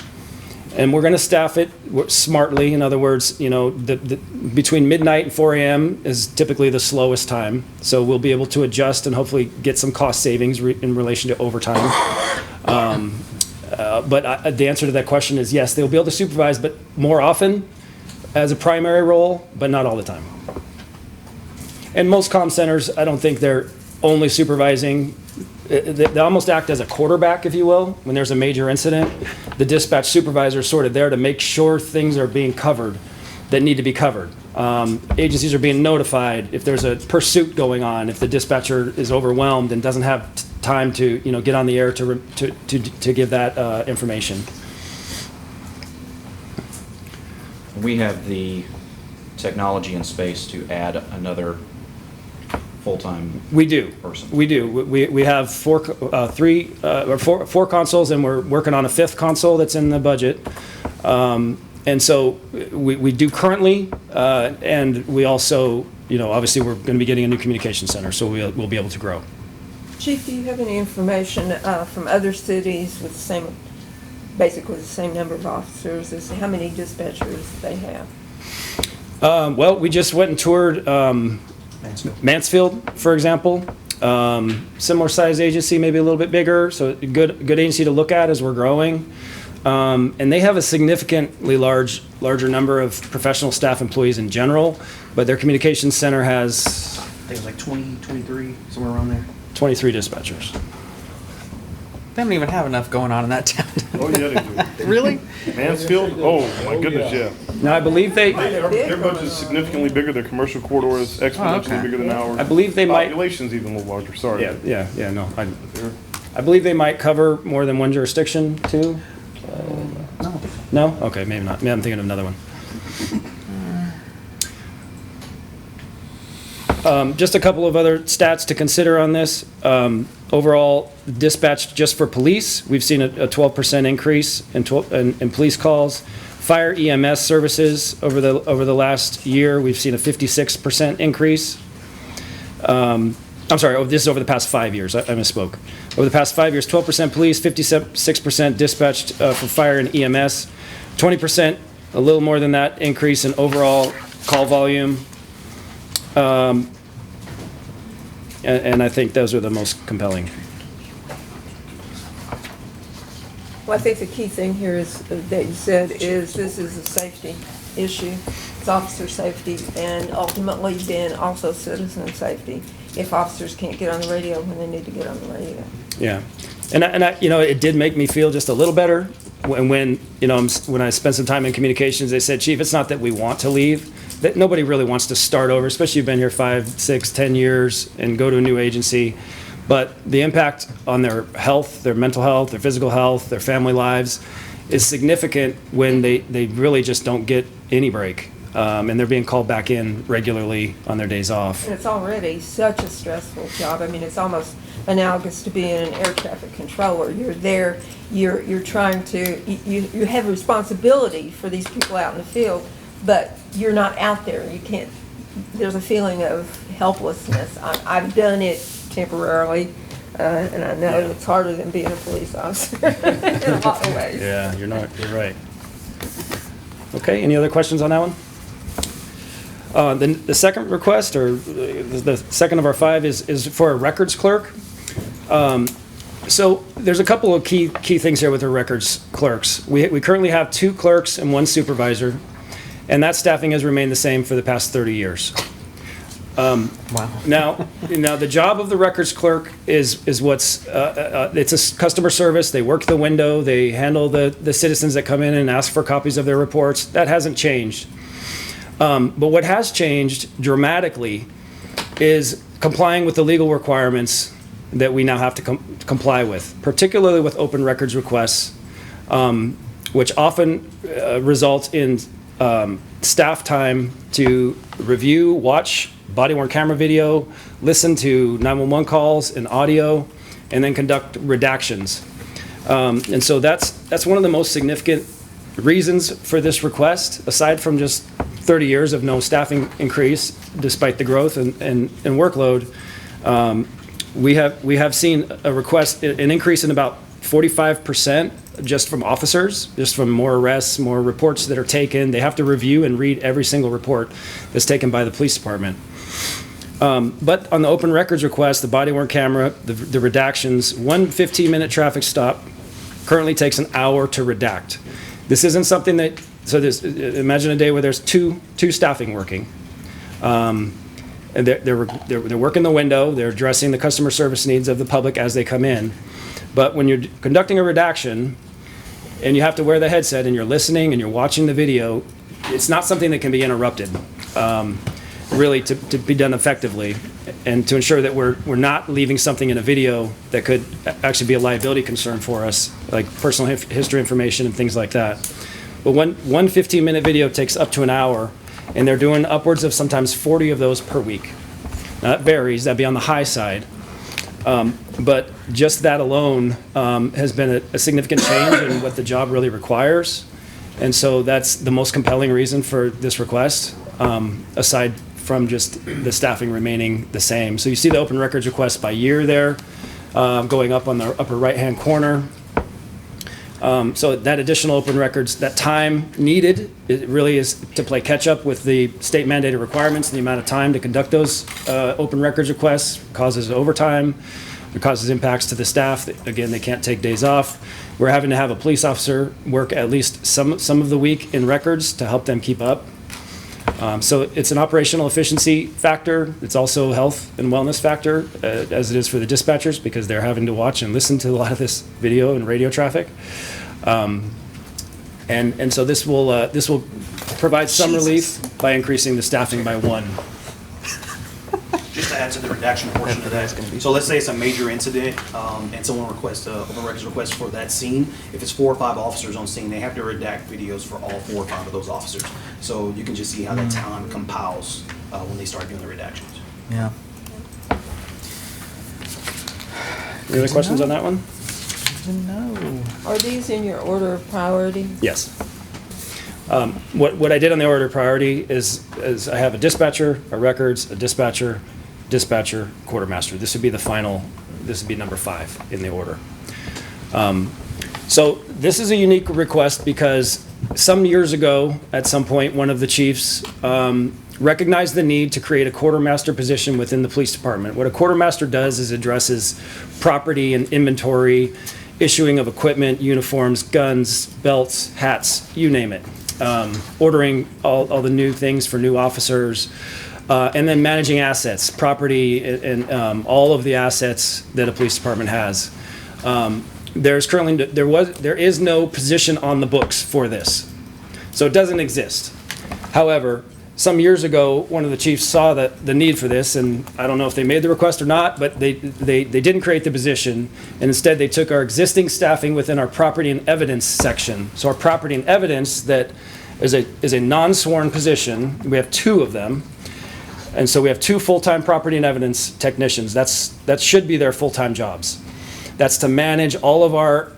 And we're going to staff it smartly. In other words, you know, between midnight and 4 a.m. is typically the slowest time. So we'll be able to adjust and hopefully get some cost savings in relation to overtime. But the answer to that question is yes, they'll be able to supervise, but more often as a primary role, but not all the time. And most comm centers, I don't think they're only supervising. They almost act as a quarterback, if you will, when there's a major incident. The dispatch supervisor is sort of there to make sure things are being covered that need to be covered. Agencies are being notified if there's a pursuit going on, if the dispatcher is overwhelmed and doesn't have time to, you know, get on the air to give that information. We have the technology and space to add another full-time We do. person. We do. We have 4 consoles, and we're working on a 5th console that's in the budget. And so we do currently, and we also, you know, obviously we're going to be getting a new communication center, so we'll be able to grow. Chief, do you have any information from other cities with basically the same number of officers as how many dispatchers they have? Well, we just went and toured Mansfield, for example. Similar size agency, maybe a little bit bigger, so good agency to look at as we're growing. And they have a significantly larger number of professional staff employees in general, but their communications center has, I think it was like 20, 23, somewhere around there. 23 dispatchers. They don't even have enough going on in that town. Oh, yeah, they do. Really? Mansfield? Oh, my goodness, yeah. Now, I believe Their budget is significantly bigger. Their commercial corridor is exponentially bigger than ours. I believe they might. Population's even a little larger, sorry. Yeah, no. I believe they might cover more than one jurisdiction, too. No. No? Okay, maybe not. Maybe I'm thinking of another one. Just a couple of other stats to consider on this. Overall, dispatch just for police, we've seen a 12% increase in police calls. Fire EMS services over the last year, we've seen a 56% increase. I'm sorry, this is over the past 5 years. I misspoke. Over the past 5 years, 12% police, 56% dispatched for fire and EMS, 20%, a little more than that, increase in overall call volume. And I think those are the most compelling. Well, I think the key thing here is that you said is this is a safety issue. It's officer safety and ultimately then also citizen safety if officers can't get on the radio when they need to get on the radio. Yeah, and I, you know, it did make me feel just a little better when you know, when I spent some time in communications. They said, Chief, it's not that we want to leave. That nobody really wants to start over, especially you've been here 5, 6, 10 years and go to a new agency. But the impact on their health, their mental health, their physical health, their family lives is significant when they really just don't get any break. And they're being called back in regularly on their days off. And it's already such a stressful job. I mean, it's almost analogous to being an air traffic controller. You're there, you're trying to, you have a responsibility for these people out in the field, but you're not out there. You can't, there's a feeling of helplessness. I've done it temporarily, and I know it's harder than being a police officer in a lot of ways. Yeah, you're right. Okay, any other questions on that one? The second request, or the second of our 5, is for a records clerk. So there's a couple of key things here with the records clerks. We currently have 2 clerks and 1 supervisor, and that staffing has remained the same for the past 30 years. Wow. Now the job of the records clerk is it's a customer service. They work the window. They handle the citizens that come in and ask for copies of their reports. That hasn't changed. But what has changed dramatically is complying with the legal requirements that we now have to comply with, particularly with open records requests, which often result in staff time to review, watch body-worn camera video, listen to 911 calls and audio, and then conduct redactions. And so that's one of the most significant reasons for this request, aside from just 30 years of no staffing increase despite the growth and workload. We have seen an increase in about 45% just from officers, just from more arrests, more reports that are taken. They have to review and read every single report that's taken by the police department. But on the open records request, the body-worn camera, the redactions, one 15-minute traffic stop currently takes an hour to redact. This isn't something that, imagine a day where there's two staffing working. And they're working the window, they're addressing the customer service needs of the public as they come in. But when you're conducting a redaction and you have to wear the headset and you're listening and you're watching the video, it's not something that can be interrupted, really, to be done effectively, and to ensure that we're not leaving something in a video that could actually be a liability concern for us, like personal history information and things like that. But one 15-minute video takes up to an hour, and they're doing upwards of sometimes 40 of those per week. Now, that varies, that'd be on the high side. But just that alone has been a significant change in what the job really requires. And so that's the most compelling reason for this request, aside from just the staffing remaining the same. So you see the open records request by year there, going up on the upper right-hand corner. So that additional open records, that time needed, it really is to play catch-up with the state mandated requirements. The amount of time to conduct those open records requests causes overtime. It causes impacts to the staff. Again, they can't take days off. We're having to have a police officer work at least some of the week in records to help them keep up. So it's an operational efficiency factor. It's also a health and wellness factor, as it is for the dispatchers, because they're having to watch and listen to a lot of this video and radio traffic. And so this will provide some relief by increasing the staffing by 1. Just to add to the redaction portion of that, so let's say it's a major incident, and someone requests a open records request for that scene. If it's 4 or 5 officers on scene, they have to redact videos for all 4 or 5 of those officers. So you can just see how that time compiles when they start doing the redactions. Yeah. Any other questions on that one? No. Are these in your order of priority? Yes. What I did on the order of priority is I have a dispatcher, a records, a dispatcher, quartermaster. This would be the final, this would be number 5 in the order. So this is a unique request because some years ago, at some point, one of the chiefs recognized the need to create a quartermaster position within the police department. What a quartermaster does is addresses property and inventory, issuing of equipment, uniforms, guns, belts, hats, you name it. Ordering all the new things for new officers, and then managing assets, property, and all of the assets that a police department has. There is no position on the books for this, so it doesn't exist. However, some years ago, one of the chiefs saw the need for this, and I don't know if they made the request or not, but they didn't create the position, and instead they took our existing staffing within our property and evidence section. So our property and evidence that is a non-sworn position. We have 2 of them, and so we have 2 full-time property and evidence technicians. That should be their full-time jobs. That's to manage all of our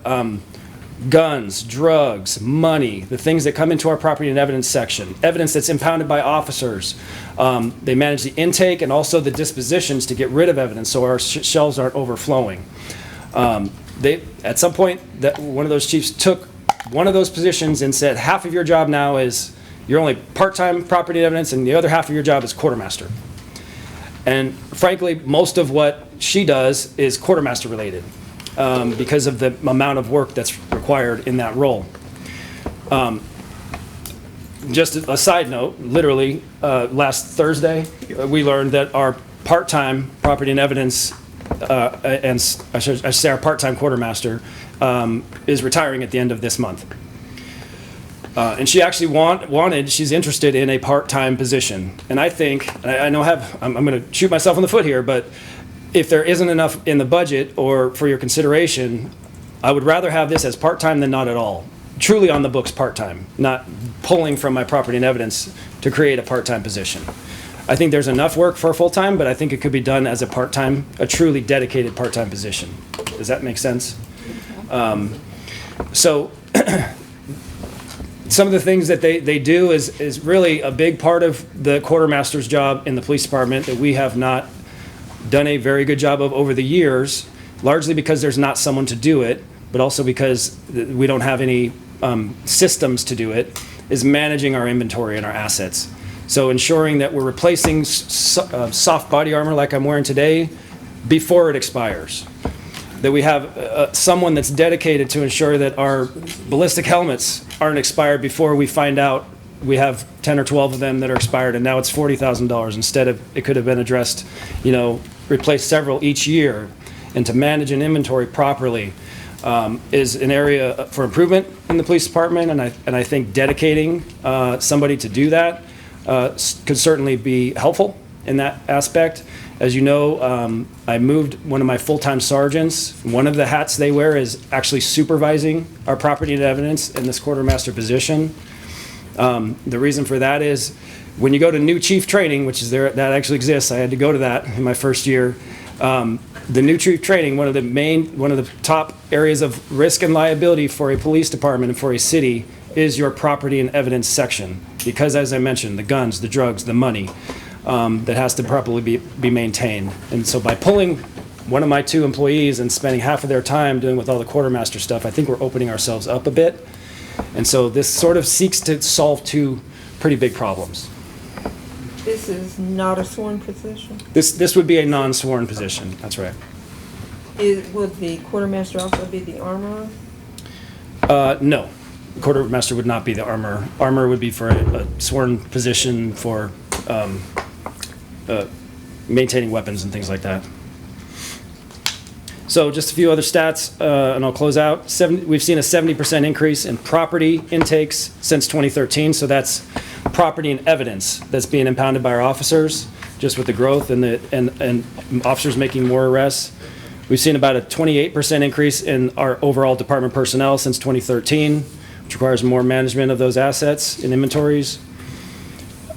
guns, drugs, money, the things that come into our property and evidence section, evidence that's impounded by officers. They manage the intake and also the dispositions to get rid of evidence so our shelves aren't overflowing. At some point, one of those chiefs took one of those positions and said, half of your job now is you're only part-time property and evidence, and the other half of your job is quartermaster. And frankly, most of what she does is quartermaster related because of the amount of work that's required in that role. Just a side note, literally last Thursday, we learned that our part-time property and evidence, and I should say our part-time quartermaster, is retiring at the end of this month. And she actually she's interested in a part-time position. And I think, I know I'm going to shoot myself in the foot here, but if there isn't enough in the budget or for your consideration, I would rather have this as part-time than not at all. Truly on the books part-time, not pulling from my property and evidence to create a part-time position. I think there's enough work for a full-time, but I think it could be done as a part-time, a truly dedicated part-time position. Does that make sense? So some of the things that they do is really a big part of the quartermaster's job in the police department that we have not done a very good job of over the years, largely because there's not someone to do it, but also because we don't have any systems to do it, is managing our inventory and our assets. So ensuring that we're replacing soft body armor like I'm wearing today before it expires. That we have someone that's dedicated to ensure that our ballistic helmets aren't expired before we find out we have 10 or 12 of them that are expired, and now it's $40,000 instead of, it could have been addressed, replace several each year. And to manage an inventory properly is an area for improvement in the police department, and I think dedicating somebody to do that could certainly be helpful in that aspect. As you know, I moved one of my full-time sergeants. One of the hats they wear is actually supervising our property and evidence in this quartermaster position. The reason for that is when you go to new chief training, which is that actually exists, I had to go to that in my first year. The new chief training, one of the top areas of risk and liability for a police department and for a city is your property and evidence section. Because as I mentioned, the guns, the drugs, the money, that has to properly be maintained. And so by pulling one of my 2 employees and spending half of their time doing with all the quartermaster stuff, I think we're opening ourselves up a bit. And so this sort of seeks to solve 2 pretty big problems. This is not a sworn position? This would be a non-sworn position, that's right. Would the quartermaster also be the armorer? No, quartermaster would not be the armorer. Armorer would be for a sworn position for maintaining weapons and things like that. So just a few other stats, and I'll close out. We've seen a 70% increase in property intakes since 2013, so that's property and evidence that's being impounded by our officers, just with the growth and officers making more arrests. We've seen about a 28% increase in our overall department personnel since 2013, which requires more management of those assets and inventories.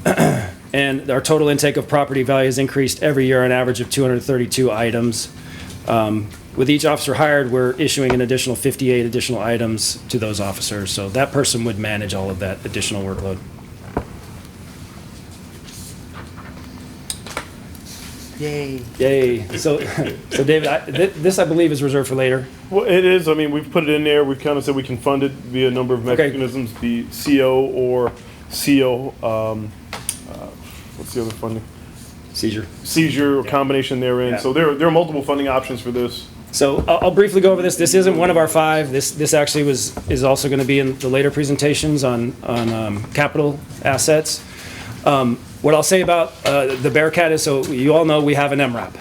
And our total intake of property value has increased every year on average of 232 items. With each officer hired, we're issuing an additional 58 additional items to those officers. So that person would manage all of that additional workload. Yay. Yay. So David, this I believe is reserved for later. Well, it is. I mean, we've put it in there. We've kind of said we can fund it via a number of mechanisms, be CO or CO, what's the other funding? Seizure or combination therein. Yeah. So there are multiple funding options for this. So I'll briefly go over this. This isn't one of our 5. This actually is also going to be in the later presentations on capital assets. What I'll say about the Bearcat is, so you all know we have an MRAP.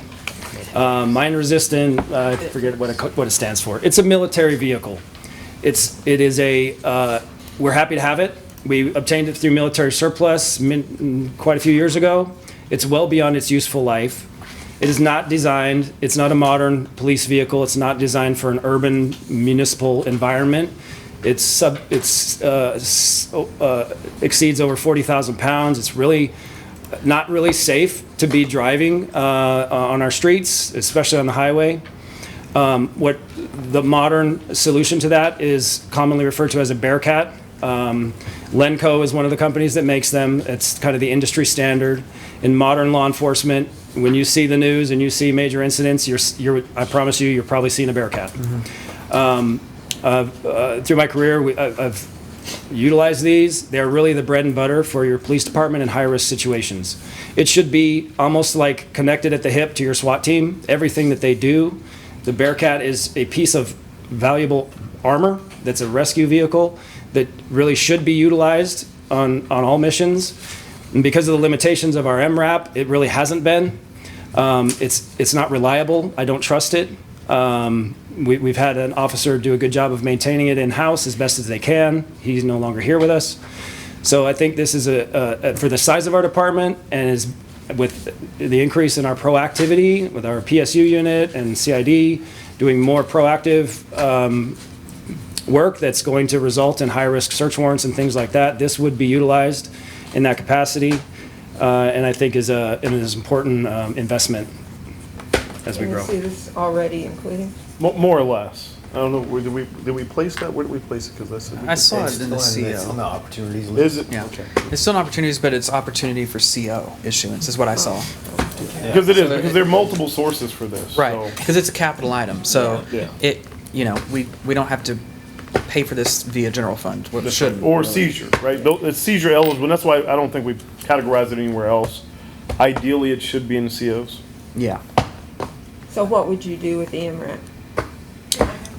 Mine resistant, I forget what it stands for. It's a military vehicle. It is we're happy to have it. We obtained it through military surplus quite a few years ago. It's well beyond its useful life. It is not designed, it's not a modern police vehicle. It's not designed for an urban municipal environment. It exceeds over 40,000 pounds. It's really not really safe to be driving on our streets, especially on the highway. What the modern solution to that is commonly referred to as a Bearcat. Lenco is one of the companies that makes them. It's kind of the industry standard. In modern law enforcement, when you see the news and you see major incidents, I promise you're probably seeing a Bearcat. Through my career, I've utilize these. They're really the bread and butter for your police department in high-risk situations. It should be almost like connected at the hip to your SWAT team. Everything that they do, the Bearcat is a piece of valuable armor that's a rescue vehicle that really should be utilized on all missions. And because of the limitations of our MRAP, it really hasn't been. It's not reliable. I don't trust it. We've had an officer do a good job of maintaining it in-house as best as they can. He's no longer here with us. So I think this is for the size of our department and is with the increase in our proactivity with our PSU unit and CID doing more proactive work that's going to result in high-risk search warrants and things like that. This would be utilized in that capacity, and I think is an important investment as we Can you grow. see this already including? More or less. I don't know, did we place that? Where did we place it? Because I saw it in the It's CO. on the opportunities list. Is it? Yeah. Okay. It's still an opportunities, but it's opportunity for CO issuance is what I saw. Because it is, because there are multiple sources for this. Right, so- because it's a capital item, so Yeah. it, we don't have to pay for this via general fund. Well, it shouldn't. Or seizure, right? It's seizure eligible, and that's why I don't think we categorize it anywhere else. Ideally, it should be in the COs. Yeah. So what would you do with the MRAP?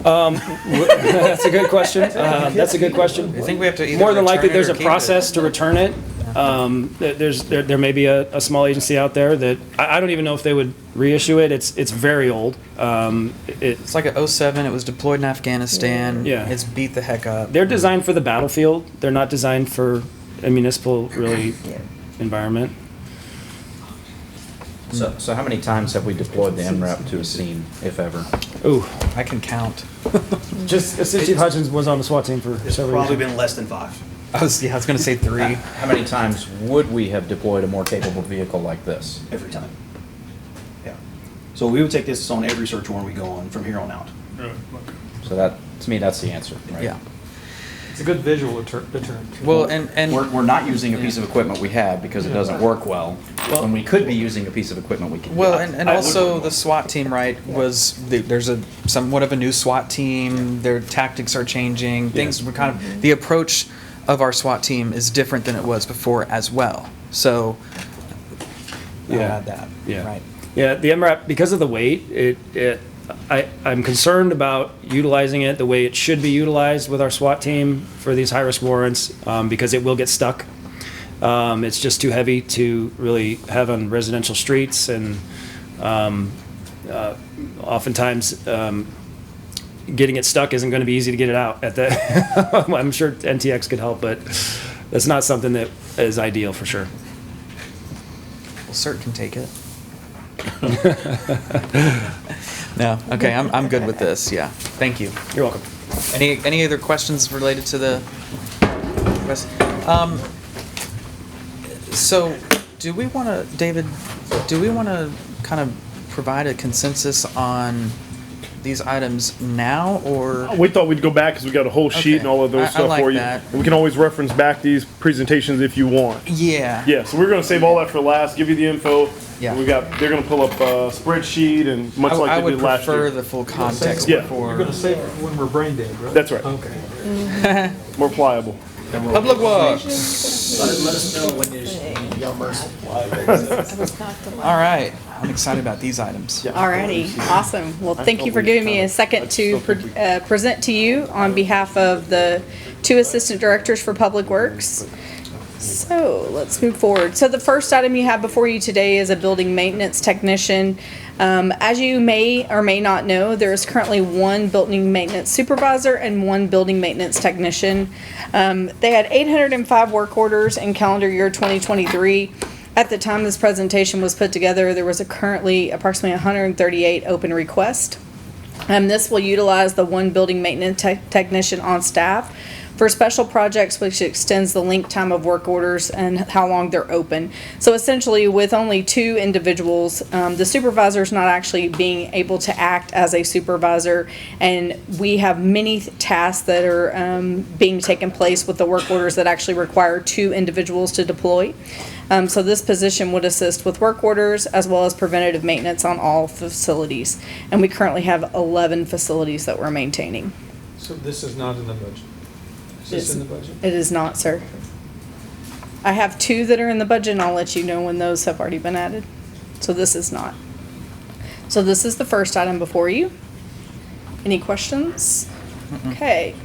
That's a good question. That's a good question. I think we have to either More than likely, return it there's or a keep it. process to return it. There may be a small agency out there that, I don't even know if they would reissue it. It's very old. It's like a 07, it was deployed in Afghanistan. Yeah. It's beat the heck up. They're designed for the battlefield. They're not designed for a municipal, really, environment. So how many times have we deployed the MRAP to a scene, if ever? Ooh, I can count. just since Chief Hutchins was on the SWAT team for It's several probably years. been less than 5. I was gonna say 3. How many times would we have deployed a more capable vehicle like this? Every time. Yeah. So we would take this on every search warrant we go on from here on out. So that, to me, that's the answer, right? Yeah. It's a good visual deterrent. Well, and We're not using a piece of equipment we have because it doesn't work well, when we could be using a piece of equipment we can. Well, and also the SWAT team, right, there's somewhat of a new SWAT team, their tactics are changing, things were kind of, the approach of our SWAT team is different than it was before as well. So, I'll add that, Yeah. right. Yeah, the MRAP, because of the weight, I'm concerned about utilizing it the way it should be utilized with our SWAT team for these high-risk warrants, because it will get stuck. It's just too heavy to really have on residential streets, and oftentimes getting it stuck isn't going to be easy to get it out at the. I'm sure NTX could help, but that's not something that is ideal for sure. Well, CERT can take it. No, okay, I'm good with this, yeah. Thank you. You're welcome. Any other questions related to the rest? So, do we want to, David, kind of provide a consensus on these items now, or? We thought we'd go back because we got a whole sheet and all of those I stuff like for you. that. And we can always reference back these presentations if you want. Yeah. Yeah, so we're gonna save all that for last, give you the info. Yeah. They're gonna pull up a spreadsheet and much like I they would did last year. prefer the full context Yeah. before. You're gonna save it when we're brain dead, right? That's right. Okay. More pliable. Public Works. Let us know when your supply. All right, I'm excited about these items. Alrighty, awesome. Well, thank you for giving me a second to present to you on behalf of the 2 Assistant Directors for Public Works. So let's move forward. So the first item you have before you today is a building maintenance technician. As you may or may not know, there is currently 1 building maintenance supervisor and 1 building maintenance technician. They had 805 work orders in calendar year 2023. At the time this presentation was put together, there was currently approximately 138 open requests. This will utilize the 1 building maintenance technician on staff for special projects, which extends the length time of work orders and how long they're open. So essentially, with only 2 individuals, the supervisor's not actually being able to act as a supervisor, and we have many tasks that are being taken place with the work orders that actually require 2 individuals to deploy. So this position would assist with work orders as well as preventative maintenance on all facilities. And we currently have 11 facilities that we're maintaining. So this is not in the budget. Is this in the budget? It is not, sir. I have two that are in the budget, and I'll let you know when those have already been added. So this is not. So this is the first item before you. Any questions? Okay.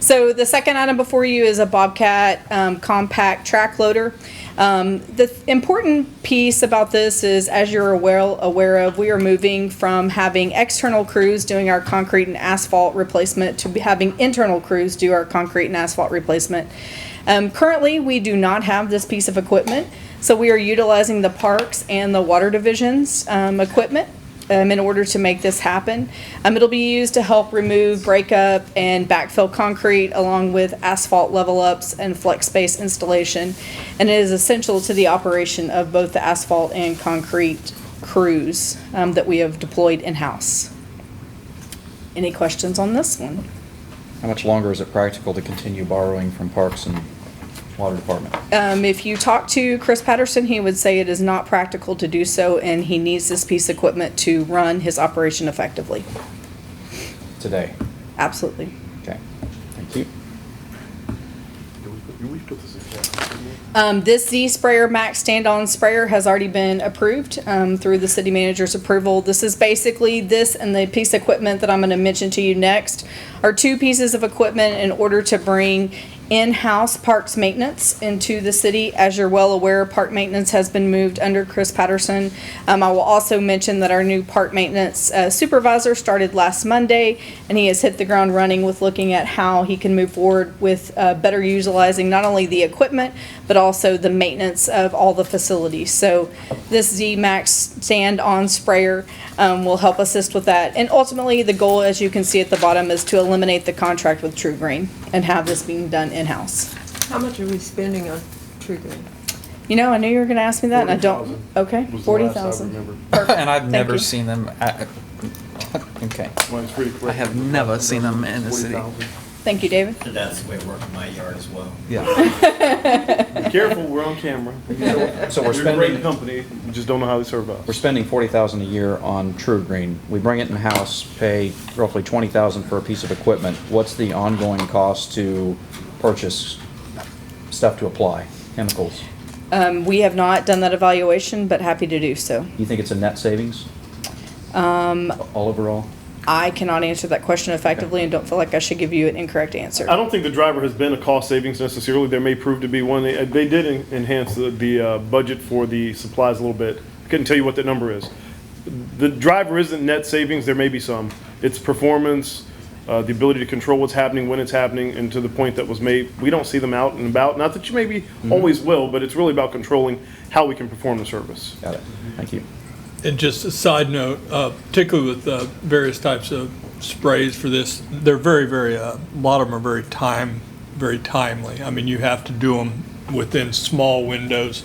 So the second item before you is a Bobcat compact track loader. The important piece about this is, as you're aware of, we are moving from having external crews doing our concrete and asphalt replacement to having internal crews do our concrete and asphalt replacement. Currently, we do not have this piece of equipment, so we are utilizing the parks and the water division's equipment in order to make this happen. It'll be used to help remove breakup and backfill concrete, along with asphalt level ups and flex space installation, and it is essential to the operation of both the asphalt and concrete crews that we have deployed in-house. Any questions on this one? How much longer is it practical to continue borrowing from Parks and Water Department? If you talk to Chris Patterson, he would say it is not practical to do so, and he needs this piece of equipment to run his operation effectively. Today? Absolutely. Okay, thank you. This Z Sprayer Max stand-on sprayer has already been approved through the city manager's approval. This is basically this, and the piece of equipment that I'm going to mention to you next are two pieces of equipment in order to bring in-house parks maintenance into the city. As you're well aware, park maintenance has been moved under Chris Patterson. I will also mention that our new park maintenance supervisor started last Monday, and he has hit the ground running with looking at how he can move forward with better utilizing not only the equipment, but also the maintenance of all the facilities. So this Z-Max stand-on sprayer will help assist with that. And ultimately, the goal, as you can see at the bottom, is to eliminate the contract with True Green and have this being done in-house. How much are we spending on True Green? You know, I knew you were going to ask me that, and I don't. 40,000 Okay, was the last I 40,000. remember. And I've Thank never you. seen them okay. Mine's pretty quick. I have never seen them in the city. 40,000. Thank you, David. That's the way it works in my yard as well. Yeah. Be careful, we're on camera. So we're You're a great spending, company, you just don't know how they serve us. we're spending $40,000 a year on True Green. We bring it in-house, pay roughly $20,000 for a piece of equipment. What's the ongoing cost to purchase stuff to apply, chemicals? We have not done that evaluation, but happy to do so. You think it's a net savings? All overall? I cannot answer that question effectively and don't feel like I should give you an incorrect answer. I don't think the driver has been a cost savings necessarily. There may prove to be one. They did enhance the budget for the supplies a little bit. I couldn't tell you what that number is. The driver isn't net savings. There may be some. It's performance, the ability to control what's happening, when it's happening, and to the point that was made, we don't see them out and about. Not that you maybe always will, but it's really about controlling how we can perform the service. Got it. Thank you. And just a side note, particularly with various types of sprays for this, they're a lot of them are very timely. I mean, you have to do them within small windows.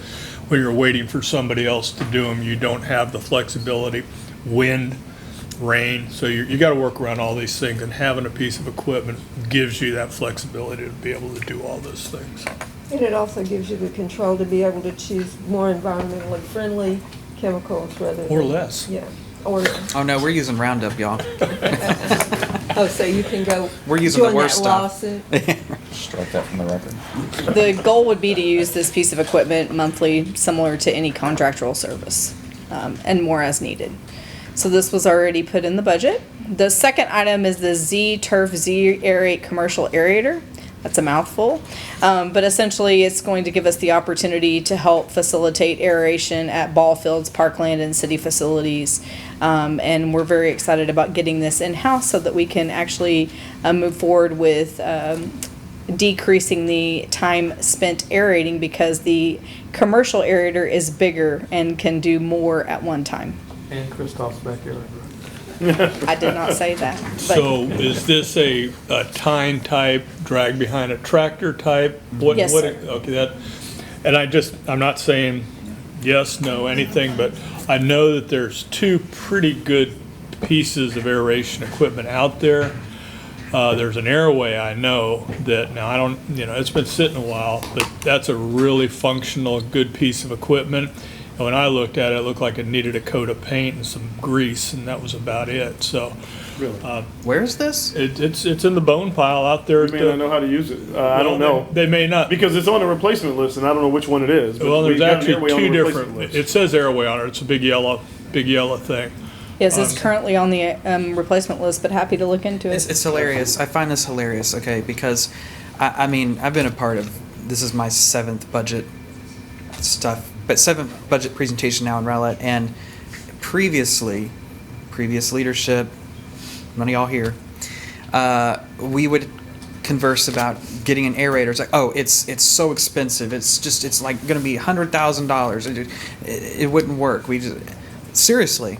When you're waiting for somebody else to do them, you don't have the flexibility, wind, rain. So you got to work around all these things, and having a piece of equipment gives you that flexibility to be able to do all those things. And it also gives you the control to be able to choose more environmentally friendly chemicals rather than. Or less. Yeah, or less. Oh no, we're using Roundup, y'all. Oh, so you can go. We're using the join worst that stuff. lawsuit. Strike that from the record. The goal would be to use this piece of equipment monthly, similar to any contractual service, and more as needed. So this was already put in the budget. The second item is the Z-Turf Z-Aerate Commercial Aerator. That's a mouthful. But essentially, it's going to give us the opportunity to help facilitate aeration at ball fields, parkland, and city facilities. And we're very excited about getting this in-house so that we can actually move forward with decreasing the time spent aerating, because the commercial aerator is bigger and can do more at one time. And Christoph's backyard. I did not say that. but- So is this a tine type, drag behind a tractor type? What? Yes, What? sir. Okay, I'm not saying yes, no, anything, but I know that there's two pretty good pieces of aeration equipment out there. There's an Airway I know that, now I don't, it's been sitting a while, but that's a really functional, good piece of equipment. And when I looked at it, it looked like it needed a coat of paint and some grease, and that was about it. So Really? Where is this? It's in the bone pile out there. We may not know how to use it. I don't know. They may not. Because it's on the replacement list, and I don't know which one it is. but Well, we there's got an actually airway on two the replacement different, list. it says airway on it. It's a big yellow thing. Yes, it's currently on the replacement list, but happy to look into it. It's hilarious. I find this hilarious, okay, because, I mean, I've been a part of, this is my 7th budget stuff, but 7th budget presentation now in Rowlett, and previous leadership, none of y'all here, we would converse about getting an aerator. It's like, oh, it's so expensive. It's like going to be $100,000. It wouldn't work. We just, seriously.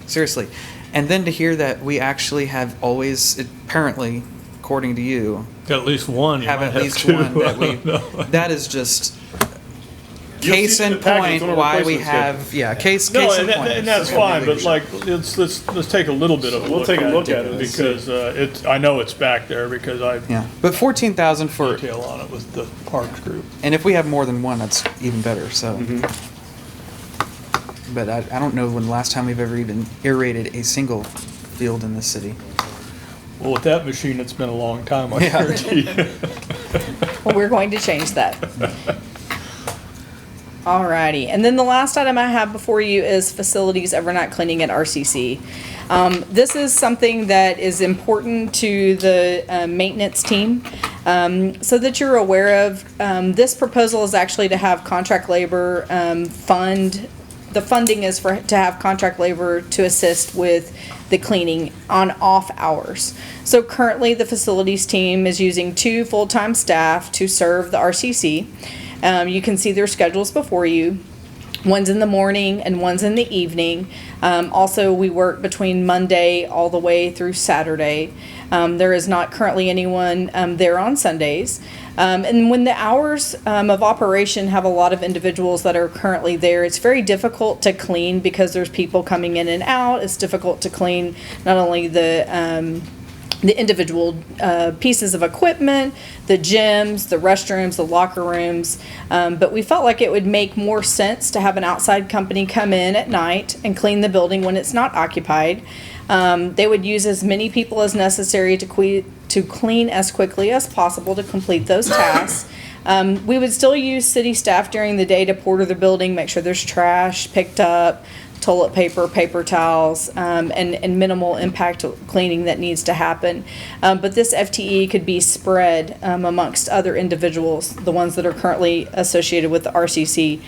And then to hear that we actually have always, apparently, according to you, Got at least one. You have might at have least two. one that I don't know. that is just You'll case see it in in the package, it's point on our why we replacement have, schedule. yeah, case No, in point. and that's fine, but like, let's take a little bit of a We'll look take a at look it at it and because I know it's back there because I Yeah, but 14,000 for, detail on it with the Parks group. and if we have more than one, that's even better, so. But I don't know when the last time we've ever even aerated a single field in this city. Well, with that machine, it's been a long time, I Yeah. guarantee you. Well, we're going to change that. Alrighty, and then the last item I have before you is facilities overnight cleaning at RCC. This is something that is important to the maintenance team, so that you're aware of. This proposal is actually to have contract labor fund. The funding is to have contract labor to assist with the cleaning on off hours. So currently, the facilities team is using 2 full-time staff to serve the RCC. You can see their schedules before you. One's in the morning and one's in the evening. Also, we work between Monday all the way through Saturday. There is not currently anyone there on Sundays. And when the hours of operation have a lot of individuals that are currently there, it's very difficult to clean because there's people coming in and out. It's difficult to clean not only the individual pieces of equipment, the gyms, the restrooms, the locker rooms. But we felt like it would make more sense to have an outside company come in at night and clean the building when it's not occupied. They would use as many people as necessary to clean as quickly as possible to complete those tasks. We would still use city staff during the day to porter the building, make sure there's trash picked up, toilet paper, paper towels, and minimal impact cleaning that needs to happen. But this FTE could be spread amongst other individuals, the ones that are currently associated with the RCC.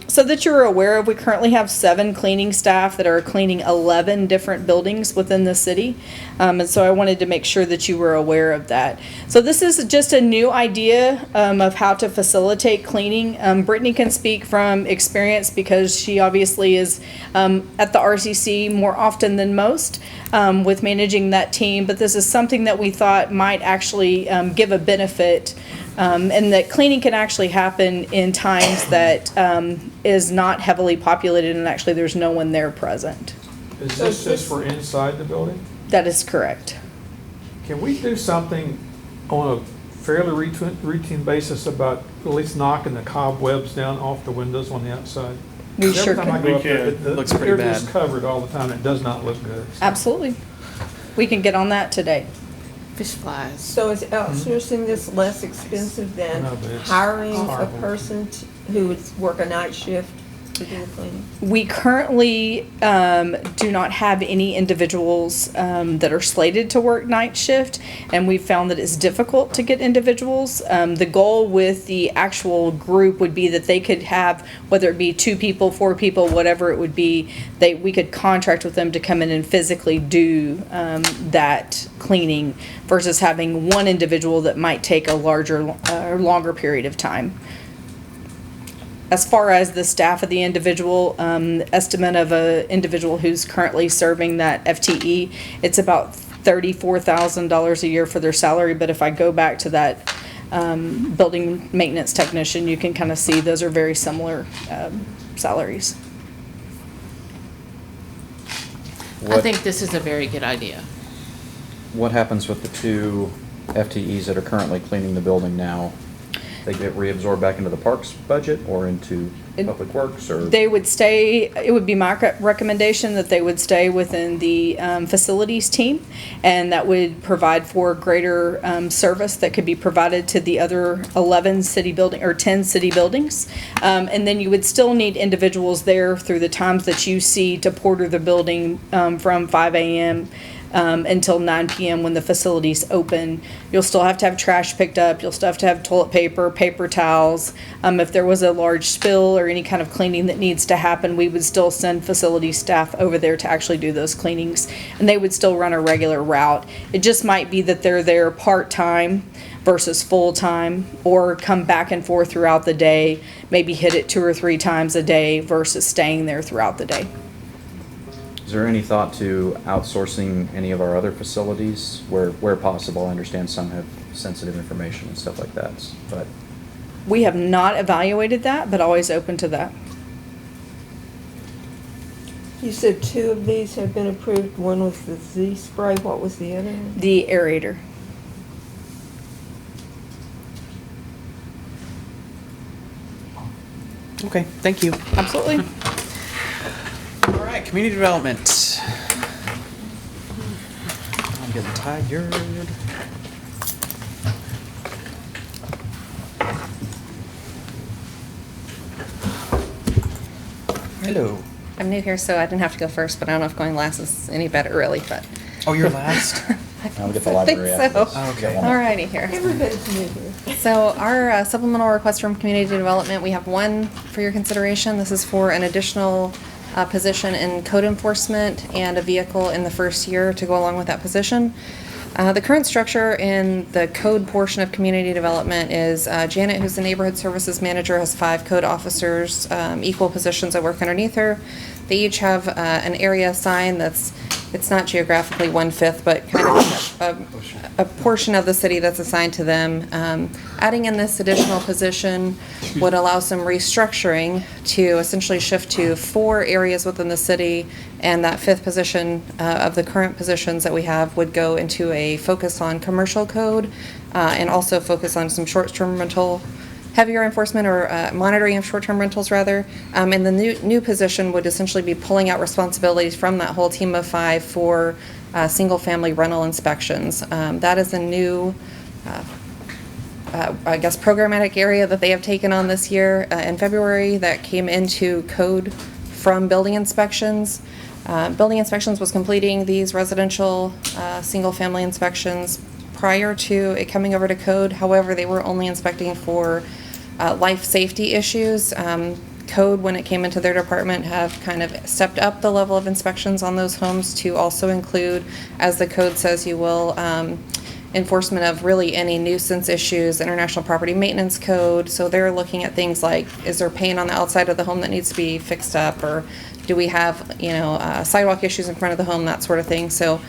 So that you're aware of, we currently have 7 cleaning staff that are cleaning 11 different buildings within the city. And so I wanted to make sure that you were aware of that. So this is just a new idea of how to facilitate cleaning. Brittany can speak from experience because she obviously is at the RCC more often than most with managing that team, but this is something that we thought might actually give a benefit, and that cleaning can actually happen in times that is not heavily populated and actually there's no one there present. Is this just for inside the building? That is correct. Can we do something on a fairly routine basis about at least knocking the cobwebs down off the windows on the outside? We sure Every time I can. go up there, It looks pretty they're bad. just covered all the time. It does not look good. Absolutely. We can get on that today. Fish flies. So is outsourcing this less expensive than No, but it's hiring a horrible. person who would work a night shift to do the cleaning? We currently do not have any individuals that are slated to work night shift, and we've found that it's difficult to get individuals. The goal with the actual group would be that they could have, whether it be 2 people, 4 people, whatever it would be, we could contract with them to come in and physically do that cleaning versus having one individual that might take a larger or longer period of time. As far as the staff of the individual, estimate of an individual who's currently serving that FTE, it's about $34,000 a year for their salary. But if I go back to that building maintenance technician, you can kind of see those are very similar salaries. I think this is a very good idea. What happens with the 2 FTEs that are currently cleaning the building now? they get reabsorbed back into the parks budget or into public works, or? They would stay, it would be my recommendation that they would stay within the facilities team, and that would provide for greater service that could be provided to the other 11 city building, or 10 city buildings. And then you would still need individuals there through the times that you see to porter the building from 5 a.m. Until 9 p.m. when the facility's open. You'll still have to have trash picked up. You'll still have to have toilet paper, paper towels. If there was a large spill or any kind of cleaning that needs to happen, we would still send facility staff over there to actually do those cleanings. And they would still run a regular route. It just might be that they're there part-time versus full-time, or come back and forth throughout the day, maybe hit it 2 or 3 times a day versus staying there throughout the day. Is there any thought to outsourcing any of our other facilities where possible? I understand some have sensitive information and stuff like that, but. We have not evaluated that, but always open to that. You said 2 of these have been approved. One was the Z spray. What was the other one? The aerator. Okay, thank you. Absolutely. All right, community development. I'm getting tired. Hello. I'm new here, so I didn't have to go first, but I don't know if going last is any better, really, but. Oh, you're last? I'll get the I think library so. after this. Oh, okay. Alrighty here. Everybody's new here. So our supplemental request from community development, we have one for your consideration. This is for an additional position in code enforcement and a vehicle in the first year to go along with that position. The current structure in the code portion of community development is Janet, who's the neighborhood services manager, has 5 code officers, equal positions that work underneath her. They each have an area assigned it's not geographically 1/5, but kind of a portion of the city that's assigned to them. Adding in this additional position would allow some restructuring to essentially shift to 4 areas within the city, and that 5th position of the current positions that we have would go into a focus on commercial code and also focus on some short-term rental, heavier enforcement or monitoring of short-term rentals rather. And the new position would essentially be pulling out responsibilities from that whole team of 5 for single-family rental inspections. That is a new, I guess, programmatic area that they have taken on this year. In February, that came into code from building inspections. Building inspections was completing these residential single-family inspections prior to it coming over to code. However, they were only inspecting for life safety issues. Code, when it came into their department, have kind of stepped up the level of inspections on those homes to also include, as the code says you will, enforcement of really any nuisance issues, International Property Maintenance Code. So they're looking at things like, is there paint on the outside of the home that needs to be fixed up, or do we have, sidewalk issues in front of the home, that sort of thing. So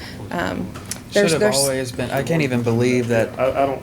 Should have always been. I can't even believe that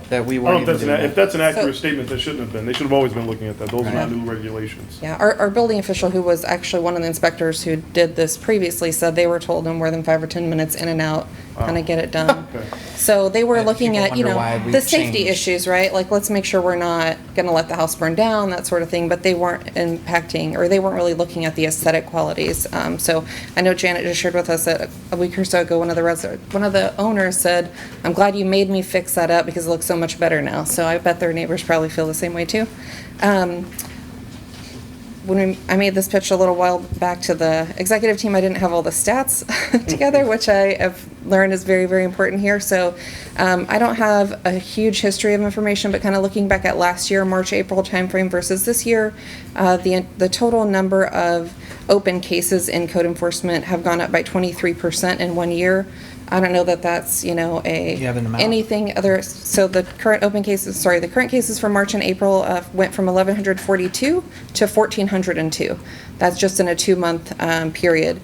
that we weren't even doing that. If that's an accurate statement, that shouldn't have been. They should have always been looking at that. Those are not new regulations. Yeah, our building official, who was actually one of the inspectors who did this previously, said they were told no more than 5 or 10 minutes in and out, kind of get it done. So they were looking at, wonder why the we've safety changed. issues, right? Like, let's make sure we're not going to let the house burn down, that sort of thing, but they weren't impacting, or they weren't really looking at the aesthetic qualities. So I know Janet just shared with us that a week or so ago, one of the owners said, I'm glad you made me fix that up because it looks so much better now. So I bet their neighbors probably feel the same way too. When I made this pitch a little while back to the executive team, I didn't have all the stats together, which I have learned is very, very important here. So I don't have a huge history of information, but kind of looking back at last year, March, April timeframe versus this year, the total number of open cases in code enforcement have gone up by 23% in 1 year. I don't know that that's, anything other. So the current cases for March and April went from 1,142 to 1,402. That's just in a 2-month period.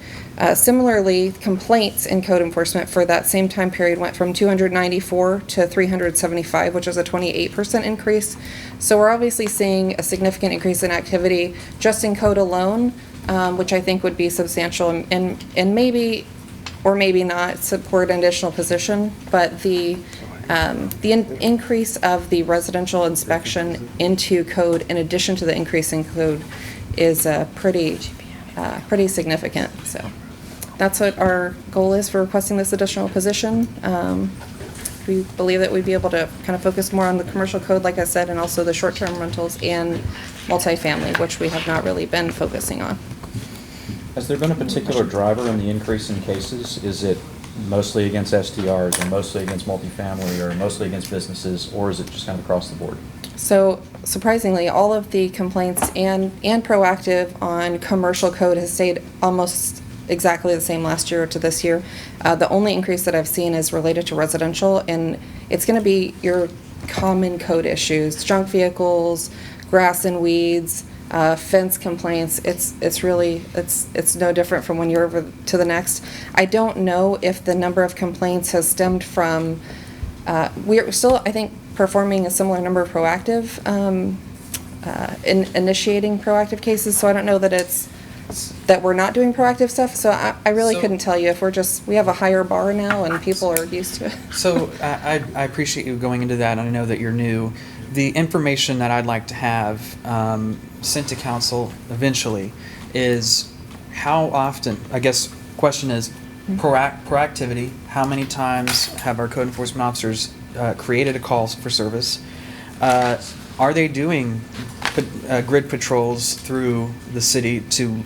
Similarly, complaints in code enforcement for that same time period went from 294 to 375, which is a 28% increase. So we're obviously seeing a significant increase in activity just in code alone, which I think would be substantial and maybe or maybe not support an additional position, but the The increase of the residential inspection into code, in addition to the increase in code, is pretty significant. So that's what our goal is for requesting this additional position. We believe that we'd be able to kind of focus more on the commercial code, like I said, and also the short-term rentals and multifamily, which we have not really been focusing on. Has there been a particular driver in the increase in cases? Is it mostly against STRs, or mostly against multifamily, or mostly against businesses, or is it just kind of across the board? So surprisingly, all of the complaints and proactive on commercial code has stayed almost exactly the same last year to this year. The only increase that I've seen is related to residential, and it's going to be your common code issues: junk vehicles, grass and weeds, fence complaints. It's really no different from one year over to the next. I don't know if the number of complaints has stemmed from. We're still, I think, performing a similar number of proactive, initiating proactive cases. So I don't know that it's that we're not doing proactive stuff. So I really couldn't tell you if we have a higher bar now and people are used to it. So I appreciate you going into that, and I know that you're new. The information that I'd like to have sent to council eventually is how often, I guess, question is proactivity. How many times have our code enforcement officers created a call for service? Are they doing grid patrols through the city to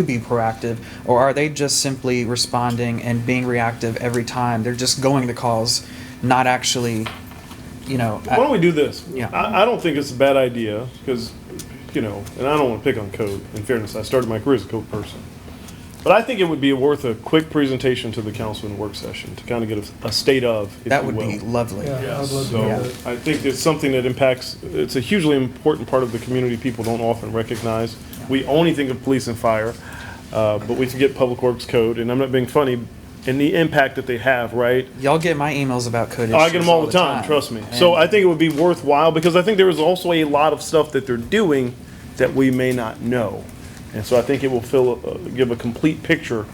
be proactive, or are they just simply responding and being reactive every time? They're just going to calls, not actually, Why don't we do this? Yeah. I don't think it's a bad idea, because, and I don't want to pick on code. In fairness, I started my career as a code person. But I think it would be worth a quick presentation to the council in a work session to kind of get a state of, if That you would will. be lovely. Yeah, I'd love to So do that. I think it's something that impacts, it's a hugely important part of the community people don't often recognize. We only think of police and fire, but we forget public works code, and I'm not being funny, and the impact that they have, right? Y'all get my emails about code issues. Oh, I get them all the time, trust me. So I think it would be worthwhile, because I think there is also a lot of stuff that they're doing that we may not know. And so I think it will give a complete picture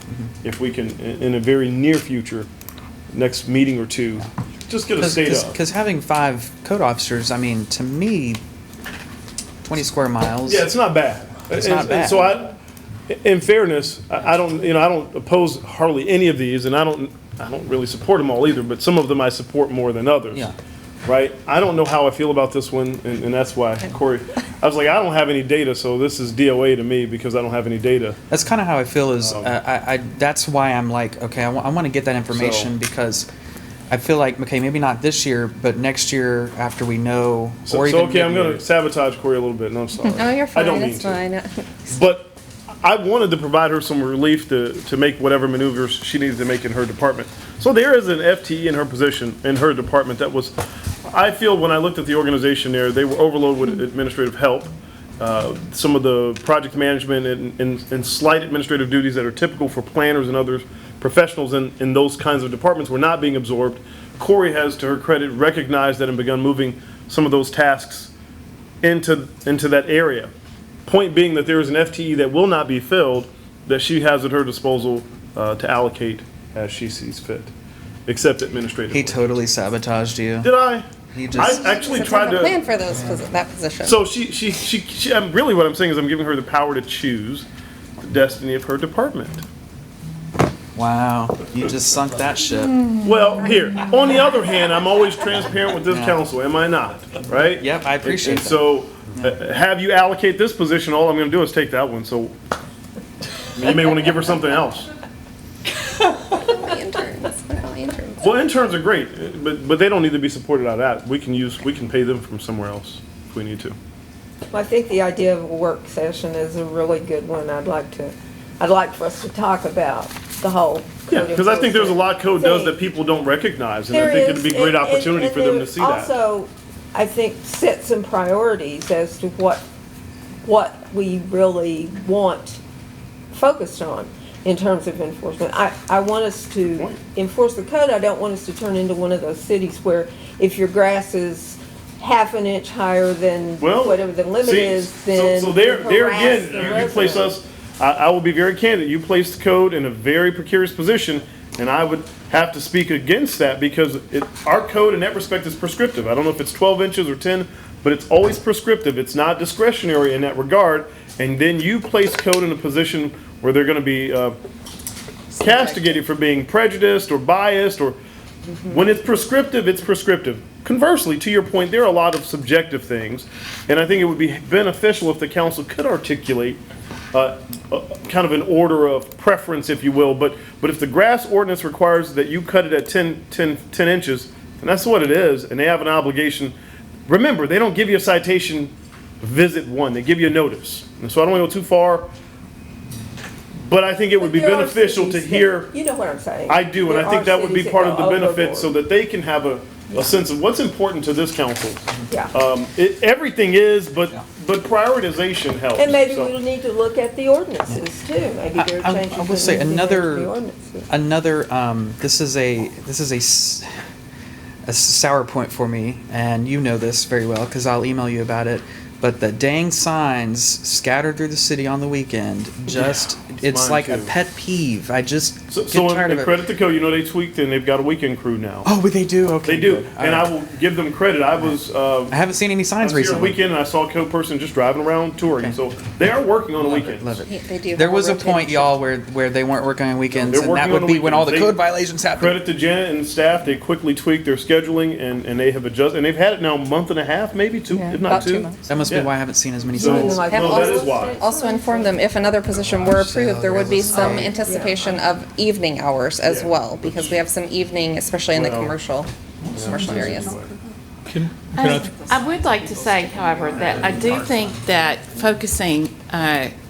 if we can, in a very near future, next meeting or two, just get a state of. Because having 5 code officers, I mean, to me, 20 square miles. Yeah, it's not bad. It's not bad. So in fairness, I don't oppose hardly any of these, and I don't really support them all either, but some of them I support more than others. Yeah. Right? I don't know how I feel about this one, and that's why, Corey, I was like, I don't have any data, so this is DOA to me because I don't have any data. That's kind of how I feel. That's why I'm like, okay, I want to get that information, because I feel like, okay, maybe not this year, but next year after we know. So or even okay, I'm mid-year. going to sabotage Corey a little bit, and I'm sorry. No, you're fine. I don't mean It's to. fine. But I wanted to provide her some relief to make whatever maneuvers she needed to make in her department. So there is an FTE in her position, in her department, that was, I feel when I looked at the organization there, they were overloaded with administrative help. Some of the project management and slight administrative duties that are typical for planners and other professionals in those kinds of departments were not being absorbed. Corey has, to her credit, recognized that and begun moving some of those tasks into that area. Point being that there is an FTE that will not be filled that she has at her disposal to allocate as she sees fit, except administratively. He totally sabotaged you. Did I? He just. I actually Doesn't tried have a to. plan for that position. So she really what I'm saying is I'm giving her the power to choose the destiny of her department. Wow, you just sunk that ship. Well, here, on the other hand, I'm always transparent with this council, am I not? Right? Yep, I appreciate And that. so, have you allocate this position, all I'm gonna do is take that one, so you may wanna give her something else. Interns. Well, interns are great, but they don't need to be supported out of that. We can pay them from somewhere else if we need to. Well, I think the idea of a work session is a really good one. I'd like for us to talk about the whole. Yeah, because I think there's a lot code does that people don't recognize, and I think it'd be a great opportunity for them to see that. Also, I think set some priorities as to what we really want focused on in terms of enforcement. I want us to enforce the code. I don't want us to turn into one of those cities where if your grass is half an inch higher than whatever the limit is, then so there harass again, the you place residents. us. I will be very candid. You placed the code in a very precarious position, and I would have to speak against that because our code in that respect is prescriptive. I don't know if it's 12 inches or 10, but it's always prescriptive. It's not discretionary in that regard. And then you place code in a position where they're going to be castigated for being prejudiced or biased, or when it's prescriptive, it's prescriptive. Conversely, to your point, there are a lot of subjective things, and I think it would be beneficial if the council could articulate kind of an order of preference, if you will. But if the grass ordinance requires that you cut it at 10 inches, and that's what it is, and they have an obligation. Remember, they don't give you a citation visit one, they give you a notice. And so I don't want to go too far, but I think it would be beneficial to hear. You know what I'm saying? I do, and There I think are that would be cities part that of the go benefit overboard. so that they can have a sense of what's important to this council. Yeah. Everything is, but prioritization helps. And maybe So- we'll need to look at the ordinances too. Maybe there are changes. I will that say need to be made to the another, ordinances. this is a sour point for me, and you know this very well because I'll email you about it. But the dang signs scattered through the city on the weekend, just, it's mine like a too. pet peeve. I just So get tired in of it. credit to code, they tweaked and they've got a weekend crew now. Oh, but they do? Okay. They do, good. All and right. I will give them credit. I haven't seen any signs I was here recently. weekend and I saw a code person just driving around touring, so they are working on the weekends. Love it. They do. There have was a rotating point, y'all, where they weren't working on weekends, They're and working that on would the be when all the weekends. code violations happen. Credit to Janet and staff, they quickly tweaked their scheduling and they have adjusted, and they've had it now a month and a half, maybe two, if not about 2 two. months. That must be Yeah. why I haven't seen as many So- signs. No, Have that is why. also informed them if another position were approved, there would be some anticipation of evening hours as well, because we have some evening, especially in the Well, commercial areas. I would like to say, however, that I do think that focusing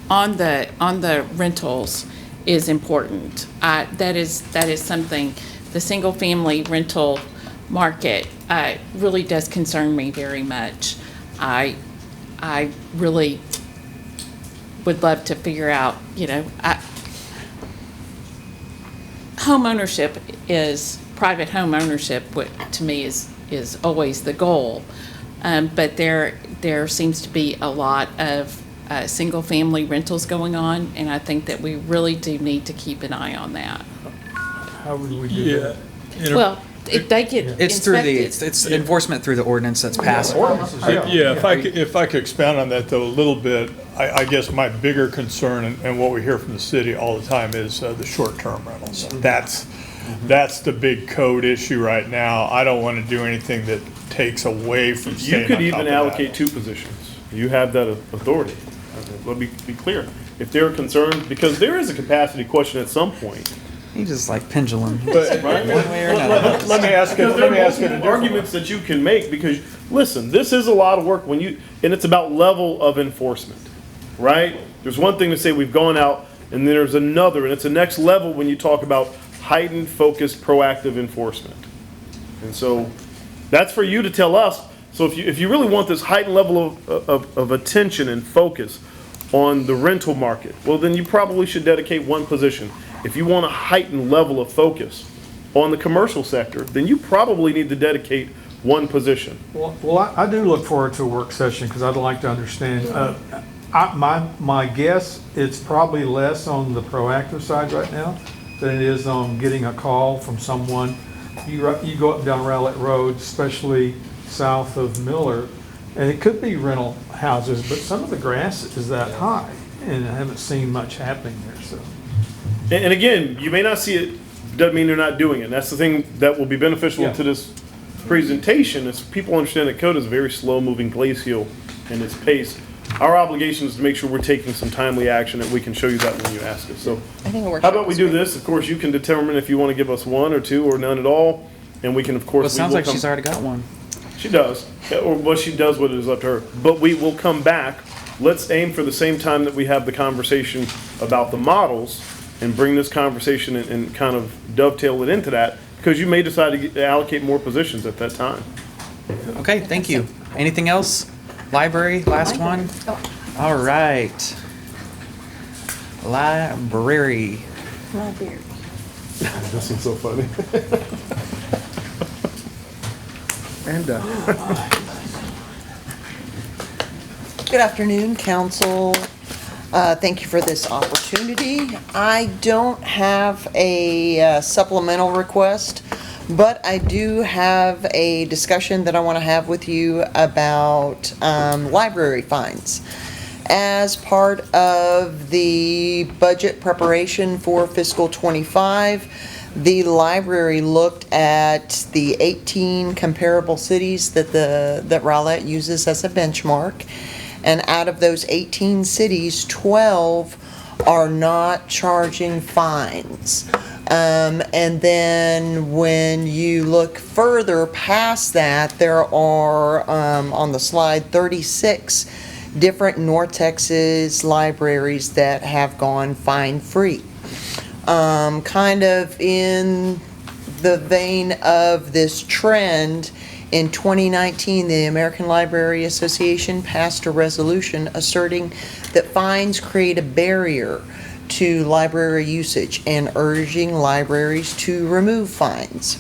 on the rentals is important. That is something, the single-family rental market really does concern me very much. I really would love to figure out, home ownership private home ownership, to me is always the goal. But there seems to be a lot of single-family rentals going on, and I think that we really do need to keep an eye on that. How would we do that? Well, if they get It's through inspected. it's enforcement through the ordinance that's passed. Yeah, if I could expound on that though a little bit, I guess my bigger concern and what we hear from the city all the time is the short-term rentals. That's the big code issue right now. I don't want to do anything that takes away from You staying could on top even of that. allocate 2 positions. You have that authority. Let me be clear. If they're concerned, because there is a capacity question at some point. You just like pendulum. Right? One way or another. Let me ask you. Because Let me there are ask you multiple arguments that you can make because listen, this is a lot of work and it's about level of enforcement, right? There's one thing to say we've gone out, and then there's another, and it's the next level when you talk about heightened, focused, proactive enforcement. And so that's for you to tell us. So if you really want this heightened level of attention and focus on the rental market, well, then you probably should dedicate 1 position. If you want a heightened level of focus on the commercial sector, then you probably need to dedicate 1 position. Well, I do look forward to a work session because I'd like to understand. My guess, it's probably less on the proactive side right now than it is on getting a call from someone. You go up and down Rowlett Road, especially south of Miller, and it could be rental houses, but some of the grass is that high, and I haven't seen much happening there, so. And again, you may not see it, doesn't mean they're not doing it. That's the thing that will be beneficial Yeah. to this presentation is people understand that code is a very slow-moving glacial in its pace. Our obligation is to make sure we're taking some timely action, and we can show you that when you ask us. So I think a how workshop about we is do great. this? Of course, you can determine if you want to give us 1 or 2 or none at all, and we can, of course. Well, it sounds we will like she's already got one. She does, or well, she does what is up to her. But we will come back. Let's aim for the same time that we have the conversation about the models and bring this conversation and kind of dovetail it into that, because you may decide to allocate more positions at that time. Okay, thank you. Anything else? Library, last one? All right. Library. This is so funny. And Good afternoon, council. Thank you for this opportunity. I don't have a supplemental request, but I do have a discussion that I want to have with you about library fines. As part of the budget preparation for fiscal '25, the library looked at the 18 comparable cities that Rowlett uses as a benchmark. And out of those 18 cities, 12 are not charging fines. And then when you look further past that, there are, on the slide, 36 different North Texas libraries that have gone fine-free. Kind of in the vein of this trend, in 2019, the American Library Association passed a resolution asserting that fines create a barrier to library usage and urging libraries to remove fines.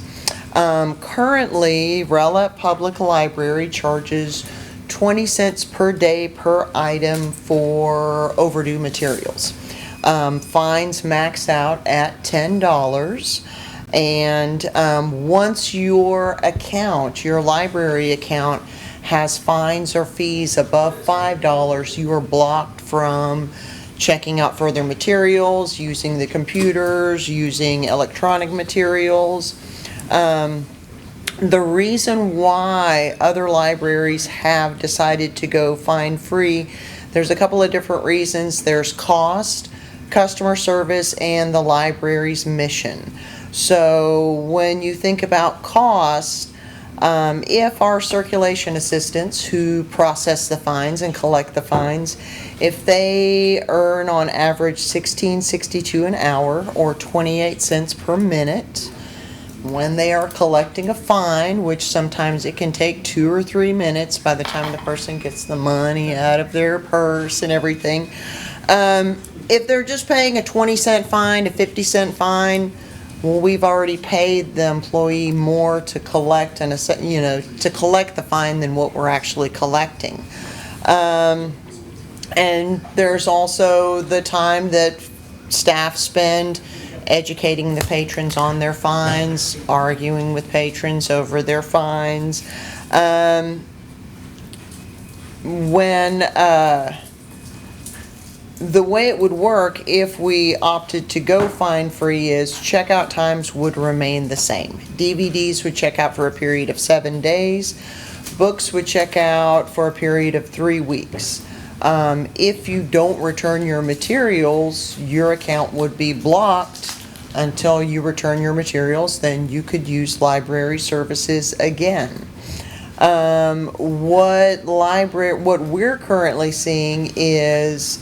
Currently, Rowlett Public Library charges 20 cents per day per item for overdue materials. Fines max out at $10. And once your library account, has fines or fees above $5, you are blocked from checking out further materials, using the computers, using electronic materials. The reason why other libraries have decided to go fine-free, there's a couple of different reasons. There's cost, customer service, and the library's mission. So when you think about cost, if our circulation assistants who process the fines and collect the fines, if they earn on average $16.62 an hour or 28 cents per minute, when they are collecting a fine, which sometimes it can take 2 or 3 minutes by the time the person gets the money out of their purse and everything, if they're just paying a 20-cent fine, a 50-cent fine, well, we've already paid the employee more to collect to collect the fine than what we're actually collecting. And there's also the time that staff spend educating the patrons on their fines, arguing with patrons over their fines. The way it would work if we opted to go fine-free is checkout times would remain the same. DVDs would check out for a period of 7 days. Books would check out for a period of 3 weeks. If you don't return your materials, your account would be blocked until you return your materials. Then you could use library services again. What we're currently seeing is,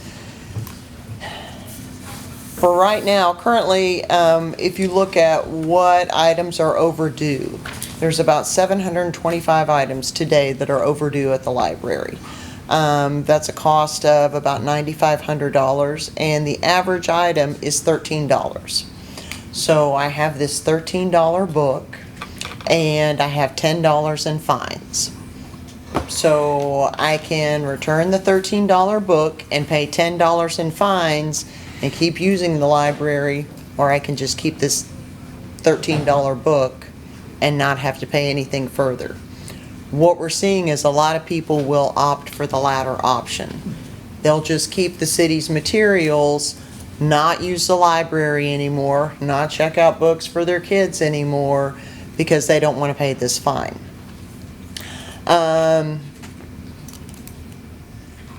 for right now, currently, if you look at what items are overdue, there's about 725 items today that are overdue at the library. That's a cost of about $9,500, and the average item is $13. So I have this $13 book, and I have $10 in fines. So I can return the $13 book and pay $10 in fines and keep using the library, or I can just keep this $13 book and not have to pay anything further. What we're seeing is a lot of people will opt for the latter option. They'll just keep the city's materials, not use the library anymore, not check out books for their kids anymore, because they don't want to pay this fine.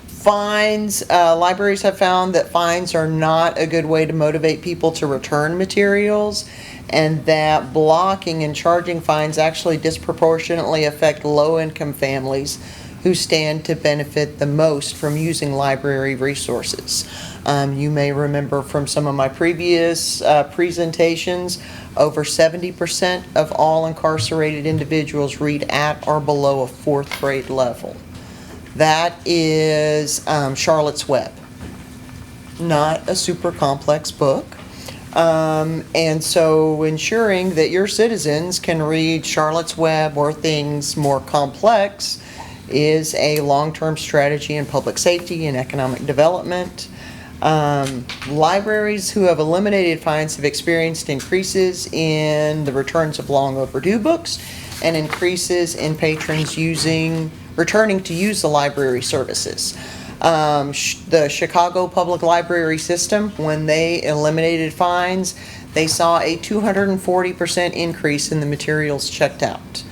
Fines, libraries have found that fines are not a good way to motivate people to return materials, and that blocking and charging fines actually disproportionately affect low-income families who stand to benefit the most from using library resources. You may remember from some of my previous presentations, over 70% of all incarcerated individuals read at or below a 4th grade level. That is Charlotte's Web. Not a super complex book. And so ensuring that your citizens can read Charlotte's Web or things more complex is a long-term strategy in public safety and economic development. Libraries who have eliminated fines have experienced increases in the returns of long overdue books and increases in patrons returning to use the library services. The Chicago Public Library System, when they eliminated fines, they saw a 240% increase in the materials checked out.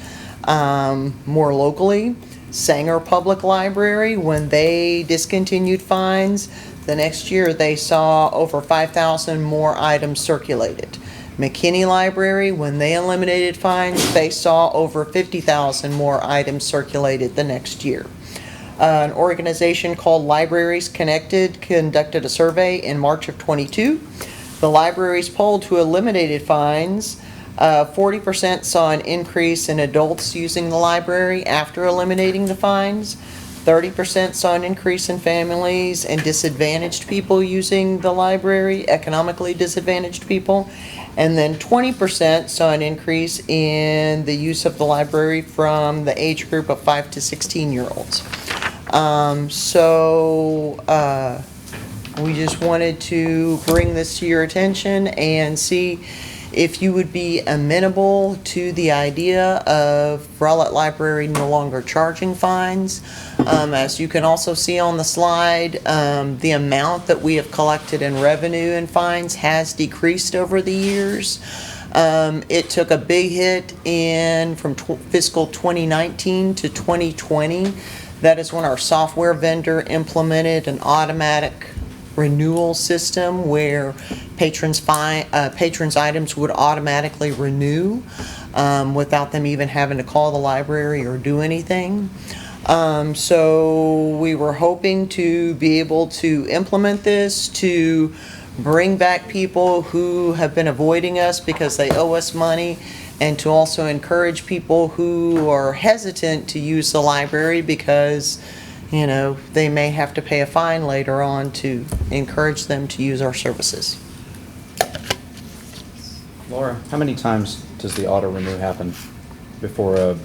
More locally, Sanger Public Library, when they discontinued fines, the next year they saw over 5,000 more items circulated. McKinney Library, when they eliminated fines, they saw over 50,000 more items circulated the next year. An organization called Libraries Connected conducted a survey in March of '22. The libraries polled who eliminated fines, 40% saw an increase in adults using the library after eliminating the fines. 30% saw an increase in families and disadvantaged people using the library, economically disadvantaged people. And then 20% saw an increase in the use of the library from the age group of 5 to 16-year-olds. We just wanted to bring this to your attention and see if you would be amenable to the idea of Rowlett Library no longer charging fines. As you can also see on the slide, the amount that we have collected in revenue and fines has decreased over the years. It took a big hit from fiscal 2019 to 2020. That is when our software vendor implemented an automatic renewal system where patrons' items would automatically renew without them even having to call the library or do anything. So we were hoping to be able to implement this to bring back people who have been avoiding us because they owe us money, and to also encourage people who are hesitant to use the library because they may have to pay a fine later on, to encourage them to use our services. Laura, how many times does the auto renew happen before a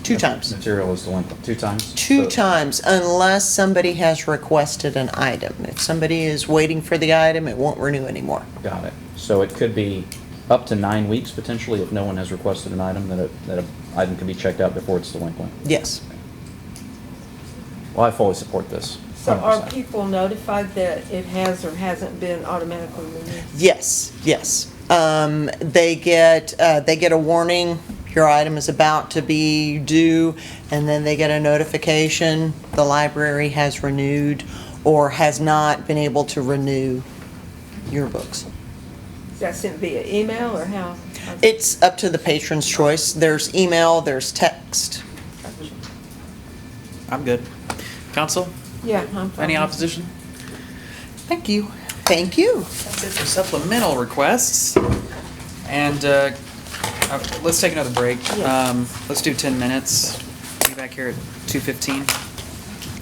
2 times. Material is delinquent? 2 times? 2 times, unless somebody has requested an item. If somebody is waiting for the item, it won't renew anymore. Got it. So it could be up to 9 weeks potentially if no one has requested an item, that an item can be checked out before it's delinquent? Yes. Well, I fully support this. So are 100%. people notified that it has or hasn't been automatically renewed? Yes. They get a warning, your item is about to be due, and then they get a notification the library has renewed or has not been able to renew your books. Is that sent via email or how? It's up to the patron's choice. There's email, there's text. I'm good. Council? Yeah, I'm fine. Any opposition? Thank you. Thank you. That's it for supplemental requests. And let's take another break. Let's do 10 minutes. Be back here at 2:15.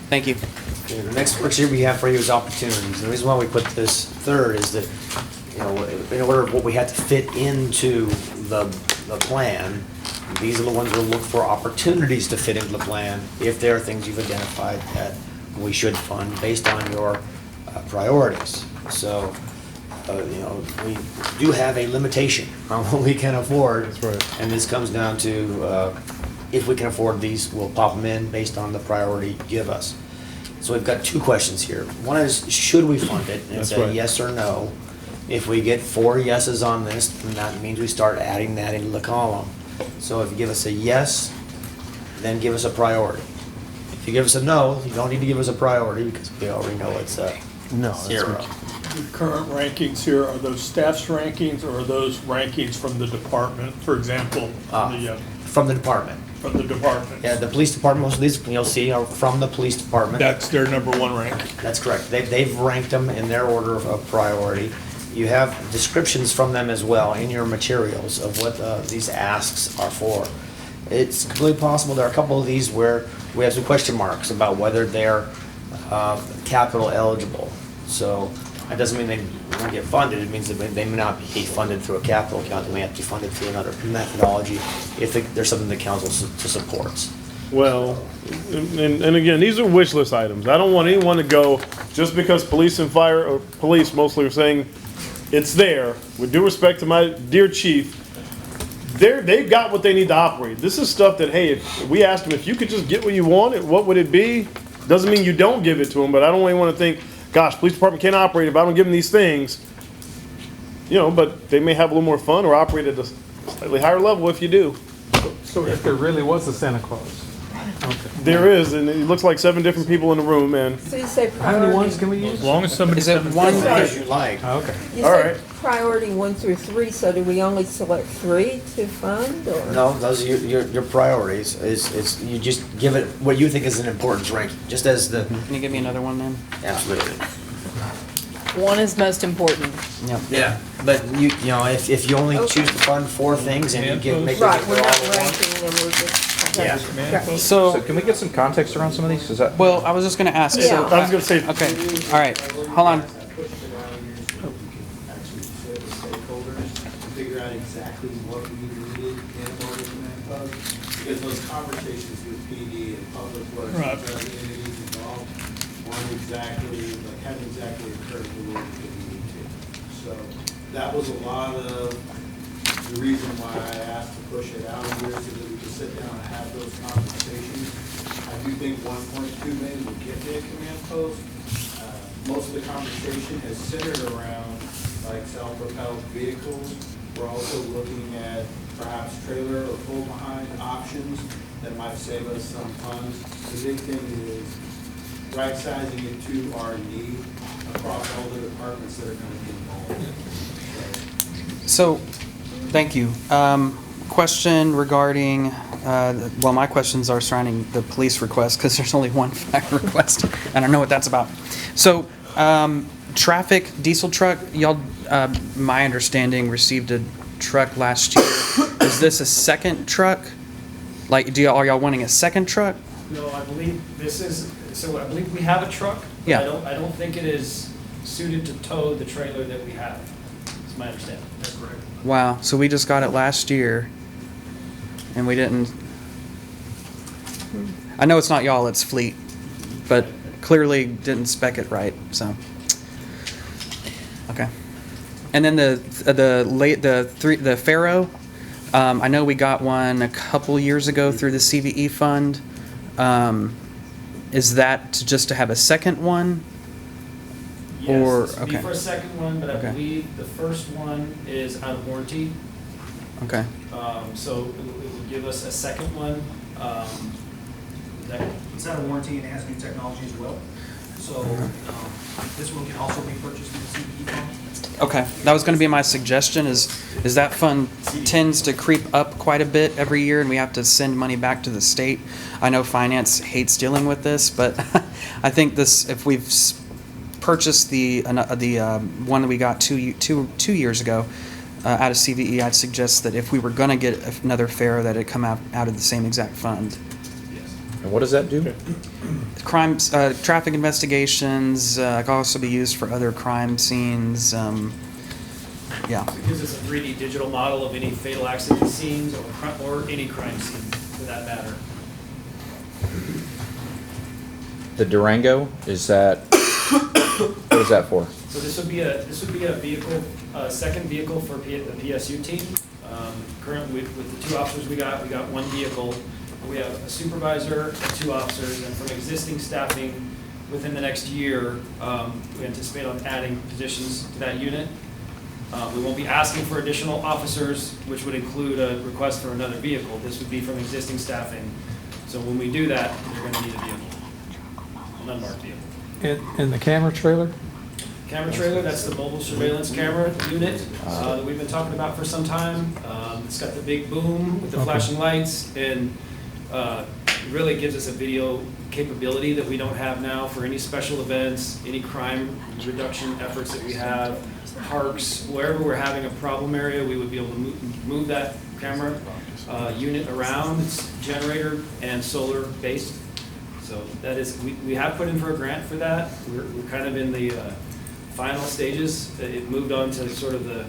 Thank you. Okay, the next worksheet we have for you is opportunities. The reason why we put this third is that, in order of what we had to fit into the plan, these are the ones we'll look for opportunities to fit into the plan if there are things you've identified that we should fund based on your priorities. So, we do have a limitation on what we can afford. That's right. And this comes down to, if we can afford these, we'll pop them in based on the priority you give us. So we've got 2 questions here. One is, should we fund it? And That's it's a right. yes or no. If we get 4 yeses on this, then that means we start adding that into the column. So if you give us a yes, then give us a priority. If you give us a no, you don't need to give us a priority because we already know it's a zero. The current rankings here, are those staff's rankings or are those rankings from the department? For example, From the department. from the department? Yeah, the police department, most of these you'll see are from the police department. That's their number 1 ranking. That's correct. They've ranked them in their order of priority. You have descriptions from them as well in your materials of what these asks are for. It's completely possible there are a couple of these where we have some question marks about whether they're capital eligible. So that doesn't mean they won't get funded. It means that they may not be funded through a capital account. They may have to be funded through another methodology if there's something the council supports. Well, and again, these are wish list items. I don't want anyone to go, just because police and fire, or police mostly are saying it's there, with due respect to my dear chief, they've got what they need to operate. This is stuff that, hey, if we asked them, if you could just get what you wanted, what would it be? Doesn't mean you don't give it to them, but I don't really want to think, gosh, police department can't operate if I don't give them these things. You know, but they may have a little more fun or operate at a slightly higher level if you do. So if there really was a Santa Claus. Okay. There is, and it looks like 7 different people in the room, man. So you say How many ones priority, can we use? As long as somebody. Is it one? As you like. Okay. you All say right. priority 1 through 3, so do we only select 3 to fund, or? No, those are your priorities. Is you just give it what you think is an importance ranking, just as the. Can you give me another one then? Absolutely. One is most important. Yep. Yeah, but you know, if you only choose to fund 4 things and you make Right, it we're all not at once. ranking them, we're just. Yeah. Okay. So can we get some context around some of these? Is that? Well, I was just gonna ask. Yeah. So, I was gonna say, okay. All right. Hold on. Figure out exactly what we needed in order to manpower, because those conversations with PD and public works, Right. and other entities involved, haven't exactly occurred the way that we need to. So that was a lot of the reason why I asked to push it out a year, so that we could sit down and have those conversations. I do think 1.2 million will get me a command post. Most of the conversation has centered around like self-propelled vehicles. We're also looking at perhaps trailer or pull-behind options that might save us some funds. The big thing is right-sizing it to our need across all the departments that are going to be involved. So, thank you. Question regarding, well, my questions are surrounding the police request, because there's only one fire request. I don't know what that's about. So, traffic, diesel truck, y'all, my understanding, received a truck last year. Is this a second truck? Like, are y'all wanting a second truck? No, I believe this is, so I believe we have a truck. But Yeah. I don't think it is suited to tow the trailer that we have. That's my understanding. That's correct. Wow, so we just got it last year, and we didn't. I know it's not y'all, it's Fleet, but clearly didn't spec it right, so. Okay. And then the Faro, I know we got one a couple years ago through the CVE fund. Is that just to have a second one? Or, Yes, this would be okay. for a second one, but I Okay. believe the first one is out of warranty. Okay. So it would give us a second one. It's out of warranty and it has new technology as well. So this one can also be purchased through the CPE fund. Okay, that was gonna be my suggestion, is that fund tends to creep up quite a bit every year, and we have to send money back to the state. I know finance hates dealing with this, but I think this, if we've purchased the one that we got two years ago out of CVE, I'd suggest that if we were gonna get another Faro, that it come out of the same exact fund. And what does that do? Crimes, traffic investigations, can also be used for other crime scenes, yeah. It gives us a 3D digital model of any fatal accident scenes or any crime scene for that matter. The Durango, is that, what is that for? So this would be a vehicle, second vehicle for the PSU team. Currently, with the 2 officers we got 1 vehicle. We have a supervisor and 2 officers, and from existing staffing within the next year, we anticipate on adding positions to that unit. We won't be asking for additional officers, which would include a request for another vehicle. This would be from existing staffing. So when we do that, you're going to need a vehicle, an unmarked vehicle. And the camera trailer? Camera trailer, that's the mobile surveillance camera unit that we've been talking about for some time. It's got the big boom with the flashing lights, and it really gives us a video capability that we don't have now for any special events, any crime reduction efforts that we have, parks, wherever we're having a problem area, we would be able to move that camera unit around. It's generator and solar based. So that is, we have put in for a grant for that. We're kind of in the final stages. It moved on to sort of the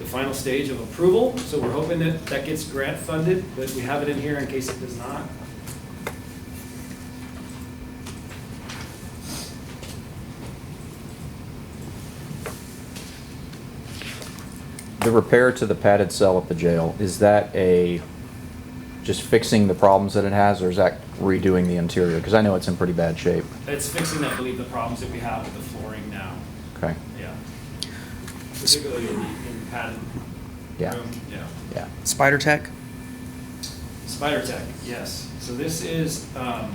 final stage of approval. So we're hoping that that gets grant funded, but we have it in here in case it does not. the repair to the padded cell at the jail, is that just fixing the problems that it has, or is that redoing the interior? Because I know it's in pretty bad shape. It's fixing, I believe, the problems that we have with the flooring now. Okay. Yeah. Particularly in the padded Yeah. room. Yeah. Yeah. Spider Tech? Spider Tech, yes. So this is a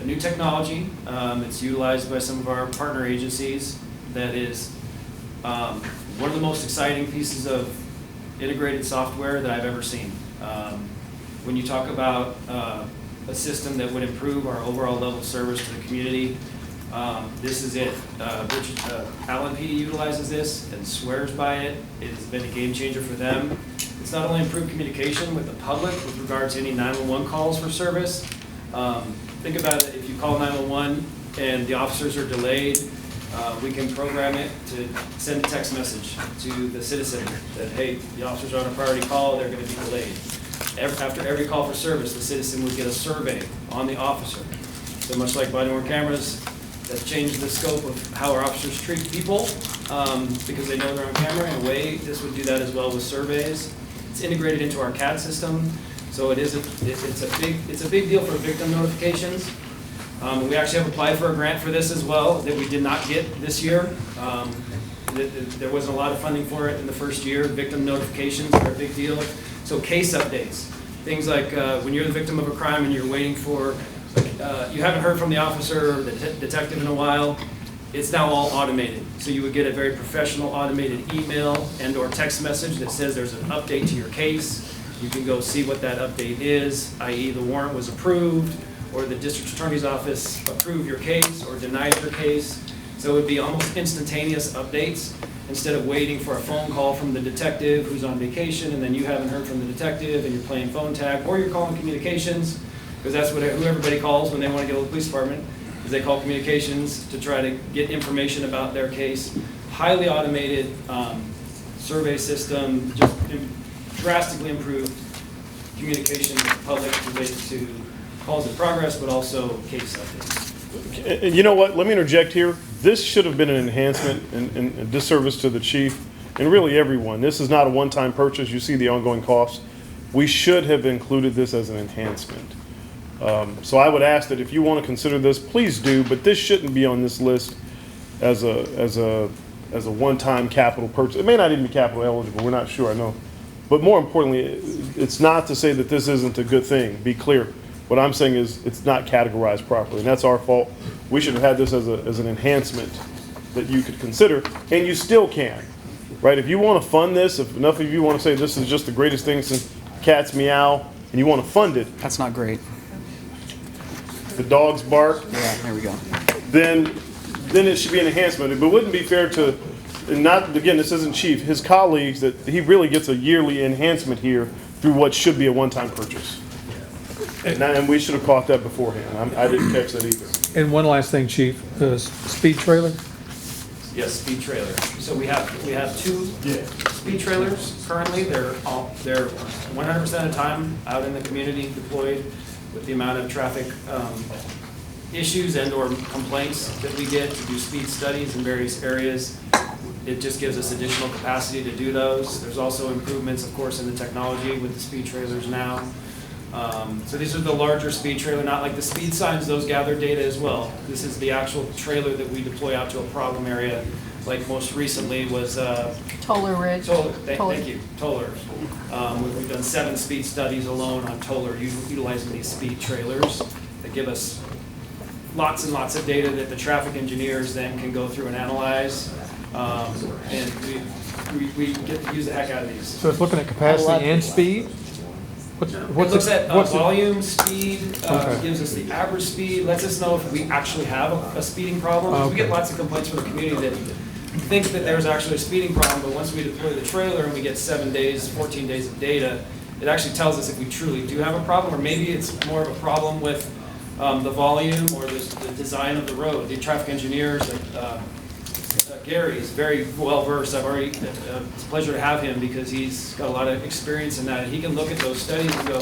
new technology. It's utilized by some of our partner agencies. That is one of the most exciting pieces of integrated software that I've ever seen. When you talk about a system that would improve our overall level of service to the community, this is it. Allen PD utilizes this and swears by it. It has been a game changer for them. It's not only improved communication with the public with regard to any 911 calls for service. Think about it, if you call 911 and the officers are delayed, we can program it to send a text message to the citizen that, hey, the officers are on a priority call, they're going to be delayed. After every call for service, the citizen would get a survey on the officer. So much like body-worn cameras, that's changed the scope of how our officers treat people because they know they're on camera. In a way, this would do that as well with surveys. It's integrated into our CAD system, so it's a big deal for victim notifications. We actually have applied for a grant for this as well that we did not get this year. There wasn't a lot of funding for it in the first year. Victim notifications are a big deal. So case updates, things like when you're the victim of a crime and you're waiting for, you haven't heard from the officer or the detective in a while, it's now all automated. So you would get a very professional automated email and or text message that says there's an update to your case. You can go see what that update is, i.e. the warrant was approved, or the district attorney's office approved your case or denied your case. So it would be almost instantaneous updates instead of waiting for a phone call from the detective who's on vacation and then you haven't heard from the detective and you're playing phone tag, or you're calling communications, because that's who everybody calls when they want to get to the police department, is they call communications to try to get information about their case. Highly automated survey system, just drastically improved communication with the public related to calls in progress, but also case updates. You know what? Let me interject here. This should have been an enhancement and a disservice to the chief and really everyone. This is not a one-time purchase. You see the ongoing costs. We should have included this as an enhancement. So I would ask that if you want to consider this, please do, but this shouldn't be on this list as a one-time capital purchase. It may not even be capital eligible. We're not sure, I know. But more importantly, it's not to say that this isn't a good thing. Be clear. What I'm saying is it's not categorized properly, and that's our fault. We should have had this as an enhancement that you could consider, and you still can, right? If you want to fund this, if enough of you want to say this is just the greatest thing since Cat's Meow, and you want to fund it. That's not great. The dogs bark. Yeah, there we go. Then it should be an enhancement. But it wouldn't be fair to, and not, again, this isn't chief, his colleagues, that he really gets a yearly enhancement here through what should be a one-time purchase. And we should have caught that beforehand. I didn't catch that either. And one last thing, Chief, speed trailer? Yes, speed trailer. So we have two speed trailers currently. They're 100% of the time out in the community deployed with the amount of traffic issues and or complaints that we get to do speed studies in various areas. It just gives us additional capacity to do those. There's also improvements, of course, in the technology with the speed trailers now. So these are the larger speed trailer, not like the speed signs, those gather data as well. This is the actual trailer that we deploy out to a problem area, like most recently was Toller Ridge. Thank you, Toller. We've done 7 speed studies alone on Toller utilizing these speed trailers that give us lots and lots of data that the traffic engineers then can go through and analyze. And we get to use the heck out of these. So it's looking at capacity and speed? It looks at volume, speed, gives us the average speed, lets us know if we actually have a speeding problem. We get lots of complaints from the community that think that there's actually a speeding problem, but once we deploy the trailer and we get 7 days, 14 days of data, it actually tells us if we truly do have a problem, or maybe it's more of a problem with the volume or the design of the road. The traffic engineers, Gary is very well versed. It's a pleasure to have him because he's got a lot of experience in that. And he can look at those studies and go,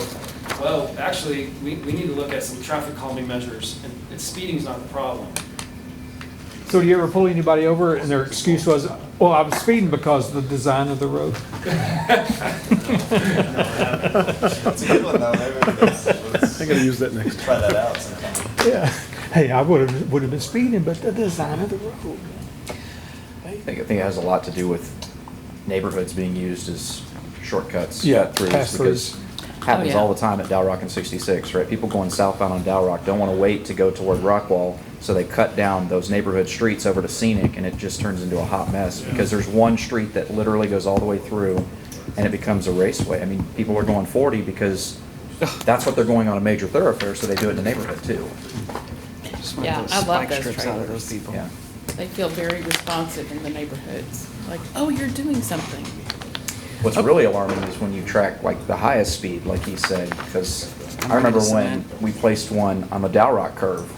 well, actually, we need to look at some traffic calming measures, and speeding's not the problem. So do you ever pull anybody over and their excuse was, well, I was speeding because of the design of the road? That's a good one, though. Maybe I gotta use that next. try that out sometime. Yeah. Hey, I would have been speeding, but the design of the road. I think it has a lot to do with neighborhoods being used as shortcuts, Yeah, cut-throughs, pass-throughs. because happens yeah. all the time at Dow Rock and 66, right? People going southbound on Dow Rock don't want to wait to go toward Rockwall, so they cut down those neighborhood streets over to Scenic, and it just turns into a hot mess, because there's one street that literally goes all the way through, and it becomes a raceway. I mean, people are going 40 because that's what they're going on a major thoroughfare, so they do it in the neighborhood too. Just want Yeah, those I love spike those strips out of trailers. those people. Yeah. They feel very responsive in the neighborhoods. Like, oh, you're doing something. What's really alarming is when you track like the highest speed, like he said, because I'm I remember ready to when cement. we placed one on the Dow Rock curve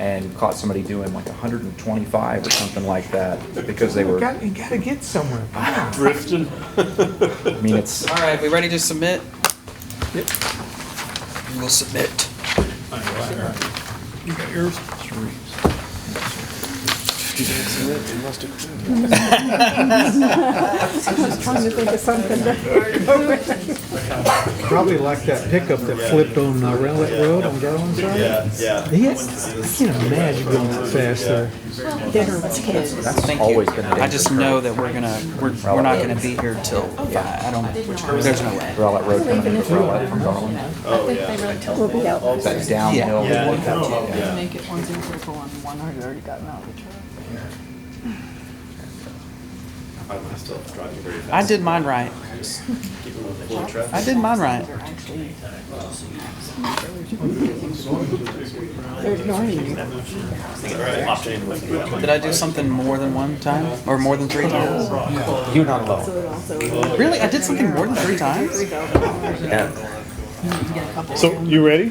and caught somebody doing like 125 or something like that because they were, You gotta get somewhere. Drifting. I mean, it's, All right, we ready to submit? Yep. We will submit. You got yours? I was trying to think of something. Probably like that pickup that flipped on Rowlett Road on Garland's Road. Yeah. I can't imagine going that fast there. Dinner with kids. that's Thank always you. been a I just danger know curve. that we're not gonna be here till, I don't, there's no way. Rowlett Road coming into Rowlett from Garland. Oh, yeah. We'll be out. That downhill. Yeah. Make it one's in circle and one had already gotten out of the truck. I still drive very fast. I did mine right. Just keep it with the flow of traffic. I did mine right. They're ignoring you. Did I do something more than one time? Or more than 3 times? You're not alone. Really? I did something more than 3 times? So, you ready?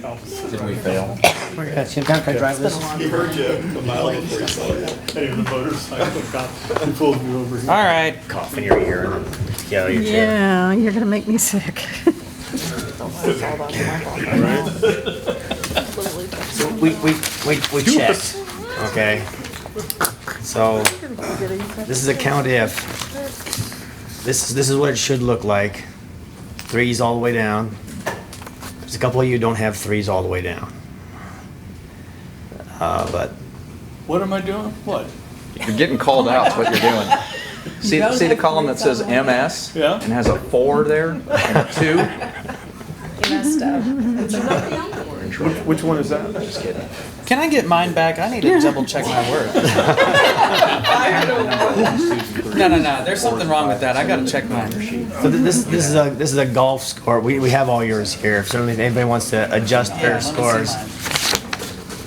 Did we fail? Can I drive this? He heard you a mile before he saw you. Hey, the motorcycle cop, he pulled you over here. All right. Cough in your ear and then yell at your chair. Yeah, you're gonna make me sick. We checked, okay? So, this is a count if. This is what it should look like. 3s all the way down. There's a couple of you don't have 3s all the way down. But What am I doing? What? You're getting called out, is what you're doing. See the column that says MS? Yeah. And has a 4 there and a 2? You messed up. Which one is that? Just kidding. Can I get mine back? I need to double check my work. No. There's something wrong with that. I gotta check mine. So this is a golf score. We have all yours here. Certainly, if anybody wants to adjust their scores.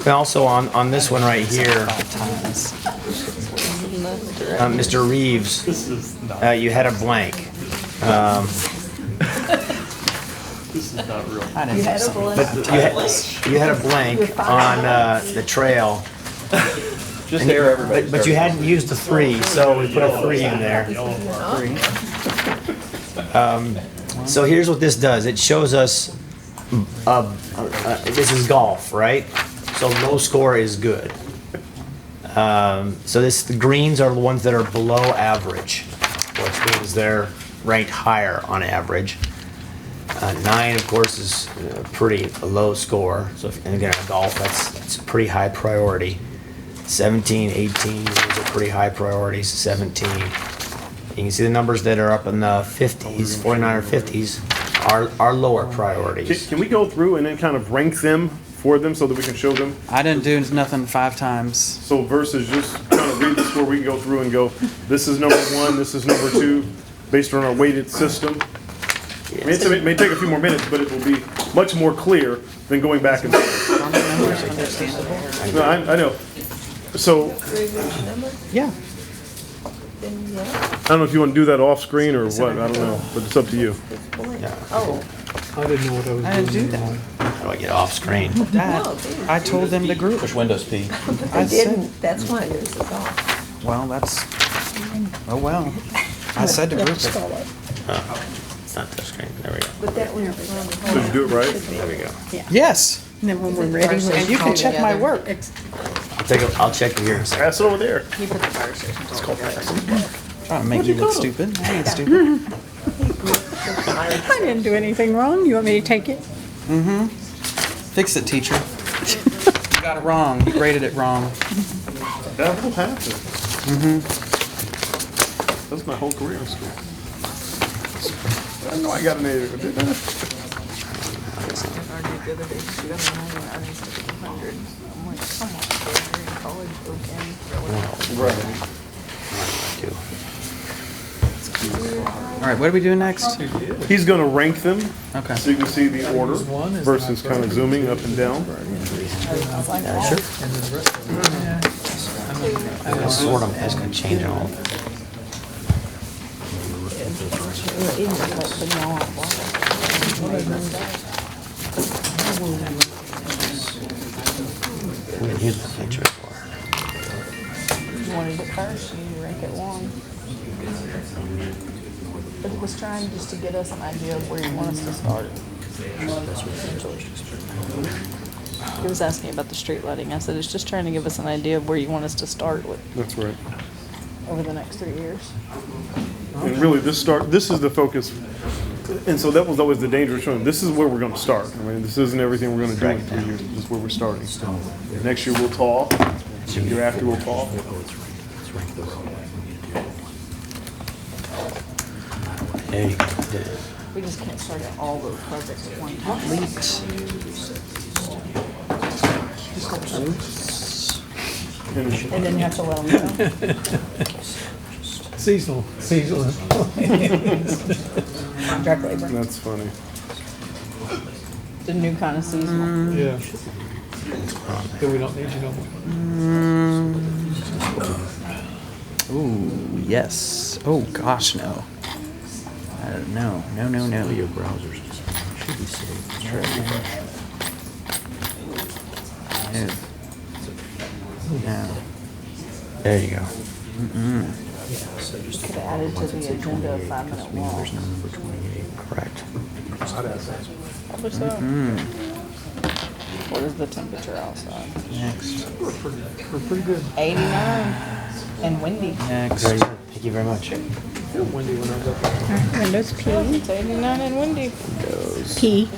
And also on this one right here, Mr. Reeves, you had a blank. This is not real. I didn't do something. But you had a blank on the trail. Just there, everybody. But you hadn't used the 3, so we put a 3 in there. So here's what this does. It shows us, this is golf, right? So low score is good. So the greens are the ones that are below average, which means they're ranked higher on average. 9, of course, is a pretty low score. So, and again, golf, that's a pretty high priority. 17, 18, those are pretty high priorities. 17. You can see the numbers that are up in the 50s, 49 or 50s, are lower priorities. Can we go through and then kind of rank them for them so that we can show them? I didn't do nothing 5 times. So versus just kind of read the score, we can go through and go, this is number 1, this is number 2, based on our weighted system. I mean, it may take a few more minutes, but it will be much more clear than going back and forth. No, I know. So, Yeah. I don't know if you want to do that off screen or what, I don't know, but it's up to you. Oh, I didn't know what I was doing. I didn't do that. How do I get off screen? Dad, I told them to group. Push Windows P. I I said, didn't, that's why this is off. well, that's, oh well. I said to group it. It's not touch screen. There we go. But that one. Did you do it right? There we go. Yes, And then when we're ready, and you can check my work. I'll check it here. Pass it over there. You put the fire station. It's called Trying to make me look stupid. I ain't stupid. I didn't do anything wrong. You want me to take it? Mm-hmm. Fix it, teacher. You got it wrong. You graded it wrong. That will happen. Mm-hmm. That's my whole career in school. I know I got an A, didn't I? All right, what are we doing next? He's going to rank them. Okay. So you can see the order versus kind of zooming up and down. Sort them, that's gonna change it all. We can use the picture for. You wanted it first, you rank it one. But it was trying just to get us an idea of where you want us to start. He was asking about the street lighting. I said, it's just trying to give us an idea of where you want us to start with That's right. over the next 3 years. And really, this is the focus. And so that was always the dangerous one. This is where we're going to start. I mean, this isn't everything we're going to do in 3 years. This is where we're starting. Next year we'll talk. The year after we'll talk. There you go. We just can't start at all those projects at one time. And then you have to let them go. Seasonal. Contract labor. That's funny. The new kind of seasonal. Yeah. Then we don't need you no more. Ooh, yes. Oh, gosh, no. No. Your browsers should be saved. No. There you go. Could have added to the agenda a 5-minute walk. Correct. Probably so. What is the temperature outside? Next. We're pretty good. 89 and windy. Next. Very good. Thank you very much. Windy when I was up there. Windows P. It's 89 and windy. P.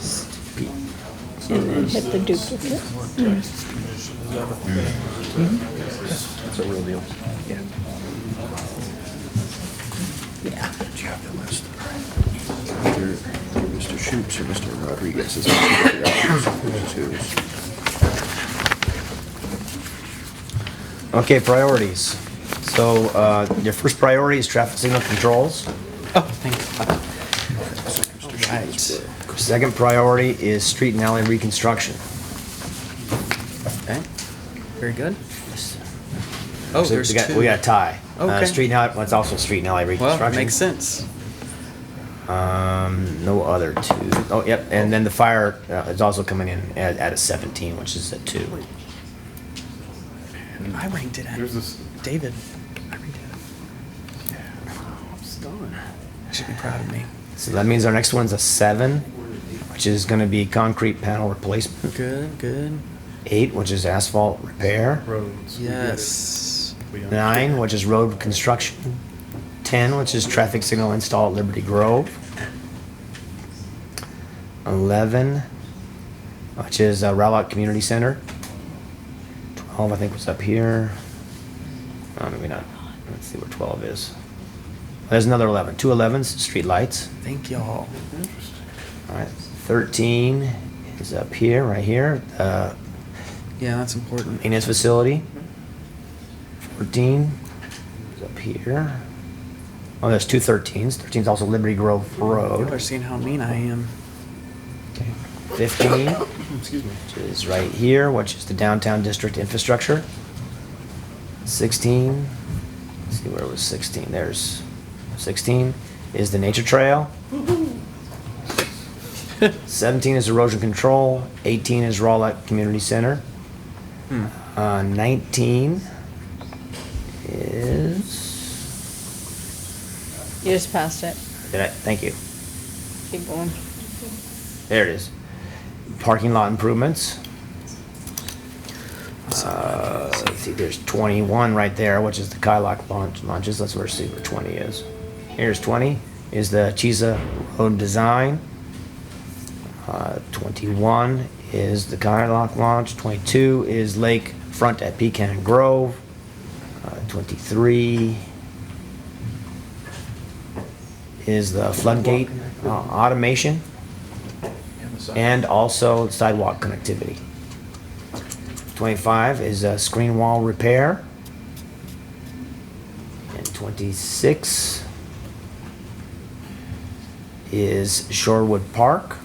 And then hit the duplicate. That's a real deal. Yeah. Do you have the list? Mr. Shoops or Mr. Rodriguez is Okay, priorities. So, your first priority is traffic signal controls. Oh, thank you. Right. Second priority is street and alley reconstruction. Okay. Very good. Oh, So there's two. we got a tie. Okay. Street and alley, well, it's also street and alley Well, reconstruction. that makes sense. No other two. Oh, yep, and then the fire is also coming in at a 17, which is a 2. I ranked it at There's this. David. I ranked it at. I'm stunned. You should be proud of me. So that means our next one's a 7, which is gonna be concrete panel replacement. Good. 8, which is asphalt repair. Roads. Yes. 9, which is road construction. 10, which is traffic signal install at Liberty Grove. 11, which is Rowlett Community Center. 12, I think, was up here. Maybe not. Let's see where 12 is. There's another 11. 2 11s, street lights. Thank y'all. All right. 13 is up here, right here. Yeah, that's important. Maintenance facility. 14 is up here. Oh, there's 2 13s. 13 is also Liberty Grove Y'all Road. are seeing how mean I am. 15, Excuse me. which is right here, which is the downtown district infrastructure. 16, let's see where was 16. There's 16 is the nature trail. 17 is erosion control. 18 is Rowlett Community Center. 19 is. You just passed it. Thank you. Keep going. There it is. Parking lot improvements. let's see, there's 21 right there, which is the Kylock launches. Let's see where 20 is. Here's 20 is the Chisa Road Design. 21 is the Kylock launch. 22 is Lake Front at Pecan Grove. 23 is the floodgate automation and also sidewalk connectivity. 25 is a screen wall repair. And 26 is Shorewood Park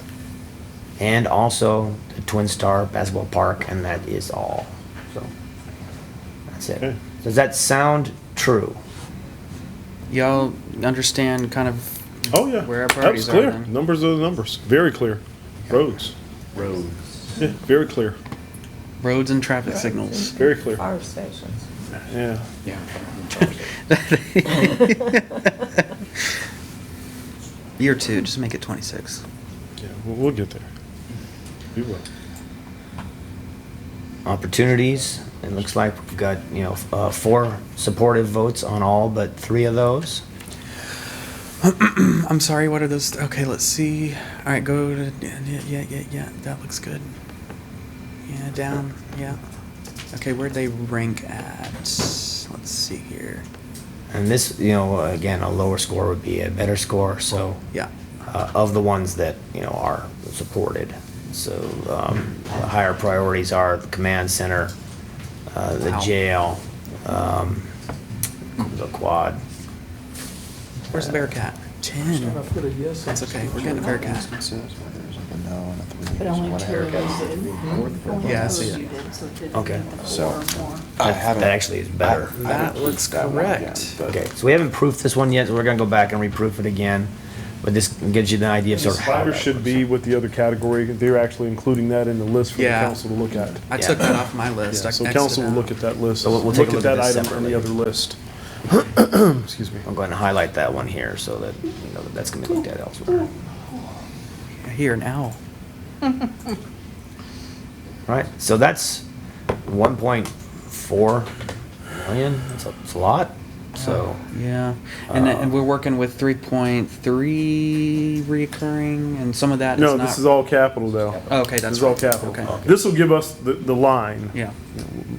and also the Twin Star Basketball Park, and that is all. So that's it. Okay. Does that sound true? Y'all understand kind of Oh, yeah. where our That priorities was are clear. then? Numbers are the numbers. Very clear. Roads. Yeah, very clear. Roads and traffic signals. Very clear. Fire stations. Yeah. Year 2, just make it 26. Yeah, we'll get there. We will. Opportunities, it looks like we've got, 4 supportive votes on all but 3 of those. I'm sorry, what are those? Okay, let's see. All right, go to, yeah, that looks good. Yeah, down, yeah. Okay, where'd they rank at? Let's see here. And this, again, a lower score would be a better score, so. Yeah. Of the ones that, are supported. So, the higher priorities are the command center, the Wow. jail, the quad. Where's the Bearcat? 10. That's okay, we're getting a Bearcat. But only 2 of those did. Yeah, I see it. Okay. So, That actually is better. That looks correct. Okay, so we haven't proofed this one yet, so we're gonna go back and reproof it again. But this gives you the idea of The sort of how spider that should works. be with the other category. They're actually including that in the list for the Yeah. council to look at. I took that off my list. Yeah, I so X'd council it will out. look at that list. So we'll take a Look look at at that this item on the separately. other list. Excuse me. I'm going to highlight that one here so that, that's gonna be looked at elsewhere. Here, an owl. Right, so that's 1.4 million, that's a lot, so. Yeah, and we're working with 3.3 recurring, and some of that is No, not. this is all capital now. Oh, okay, This that's is all right. capital. Okay. This will give us the line. Yeah.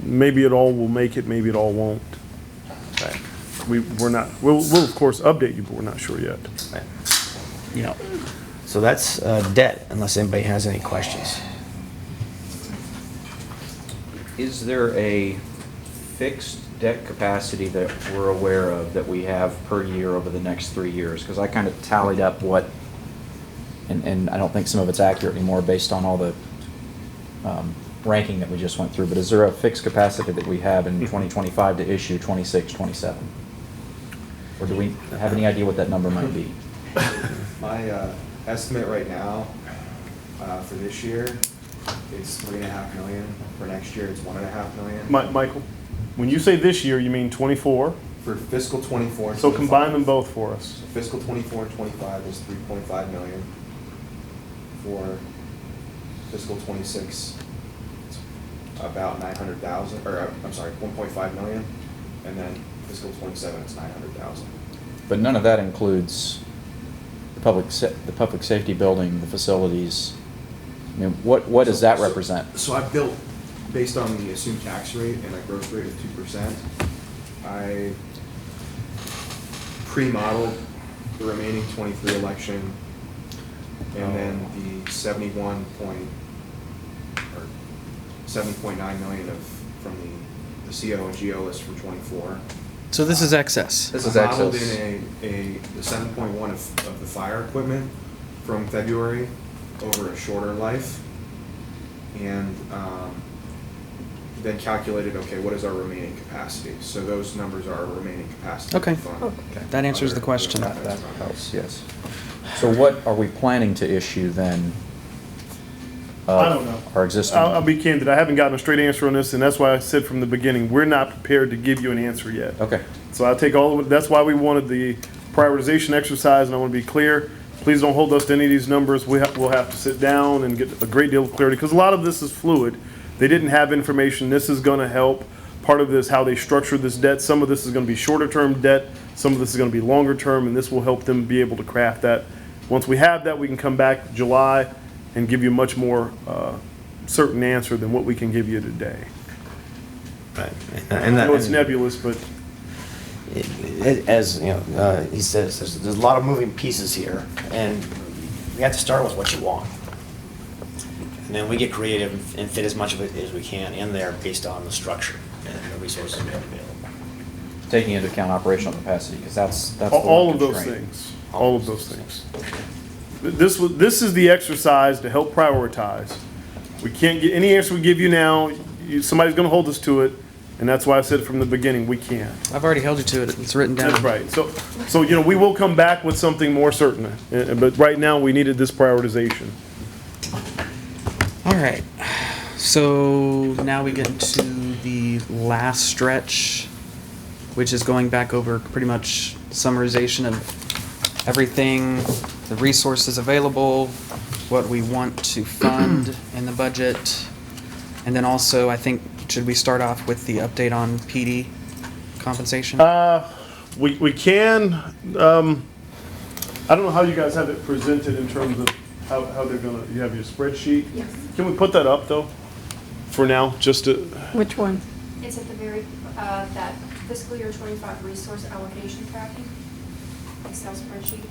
Maybe it all will make it, maybe it all won't. We're not, we'll of course update you, but we're not sure yet. Yeah. So that's debt, unless anybody has any questions. Is there a fixed debt capacity that we're aware of that we have per year over the next 3 years? Because I kind of tallied up what, and I don't think some of it's accurate anymore based on all the ranking that we just went through, but is there a fixed capacity that we have in 2025 to issue 26, 27? Or do we have any idea what that number might be? My estimate right now for this year, it's 3.5 million. For next year, it's 1.5 million. Michael, when you say this year, you mean 24? For fiscal 24 and So 25. combine them both for us. So fiscal 24 and 25 is 3.5 million. For fiscal 26, it's about 900,000, or I'm sorry, 1.5 million. And then fiscal 27, it's 900,000. But none of that includes the public safety building, the facilities. I mean, what does that represent? So I built, based on the assumed tax rate and a growth rate of 2%, I pre-modeled the remaining 23 election and then the 70.9 million from the CO and GO list for 24. So this is excess. This is I modeled excess. in the 7.1 of the fire equipment from February over a shorter life. And then calculated, okay, what is our remaining capacity? So those numbers are our remaining capacity. Okay. fund. That answers the question. That helps, yes. So what are we planning to issue then? I don't know. Our existing? I'll be candid, I haven't gotten a straight answer on this, and that's why I said from the beginning, we're not prepared to give you an answer yet. Okay. So I'll take all of it, that's why we wanted the prioritization exercise, and I want to be clear, please don't hold us to any of these numbers, we'll have to sit down and get a great deal of clarity, because a lot of this is fluid. They didn't have information, this is gonna help part of this, how they structure this debt. Some of this is going to be shorter term debt, some of this is going to be longer term, and this will help them be able to craft that. Once we have that, we can come back July and give you a much more certain answer than what we can give you today. Right. I know it's nebulous, but As, you know, he says, there's a lot of moving pieces here, and we have to start with what you want. And then we get creative and fit as much of it as we can in there based on the structure and the resources we have available. Taking into account operational capacity, because that's the all one of those constraint. things, all of those things. This is the exercise to help prioritize. We can't get any answer we give you now. Somebody's going to hold us to it, and that's why I said from the beginning we can't. I've already held you to it. It's written down. That's right. So you know, we will come back with something more certain, but right now we needed this prioritization. All right. So now we get into the last stretch, which is going back over pretty much summarization of everything, the resources available, what we want to fund in the budget, and then also, I think, should we start off with the update on PD compensation? We can. I don't know how you guys have it presented in terms of how they're gonna. You have your spreadsheet. Yes. Can we put that up though, for now, just to? Which one? It's at the very, that fiscal year 25 resource allocation tracking, Excel spreadsheet.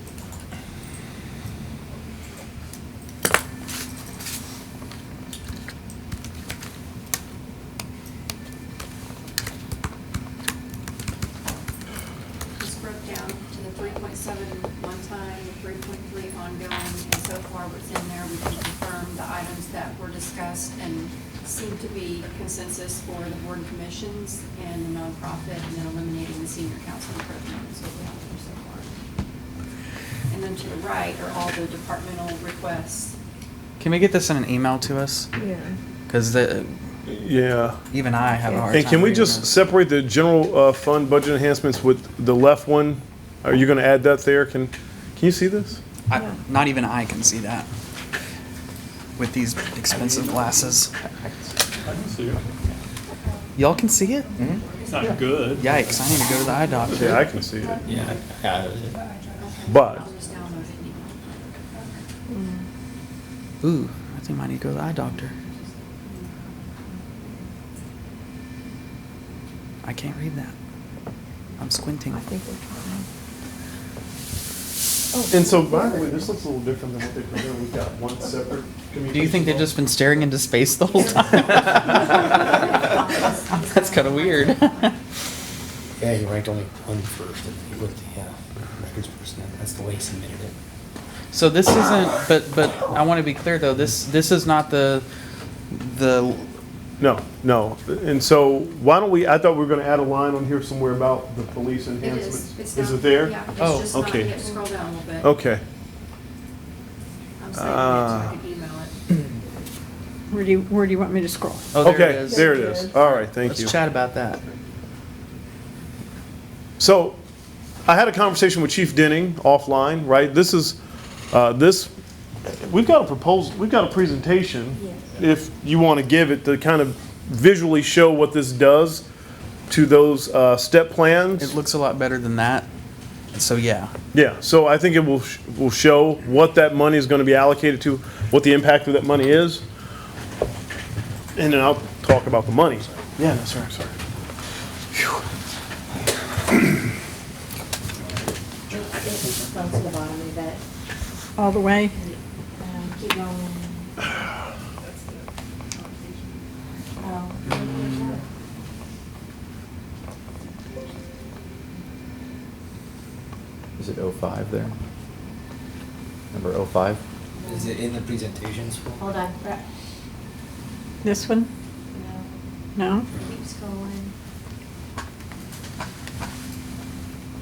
This broke down to the 3.7 one-time, the 3.3 ongoing, and so far what's in there, we can confirm the items that were discussed and seem to be consensus for the board and commissions and the nonprofit, and then eliminating the senior council program, so we have there so far. And then to the right are all the departmental requests. Can we get this in an email to us? Yeah. Because Yeah. even I have a hard And time can we reading just this. separate the general fund budget enhancements with the left one? Are you going to add that there? Can you see this? Not even I can see that with these expensive glasses. I can see it. Y'all can see it? It's not good. Yikes, I need to go to the eye doctor. Yeah, I can see it. Yeah. But Ooh, I think I need to go to the eye doctor. I can't read that. I'm squinting. I think And so, by the way, this looks a little different than what they presented. We've got one separate communication. Do you think they've just been staring into space the whole time? That's kind of weird. Yeah, he ranked only one first, and he looked at the records person, that's the way he submitted it. So this isn't, but I want to be clear though, this is not the No. And so why don't we, I thought we were going to add a line on here somewhere about the police It enhancements. is. It's Is not- it there? Yeah, it's Oh, just not, okay. you have to scroll down a little bit. Okay. I'm saving it so I can email it. Where do you want me to scroll? Oh, there Okay, it is. there it is. All right, thank you. Let's chat about that. So, I had a conversation with Chief Denning offline, right? This is, we've got a proposal, we've got a presentation, if you want to give it, to kind of visually show what this does to those step plans. It looks a lot better than that. So yeah. Yeah, so I think it will show what that money is going to be allocated to, what the impact of that money is. And then I'll talk about the money. Yeah, no, sorry. Down to the bottom of that. All the way? Keep going. Is it 05 there? Number 05? Is it in the presentations? Hold on. This one? No? Keep scrolling.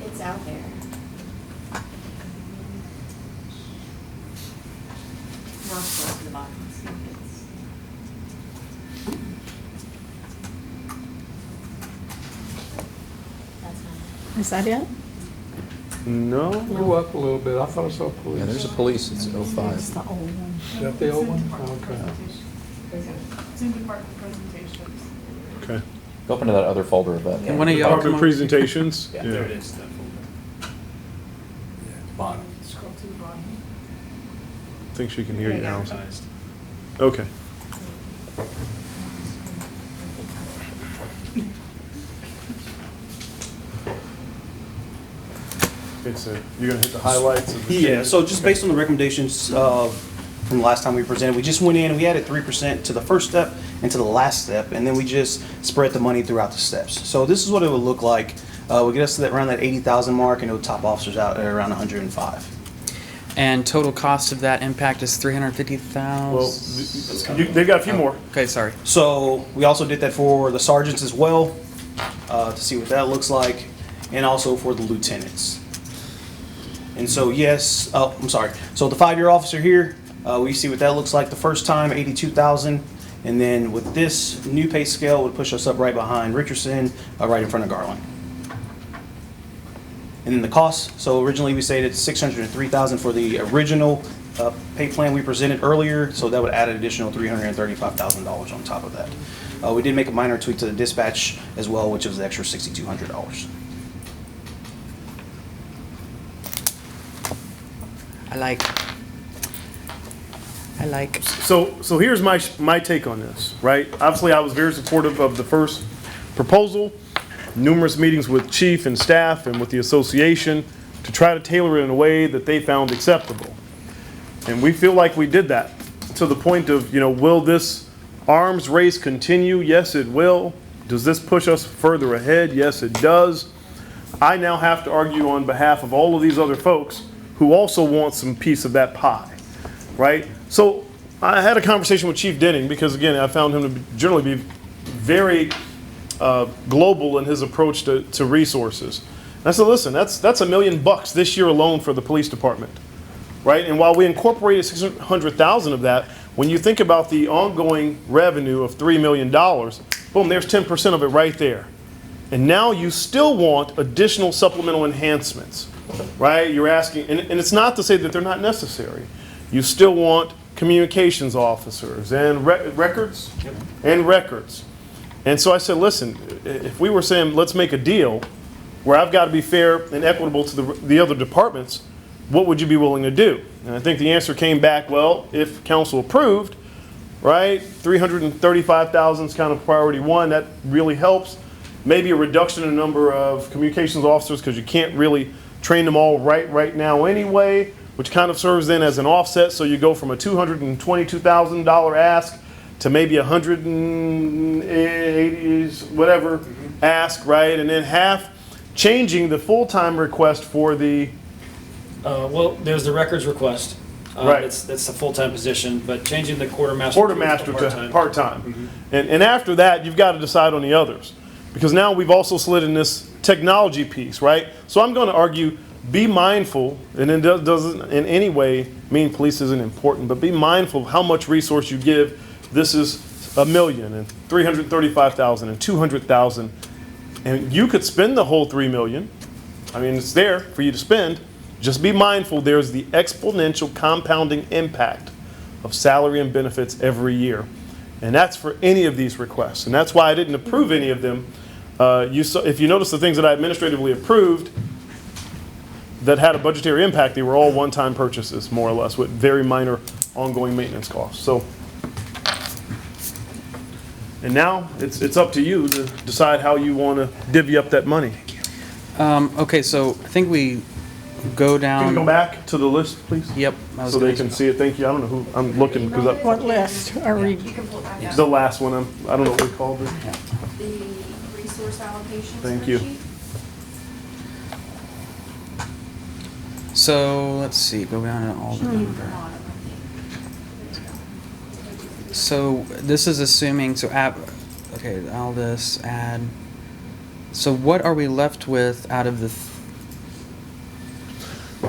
It's out there. Now scroll to the bottom. See if it's- That's not. Is that it? No? Go up a little bit. I thought I saw police. Yeah, there's a police, it's It's 05. the old one. Is that the old one? Okay. It's in department presentations. Okay. Go up into that other folder of that. Can one of y'all come Department on? presentations. Yeah, there it is, that folder. Bottom. Scroll to the bottom. I think she can hear you now. Advertised. Okay. It's you're gonna hit the highlights of the Yeah, so just based on the recommendations from the last time we presented, we just went in and we added 3% to the first step and to the last step, and then we just spread the money throughout the steps. So this is what it would look like. We get us to that, around that 80,000 mark, and it would top officers out at around 105. And total cost of that impact is Well, 350,000? they got a few more. Okay, sorry. So we also did that for the sergeants as well, to see what that looks like, and also for the lieutenants. And so yes, oh, I'm sorry. So the 5-year officer here, we see what that looks like the first time, 82,000. And then with this new pay scale, it would push us up right behind Richardson, right in front of Garland. And then the cost, so originally we stated 603,000 for the original pay plan we presented earlier, so that would add an additional $335,000 on top of that. We did make a minor tweak to the dispatch as well, which was the extra $6,200. I like. So here's my take on this, right? Obviously, I was very supportive of the first proposal. Numerous meetings with chief and staff and with the association to try to tailor it in a way that they found acceptable. And we feel like we did that to the point of, will this arms race continue? Yes, it will. Does this push us further ahead? Yes, it does. I now have to argue on behalf of all of these other folks who also want some piece of that pie, right? So I had a conversation with Chief Denning because, again, I found him to generally be very global in his approach to resources. And I said, listen, that's $1 million this year alone for the police department, right? And while we incorporated 600,000 of that, when you think about the ongoing revenue of $3 million, boom, there's 10% of it right there. And now you still want additional supplemental enhancements, right? You're asking, and it's not to say that they're not necessary. You still want communications officers and records and records. And so I said, listen, if we were saying, let's make a deal where I've got to be fair and equitable to the other departments, what would you be willing to do? And I think the answer came back, well, if council approved, right, 335,000 is kind of priority one. That really helps. Maybe a reduction in the number of communications officers because you can't really train them all right now anyway, which kind of serves then as an offset. So you go from a $222,000 ask to maybe 180 whatever ask, right? And then half changing the full-time request for the Well, there's the records request. Right. That's a full-time position, but changing the quartermaster to part-time. And after that, you've got to decide on the others. Because now we've also slid in this technology piece, right? So I'm going to argue, be mindful, and it doesn't in any way mean police isn't important, but be mindful of how much resource you give. This is $1 million and 335,000 and 200,000, and you could spend the whole $3 million. I mean, it's there for you to spend. Just be mindful there's the exponential compounding impact of salary and benefits every year. And that's for any of these requests. And that's why I didn't approve any of them. If you notice the things that I administratively approved that had a budgetary impact, they were all one-time purchases, more or less, with very minor ongoing maintenance costs. So, and now it's up to you to decide how you want to divvy up that money. Okay, so I think we go down. Can you go back to the list, please? Yep. So they can see it. Thank you. I don't know who, I'm looking because What list are we? You can pull it back it's up. the last one. I don't know what we called it. The resource allocation Thank you. spreadsheet. So let's see, go down to all the number. So this is assuming, okay, all this, add. So what are we left with out of the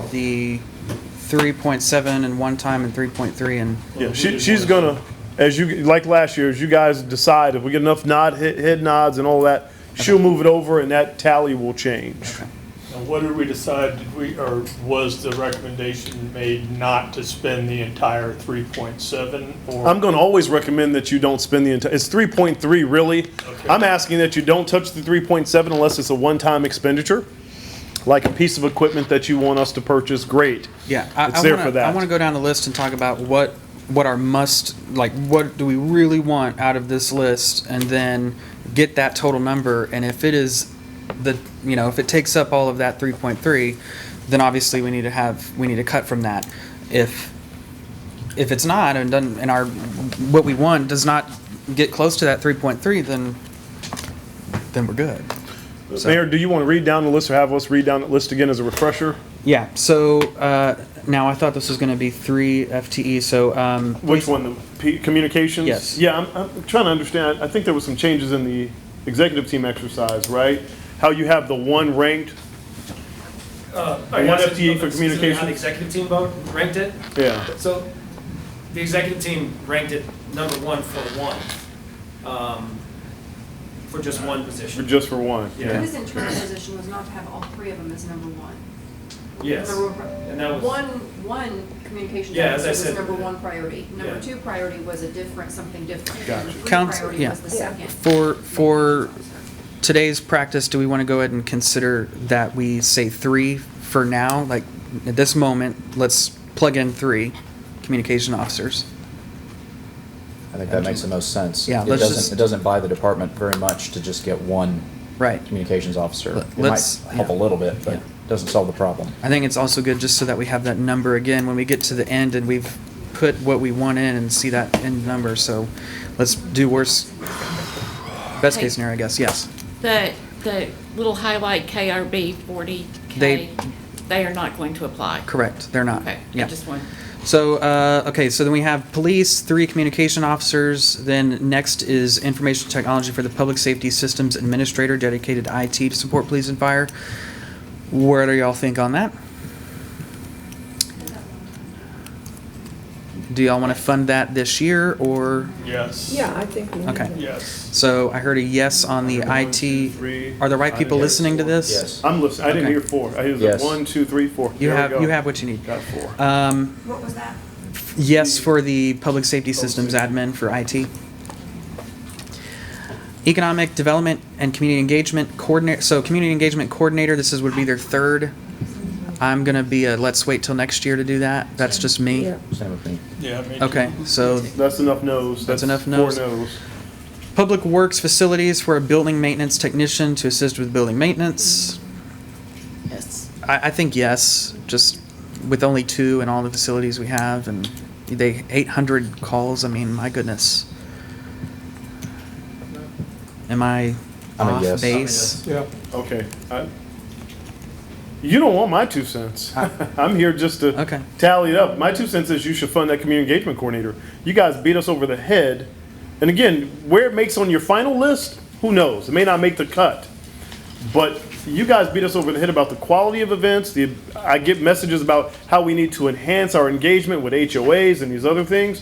3.7 and one time and 3.3 and? Yeah, she's gonna, as you, like last year, as you guys decide, if we get enough head nods and all that, she'll move it over and that tally will change. Okay. And what did we decide, or was the recommendation made not to spend the entire 3.7? Or I'm going to always recommend that you don't spend the entire, it's 3.3 really. I'm asking that you don't touch the 3.7 unless it's a one-time expenditure, like a piece of equipment that you want us to purchase, great. Yeah, It's there for that. I want to go down the list and talk about what our what do we really want out of this list, and then get that total number. And if it is if it takes up all of that 3.3, then obviously we need to cut from that. If it's not and doesn't, and what we want does not get close to that 3.3, then we're good. So- Mayor, do you want to read down the list or have us read down the list again as a refresher? Yeah. So now I thought this was going to be 3 FTE. So Which one, the communications? Yes. Yeah, I'm trying to understand. I think there was some changes in the executive team exercise, right? How you have the one ranked, One FTE for communication? How the executive team ranked it? Yeah. So the executive team ranked it number one for just one position. for one. Yeah. His internal position was not to have all three of them as number one. Yes. And that was. One communications Yeah, as I officer was said. number one priority. Number Yeah. two priority was something different. Gotcha. And the three Counts- priority yeah. was the second. For today's practice, do we want to go ahead and consider that we say 3 for now? Like at this moment, let's plug in 3 communication officers. I think that makes the most sense. Yeah, It let's doesn't, just- it doesn't buy the department very much to just get one Right. communications officer. It Let's- might help a little bit, but doesn't solve the problem. I think it's also good just so that we have that number again when we get to the end and we've put what we want in and see that end number. So let's do best case scenario, I guess. Yes. The little highlight KRB 40K, they are not going to apply. Correct. They're not. Okay, Yeah. I just want. So, so then we have police, 3 communication officers. Then next is information technology for the public safety systems administrator, dedicated to IT to support police and fire. Where do y'all think on that? Do y'all want to fund that this year or? Yes. Yeah, I think we need Okay. to. Yes. So I heard a yes on the IT. Are the right people listening to this? Yes. I'm listening. I didn't Okay. hear 4. I hear Yes. 1, 2, 3, 4. You There we have go. you have what you need. Got 4. What was that? Yes for the public safety systems admin for IT. Economic development and community engagement coordinator. So community engagement coordinator, would be their 3rd. I'm gonna be let's wait till next year to do that. That's just me. Yeah. Same with me. Yeah, me too. Okay, so That's enough no's. That's enough 4 no's. no's. public works facilities for a building maintenance technician to assist with building maintenance. Yes. I think yes, just with only 2 in all the facilities we have, and 800 calls. I mean, my goodness. Am I I'm a off yes. base? Yeah. Okay. You don't want my 2 cents. I'm here just to Okay. tally it up. My 2 cents is you should fund that community engagement coordinator. You guys beat us over the head. And again, where it makes on your final list, who knows? It may not make the cut. But you guys beat us over the head about the quality of events. I get messages about how we need to enhance our engagement with HOAs and these other things.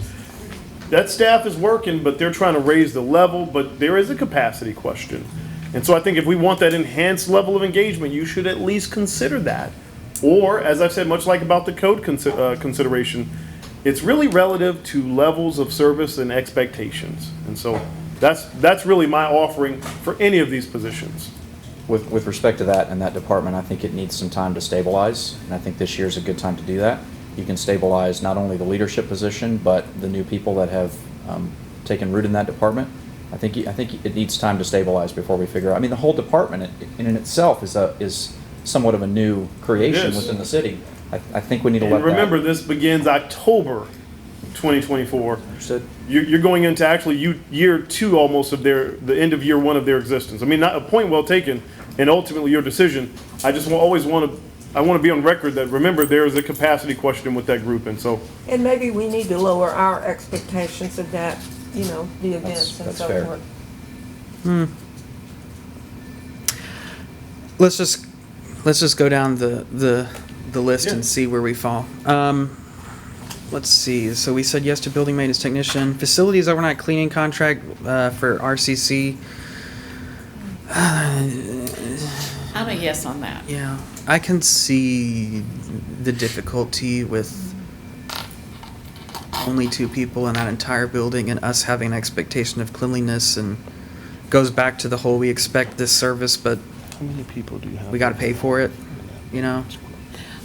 That staff is working, but they're trying to raise the level, but there is a capacity question. And so I think if we want that enhanced level of engagement, you should at least consider that. Or, as I've said, much like about the code consideration, it's really relative to levels of service and expectations. And so that's really my offering for any of these positions. With respect to that and that department, I think it needs some time to stabilize, and I think this year's a good time to do that. You can stabilize not only the leadership position, but the new people that have taken root in that department. I think it needs time to stabilize before we figure out. I mean, the whole department in itself is somewhat of a new creation It is. within the city. I think we need to And let remember, that. this begins October 2024. Understood. You're going into actually year 2 almost of the end of year 1 of their existence. I mean, not a point well taken, and ultimately your decision. I just always want to be on record that, remember, there is a capacity question with that group, and so. And maybe we need to lower our expectations of that, the events and that's so fair. forth. Let's just go down the list and see where we fall. Let's see. So we said yes to building maintenance technician, facilities overnight cleaning contract for RCC. I'm a yes on that. Yeah, I can see the difficulty with only 2 people in that entire building and us having an expectation of cleanliness, and goes back to the whole, we expect this service, but How many people do you have? we gotta pay for it, you know?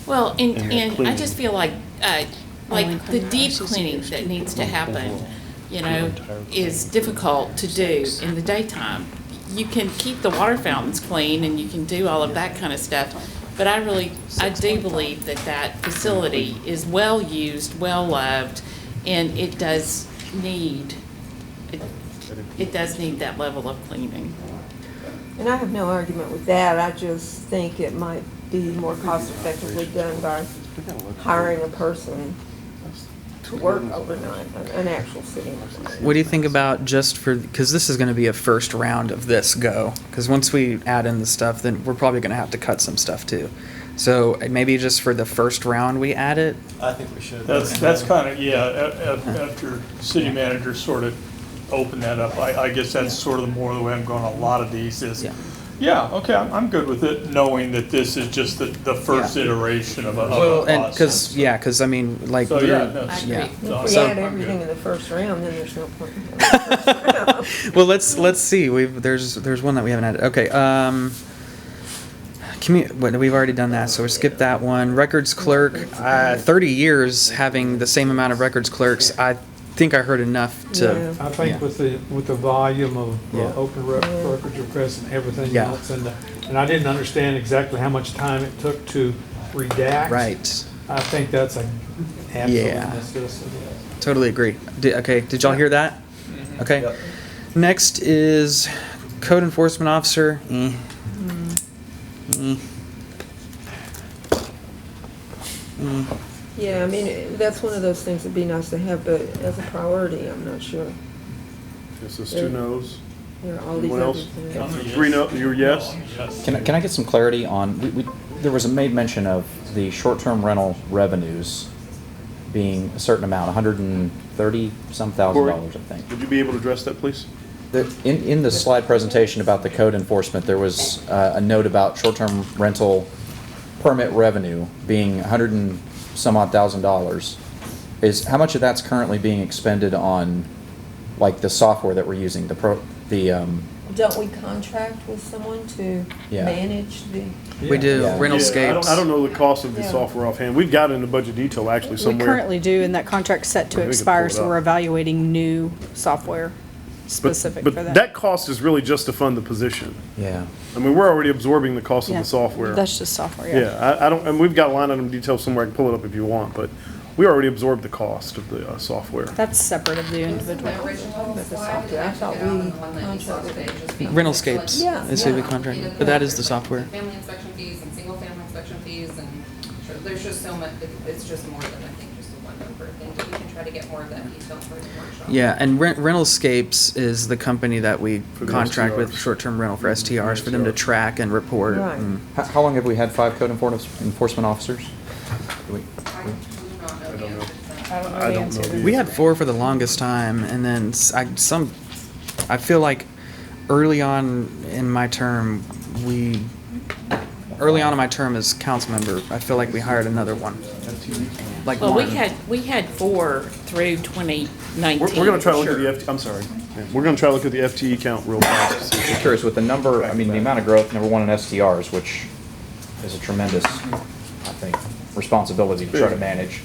Well, And and I cleaning. just feel like the deep cleaning that needs to happen, you know, is difficult to do in the daytime. You can keep the water fountains clean and you can do all of that kind of stuff, but I do believe that that facility is well used, well loved, and it does need that level of cleaning. And I have no argument with that, I just think it might be more cost effectively done by hiring a person to work overnight, an actual city employee. What do you think about just for, because this is gonna be a first round of this go, because once we add in the stuff, then we're probably gonna have to cut some stuff too. So maybe just for the first round, we add it? I think we should. That's kind of, after city manager sort of opened that up, I guess that's sort of more the way I'm going on a lot of these is, okay, I'm good with it, knowing that this is just the first iteration of a Well, and, process. because, I mean, like. So, yeah, no, yeah. If we So- add everything in the first round, then there's no point in having the first round. Well, let's see. There's one that we haven't added. Okay. We've already done that, so we skip that one. Records clerk. 30 years having the same amount of records clerks. I think I heard enough to. I think with the volume of open records requests and everything Yeah. else, and I didn't understand exactly how much time it took to redact. Right. I think that's an absolute Yeah. necessity. Totally agree. Okay. Did y'all hear that? Okay. Yep. Next is code enforcement officer. Yeah, I mean, that's one of those things that'd be nice to have, but as a priority, I'm not sure. This is 2 no's. There are all these Anyone other else? things. 3 no, you're yes? Can I get some clarity on, there was a made mention of the short-term rental revenues being a certain amount, 130 some thousand Corey, dollars, I think. Would you be able to address that, please? In the slide presentation about the code enforcement, there was a note about short-term rental permit revenue being 100 and some odd $1,000. How much of that's currently being expended on, like, the software that we're using, Don't we contract with someone to Yeah. manage the? We do. Yeah. Rentalscapes. I don't know the cost of the Yeah. software offhand. We've got it in the budget detail actually We somewhere. currently do, and that contract's set to We can expire, pull it so up. we're evaluating new software specific for But that. that cost is really just to fund the position. Yeah. I mean, we're already absorbing the cost of Yeah, the software. That's just software, yeah. Yeah, I don't, and we've got line item details somewhere, I can pull it up if you want, but we already absorbed the cost of the software. That's separate of the individual. But the software, I thought we contracted. Rentalscapes. Yeah, Is who we yeah. contract with, but that is the software. Family inspection fees and single family inspection fees and there's just so much, it's just more than I think just a one number thing, but we can try to get more of that detail for the workshop. Yeah, and Rentalscapes is the company that we For the contract with STRs. short-term rental for STRs for them to track and report. Right. and- How long have we had 5 code enforcement officers? Do we- I do not know the answer to that. I don't know I the don't answer know to the- that. We had 4 for the longest time, and then I feel like early on in my term, as council member, I feel like we hired another one. Like Well, one. we had 4 through 2019. We're gonna try to look for at sure. I'm sorry. Yeah, we're gonna try to look at the FTE count real fast. to see if I'm curious, with the number, I mean, the amount of growth, number one, in STRs, which is a tremendous, I think, responsibility to try to manage,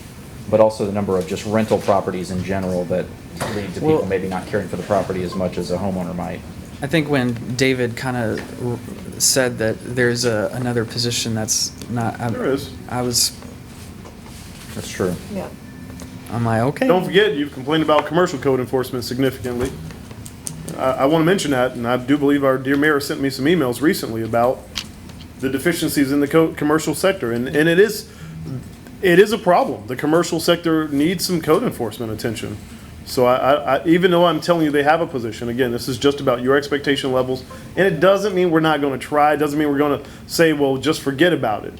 but also the number of just rental properties in general that lead to people Well- maybe not caring for the property as much as a homeowner might. I think when David kind of said that there's another position that's not. There is. That's true. Yeah. I'm like, okay. Don't forget, you've complained about commercial code enforcement significantly. I want to mention that, and I do believe our dear mayor sent me some emails recently about the deficiencies in the commercial sector, and it is a problem. The commercial sector needs some code enforcement attention. So I even though I'm telling you they have a position, again, this is just about your expectation levels, and it doesn't mean we're not going to try. It doesn't mean we're going to say, well, just forget about it.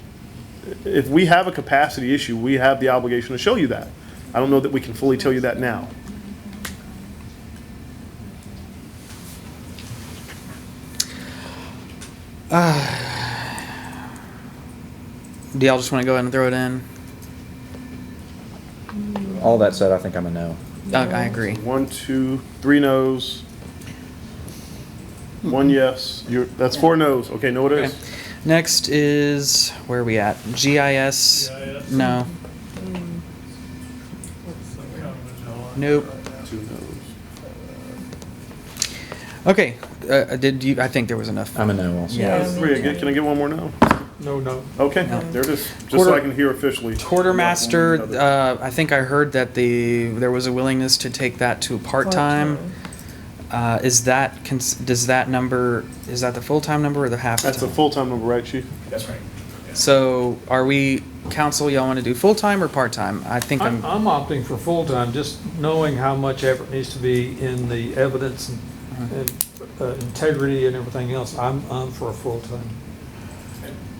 If we have a capacity issue, we have the obligation to show you that. I don't know that we can fully tell you that now. Do y'all just want to go ahead and throw it in? All that said, I think I'm a no. I agree. 1, 2, 3 no's. 1 yes. That's 4 no's. Okay, no it is. Okay. Next is, where are we at? GIS? No. Nope. 2 no's. Okay, did you, I think there was enough. I'm a no also. Yeah. 3. Can I get one more no? No. Okay, there it is. Just so I can hear officially. Quartermaster, I think I heard that there was a willingness to take that to part-time. Is that, does that number, is that the full-time number or the half-time? That's a full-time number, right, Chief? That's right. So are we, council, y'all want to do full-time or part-time? I think I'm opting for full-time, just knowing how much effort needs to be in the evidence and integrity and everything else. I'm for a full-time.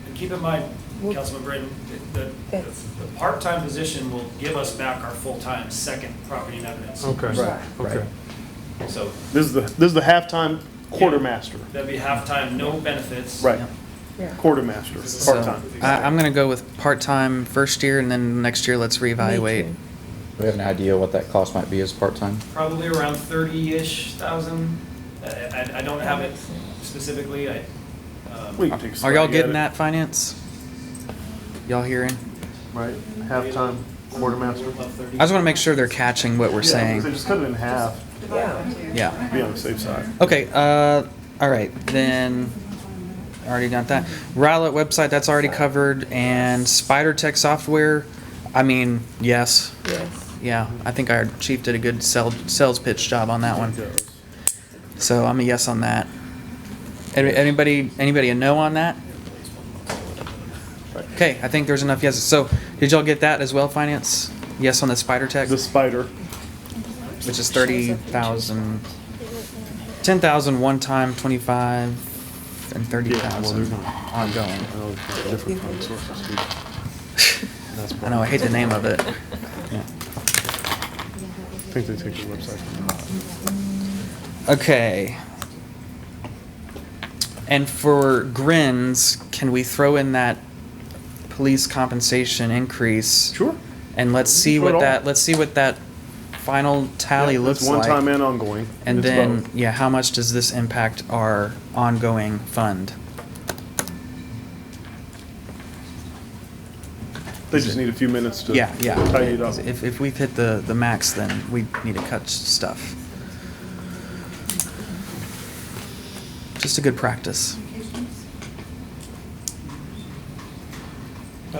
And keep in mind, Councilman Britton, the part-time position will give us back our full-time second property and evidence. Okay. Right. Okay. So This is the halftime quartermaster. that'd be half-time, no benefits. Right. Yeah. Quartermaster, So, part-time. I'm going to go with part-time first year, and then next year let's reevaluate. Do we have an idea what that cost might be as part-time? Probably around 30-ish thousand. I don't have it specifically. We can take a Are y'all swag at getting it. that, finance? Y'all hearing? Right, halftime quartermaster. I just want to make sure they're catching what we're Yeah, saying. so just cut it in half. Yeah. Yeah. Be on the safe side. Okay, all right, then, already got that. Rowlett website, that's already covered, and Spider Tech software, I mean, yes. Yes. Yeah, I think our chief did a good sales pitch job on that one. So I'm a yes on that. Anybody a no on that? Okay, I think there's enough yeses. So, did y'all get that as well, finance? Yes on the Spider Tech? The Spider. Which is 30,000, 10,000 one time, 25, and 30,000 ongoing. Different funding sources, too. I know, I hate the name of it. I think they take the website from that. Okay. And for grins, can we throw in that police compensation increase? Sure. And let's see throw it what that final tally Yeah, looks that's like. one time and ongoing. And It's then, both. yeah, how much does this impact our ongoing fund? They just need a few minutes to Yeah, yeah. tidy it up. If we've hit the max, then we need to cut stuff. Just a good practice.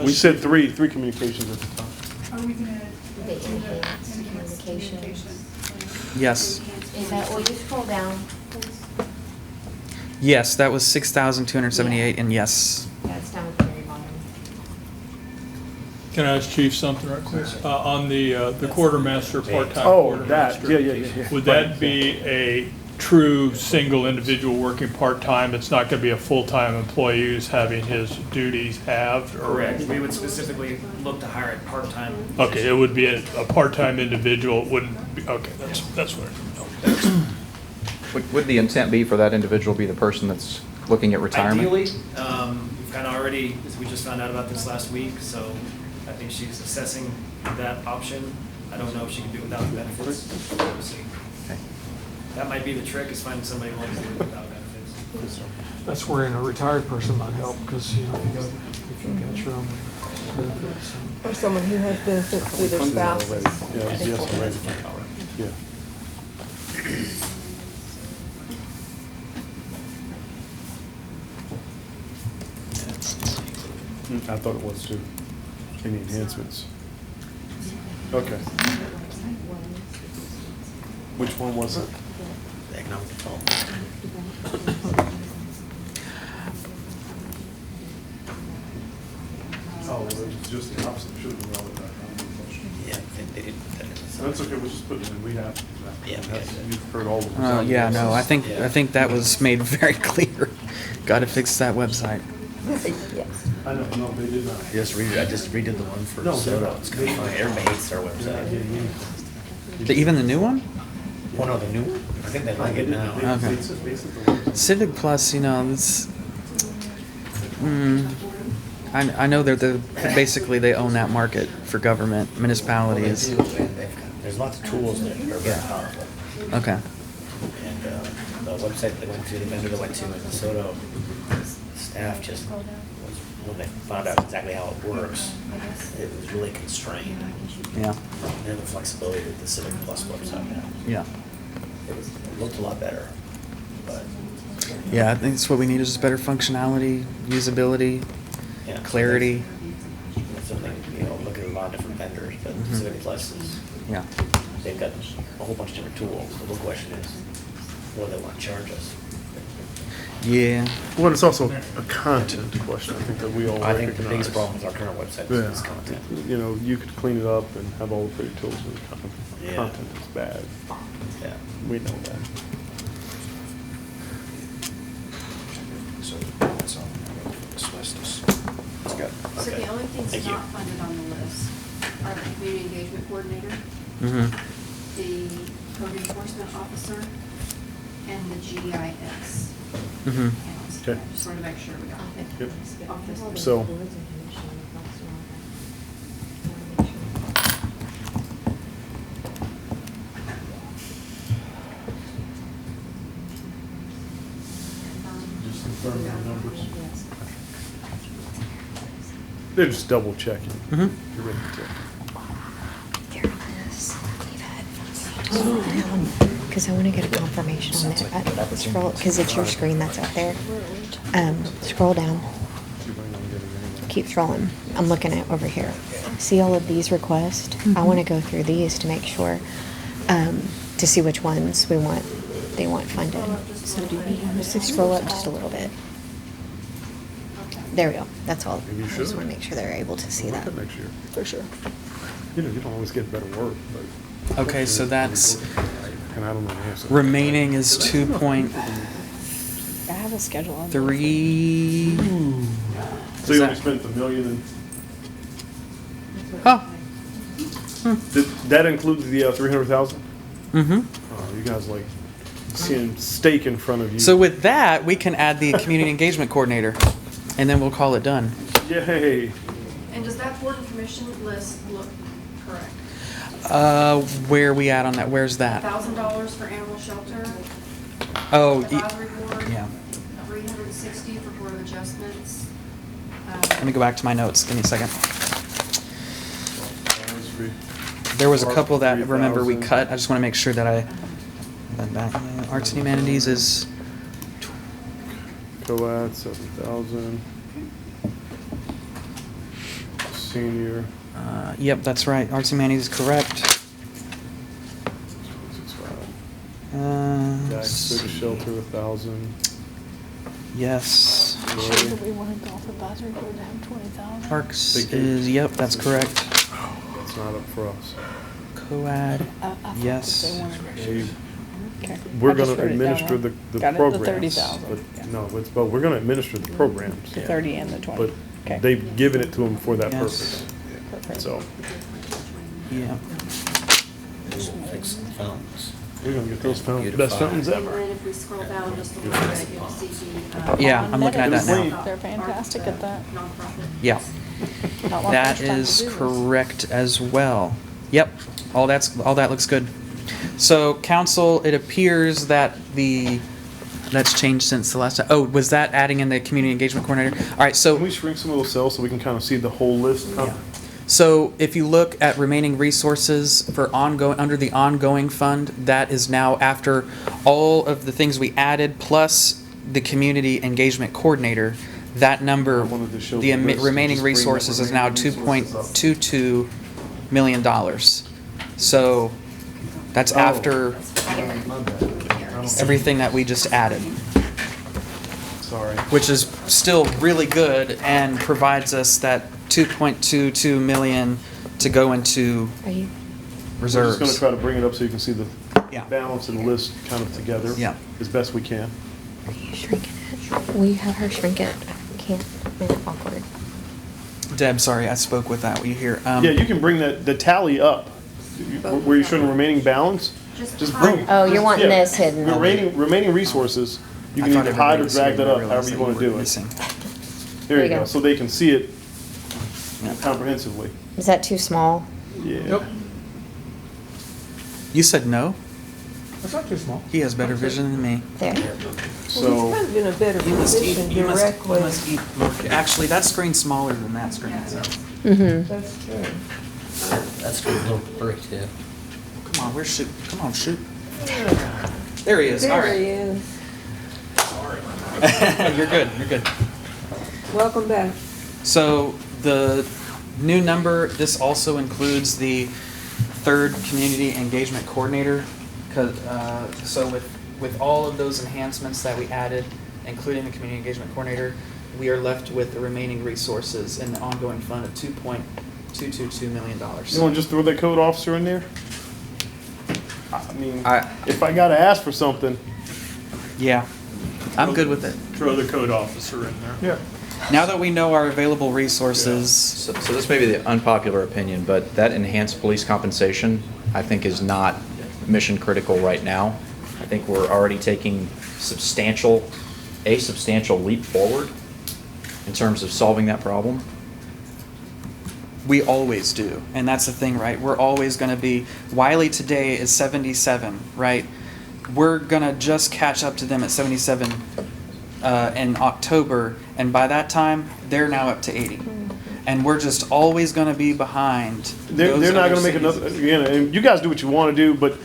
We said three communications at the top. Are we gonna? The enhanced communications. Yes. Is that, will you scroll down, please? Yes, that was 6,278, and yes. Yeah, it's down at the very bottom. Can I ask Chief something right quick? On the quartermaster, part-time Oh, that, quartermaster. yeah. Would that be a true single individual working part-time? It's not gonna be a full-time employee who's having his duties halved? or- Correct. We would specifically look to hire a part-time. Okay, it would be a part-time individual, it wouldn't be, okay, that's what, okay. Would the intent be for that individual be the person that's looking at retirement? Ideally, we've kind of already, we just found out about this last week, so I think she's assessing that option. I don't know if she can do it without the benefits. We'll see. Okay. That might be the trick, is finding somebody who wants to do it without benefits. That's where a retired person might help, because, you know, if you got your own benefits. Or someone who has benefits through their spouse. Yeah, yes, already. Yeah. I thought it was too. Any enhancements? Okay. Which one was it? Economic development. Oh, it's just the opposite. Should have been relevant. Yeah, they did put that in. That's okay. We'll just put it in. We have. Yeah, we got it. You've heard all of them. Yeah, no, I think that was made very clear. Gotta fix that website. Yes. I know, no, they did not. I just redid the one for No, soda. they're not. It's kind of funny. Everybody hates our website. Even the new one? Oh, no, the new one? I think they like it now. Okay. Civic Plus, you know, it's, I know basically they own that market for government, municipalities. Well, they do, and there's lots of tools that are very powerful. Okay. And the website they went to, the vendor they went to in DeSoto, staff just was, when they found out exactly how it works, it was really constrained. Yeah. And the flexibility that the Civic Plus website had. Yeah. It looked a lot better, but. Yeah, I think it's what we need is just better functionality, usability, Yeah. clarity. That's something, look at a lot of different vendors, but Mhm. Civic Plus is, Yeah. they've got a whole bunch of different tools. The real question is, what do they want to charge us? Yeah. Well, it's also a content question, I think, that we all I recognize. think the biggest problem with our current website is its content. You could clean it up and have all the pretty tools, and Yeah. content is bad. Yeah. We know that. So that's all. That's good. So Okay. the only things Thank you. not funded on the list are the community engagement coordinator, Mm-hmm. the code enforcement officer, and the GIS. Mm-hmm. Okay. Just wanted to make sure we got Yep. it off this list. So, Just confirm the numbers. they're just double checking. Mhm. You're ready to. There it is. Because I want to get a confirmation on that. Scroll, because it's your screen that's out there. Scroll down. Keep scrolling. I'm looking at over here. See all of these requests? I want to go through these to make sure, to see which ones they want funded. So do we have to scroll up just a little bit? There we go. That's all. Maybe you I just should. want to make sure they're able to see Look that. at next year. For sure. You don't always get better work, but. Okay, so that's And I don't know the answer. remaining is 2.3. I have a schedule on. So you only spent $1 million and. Oh. Did that include the 300,000? Mm-hmm. Oh, you guys like seeing steak in front of you. So with that, we can add the community engagement coordinator, and then we'll call it done. Yay. And does that board and commission list look correct? Where are we at on that? Where's that? $1,000 for animal shelter, Oh, advisory board, yeah. 360 for board of adjustments. Let me go back to my notes. Give me a second. There was a couple that, remember, we cut. I just want to make sure that Arts and Humanities is, COAD, 7,000. Senior. yep, that's right. Arts and Humanities is correct. Dax Civic Shelter, 1,000. Yes. We want a golf advisory board to have 20,000. Parks Thank you. is, yep, that's correct. That's not up for us. COAD, yes. Okay. We're I just gonna wrote it down administer wrong. the Got it, programs. 30,000. But no, but we're gonna administer the programs. The 30 and the 20. But Okay. they've given it to them for that Yes. purpose. Perfect. So, Yeah. Fix the fountains. we're gonna get those fountains, best fountains And ever. then if we scroll down just a little bit, you'll see the. Yeah, I'm looking at that now. They're fantastic at that. Nonprofit. Yeah. Not long That first time to is do this. correct as well. Yep, all that looks good. So council, it appears that that's changed since the last time. Oh, was that adding in the community engagement coordinator? All right, so. Can we shrink some of those cells so we can kind of see the whole list? So if you look at remaining resources for ongoing, under the ongoing fund, that is now after all of the things we added, plus the community engagement coordinator, that number, wanted to show the the list and remaining just bring the resources is now remaining resources up. $2.22 million. So that's Oh. after everything that we just added, Sorry. which is still really good and provides us that 2.22 million to go into Are you? We're just gonna reserves. try to bring it up so you can see the Yeah. balance and list kind of together. Yeah. As best we can. Are you shrinking it? Will you have her shrink it? I can't. Make it awkward. Deb, sorry, I spoke with that. Will you hear? Yeah, you can bring the tally up, where you're showing remaining balance. Just bring. Oh, you're just- wanting yeah. this hidden. Remaining resources, you I can thought either hide everybody or was drag here, that I up, realized however that you we wanna were do it. missing. There you go, so they can see it comprehensively. Is that too small? Yeah. You said no? That's not too small. He has better vision than me. There. So. Well, he's kind of in a better position directly. Actually, that screen's smaller than that screen. So. Mm-hmm. That's true. That's a little blurry too. Come on, where's Shoot? Come on, Shoot. There he is. All There he right. is. You're good. You're good. Welcome back. So the new number, this also includes the third community engagement coordinator. So with all of those enhancements that we added, including the community engagement coordinator, we are left with the remaining resources in the ongoing fund of $2.222 million. You want to just throw that code officer in there? I mean, if I gotta ask for something. Yeah, I'm good with it. Throw the code officer in there. Yeah. Now that we know our available resources. So this may be the unpopular opinion, but that enhanced police compensation, I think, is not mission critical right now. I think we're already taking a substantial leap forward in terms of solving that problem. We always do, and that's the thing, right? We're always going to be. Wiley today is 77, right? We're going to just catch up to them at 77 in October, and by that time, they're now up to 80. And we're just always going to be behind. They're not going to make another, again, and you guys do what you want to do, but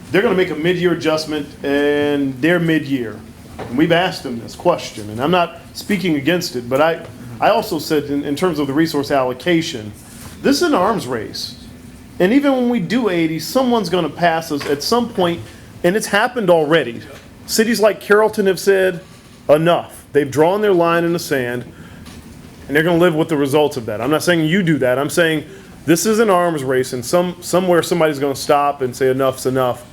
they're going to make a mid-year adjustment, and they're mid-year. And we've asked them this question, and I'm not speaking against it, but I also said in terms of the resource allocation, this is an arms race. And even when we do 80, someone's going to pass us at some point, and it's happened already. Cities like Carrollton have said, enough. They've drawn their line in the sand, and they're going to live with the results of that. I'm not saying you do that. I'm saying this is an arms race, and somewhere somebody's going to stop and say enough's enough.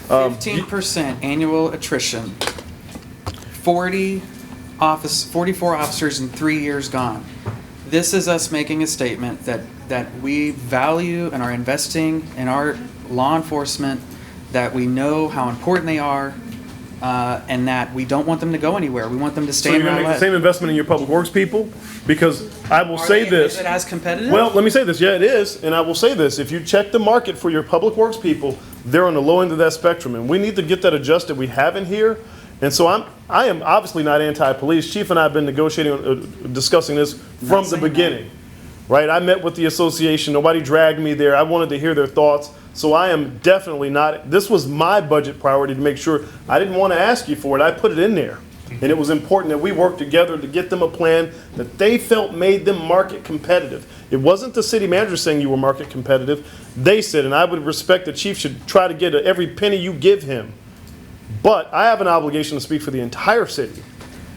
15% annual attrition. 44 officers in 3 years gone. This is us making a statement that we value and are investing in our law enforcement, that we know how important they are, and that we don't want them to go anywhere. We want them to stay So in you're going to Rowlett. make the same investment in your public works people? Because I will Are say they- this. Is it as competitive? Well, let me say this. Yeah, it is. And I will say this. If you check the market for your public works people, they're on the low end of that spectrum. And we need to get that adjusted. We haven't here. And so I am obviously not anti-police. Chief and I have been negotiating, discussing this from the beginning. Right? I met with the association. Nobody dragged me there. I wanted to hear their thoughts. So I am definitely not. This was my budget priority to make sure. I didn't want to ask you for it. I put it in there. And it was important that we work together to get them a plan that they felt made them market competitive. It wasn't the city manager saying you were market competitive. They said, and I would respect the chief should try to get every penny you give him. But I have an obligation to speak for the entire city.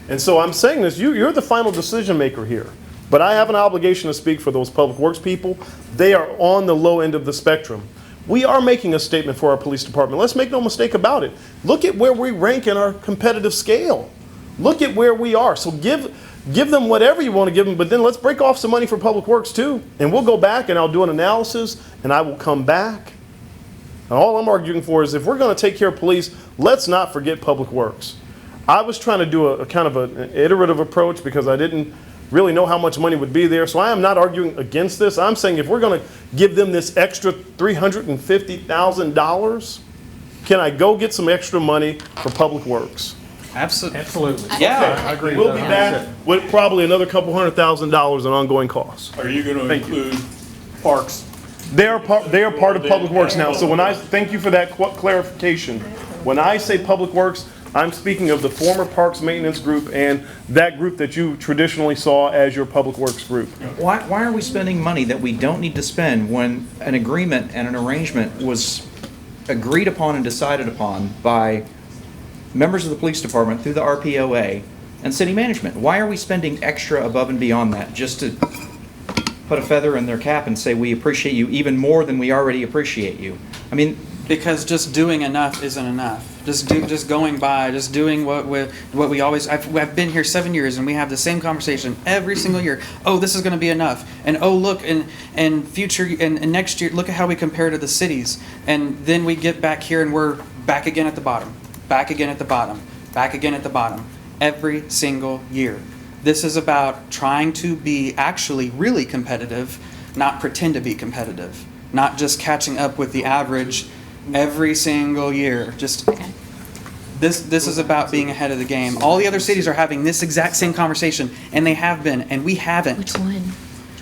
And so I'm saying this, you're the final decision maker here. But I have an obligation to speak for those public works people. They are on the low end of the spectrum. We are making a statement for our police department. Let's make no mistake about it. Look at where we rank in our competitive scale. Look at where we are. So give them whatever you want to give them, but then let's break off some money for public works too. And we'll go back and I'll do an analysis and I will come back. And all I'm arguing for is if we're going to take care of police, let's not forget public works. I was trying to do a kind of an iterative approach because I didn't really know how much money would be there. So I am not arguing against this. I'm saying if we're going to give them this extra $350,000, can I go get some extra money for public works? Absolutely. Yeah, I agree. We'll be back with probably another couple $100,000 in ongoing costs. Are you going to Thank you. include parks? They are part of Public Works now. So when thank you for that clarification. When I say Public Works, I'm speaking of the former Parks Maintenance Group and that group that you traditionally saw as your Public Works group. Why are we spending money that we don't need to spend when an agreement and an arrangement was agreed upon and decided upon by members of the police department through the RPOA and city management? Why are we spending extra above and beyond that just to put a feather in their cap and say we appreciate you even more than we already appreciate you? I mean, because just doing enough isn't enough. Just going by, just doing what we always. I've been here 7 years and we have the same conversation every single year. Oh, this is going to be enough, and oh look, and future and next year, look at how we compare to the cities, and then we get back here and we're back again at the bottom, back again at the bottom, back again at the bottom, every single year. This is about trying to be actually really competitive, not pretend to be competitive, not just catching up with the average every single year. Just this is about being ahead of the game. All the other cities are having this exact same conversation, and they have been, and we haven't. Which one?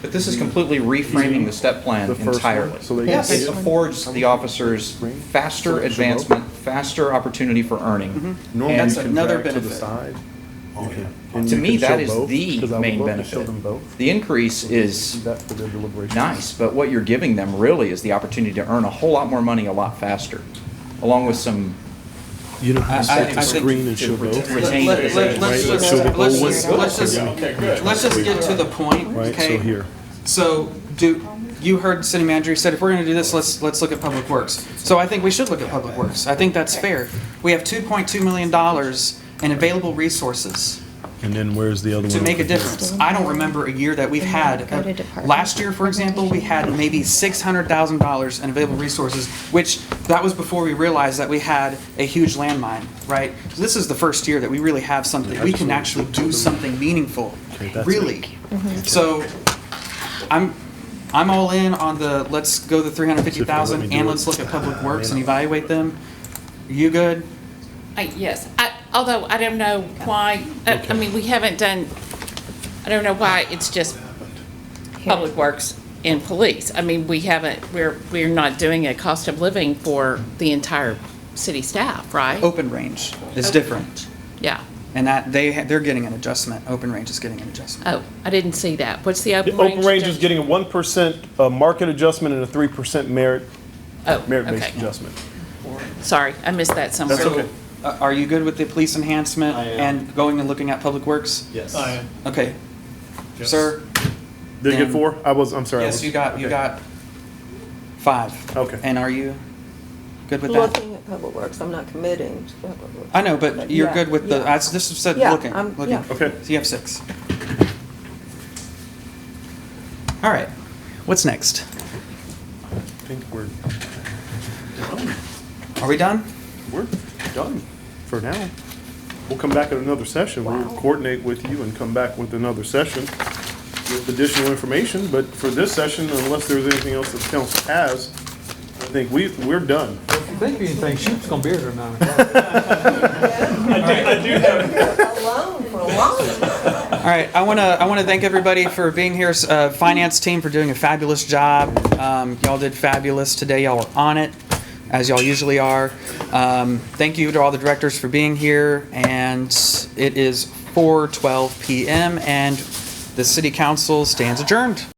But this is completely reframing the step plan The first one, entirely. so they It can see it. affords the officers faster advancement, faster opportunity for earning. Normally That's you can another drag to the benefit. side. Oh, yeah. And To you me, can that show is both, the 'cause I would main love to benefit. show them both. The increase is Do that for their deliberations. nice, but what you're giving them really is the opportunity to earn a whole lot more money a lot faster, along with some You know, I- you set I the think- screen and show both. retain Let's Right, just- show the let's old just- one. let's just- Let's just get to the point, Right, okay? so here. So, you heard city manager, he said, if we're gonna do this, let's look at public works. So I think we should look at public works. I think that's fair. We have $2.2 million in available resources And then where's the other one? to make a over here? difference. I don't remember a year that we've had, Go to department. last year, for example, we had maybe $600,000 in available resources, which, that was before we realized that we had a huge landmine, right? So this is the first year that we really have something, we can actually do something meaningful, Okay, that's really. So, I'm all in on the, let's go the See if they'll let 350,000 me do and it. let's look at public works and evaluate them. You good? Yes, although I don't know why, I mean, we haven't done, I don't know why it's just Public Works and Police. I mean, we're not doing a cost of living for the entire city staff, right? Open range is Open different. Yeah. And that, they're getting an adjustment. Open range is getting an adjustment. Oh, I didn't see that. What's the The open range? open range is getting a 1% market adjustment and a 3% Oh, merit-based okay. adjustment. Sorry, I missed that somewhere. That's okay. Are you good with the police enhancement I am. and going and looking at public works? Yes. Okay. Sir? Did you get Then- 4? I'm sorry. I Yes, was- you got okay. 5. Okay. And are you good with that? Looking at public works, I'm not committing to public works. I know, but you're yeah, good with the, yeah. I just said Yeah, looking. I'm- Looking. yeah. Okay. So you have 6. All right. What's next? I think we're done. Are we done? We're done for now. We'll come back at another session. We'll coordinate with you and come back with another session with additional information. But for this session, unless there's anything else that the council has, I think we're done. If you think of anything, Shoop's gonna be here till 9 o'clock. Alone for a long time. All right, I want to thank everybody for being here. Finance team for doing a fabulous job. Y'all did fabulous today. Y'all were on it, as y'all usually are. Thank you to all the directors for being here. And it is 4:12 p.m. and the city council stands adjourned.